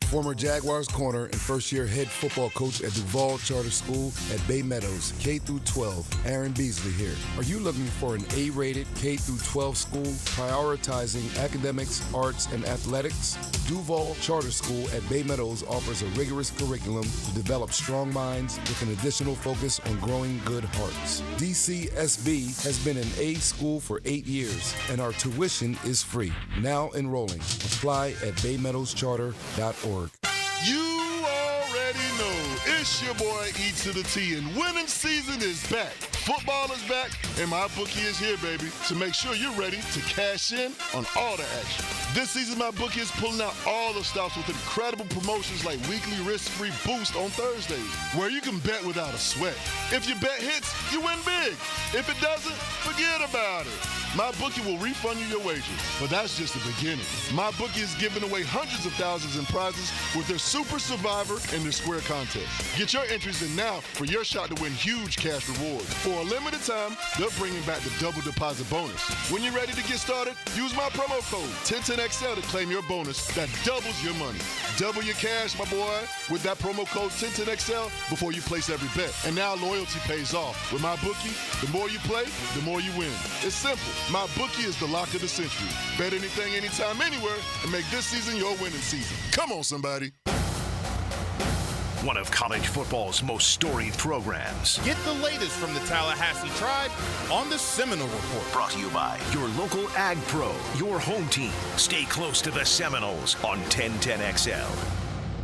Former Jaguars corner and first-year head football coach at Duval Charter School at Bay Meadows, K-12, Aaron Beasley here. Are you looking for an A-rated K-12 school prioritizing academics, arts, and athletics? Duval Charter School at Bay Meadows offers a rigorous curriculum to develop strong minds with an additional focus on growing good hearts. DCSB has been an A school for 8 years, and our tuition is free. Now enrolling. Apply at baymeadowscharter.org. You already know it's your boy E to the T, and winning season is back. Football is back, and MyBookie is here, baby, to make sure you're ready to cash in on all the action. This season, MyBookie is pulling out all the stops with incredible promotions like weekly risk-free boost on Thursdays, where you can bet without a sweat. If your bet hits, you win big. If it doesn't, forget about it. MyBookie will refund you your wages, but that's just the beginning. MyBookie is giving away hundreds of thousands in prizes with their Super Survivor and their Square contest. Get your entries in now for your shot to win huge cash rewards. For a limited time, they're bringing back the double deposit bonus. When you're ready to get started, use my promo code 1010XL to claim your bonus that doubles your money. Double your cash, my boy, with that promo code 1010XL before you place every bet. And now loyalty pays off. With MyBookie, the more you play, the more you win. It's simple. MyBookie is the lock of the century. Bet anything, anytime, anywhere, and make this season your winning season. Come on, somebody. One of college football's most storied programs. Get the latest from the Tallahassee Tribe on the Seminole Report. Brought to you by your local Ag Pro, your home team. Stay close to the Seminoles on 1010XL.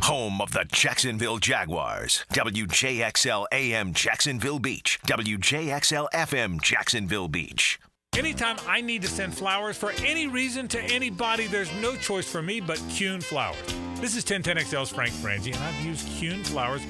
Home of the Jacksonville Jaguars. WJXL AM Jacksonville Beach. WJXL FM Jacksonville Beach. Anytime I need to send flowers for any reason to anybody, there's no choice for me but Kuhn Flowers. This is 1010XL's Frank Frangie, and I've used Kuhn Flowers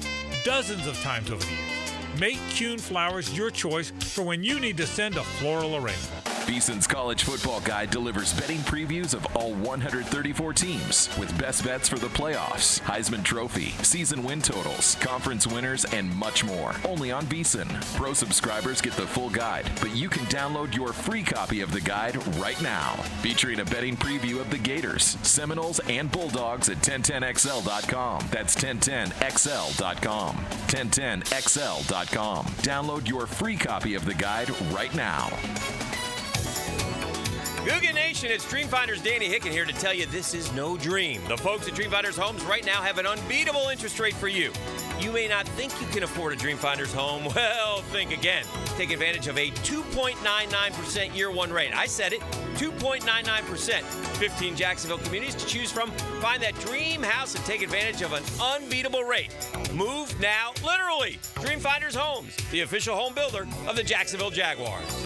dozens of times over the years. Make Kuhn Flowers your choice for when you need to send a floral arrangement. Beeson's College Football Guide delivers betting previews of all 134 teams with best bets for the playoffs, Heisman Trophy, season win totals, conference winners, and much more. Only on Beeson. Pro subscribers get the full guide, but you can download your free copy of the guide right now. Featuring a betting preview of the Gators, Seminoles, and Bulldogs at 1010XL.com. That's 1010XL.com. 1010XL.com. Download your free copy of the guide right now. Googan Nation, it's Dreamfinders Danny Hicken here to tell you this is no dream. The folks at Dreamfinders Homes right now have an unbeatable interest rate for you. You may not think you can afford a Dreamfinders home. Well, think again. Take advantage of a 2.99% year one rate. I said it, 2.99%. 15 Jacksonville communities to choose from. Find that dream house and take advantage of an unbeatable rate. Move now, literally. Dreamfinders Homes, the official home builder of the Jacksonville Jaguars.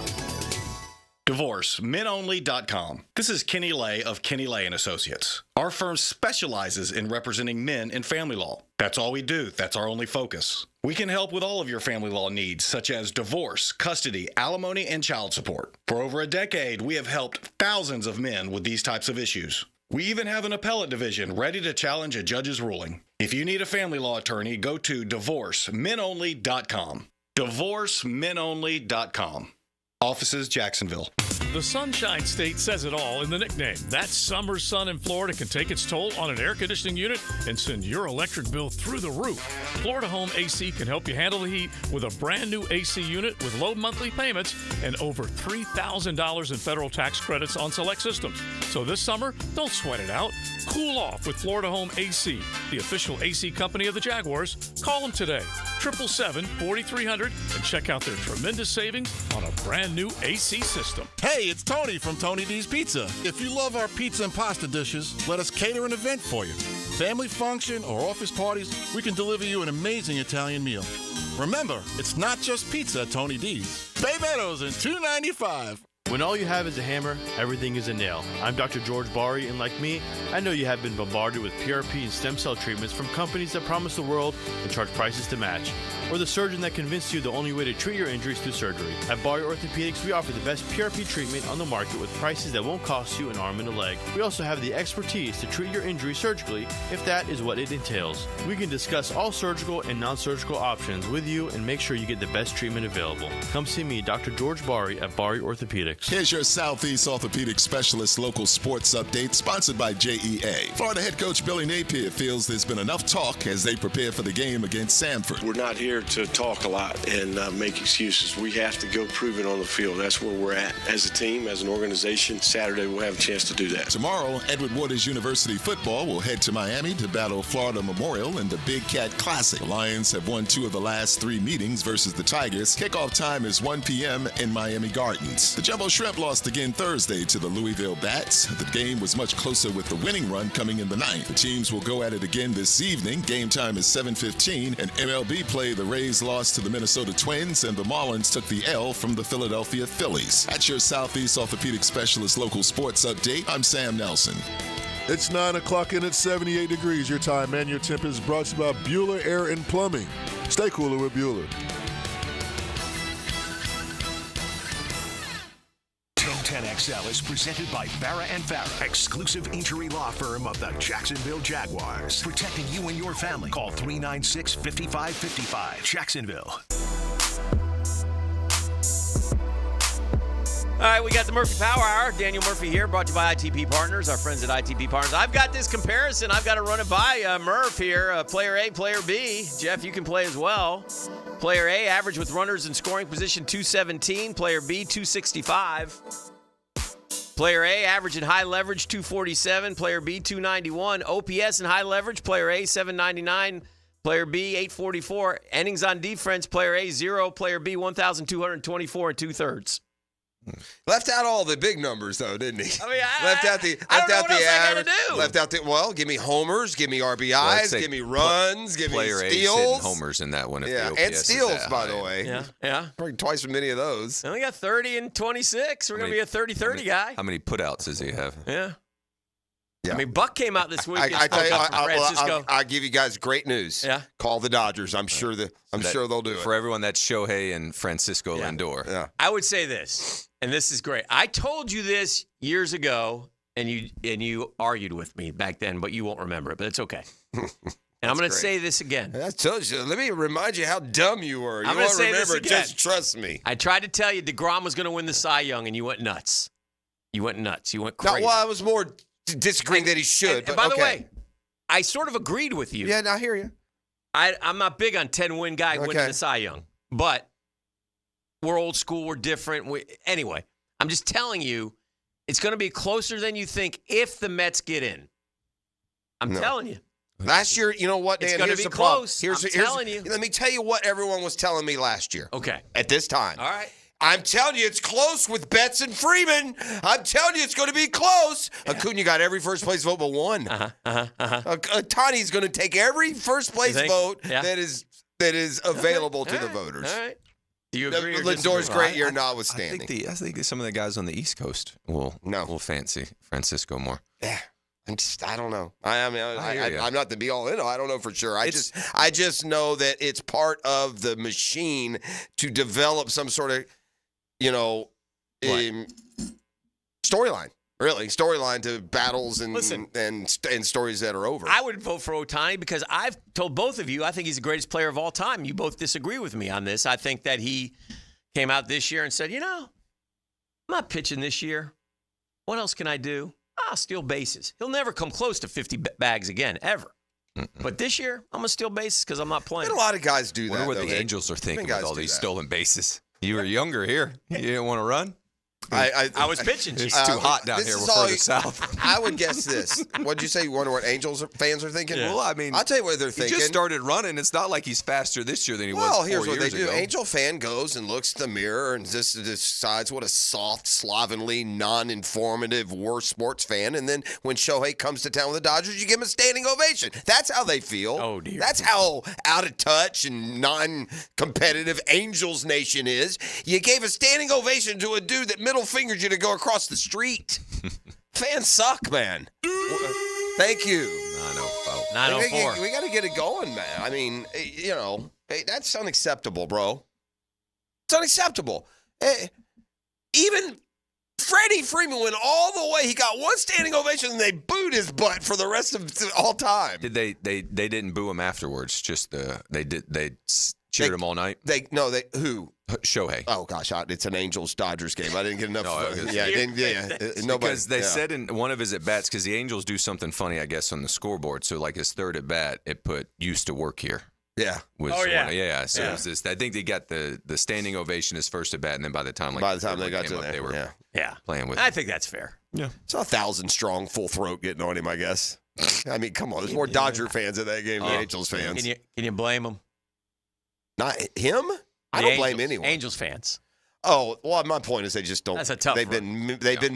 DivorceMenOnly.com. This is Kenny Lay of Kenny Lay & Associates. Our firm specializes in representing men in family law. That's all we do. That's our only focus. We can help with all of your family law needs, such as divorce, custody, alimony, and child support. For over a decade, we have helped thousands of men with these types of issues. We even have an appellate division ready to challenge a judge's ruling. If you need a family law attorney, go to DivorceMenOnly.com. DivorceMenOnly.com. Offices, Jacksonville. The Sunshine State says it all in the nickname. That summer sun in Florida can take its toll on an air conditioning unit and send your electric bill through the roof. Florida Home AC can help you handle the heat with a brand new AC unit with low monthly payments and over $3,000 in federal tax credits on select systems. So this summer, don't sweat it out. Cool off with Florida Home AC, the official AC company of the Jaguars. Call them today, 777-4300, and check out their tremendous savings on a brand new AC system. Hey, it's Tony from Tony D's Pizza. If you love our pizza and pasta dishes, let us cater an event for you. Family function or office parties, we can deliver you an amazing Italian meal. Remember, it's not just pizza at Tony D's. Bay Meadows and $2.95. When all you have is a hammer, everything is a nail. I'm Dr. George Bari, and like me, I know you have been bombarded with PRP and stem cell treatments from companies that promise the world and charge prices to match. Or the surgeon that convinced you the only way to treat your injuries through surgery. At Bari Orthopedics, we offer the best PRP treatment on the market with prices that won't cost you an arm and a leg. We also have the expertise to treat your injury surgically if that is what it entails. We can discuss all surgical and non-surgical options with you and make sure you get the best treatment available. Come see me, Dr. George Bari at Bari Orthopedics. Here's your Southeast Orthopedic Specialist local sports update, sponsored by JEA. Florida head coach Billy Napier feels there's been enough talk as they prepare for the game against Samford. We're not here to talk a lot and make excuses. We have to go prove it on the field. That's where we're at as a team, as an organization. Saturday, we'll have a chance to do that. Tomorrow, Edward Waters University football will head to Miami to battle Florida Memorial in the Big Cat Classic. The Lions have won 2 of the last 3 meetings versus the Tigers. Kickoff time is 1 p.m. in Miami Gardens. The Jumbo Shrimp lost again Thursday to the Louisville Bats. The game was much closer with the winning run coming in the ninth. The teams will go at it again this evening. Game time is 7:15, and MLB play. The Rays lost to the Minnesota Twins, and the Marlins took the L from the Philadelphia Phillies. That's your Southeast Orthopedic Specialist local sports update. I'm Sam Nelson. It's 9 o'clock and it's 78 degrees. Your time and your temp is brought to you by Bueller Air and Plumbing. Stay cooler with Bueller. 1010XL is presented by Barra & Farah, exclusive injury law firm of the Jacksonville Jaguars. Protecting you and your family. Call 396-5555. Jacksonville. All right, we got the Murphy Power Hour. Daniel Murphy here, brought to you by ITP Partners, our friends at ITP Partners. I've got this comparison. I've got to run it by Murph here. Player A, Player B. Jeff, you can play as well. Player A, average with runners in scoring position, 217. Player B, 265. Player A, average in high leverage, 247. Player B, 291. OPS in high leverage, Player A, 799. Player B, 844. Innings on defense, Player A, 0. Player B, 1,224 and 2/3. Left out all the big numbers, though, didn't he? I mean, left out the average. Left out the give me homers, give me RBIs, give me runs, give me Player A steals. hitting homers in that one. If the OPS and steals, is that by high. the way. Yeah. Probably twice as many of those. Only got 30 and 26. We're going to be a 30-30 guy. How many putouts does he have? Yeah. Yeah. I mean, Buck came out this week and I tell you, spoke up for Francisco. I'll give you guys great news. Yeah. Call the Dodgers. I'm sure they'll do it. For everyone, that's Shohei and Francisco Lindor. Yeah. I would say this, and this is great. I told you this years ago, and you argued with me back then, but you won't remember it, but it's okay. And I'm going to say this again. I told you. Let me remind you how dumb you were. You won't remember it. Just trust me. I tried to tell you DeGrom was going to win the Cy Young, and you went nuts. You went crazy. I was more disagreeing that he should. And by the way, I sort of agreed with you. Yeah, I hear you. I'm not big on 10-win guy winning the Cy Young, but we're old school. We're different. Anyway, I'm just telling you, it's going to be closer than you think if the Mets get in. I'm telling you. Last year, you know what, Dan? It's going to be close. I'm telling you. Let me tell you what everyone was telling me last year. Okay. At this time. All right. I'm telling you, it's close with Betts and Freeman. I'm telling you, it's going to be close. Yeah. Acuna got every first place vote but one. Tani's going to take every first place vote that is available to the voters. All right. Do you agree? Lindor's great year notwithstanding. I think some of the guys on the East Coast will fancy Francisco more. Yeah. I don't know. I'm not the be all in all. I don't know for sure. I just know that it's part of the machine to develop some sort of, storyline. Really, storyline to battles and stories that are over. I would vote for Ohtani because I've told both of you I think he's the greatest player of all time. You both disagree with me on this. I think that he came out this year and said, I'm not pitching this year. What else can I do? I'll steal bases. He'll never come close to 50 bags again, ever. But this year, I'm going to steal bases because I'm not playing. And a lot of guys do that. I wonder what the Angels are thinking with all these stolen bases. You were younger here. You didn't want to run? I was pitching. It's too hot down here. We're further south. I would guess this. What'd you say? You wonder what Angels fans are thinking? Yeah. Well, I mean, I'll tell you what they're thinking. He just started running. It's not like he's faster this year than he was 4 years ago. Well, here's what they do. Angel fan goes and looks at the mirror and just decides what a soft, slovenly, non-informative, worst sports fan. And then when Shohei comes to town with the Dodgers, you give him a standing ovation. That's how they feel. Oh, dear. That's how out of touch and non-competitive Angels Nation is. You gave a standing ovation to a dude that middle fingered you to go across the street. Fans suck, man. Thank you. 904. We got to get it going, man. I mean, that's unacceptable, bro. It's unacceptable. Even Freddie Freeman went all the way. He got one standing ovation, and they booed his butt for the rest of all time. Did they didn't boo him afterwards? Just they cheered him all night. Who? Shohei. Oh gosh, it's an Angels-Dodgers game. I didn't get enough. Nobody. Because they said in one of his at bats, because the Angels do something funny, I guess, on the scoreboard. So like his third at bat, it put "used to work here." Yeah. So it was this. I think they got the standing ovation his first at bat, and then by the time they got to there, they were playing with. I think that's fair. Yeah. It's 1,000 strong, full throat getting on him, I guess. I mean, come on. There's more Dodger fans at that game than Angels fans. Can you blame them? Not him? I don't blame anyone. Angels fans. Oh, well, my point is they just don't. That's a tough. They've been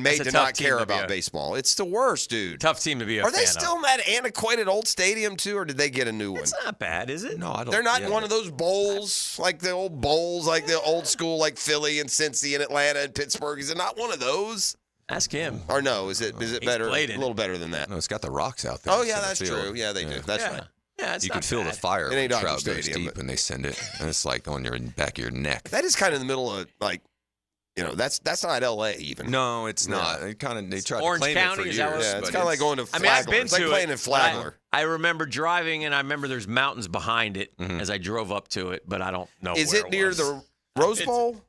made to not care about baseball. It's the worst, dude. Tough team to be a fan of. Are they still in that antiquated old stadium too, or did they get a new one? It's not bad, is it? No, I don't. They're not in one of those bowls, like the old bowls, like the old school, like Philly and Cincy and Atlanta and Pittsburgh. Is it not one of those? Ask him. Or no? Is it better? A little better than that. No, it's got the rocks out there. Oh yeah, that's true. Yeah, they do. That's right. Yeah, you can feel the fire when the crowd goes deep when they send it, and it's like on your back of your neck. That is kind of in the middle of that's not L.A. even. No, it's not. They tried to claim County, it for years. It's kind of like going to Flagler. I've been it's like playing in Flagler. I remember driving, and I remember there's mountains behind it as I drove up to it, but I don't know. Is it near the Rose Bowl?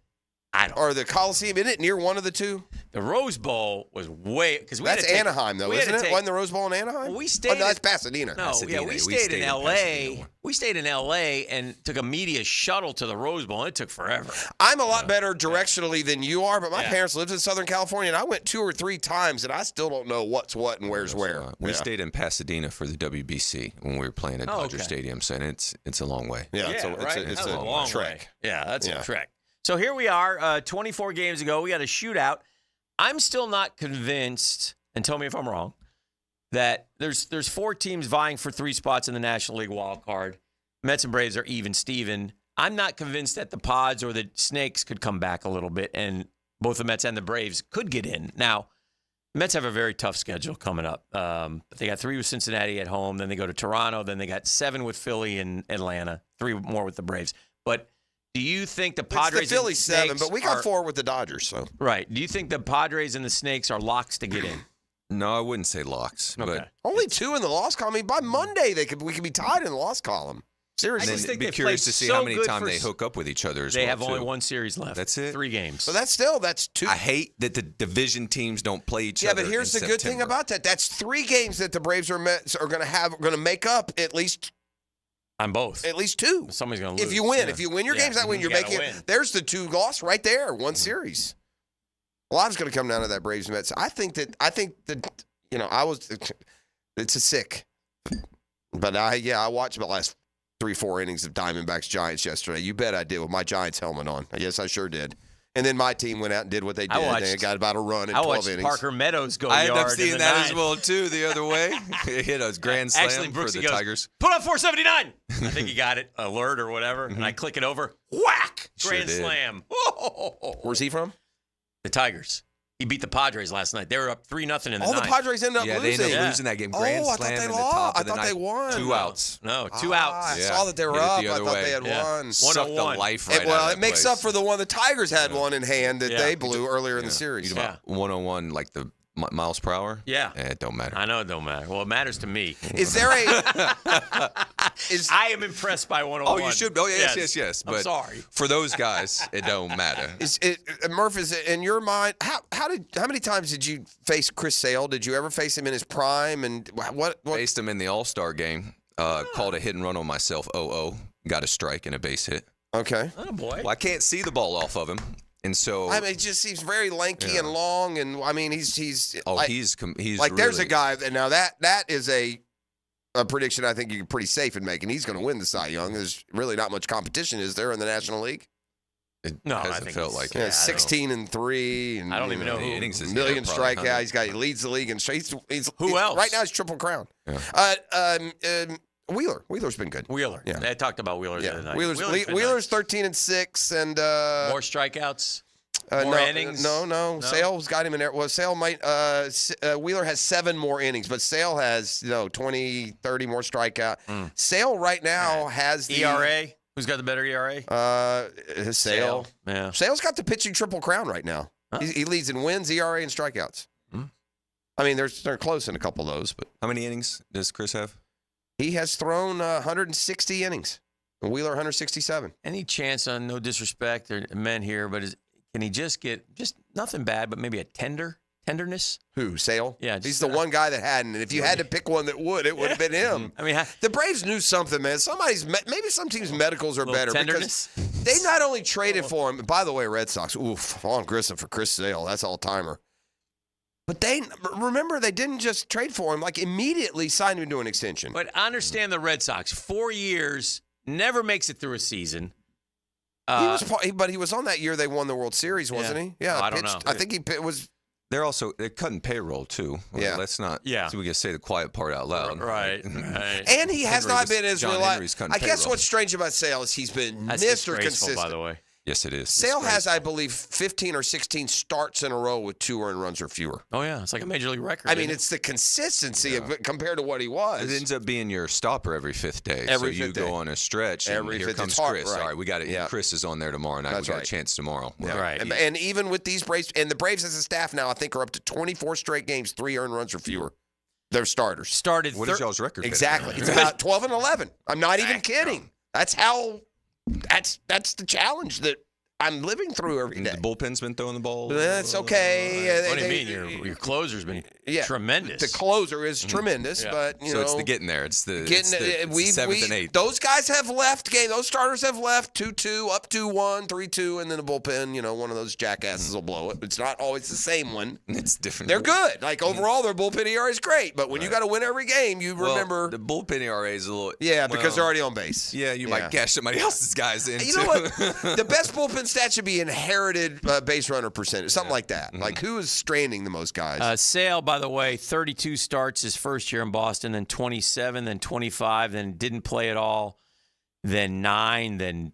I don't. Or the Coliseum? Isn't it near one of the two? The Rose Bowl was because that's Anaheim though, isn't it? Wasn't the Rose Bowl in Anaheim? Well, we stayed. Oh, no, that's Pasadena. No, we stayed in L.A. We stayed in L.A. and took a media shuttle to the Rose Bowl. And it took forever. I'm a lot better directionally than you are, but my parents lived in Southern California, and I went 2 or 3 times, and I still don't know what's what and where's where. We stayed in Pasadena for the WBC when we were playing at Dodger Stadium, so it's a long way. Yeah, it's a long trek. Yeah, that's a trek. So here we are, 24 games ago. We got a shootout. I'm still not convinced, and tell me if I'm wrong, that there's 4 teams vying for 3 spots in the National League wild card. Mets and Braves are even, Steven. I'm not convinced that the Pods or the Snakes could come back a little bit, and both the Mets and the Braves could get in. Now, the Mets have a very tough schedule coming up. They got 3 with Cincinnati at home, then they go to Toronto, then they got 7 with Philly and Atlanta, 3 more with the Braves. But do you think the Padres it's the Philly and the Snakes 7, but we got 4 with the Dodgers, so. Right. Do you think the Padres and the Snakes are locks to get in? No, I wouldn't say locks. Okay. But only 2 in the loss column. I mean, by Monday we could be tied in the loss column. Seriously. I just think be they curious to see so how many good times they hook up with each other as They well, have only too. 1 series left. That's it. 3 games. So that's 2. I hate that the division teams don't play each other. Yeah, but here's the good thing about that. That's 3 games that the Braves are going to make up at least. On both. At least 2. Somebody's going to lose. If you win your games that win, you're making it. There's the 2 loss right there, 1 series. A lot is going to come down to that Braves Mets. I think that it's a sick. But I watched the last 3-4 innings of Diamondbacks Giants yesterday. You bet I did with my Giants helmet on. I guess I sure did. And then my team went out and did what they did. They got about a run in 12 innings. I watched Parker Meadows go I yard. ended up seeing that ninth. as well, too, the other way. He hit a grand slam Actually, for the goes, Tigers. Put on 479. I think he got it, alert or whatever, and I click it over. Whack! Grand slam. Whoa. Where's he from? The Tigers. He beat the Padres last night. They were up 3-0 in the ninth. The Padres ended up losing. They ended up losing that game. Grand slam in the top of the ninth. They won. 2 outs. No, 2 outs. I saw that they were up. I thought they had won. Sucked the life right out of it makes up for the one the Tigers had one in hand that they blew earlier in the series. You about 101, like the miles per hour? Yeah. It don't matter. I know it don't matter. Well, it matters to me. Is there I am impressed by 101. Oh, you should. Oh, yes. But I'm sorry. For those guys, it don't matter. Murph, is it in your mind? How many times did you face Chris Sale? Did you ever face him in his prime? And what? Faced him in the All-Star game. Called a hit and run on myself. Got a strike and a base hit. Okay. Oh boy. Well, I can't see the ball off of him. And so it just seems very lanky and long, and he's he's like there's a guy that now that is a prediction I think you're pretty safe in making. He's going to win the Cy Young. There's really not much competition, is there, in the National League? No, I think felt like it. 16-3, and I don't even know the innings is million strikeout. He leads the league, and who else? Right now he's Triple Crown. Yeah. Wheeler's been good. Wheeler. Yeah. They talked about Wheeler the other night. Wheeler's 13-6, and more strikeouts. More innings. No. Sale's got him in there. Well, Sale might. Wheeler has 7 more innings, but Sale has 20, 30 more strikeout. Sale right now has the ERA. Who's got the better ERA? Sale. Yeah. Sale's got the pitching Triple Crown right now. Huh? He leads in wins, ERA, and strikeouts. I mean, they're close in a couple of those, but how many innings does Chris have? He has thrown 160 innings. Wheeler 167. Any chance on no disrespect or men here, but can he just get nothing bad, but maybe a tenderness? Who, Sale? Yeah. He's the one guy that hadn't. And if you had to pick one that would, it would have been him. I mean, the Braves knew something, man. Maybe some teams' medicals are better tenderness? because they not only traded for him. By the way, Red Sox, Vaughn Grissom for Chris Sale. That's all timer. But they didn't just trade for him, like immediately signed him to an extension. But I understand the Red Sox. 4 years, never makes it through a season. He was on that year they won the World Series, wasn't he? Yeah, I don't know. I think he was. They're cutting payroll too. Well, let's not. Yeah. So we can say the quiet part out loud. Right. And he has not been as reliable. I guess what's strange about Sale is he's been Mr. Consistent. By the way. Yes, it is. Sale has, I believe, 15 or 16 starts in a row with 2 earned runs or fewer. Oh, yeah. It's like a major league record. I mean, it's the consistency of it compared to what he was. It ends up being your stopper every 5th day. You go on a stretch, and here comes Chris. Right. All right, we got it. Yeah. Chris is on there tomorrow night. We got a chance tomorrow. Yeah. Right. And even with these Braves, and the Braves as a staff now, I think are up to 24 straight games, 3 earned runs or fewer. They're starters. What is y'all's record? Exactly. It's about 12 and 11. I'm not even kidding. That's the challenge that I'm living through every day. The bullpen's been throwing the ball. That's okay. What do you mean? Your closer's been tremendous. The closer is tremendous, but so it's the getting there. It's the 7th and 8th. Those guys have left game. Those starters have left 2-2, up 2-1, 3-2, and then the bullpen. One of those jackasses will blow it. It's not always the same one. It's different. They're good. Like overall, their bullpen ERA is great, but when you got to win every game, you remember the bullpen ERA is a little. Yeah, because they're already on base. Yeah, you might cash somebody else's guys in. You know what? The best bullpen stat should be inherited base runner percentage, something like that. Mm-hmm. Like who is straining the most guys? Sale, by the way, 32 starts his first year in Boston, then 27, then 25, then didn't play at all, then 9, then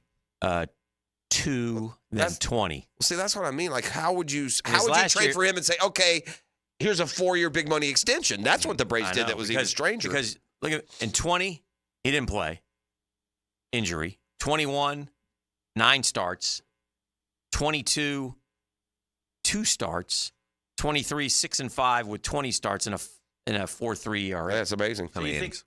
2, then 20. See, that's what I mean. Like, how would you trade for him and say, okay, here's a 4-year big money extension? That's what the Braves did. That was even stranger. Because look at in 20, he didn't play, injury. 21, 9 starts. 22, 2 starts. 23, 6-5 with 20 starts in a 4.3 ERA. That's amazing. How many innings?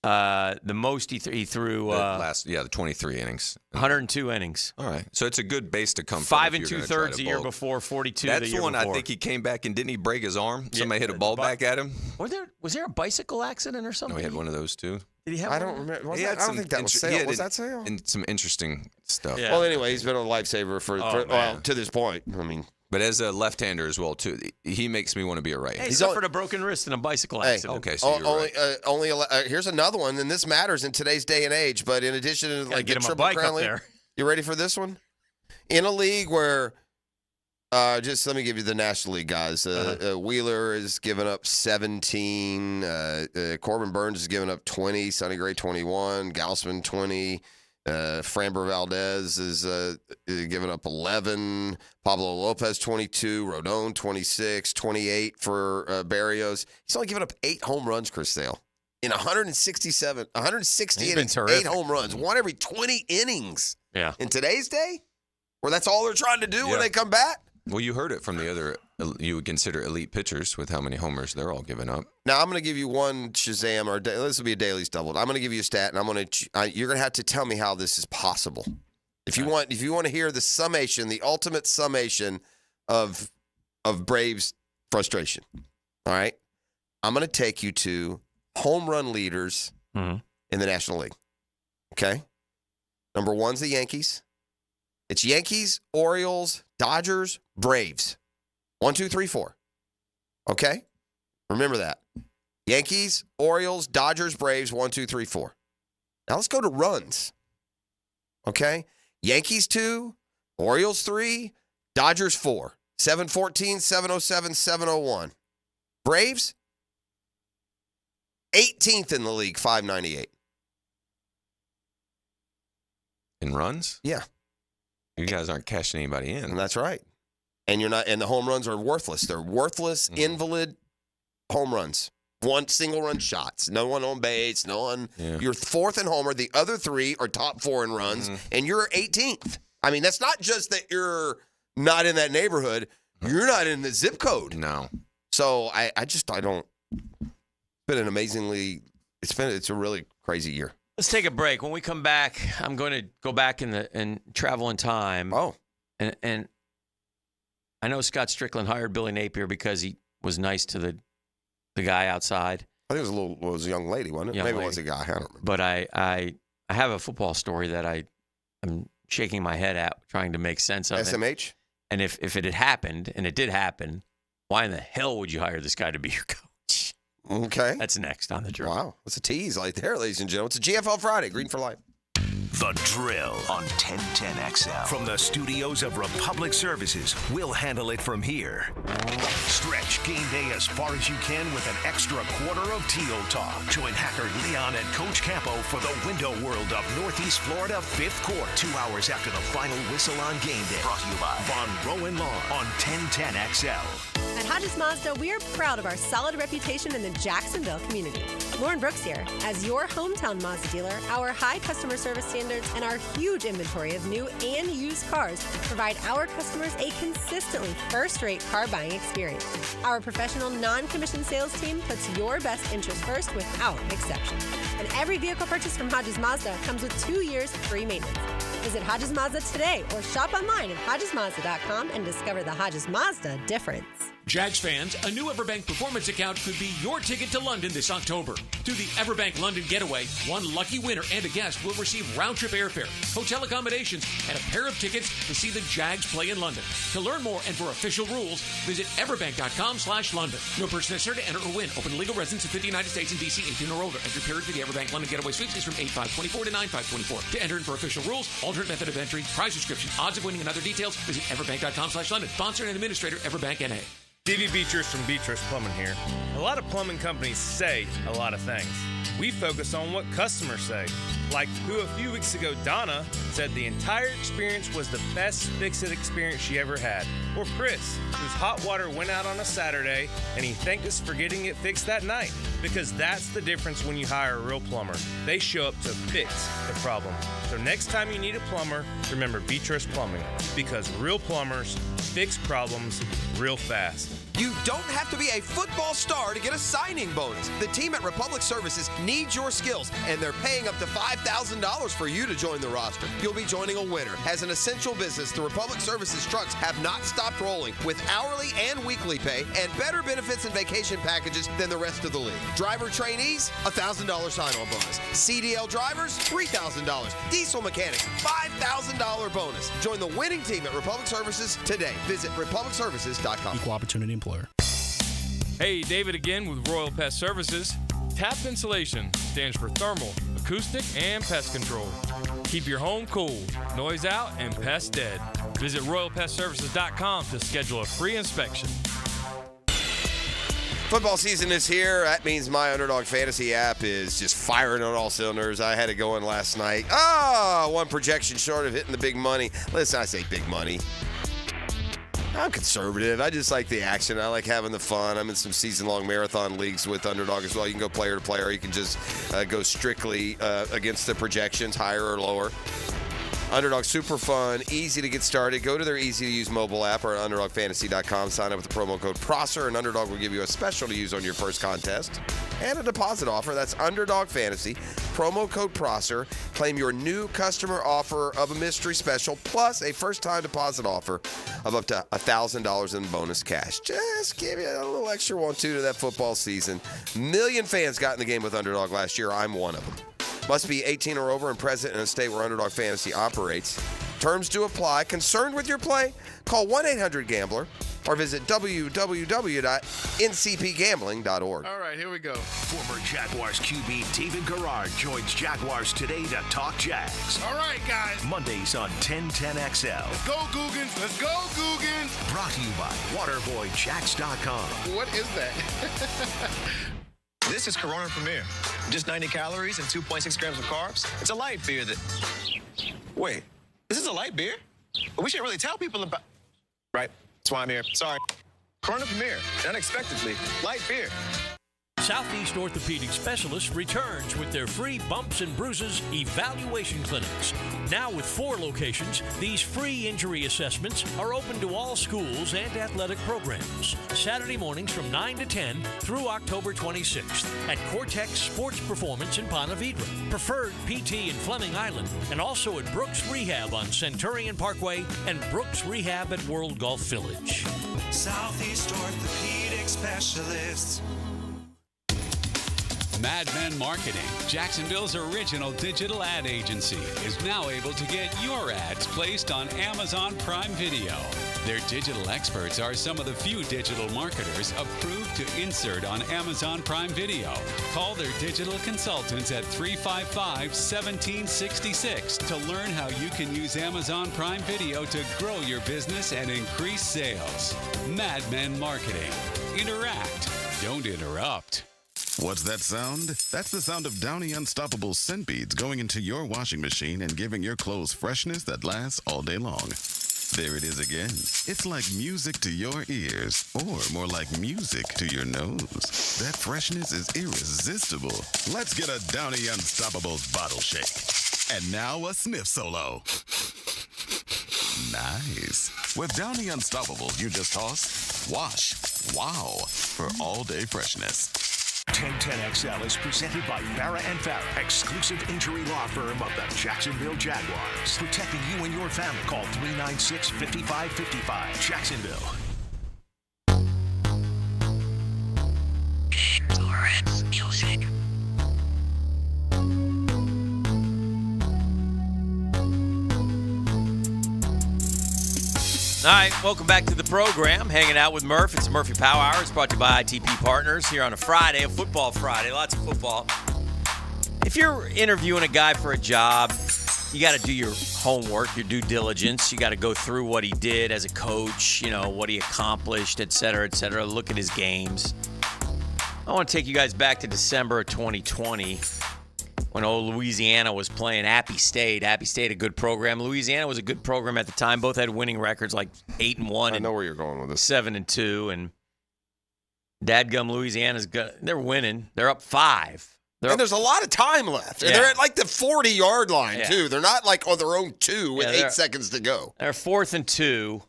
The most he threw. The 23 innings. 102 innings. All right, so it's a good base to come 5 from. 5 2/3 the year before, 42 That's the year one before. I think he came back and didn't he break his arm? Somebody hit a ball back at him. Was there a bicycle accident or something? No, he had one of those too. Did he have? I don't remember. I don't think that was Sale. Was that Sale? And some interesting stuff. Yeah. Well, anyway, he's been a lifesaver for to this point. I mean, But as a left-hander as well, too, he makes me want to be a right. He suffered a broken wrist in a bicycle accident. Okay, so you're right. Here's another one, and this matters in today's day and age. But in addition to like get the him a Triple bike Crown up League, there. you ready for this one? In a league where, just let me give you the National League guys. Wheeler has given up 17. Corbin Burns has given up 20. Sonny Gray 21. Gaussman 20. Framber Valdez is giving up 11. Pablo Lopez 22. Rodon 26. 28 for Barrios. He's only given up 8 home runs, Chris Sale. In 160 innings, 8 home runs. One every 20 innings. Yeah. In today's day, where that's all they're trying to do when they come back. Well, you heard it from the other, you would consider elite pitchers with how many homers they're all giving up. Now, I'm going to give you one Shazam, or this will be a Daily's Doubled. I'm going to give you a stat, and you're going to have to tell me how this is possible. If you want to hear the summation, the ultimate summation of Braves' frustration, all right? I'm going to take you to home run leaders in the National League, okay? Number 1's the Yankees. It's Yankees, Orioles, Dodgers, Braves. 1, 2, 3, 4. Okay? Remember that. Yankees, Orioles, Dodgers, Braves, 1, 2, 3, 4. Now let's go to runs. Okay? Yankees 2, Orioles 3, Dodgers 4. 714, 707, 701. Braves, 18th in the league, 598. In runs? Yeah. You guys aren't cashing anybody in. And that's right. And you're not, and the home runs are worthless. They're worthless, invalid home runs. One single run shots. No one on base. No one. Yeah. You're 4th in homer. The other 3 are top 4 in runs, and you're 18th. I mean, that's not just that you're not in that neighborhood. You're not in the zip code. No. So I don't. It's been an amazingly. It's a really crazy year. Let's take a break. When we come back, I'm going to go back and travel in time. Oh. And I know Scott Strickland hired Billy Napier because he was nice to the guy outside. I think it was a young lady, wasn't it? Maybe it was a guy. I don't remember. But I have a football story that I'm shaking my head at, trying to make sense of. SMH? And if it had happened, and it did happen, why in the hell would you hire this guy to be your coach? Okay. That's next on The Drill. Wow. That's a tease right there, ladies and gentlemen. It's a GFL Friday. Green for life. The Drill on 1010XL. From the studios of Republic Services, we'll handle it from here. Stretch game day as far as you can with an extra quarter of T.O. Talk. Join Hacker Leon and Coach Campo for the window world of Northeast Florida 5th quarter. 2 hours after the final whistle on game day. Brought to you by Von Rowan Law on 1010XL. At Hodges Mazda, we are proud of our solid reputation in the Jacksonville community. Lauren Brooks here. As your hometown Mazda dealer, our high customer service standards and our huge inventory of new and used cars provide our customers a consistently first-rate car buying experience. Our professional non-commissioned sales team puts your best interest first without exception. And every vehicle purchased from Hodges Mazda comes with 2 years free maintenance. Visit Hodges Mazda today or shop online at HodgesMazda.com and discover the Hodges Mazda difference. Jags fans, a new Everbank Performance account could be your ticket to London this October. Through the Everbank London Getaway, one lucky winner and a guest will receive round-trip airfare, hotel accommodations, and a pair of tickets to see the Jags play in London. To learn more and for official rules, visit everbank.com/London. No person necessary to enter or win. Open to legal residents of 50 United States and D.C. 18 or older. Entry period for the Everbank London Getaway Suites is from 8/5/24 to 9/5/24. To enter and for official rules, alternate method of entry, prize description, odds of winning, and other details, visit everbank.com/London. Sponsor and administrator, Everbank N.A. Stevie Beatrice from Beatrice Plumbing here. A lot of plumbing companies say a lot of things. We focus on what customers say. Like who a few weeks ago, Donna, said the entire experience was the best fix-it experience she ever had. Or Chris, whose hot water went out on a Saturday and he thanked us for getting it fixed that night. Because that's the difference when you hire a real plumber. They show up to fix the problem. So next time you need a plumber, remember Beatrice Plumbing. Because real plumbers fix problems real fast. You don't have to be a football star to get a signing bonus. The team at Republic Services needs your skills, and they're paying up to $5,000 for you to join the roster. You'll be joining a winner. As an essential business, the Republic Services trucks have not stopped rolling with hourly and weekly pay and better benefits and vacation packages than the rest of the league. Driver trainees, $1,000 sign-on bonus. CDL drivers, $3,000. Diesel mechanics, $5,000 bonus. Join the winning team at Republic Services today. Visit republicservices.com. Equal opportunity employer. Hey, David again with Royal Pest Services. TAP Insulation stands for thermal, acoustic, and pest control. Keep your home cool, noise out, and pests dead. Visit royalpestservices.com to schedule a free inspection. Football season is here. That means my Underdog Fantasy app is just firing on all cylinders. I had it going last night. One projection short of hitting the big money. Listen, I say big money. I'm conservative. I just like the action. I like having the fun. I'm in some season-long marathon leagues with Underdog as well. You can go player to player. You can just go strictly against the projections, higher or lower. Underdog, super fun, easy to get started. Go to their easy-to-use mobile app or at UnderdogFantasy.com. Sign up with the promo code PROSSER, and Underdog will give you a special to use on your first contest and a deposit offer. That's Underdog Fantasy. Promo code PROSSER. Claim your new customer offer of a mystery special plus a first-time deposit offer of up to $1,000 in bonus cash. Just give you a little extra 1-2 to that football season. Million fans got in the game with Underdog last year. I'm one of them. Must be 18 or over and present in a state where Underdog Fantasy operates. Terms do apply. Concerned with your play? Call 1-800-GAMBLER or visit www.ncpgambling.org. All right, here we go. Former Jaguars QB David Garrard joins Jaguars today to talk Jags. All right, guys. Mondays on 1010XL. Let's go, Googans. Let's go, Googans. Brought to you by WaterboyJax.com. What is that? This is Corona Premier. Just 90 calories and 2.6 grams of carbs. It's a light beer that... Wait, this is a light beer? But we should really tell people about... Right, that's why I'm here. Sorry. Corona Premier, unexpectedly, light beer. Southeast Orthopedic Specialists returns with their free bumps and bruises evaluation clinics. Now with 4 locations, these free injury assessments are open to all schools and athletic programs. Saturday mornings from 9 to 10 through October 26th at Cortex Sports Performance in Ponte Vedra, Preferred PT in Fleming Island, and also at Brooks Rehab on Centurion Parkway and Brooks Rehab at World Golf Village. Southeast Orthopedic Specialists. Mad Men Marketing, Jacksonville's original digital ad agency, is now able to get your ads placed on Amazon Prime Video. Their digital experts are some of the few digital marketers approved to insert on Amazon Prime Video. Call their digital consultants at 355-1766 to learn how you can use Amazon Prime Video to grow your business and increase sales. Mad Men Marketing. Interact. Don't interrupt. What's that sound? That's the sound of Downy Unstoppable scent beads going into your washing machine and giving your clothes freshness that lasts all day long. There it is again. It's like music to your ears, or more like music to your nose. That freshness is irresistible. Let's get a Downy Unstoppables bottle shake. And now a sniff solo. Nice. With Downy Unstoppables, you just toss, wash, wow, for all-day freshness. 1010XL is presented by Farrah & Farrah, exclusive injury law firm of the Jacksonville Jaguars. Protecting you and your family. Call 396-5555. Jacksonville. Lawrence Music. All right, welcome back to the program. Hanging out with Murph. It's the Murphy Power Hour. It's brought to you by ITP Partners here on a Friday, a football Friday. Lots of football. If you're interviewing a guy for a job, you got to do your homework, your due diligence. You got to go through what he did as a coach, you know, what he accomplished, et cetera, look at his games. I want to take you guys back to December of 2020. When old Louisiana was playing Appy State. Appy State, a good program. Louisiana was a good program at the time. Both had winning records like 8-1. I know where you're going with this. 7-2. And dadgum Louisiana's good. They're winning. They're up 5. And there's a lot of time left. And they're at like the 40-yard line, too. They're not like on their own 2 with 8 seconds to go. They're 4th and 2.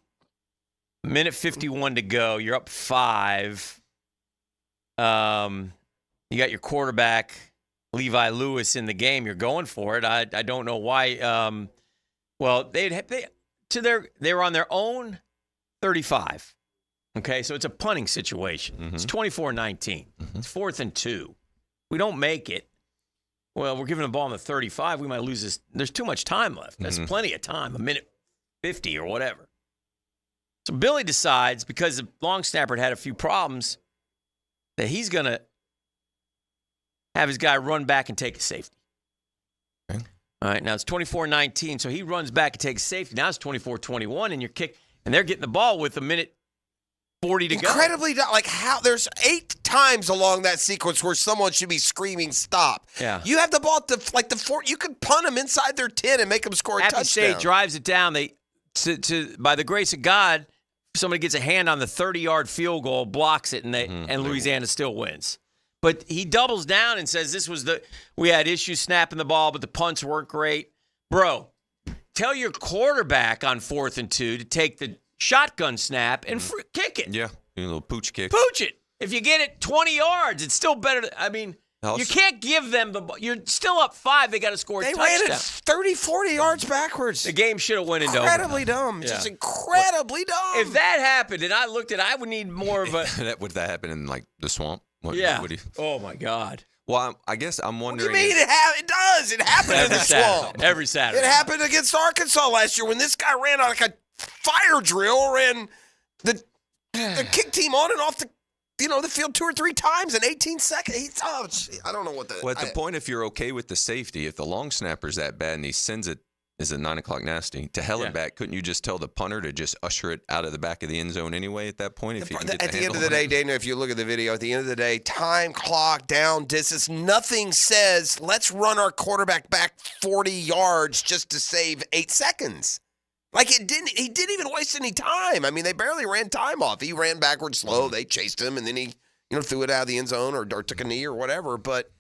minute 51 to go. You're up 5. You got your quarterback, Levi Lewis, in the game. You're going for it. I don't know why. Well, they were on their own 35. Okay, so it's a punting situation. Mm-hmm. It's 24-19. It's 4th and 2. We don't make it. Well, we're giving the ball on the 35. We might lose this. There's too much time left. There's plenty of time, a minute 50 or whatever. So Billy decides, because the long snapper had a few problems, that he's going to have his guy run back and take a safety. Okay. All right, now it's 24-19, so he runs back and takes a safety. Now it's 24-21, and you're kick, and they're getting the ball with a minute 40 to go. Incredibly, like how there's 8 times along that sequence where someone should be screaming stop. Yeah. You have the ball at the 4. You could punt them inside their 10 and make them score a Happy touchdown. State drives it down. They, by the grace of God, somebody gets a hand on the 30-yard field goal, blocks it, and Louisiana still wins. But he doubles down and says we had issues snapping the ball, but the punts weren't great. Bro, tell your quarterback on 4th and 2 to take the shotgun snap and kick it. Yeah, a little pooch kick. Pooch it. If you get it 20 yards, it's still better. You can't give them the ball. You're still up 5. They got to score a touchdown. They ran it 30, 40 yards backwards. The game should have went into incredibly dumb. Yeah. Just incredibly dumb. If that happened, and I looked at it, I would need more of a... Would that happen in, like, the swamp? Oh, my God. Well, I guess I'm wondering... What do you mean it does? It happened in the swamp. Every Saturday. It happened against Arkansas last year when this guy ran like a fire drill, ran the kick team on and off the field 2 or 3 times in 18 seconds. I don't know what the... Well, at the point, if you're okay with the safety, if the long snapper's that bad and he sends it, is it 9 o'clock nasty, to hell and back, couldn't you just tell the punter to just usher it out of the back of the end zone anyway at that point? If you can get at the end of the day, Dana, if you look at the video, at the end of the day, time, clock, down, distance, nothing says, let's run our quarterback back 40 yards just to save 8 seconds. Like he didn't even waste any time. I mean, they barely ran time off. He ran backwards slow. They chased him, and then he, threw it out of the end zone or took a knee or whatever. But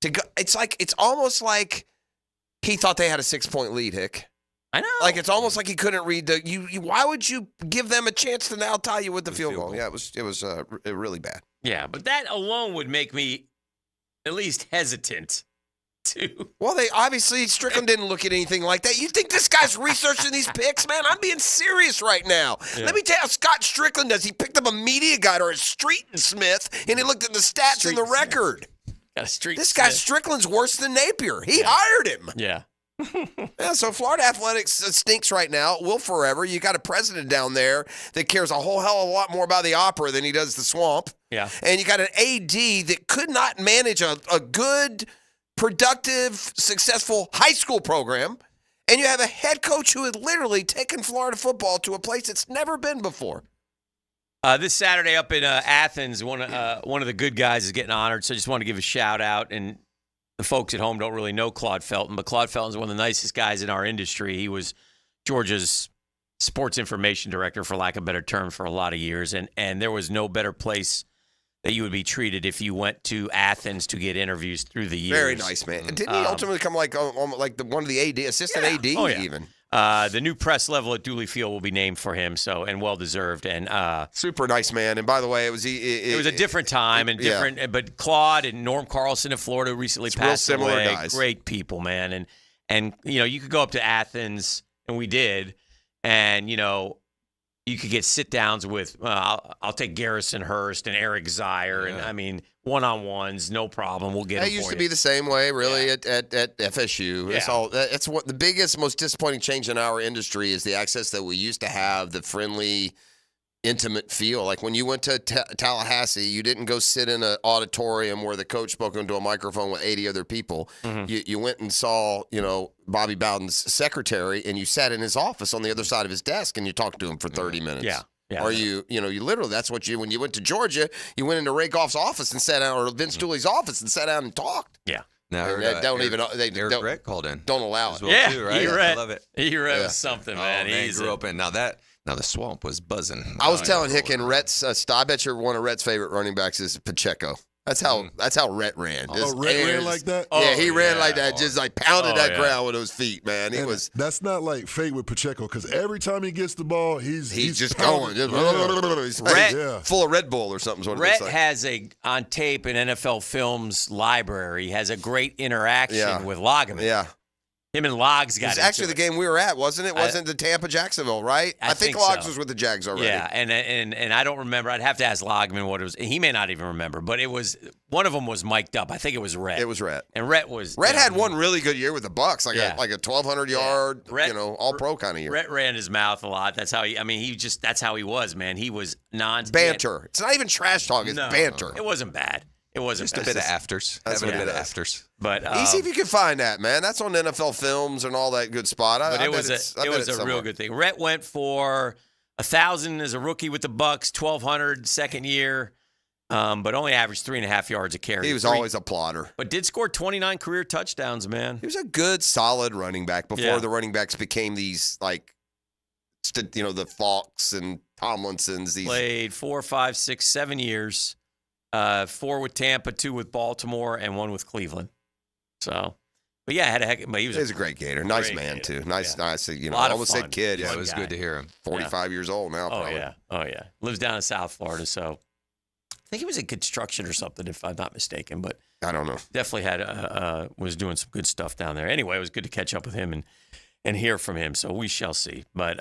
it's almost like he thought they had a 6-point lead, Hick. I know. Like it's almost like he couldn't read why would you give them a chance to now tie you with the field goal? Yeah, it was really bad. Yeah, but that alone would make me at least hesitant. Well, obviously Strickland didn't look at anything like that. You think this guy's researching these picks, man? I'm being serious right now. Yeah. Let me tell you how Scott Strickland does. He picked up a media guide or a Street and Smith, and he looked at the stats and the record. This guy Strickland's worse than Napier. He hired him. Yeah. Yeah. So Florida athletics stinks right now. Will forever. You got a president down there that cares a whole hell of a lot more about the opera than he does the swamp. Yeah. And you got an AD that could not manage a good, productive, successful high school program, and you have a head coach who had literally taken Florida football to a place it's never been before. This Saturday up in Athens, one of the good guys is getting honored, so I just want to give a shout-out. And the folks at home don't really know Claude Felton, but Claude Felton's one of the nicest guys in our industry. He was Georgia's sports information director, for lack of a better term, for a lot of years, and there was no better place that you would be treated if you went to Athens to get interviews through the years. Very nice, man. Didn't he ultimately come like one of the AD, assistant AD even? The new press level at Dooley Field will be named for him, and well deserved. And super nice man. And by the way, it was a different time and different. Yeah. But Claude and Norm Carlson of Florida recently passed real similar away. Guys. Great people, man. And you could go up to Athens, and we did, and you could get sit-downs with, I'll take Garrison Hurst and Eric Zier, and one-on-ones, no problem. We'll get them for you. That used to be the same way, really, at FSU. Yeah. That's what the biggest, most disappointing change in our industry is the access that we used to have, the friendly, intimate feel. Like when you went to Tallahassee, you didn't go sit in an auditorium where the coach spoke into a microphone with 80 other people. Mm-hmm. You went and saw, Bobby Bowden's secretary, and you sat in his office on the other side of his desk, and you talked to him for 30 minutes. Yeah. Yeah. Or you literally, that's what when you went to Georgia, you went into Ray Goff's office and sat down, or Vince Dooley's office and sat down and talked. Yeah. Now, Eric Brett called in. Don't allow it. Well too, right? I love it. He something, man. He grew up in. Now the swamp was buzzing. I was telling Hicken, Rhett's, I bet you're one of Rhett's favorite running backs is Pacheco. That's how Rhett ran. Just Rhett ran like that? Yeah, he ran like that, just like pounded that ground with those feet, man. That's not like fate with Pacheco, because every time he gets the ball, he's just going. He's full of Red Bull or something. Sort of Rhett has on tape in NFL Films library, has a great interaction with Loggeman. Yeah. Him and Logs got it. It was actually the game we were at, wasn't it? Wasn't the Tampa-Jacksonville, right? I think Logs was with the Jags already. Yeah, and I don't remember. I'd have to ask Loggeman what it was. He may not even remember, but it was one of them was mic'd up. I think it was Rhett. It was Rhett. And Rhett had one really good year with the Bucs, like a 1,200-yard, all-pro kind of year. Rhett ran his mouth a lot. That's how that's how he was, man. He was banter. It's not even trash talk. It's banter. It wasn't bad. It wasn't just a bit of afters. Having a bit of afters. But easy if you can find that, man. That's on NFL Films and all that good spot. But it was a real good thing. Rhett went for 1,000 as a rookie with the Bucs, 1,200 second year, but only averaged 3.5 yards a carry. He was always a plotter, but did score 29 career touchdowns. Man, he was a good, solid running back before the running backs became these the Falks and Tomlinsons. Played 4, 5, 6, 7 years. 4 with Tampa, 2 with Baltimore, and 1 with Cleveland. So, but yeah, he was a great Gator. Nice man, too. Nice, I almost said kid. Yeah, it was good to hear him. 45 years old now, probably. Oh, yeah. Lives down in South Florida, so I think he was in construction or something, if I'm not mistaken. But I don't know. Definitely was doing some good stuff down there. Anyway, it was good to catch up with him and hear from him, so we shall see. But,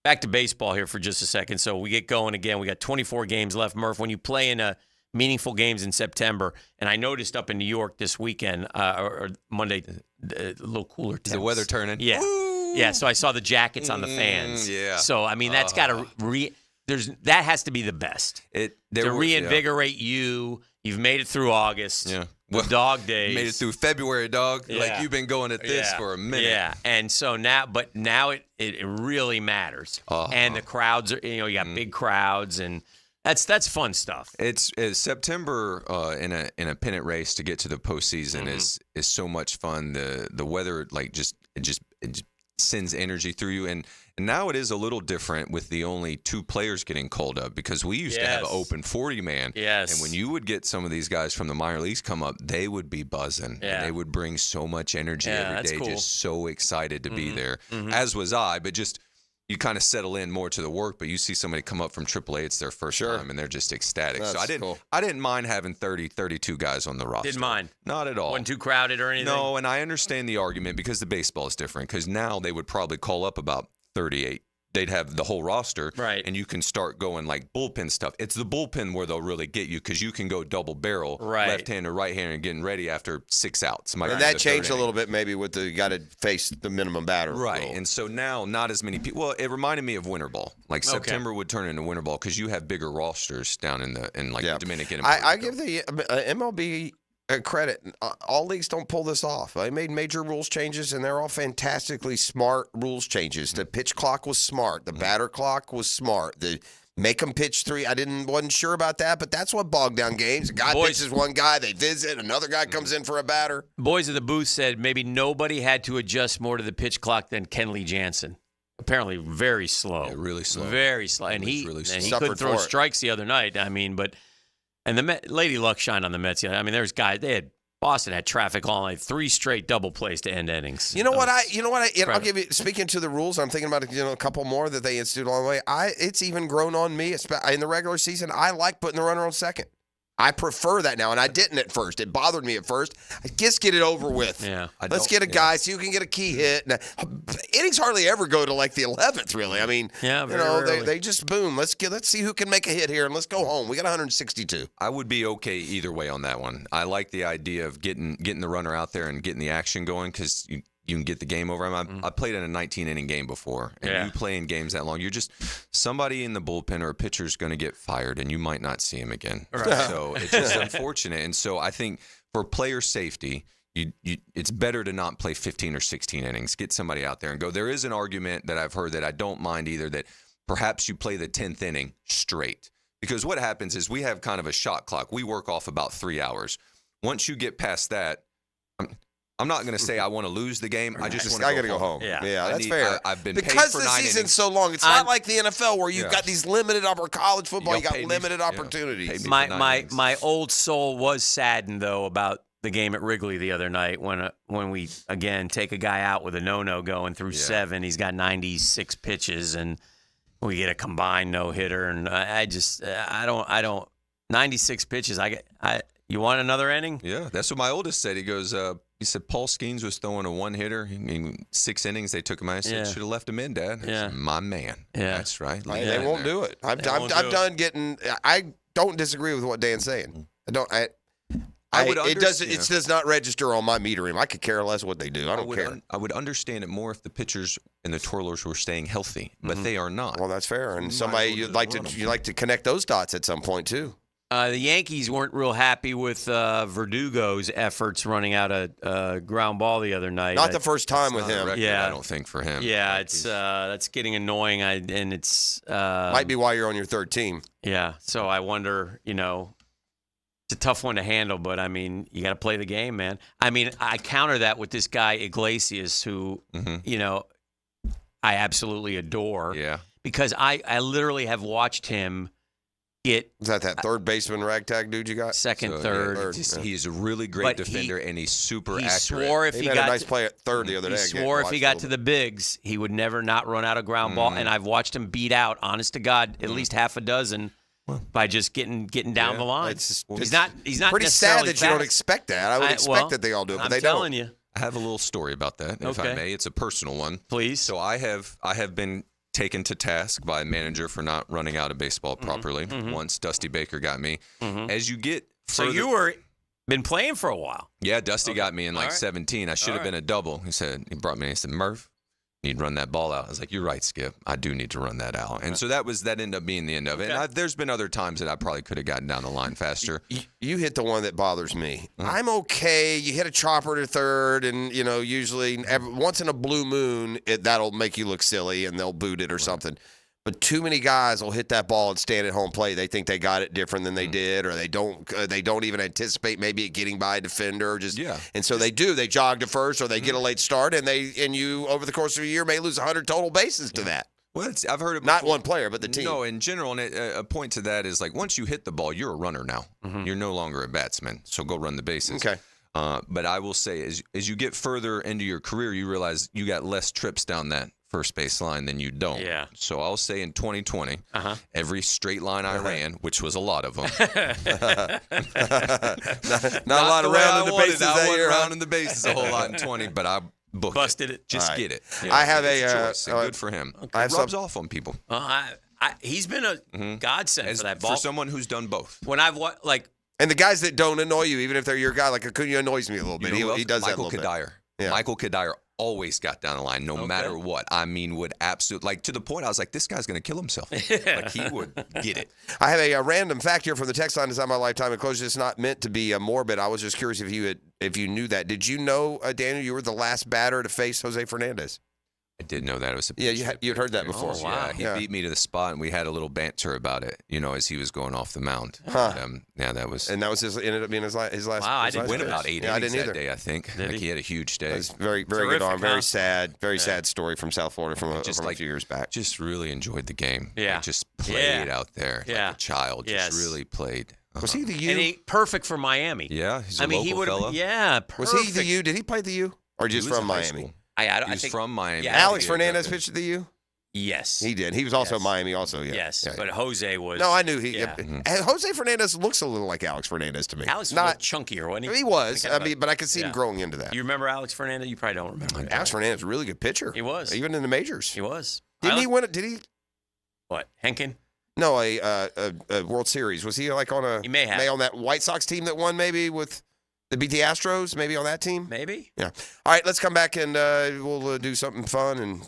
back to baseball here for just a second. So we get going again. We got 24 games left. Murph, when you play in meaningful games in September, and I noticed up in New York this weekend, or Monday, a little cooler temps. Is the weather turning? Yeah. Ooh. Yeah, so I saw the jackets on the fans. Yeah. So, I mean, that's got to that has to be the best. To reinvigorate you. You've made it through August. Yeah. Well, dog days. Made it through February, dog. Yeah. Like you've been going at this for a minute. Yeah, and so now it really matters. And the crowds are, you got big crowds, and that's fun stuff. It's September in a pennant race to get to the postseason is so much fun. The weather it just sends energy through you, and now it is a little different with the only 2 players getting called up, because we used to have an open 40-man. Yes. And when you would get some of these guys from the minor leagues come up, they would be buzzing. Yeah. And they would bring so much energy every day, cool. just so excited to be there, as was I. But just you kind of settle in more to the work, but you see somebody come up from AAA, it's their first time, and they're just ecstatic. That's so I didn't mind having 30, 32 guys on the roster. Didn't mind. Not at all. Wasn't too crowded or anything? No, and I understand the argument because the baseball is different, because now they would probably call up about 38. They'd have the whole roster, right? And you can start going like bullpen stuff. It's the bullpen where they'll really get you, because you can go double barrel, left hand or right hand, and getting ready after 6 outs. And that changed a little bit maybe with you got to face the minimum batter. Right, rule. and so now not as many people. Well, it reminded me of winter ball. Like September would turn into winter ball because you have bigger rosters down in the Dominican. I give the MLB credit. All leagues don't pull this off. They made major rules changes, and they're all fantastically smart rules changes. The pitch clock was smart. The batter clock was smart. The make them pitch 3. Wasn't sure about that, but that's what bogged down games. A guy pitches one guy, they visit, another guy comes in for a batter. Boys of the booth said maybe nobody had to adjust more to the pitch clock than Kenley Jansen. Apparently very slow. Yeah, really slow. Very slow. And he couldn't throw strikes the other night. I mean, and the Lady Luck shined on the Mets. I mean, there's guys. Boston had traffic all night, 3 straight double plays to end innings. I'll give you. Speaking to the rules, I'm thinking about a couple more that they instituted along the way. It's even grown on me. In the regular season, I like putting the runner on second. I prefer that now, and I didn't at first. It bothered me at first. Just get it over with. Yeah, let's get a guy so you can get a key hit. And innings hardly ever go to like the 11th, really. I mean, they just boom. Let's see who can make a hit here, and let's go home. We got 162. I would be okay either way on that one. I like the idea of getting the runner out there and getting the action going, because you can get the game over. I played in a 19-inning game before, and you play in games that long, you're just somebody in the bullpen or a pitcher's going to get fired, and you might not see him again. Right. So it's just unfortunate. And so I think for player safety, it's better to not play 15 or 16 innings. Get somebody out there and go. There is an argument that I've heard that I don't mind either, that perhaps you play the 10th inning straight. Because what happens is we have kind of a shot clock. We work off about 3 hours. Once you get past that, I'm not going to say I want to lose the game. I just want to I got to go home. Yeah, that's fair. I've been because paid for the 9 season's innings. so long. It's not like the NFL where you've Yeah. got these limited college football. You got paid me limited for- opportunities. My old soul was saddened though about the game at Wrigley the other night when we again take a guy out with a no going through 7. He's got 96 pitches and we get a combined no hitter, and I don't 96 pitches. You want another inning? Yeah, that's what my oldest said. He goes, he said Paul Skeens was throwing a 1-hitter. In 6 innings, they took him out. I said, should have left him in, Dad. Yeah. Said, my man. Yeah. That's right. They won't do it. I'm done getting. I don't disagree with what Dan's saying. It does not register on my meter room. I could care less what they do. I don't care. I would understand it more if the pitchers and the twirlers were staying healthy, but they are not. Well, that's fair. And somebody you'd like to connect those dots at some point too. The Yankees weren't real happy with Verdugo's efforts running out a ground ball the other night. Not the first time with him. I don't think for him. Yeah, it's that's getting annoying. And it's might be why you're on your third team. Yeah, so I wonder, it's a tough one to handle, but I mean, you got to play the game, man. I mean, I counter that with this guy Iglesias, who I absolutely adore. Yeah, because I literally have watched him. Is that third baseman ragtag dude you got? Second, third. He's a really great defender, and he's super accurate. Swore if he got a nice play at third the other day. He swore if he got to the bigs, he would never not run out a ground ball. And I've watched him beat out, honest to God, at least half a dozen by just getting down the line. He's not pretty sad that you don't expect that. I would expect that they all do it, but they don't. I'm telling you. I have a little story about that, if I may. It's a personal one. Please. So I have been taken to task by a manager for not running out a baseball properly. Once Dusty Baker got me. As you get further, so you were been playing for a while. Yeah, Dusty got me in 17. I should have been a double. He brought me in. He said, Murph, you need to run that ball out. I was like, you're right, Skip. I do need to run that out. And so that ended up being the end of it. And there's been other times that I probably could have gotten down the line faster. You hit the one that bothers me. I'm okay. You hit a chopper to third, and usually once in a blue moon, that'll make you look silly, and they'll boot it or something. But too many guys will hit that ball and stand at home plate. They think they got it different than they did, or they don't even anticipate maybe it getting by a defender. And so they do. They jog to first, or they get a late start, and you over the course of a year may lose 100 total bases to that. Well, I've heard it not one player, but the team. No, in general, and a point to that is like once you hit the ball, you're a runner now. You're no longer a batsman, so go run the bases. Okay. But I will say, as you get further into your career, you realize you got less trips down that first base line than you don't. Yeah. So I'll say in 2020, every straight line I ran, which was a lot of them. not a lot of rounding the bases that year. Rounding the bases a whole lot in 20, but I busted it. Just get it. I have good for him. I It rubs off on people. He's been a godsend for that ball. For someone who's done both. When I've and the guys that don't annoy you, even if they're your guy, like Acuna annoys me a little bit. He does Michael that a little Kadire. bit. Yeah. Michael Kadire always got down the line, no matter what. I mean, would absolutely to the point I was like, this guy's going to kill himself. Like he would get it. I have a random fact here from the text line. It's not my lifetime enclosure. It's not meant to be morbid. I was just curious if you knew that. Did you know, Daniel, you were the last batter to face Jose Fernandez? I did know that. It was you'd heard that before. Oh, wow. Yeah, he beat me to the spot, and we had a little banter about it, as he was going off the mound. Huh. That was ended up being his last. Wow, I didn't win about 8 innings that day, I think. He had a huge day. It was very, very good arm. Very sad. Very sad story from South Florida from a few years back. Just really enjoyed the game. Yeah. Just played out there like a child. Just really played. Was he the U? And perfect for Miami. Yeah, he's a local fella. Yeah, perfect. Was he the U? Did he play the U? Or just from Miami? I think from Miami. Yeah, Alex Fernandez pitched at the U? Yes. He did. He was also Miami also, yeah. Yes, but Jose was. No, I knew he. Yeah. Jose Fernandez looks a little like Alex Fernandez to me. Alex was a little chunkier, wasn't he? He was. But I could see him growing into that. You remember Alex Fernandez? You probably don't remember. Alex Fernandez, a really good pitcher. He was. Even in the majors. He was. Didn't he win it? Did he? What? Henkin? No, a World Series. Was he like on a? He may have. On that White Sox team that won maybe with. They beat the Astros, maybe on that team? Maybe. Yeah. All right, let's come back and we'll do something fun and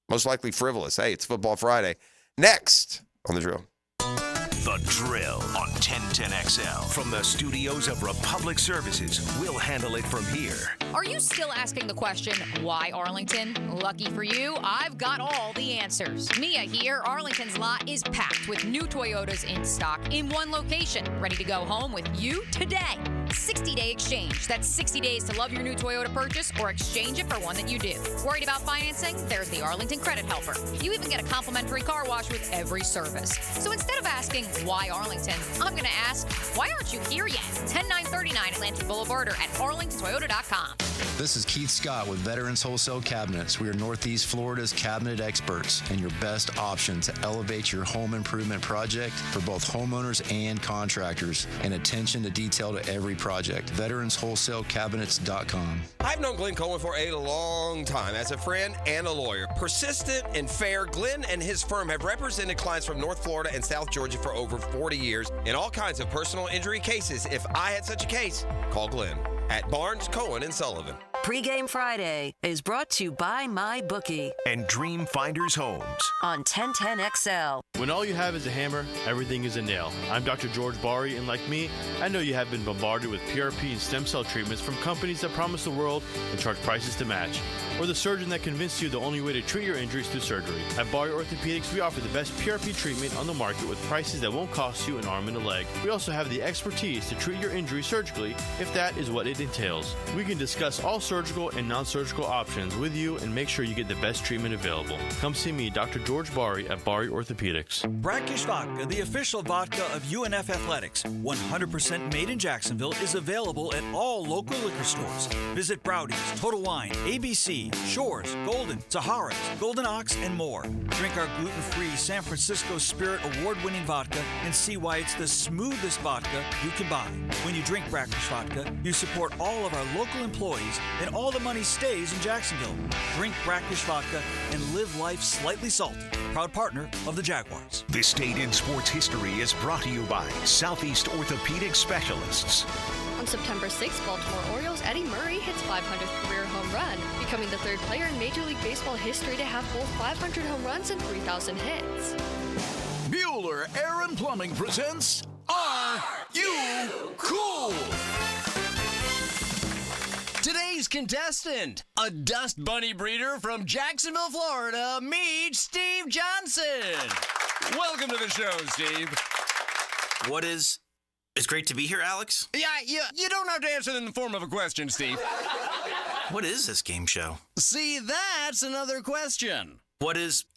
most likely frivolous. Hey, it's Football Friday. Next on The Drill. The Drill on 1010XL. From the studios of Republic Services, we'll handle it from here Are you still asking the question, why Arlington? Lucky for you, I've got all the answers. Mia here. Arlington's lot is packed with new Toyotas in stock in one location, ready to go home with you today. 60-day exchange. That's 60 days to love your new Toyota purchase or exchange it for one that you do. Worried about financing? There's the Arlington Credit Helper. You even get a complimentary car wash with every service. So instead of asking, why Arlington, I'm going to ask, why aren't you here yet? 10939 Atlantic Boulevard or at arlingtontoyota.com. This is Keith Scott with Veterans Wholesale Cabinets. We are Northeast Florida's cabinet experts and your best option to elevate your home improvement project for both homeowners and contractors, and attention to detail to every project. VeteransWholesaleCabinets.com. I've known Glenn Cohen for a long time as a friend and a lawyer. Persistent and fair, Glenn and his firm have represented clients from North Florida and South Georgia for over 40 years in all kinds of personal injury cases. If I had such a case, call Glenn at Barnes, Cohen, and Sullivan. Pre-Game Friday is brought to you by MyBookie and Dream Finders Homes on 1010XL. When all you have is a hammer, everything is a nail. I'm Dr. George Bari, and like me, I know you have been bombarded with PRP and stem cell treatments from companies that promise the world and charge prices to match, or the surgeon that convinced you the only way to treat your injuries through surgery. At Bari Orthopedics, we offer the best PRP treatment on the market with prices that won't cost you an arm and a leg. We also have the expertise to treat your injury surgically if that is what it entails. We can discuss all surgical and non-surgical options with you and make sure you get the best treatment available. Come see me, Dr. George Bari at Bari Orthopedics. Brackish Vodka, the official vodka of UNF Athletics, 100% made in Jacksonville, is available at all local liquor stores. Visit Browdy's, Total Wine, ABC, Shores, Golden, Sahara's, Golden Ox, and more. Drink our gluten-free San Francisco Spirit award-winning vodka and see why it's the smoothest vodka you can buy. When you drink Brackish Vodka, you support all of our local employees, and all the money stays in Jacksonville. Drink Brackish Vodka and live life slightly salty. Proud partner of the Jaguars. This Date in Sports History is brought to you by Southeast Orthopedic Specialists. On September 6th, Baltimore Orioles' Eddie Murray hits 500th career home run, becoming the third player in Major League Baseball history to have both 500 home runs and 3,000 hits. Bueller Air & Plumbing presents Are You Cool? Today's contestant, a dust bunny breeder from Jacksonville, Florida, meet Steve Johnson. Welcome to the show, Steve. It's great to be here, Alex. Yeah, you don't have to answer it in the form of a question, Steve. What is this game show? See, that's another question.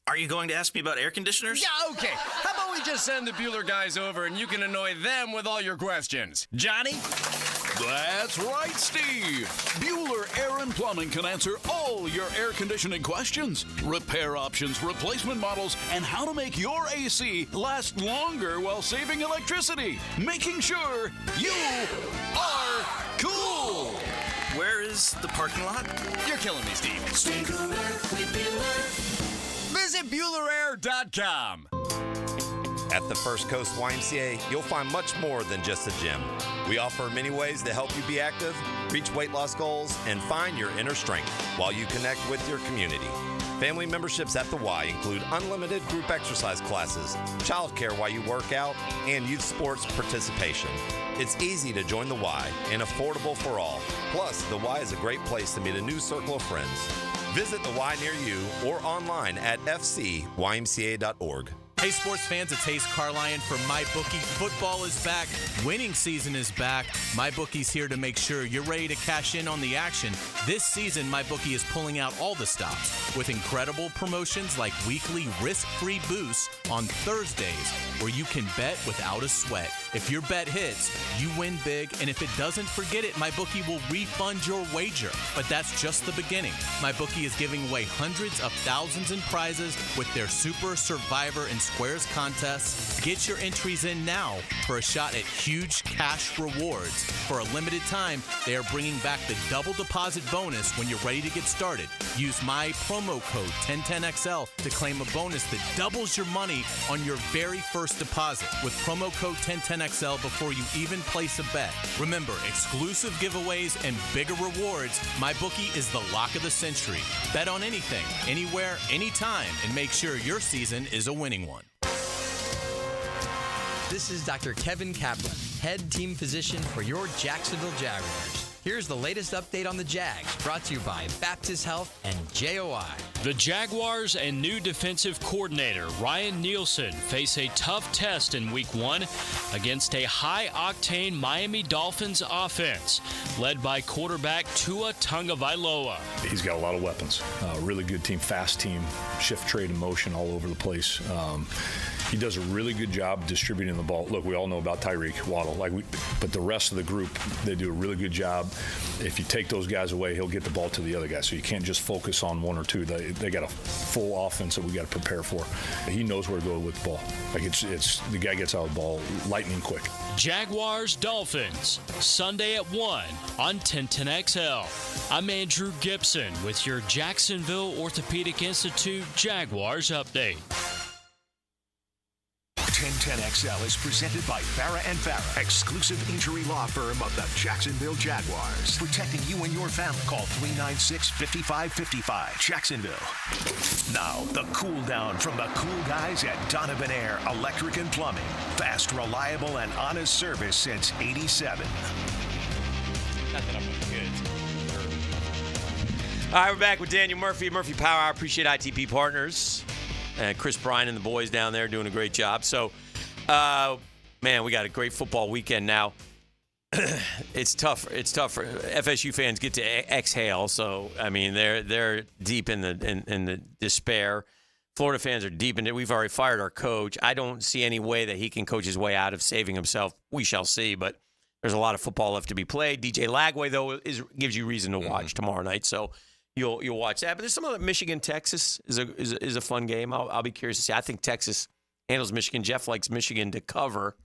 Are you going to ask me about air conditioners? Yeah, okay. How about we just send the Bueller guys over and you can annoy them with all your questions? Johnny? That's right, Steve. Bueller Air & Plumbing can answer all your air conditioning questions, repair options, replacement models, and how to make your AC last longer while saving electricity, making sure you are cool. Where is the parking lot? You're killing me, Steve. Stay cooler with Bueller. Visit BuellerAir.com. At the First Coast YMCA, you'll find much more than just a gym. We offer many ways to help you be active, reach weight loss goals, and find your inner strength while you connect with your community. Family memberships at the Y include unlimited group exercise classes, childcare while you work out, and youth sports participation. It's easy to join the Y and affordable for all. Plus, the Y is a great place to meet a new circle of friends. Visit the Y near you or online at fcymca.org. Hey, sports fans, it's Hayes Carlyon for MyBookie. Football is back. Winning season is back. MyBookie's here to make sure you're ready to cash in on the action. This season, MyBookie is pulling out all the stops with incredible promotions like weekly risk-free boosts on Thursdays, where you can bet without a sweat. If your bet hits, you win big, and if it doesn't, forget it. MyBookie will refund your wager. But that's just the beginning. MyBookie is giving away hundreds of thousands in prizes with their Super Survivor and Squares contests. Get your entries in now for a shot at huge cash rewards. For a limited time, they are bringing back the double deposit bonus when you're ready to get started. Use my promo code 1010XL to claim a bonus that doubles your money on your very first deposit with promo code 1010XL before you even place a bet. Remember, exclusive giveaways and bigger rewards. MyBookie is the lock of the century. Bet on anything, anywhere, anytime, and make sure your season is a winning one. This is Dr. Kevin Kaplan, head team physician for your Jacksonville Jaguars. Here's the latest update on the Jags, brought to you by Baptist Health and JOI. The Jaguars and new defensive coordinator Ryan Nielsen face a tough test in Week 1 against a high-octane Miami Dolphins offense, led by quarterback Tua Tagovailoa. He's got a lot of weapons. Really good team, fast team, shift, trade, and motion all over the place. He does a really good job distributing the ball. Look, we all know about Tyreek Waddle, but the rest of the group, they do a really good job. If you take those guys away, he'll get the ball to the other guys. So you can't just focus on one or two. They got a full offense that we got to prepare for. He knows where to go with the ball. It's the guy gets out of the ball lightning quick. Jaguars Dolphins, Sunday at 1 on 1010XL. I'm Andrew Gibson with your Jacksonville Orthopedic Institute Jaguars update. 1010XL is presented by Farrah & Farrah, exclusive injury law firm of the Jacksonville Jaguars. Protecting you and your family. Call 396-5555. Jacksonville. Now, the cool down from the cool guys at Donovan Air Electric and Plumbing. Fast, reliable, and honest service since '87. Not that I'm good. All right, we're back with Daniel Murphy, Murphy Power. I appreciate ITP Partners. Chris Bryan and the boys down there doing a great job. So, man, we got a great football weekend now. It's tough. It's tough for FSU fans get to exhale. So, I mean, they're deep in the despair. Florida fans are deep in it. We've already fired our coach. I don't see any way that he can coach his way out of saving himself. We shall see. But there's a lot of football left to be played. DJ Lagway, though, gives you reason to watch tomorrow night. So. You'll watch that, but there's some other Michigan-Texas is a fun game. I'll be curious to see. I think Texas handles Michigan. Jeff likes Michigan to cover,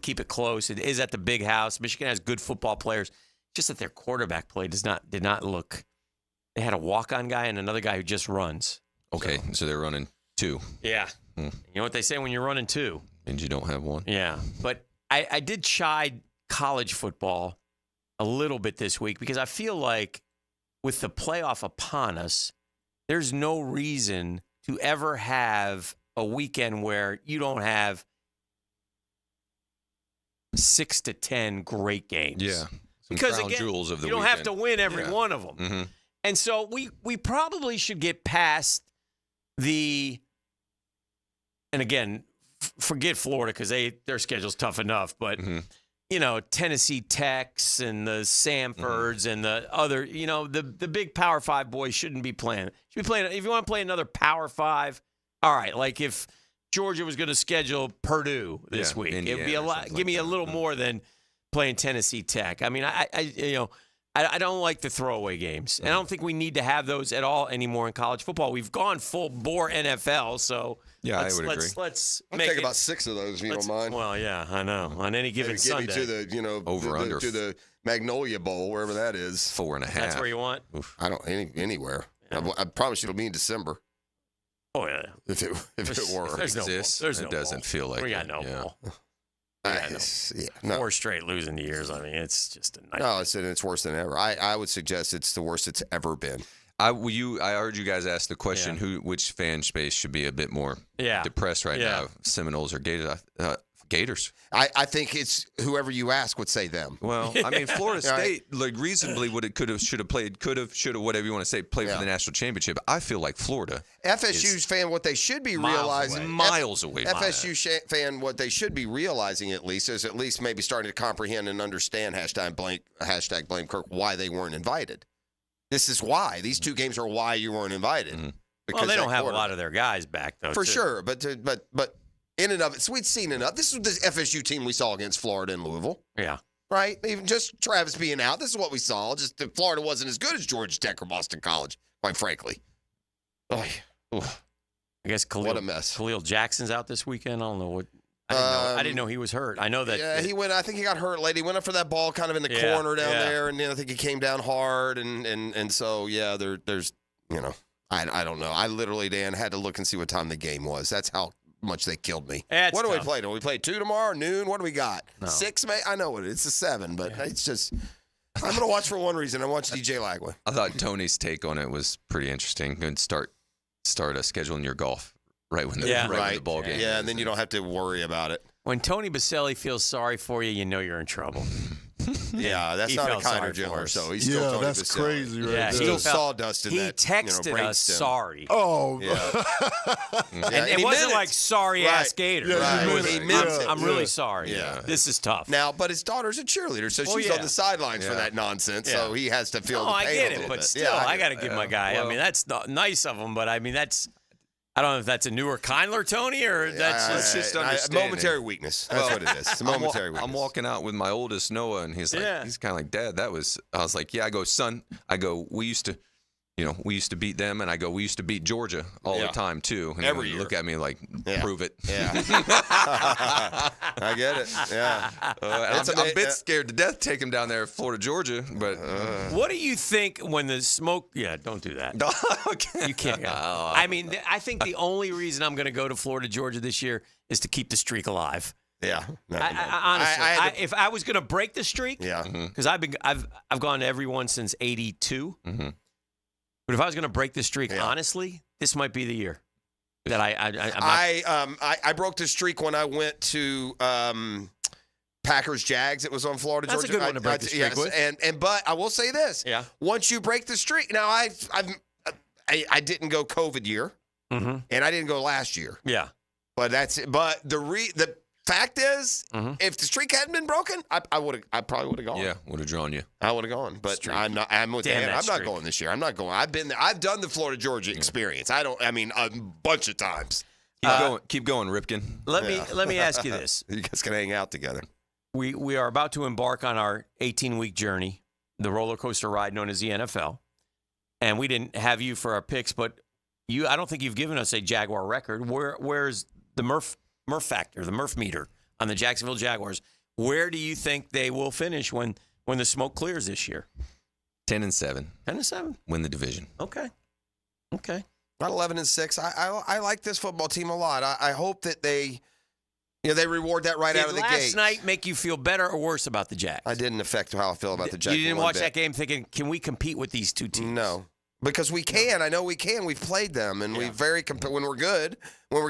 keep it close. It is at the big house. Michigan has good football players. Just that their quarterback play did not look. They had a walk-on guy and another guy who just runs. Okay, so they're running two. Yeah, You know what they say when you're running two, and you don't have one. Yeah, but I did chide college football a little bit this week because I feel like, with the playoff upon us, there's no reason to ever have a weekend where you don't have 6 to 10 great games. Yeah. Because again, jewels of the you don't weekend. have to win every one of them. Mm-hmm. And so we probably should get past and again, forget Florida because their schedule's tough enough, but Tennessee Techs and the Samfords and the other, the big Power 5 boys shouldn't be playing. Should be playing. If you want to play another Power 5, all right. Like if Georgia was going to schedule Purdue this week, it'd be a lot. Give me a little more than playing Tennessee Tech. I mean, I don't like the throwaway games, and I don't think we need to have those at all anymore in college football. We've gone full bore NFL, so. Yeah, I would agree. Let's I'll take about 6 of those if you don't mind. Well, yeah, I know. On any given Sunday. Get me to the, over under to the Magnolia Bowl, wherever that is. 4.5. That's where you want? I don't anywhere. Yeah. I promise you it'll be in December. Oh yeah. If it were. There's no ball. It doesn't feel like we got no ball. No. 4 straight losing years. I mean, it's just a nightmare. No, it's worse than ever. I would suggest it's the worst it's ever been. I heard you guys ask the question which fan space should be a bit more depressed right now, Seminoles or Gators. Gators. I think it's whoever you ask would say them. Well, I mean, Florida State, reasonably, should have, whatever you want to say, played for the national championship. I feel like Florida. FSU's fan, what they should be realizing. Miles away. FSU fan, what they should be realizing at least maybe starting to comprehend and understand hashtag blame Kirk, why they weren't invited. This is why. These 2 games are why you weren't invited. Mm-hmm. Well, they don't have a lot of their guys back, though. For sure, but in and of it, so we'd seen enough. This was the FSU team we saw against Florida and Louisville. Yeah. Right? Even just Travis being out, this is what we saw. Just that Florida wasn't as good as Georgia Tech or Boston College, quite frankly. I guess what a mess. Khalil Jackson's out this weekend. I don't know what. I didn't know he was hurt. I know that. Yeah, he went. I think he got hurt late. He went up for that ball kind of in the corner down there, and then I think he came down hard, and so there's I don't know. I literally, Dan, had to look and see what time the game was. That's how much they killed me. What do we play? Do we play 2 tomorrow, noon? What do we got? 6, May? I know it's a 7, but it's just. I'm gonna watch for one reason. I watch DJ Lagway. I thought Tony's take on it was pretty interesting. Good start scheduling your golf. Right when the ball game. Yeah, and then you don't have to worry about it. When Tony Baselli feels sorry for you, you know you're in trouble. Yeah, that's not a kinder gentler. So he's still Tony that's Baselli. crazy, right? Yeah, still sawdust in he that. texted us sorry. Oh, yeah. And it wasn't like sorry ass Gator. He meant it. I'm really sorry. Yeah. This is tough. Now, but his daughter's a cheerleader, so she's on the sidelines for that nonsense. So he has to feel the pain I get a it, little but bit. still, I got to give my guy. I mean, that's nice of him, but I mean, I don't know if that's a newer Kindler, Tony, or that's just understanding. Momentary weakness. That's what it is. It's a momentary weakness. I'm walking out with my oldest, Noah, and he's like, he's kind of like, Dad, I was like, yeah. I go, son, we used to beat them, and I go, we used to beat Georgia all the time, too. And every year. year. Look at me like, prove it. Yeah. I get it. Yeah. I'm a bit scared to death to take him down there, Florida, Georgia, but. What do you think when the smoke? Yeah, don't do that. Okay. You can't. I mean, I think the only reason I'm going to go to Florida, Georgia this year is to keep the streak alive. Yeah. Honestly, if I was going to break the streak, Mm-hmm. because I've gone to every one since '82. Mm-hmm. But if I was going to break the streak, honestly, this might be the year that I broke the streak when I went to Packers Jags. It was on Florida, That's Georgia. a good one to break the streak with. But I will say this: once you break the streak, now I didn't go COVID year, and I didn't go last year. Yeah, but the fact is, if the streak hadn't been broken, I probably would have gone. Yeah, would have drawn you. I would have gone, but I'm not. I'm with Dan. I'm not going this year. I'm not going. I've been there. I've done the Florida Georgia experience. A bunch of times. Keep going, Ripken. Let me ask you this: you guys can hang out together. We are about to embark on our 18-week journey, the roller coaster ride known as the NFL, and we didn't have you for our picks, but I don't think you've given us a Jaguar record. Where's the Murph factor, the Murph meter on the Jacksonville Jaguars? Where do you think they will finish when the smoke clears this year? 10-7. 10-7. Win the division. Okay. About 11-6. I like this football team a lot. I hope that they reward that right out of the gate. Did last night make you feel better or worse about the Jags? I didn't affect how I feel about the Jags. You didn't watch that game thinking, can we compete with these two teams? No. Because we can. I know we can. We've played them, and we when we're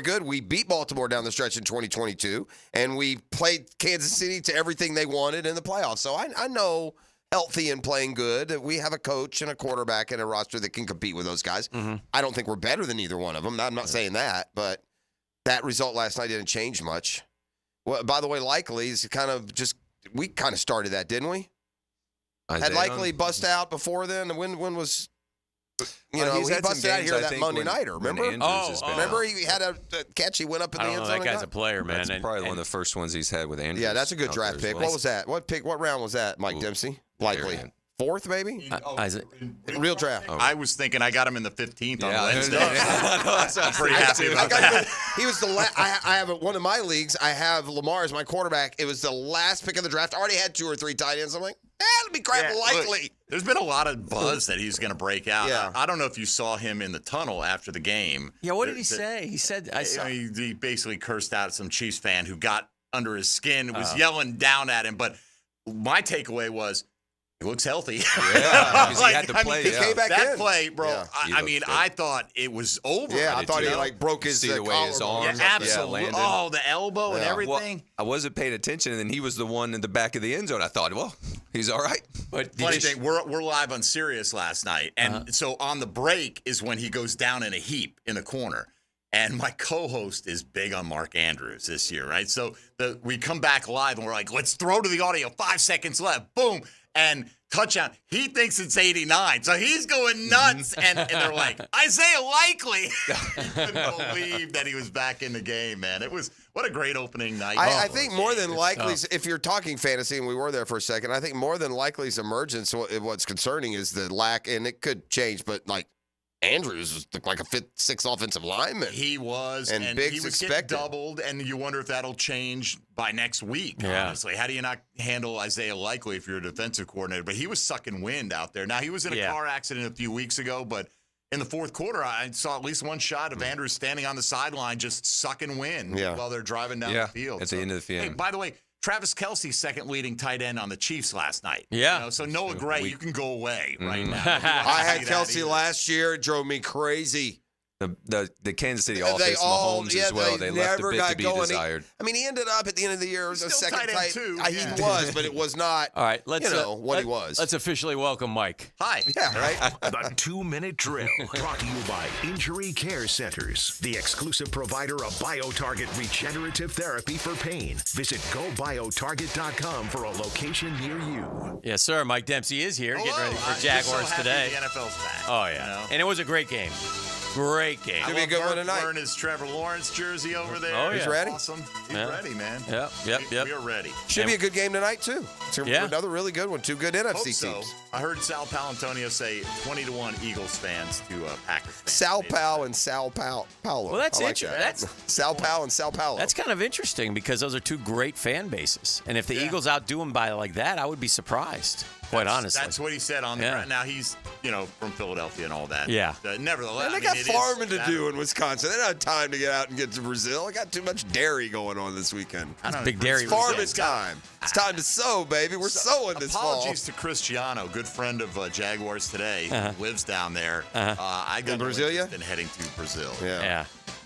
good, we beat Baltimore down the stretch in 2022, and we played Kansas City to everything they wanted in the playoffs. So I know, healthy and playing good, that we have a coach and a quarterback and a roster that can compete with those guys. I don't think we're better than either one of them. I'm not saying that, but that result last night didn't change much. Well, by the way, Likely is we kind of started that, didn't we? Had Likely bust out before then? When was... he busted out here that Monday nighter, remember? Remember he had a catch, he went up in the end zone. That guy's a player, man. That's probably one of the first ones he's had with Andrews. Yeah, that's a good draft pick. What was that? What round was that, Mike Dempsey? Likely. Fourth, maybe? Real draft. I was thinking I got him in the 15th on Wednesday. I'm pretty happy about that. He was the last. I have one of my leagues. I have Lamar as my quarterback. It was the last pick of the draft. I already had 2 or 3 tight ends. I'm like, it'll be crap Likely. Look, there's been a lot of buzz that he's going to break out. Yeah. I don't know if you saw him in the tunnel after the game. Yeah, what did he say? He said, he basically cursed out some Chiefs fan who got under his skin, was yelling down at him. But my takeaway was, he looks healthy. Yeah, because he had to play. He came back that in. play, bro. Yeah. I thought it was over. Yeah, I thought he broke his see the way his arms absolutely. landed. The elbow and everything. Well, I wasn't paying attention, and then he was the one in the back of the end zone. I thought, well, he's all right. But funny thing, we're live on Sirius last night, and so on the break is when he goes down in a heap in the corner. And my co-host is big on Mark Andrews this year, right? So we come back live, and we're like, let's throw to the audio. 5 seconds left. Boom. And touchdown. He thinks it's 89. So he's going nuts. And they're like, Isaiah Likely. He couldn't believe that he was back in the game, man. What a great opening night. I think more than Likely's, if you're talking fantasy, and we were there for a second, I think more than Likely's emergence, what's concerning is the lack, and it could change, but like, Andrews looked like a 5th, 6th offensive lineman. He was, and Biggs he was expected. getting doubled, and you wonder if that'll change by next week, honestly. How do you not handle Isaiah Likely if you're a defensive coordinator? But he was sucking wind out there. Now, he was in a car accident a few weeks ago, but in the fourth quarter, I saw at least one shot of Andrews standing on the sideline just sucking wind while they're driving down the field. At the end of the field. Hey, by the way, Travis Kelce, second leading tight end on the Chiefs last night. Yeah. So Noah Gray, you can go away right now. I had Kelce last year. It drove me crazy. The Kansas City offense, Mahomes as well. They left a bit to be desired. I mean, he ended up at the end of the year as a second tight. He was, but it was not. All right, what he was. Let's officially welcome Mike. Hi. Yeah, right. The 2-minute drill, brought to you by Injury Care Centers, the exclusive provider of BioTarget regenerative therapy for pain. Visit GoBioTarget.com for a location near you. Yes, sir. Mike Dempsey is here, getting ready for Jaguars today. The NFL's back. Oh yeah, and it was a great game. Great game. Should be a good one tonight. Wearing his Trevor Lawrence jersey over there. Oh, yeah. He's ready. Awesome. He's ready, man. Yep. We're ready. Should be a good game tonight, too. It's another really good one. Two good NFC teams. I heard Sal Paolantonio say 20-1 Eagles fans to Packers fans. Sal Pal and Sal Paulo. Well, that's interesting. That. Sal Pal and Sal Paulo. That's kind of interesting because those are two great fan bases. And if the Eagles outdo them by like that, I would be surprised. Quite honestly. That's what he said on the ground. Now, he's, from Philadelphia and all that. Yeah. Nevertheless, and they got farming to do in Wisconsin. They don't have time to get out and get to Brazil. I got too much dairy going on this weekend. Big dairy. It's farming time. It's time to sow, baby. We're sowing this fall. Apologies to Cristiano, good friend of Jaguars today, who lives down there. I got in Brasilia? And heading to Brazil. Yeah.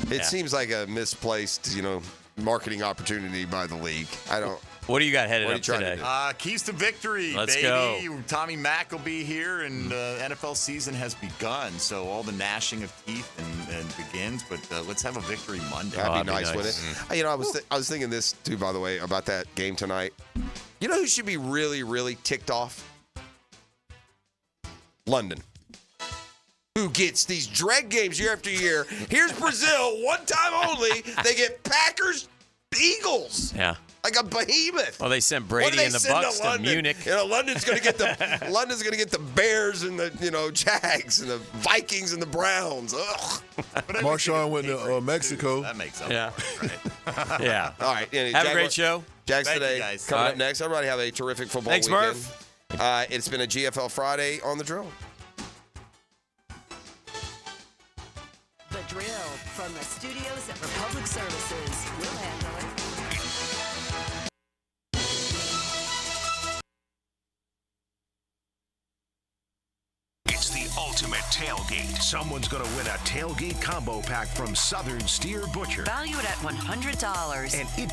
It seems like a misplaced, marketing opportunity by the league. What do you got headed up today? Keys to victory, Let's baby. go. Tommy Mack will be here, and NFL season has begun. So all the gnashing of teeth and begins. But let's have a victory Monday. That'd be nice, wouldn't it? I was thinking this too, by the way, about that game tonight. You know who should be really, really ticked off? London. Who gets these dread games year after year? Here's Brazil, one time only. They get Packers, Eagles. Yeah. Like a behemoth. Well, they sent Brady and the Bucks to Munich. London's going to get the Bears and the Jags and the Vikings and the Browns. Ugh. Marshawn went to Mexico. That makes sense. Yeah. Right. Yeah. All right. Have a great show. Jags Thank today. you, guys. Coming All up right. next. Everybody have a terrific football Thanks, weekend. Murph. It's been a GFL Friday on the drill. The drill from the studios at Republic Services. We'll handle it. It's the ultimate tailgate. Someone's going to win a tailgate combo pack from Southern Steer Butcher. Valued at $100. And it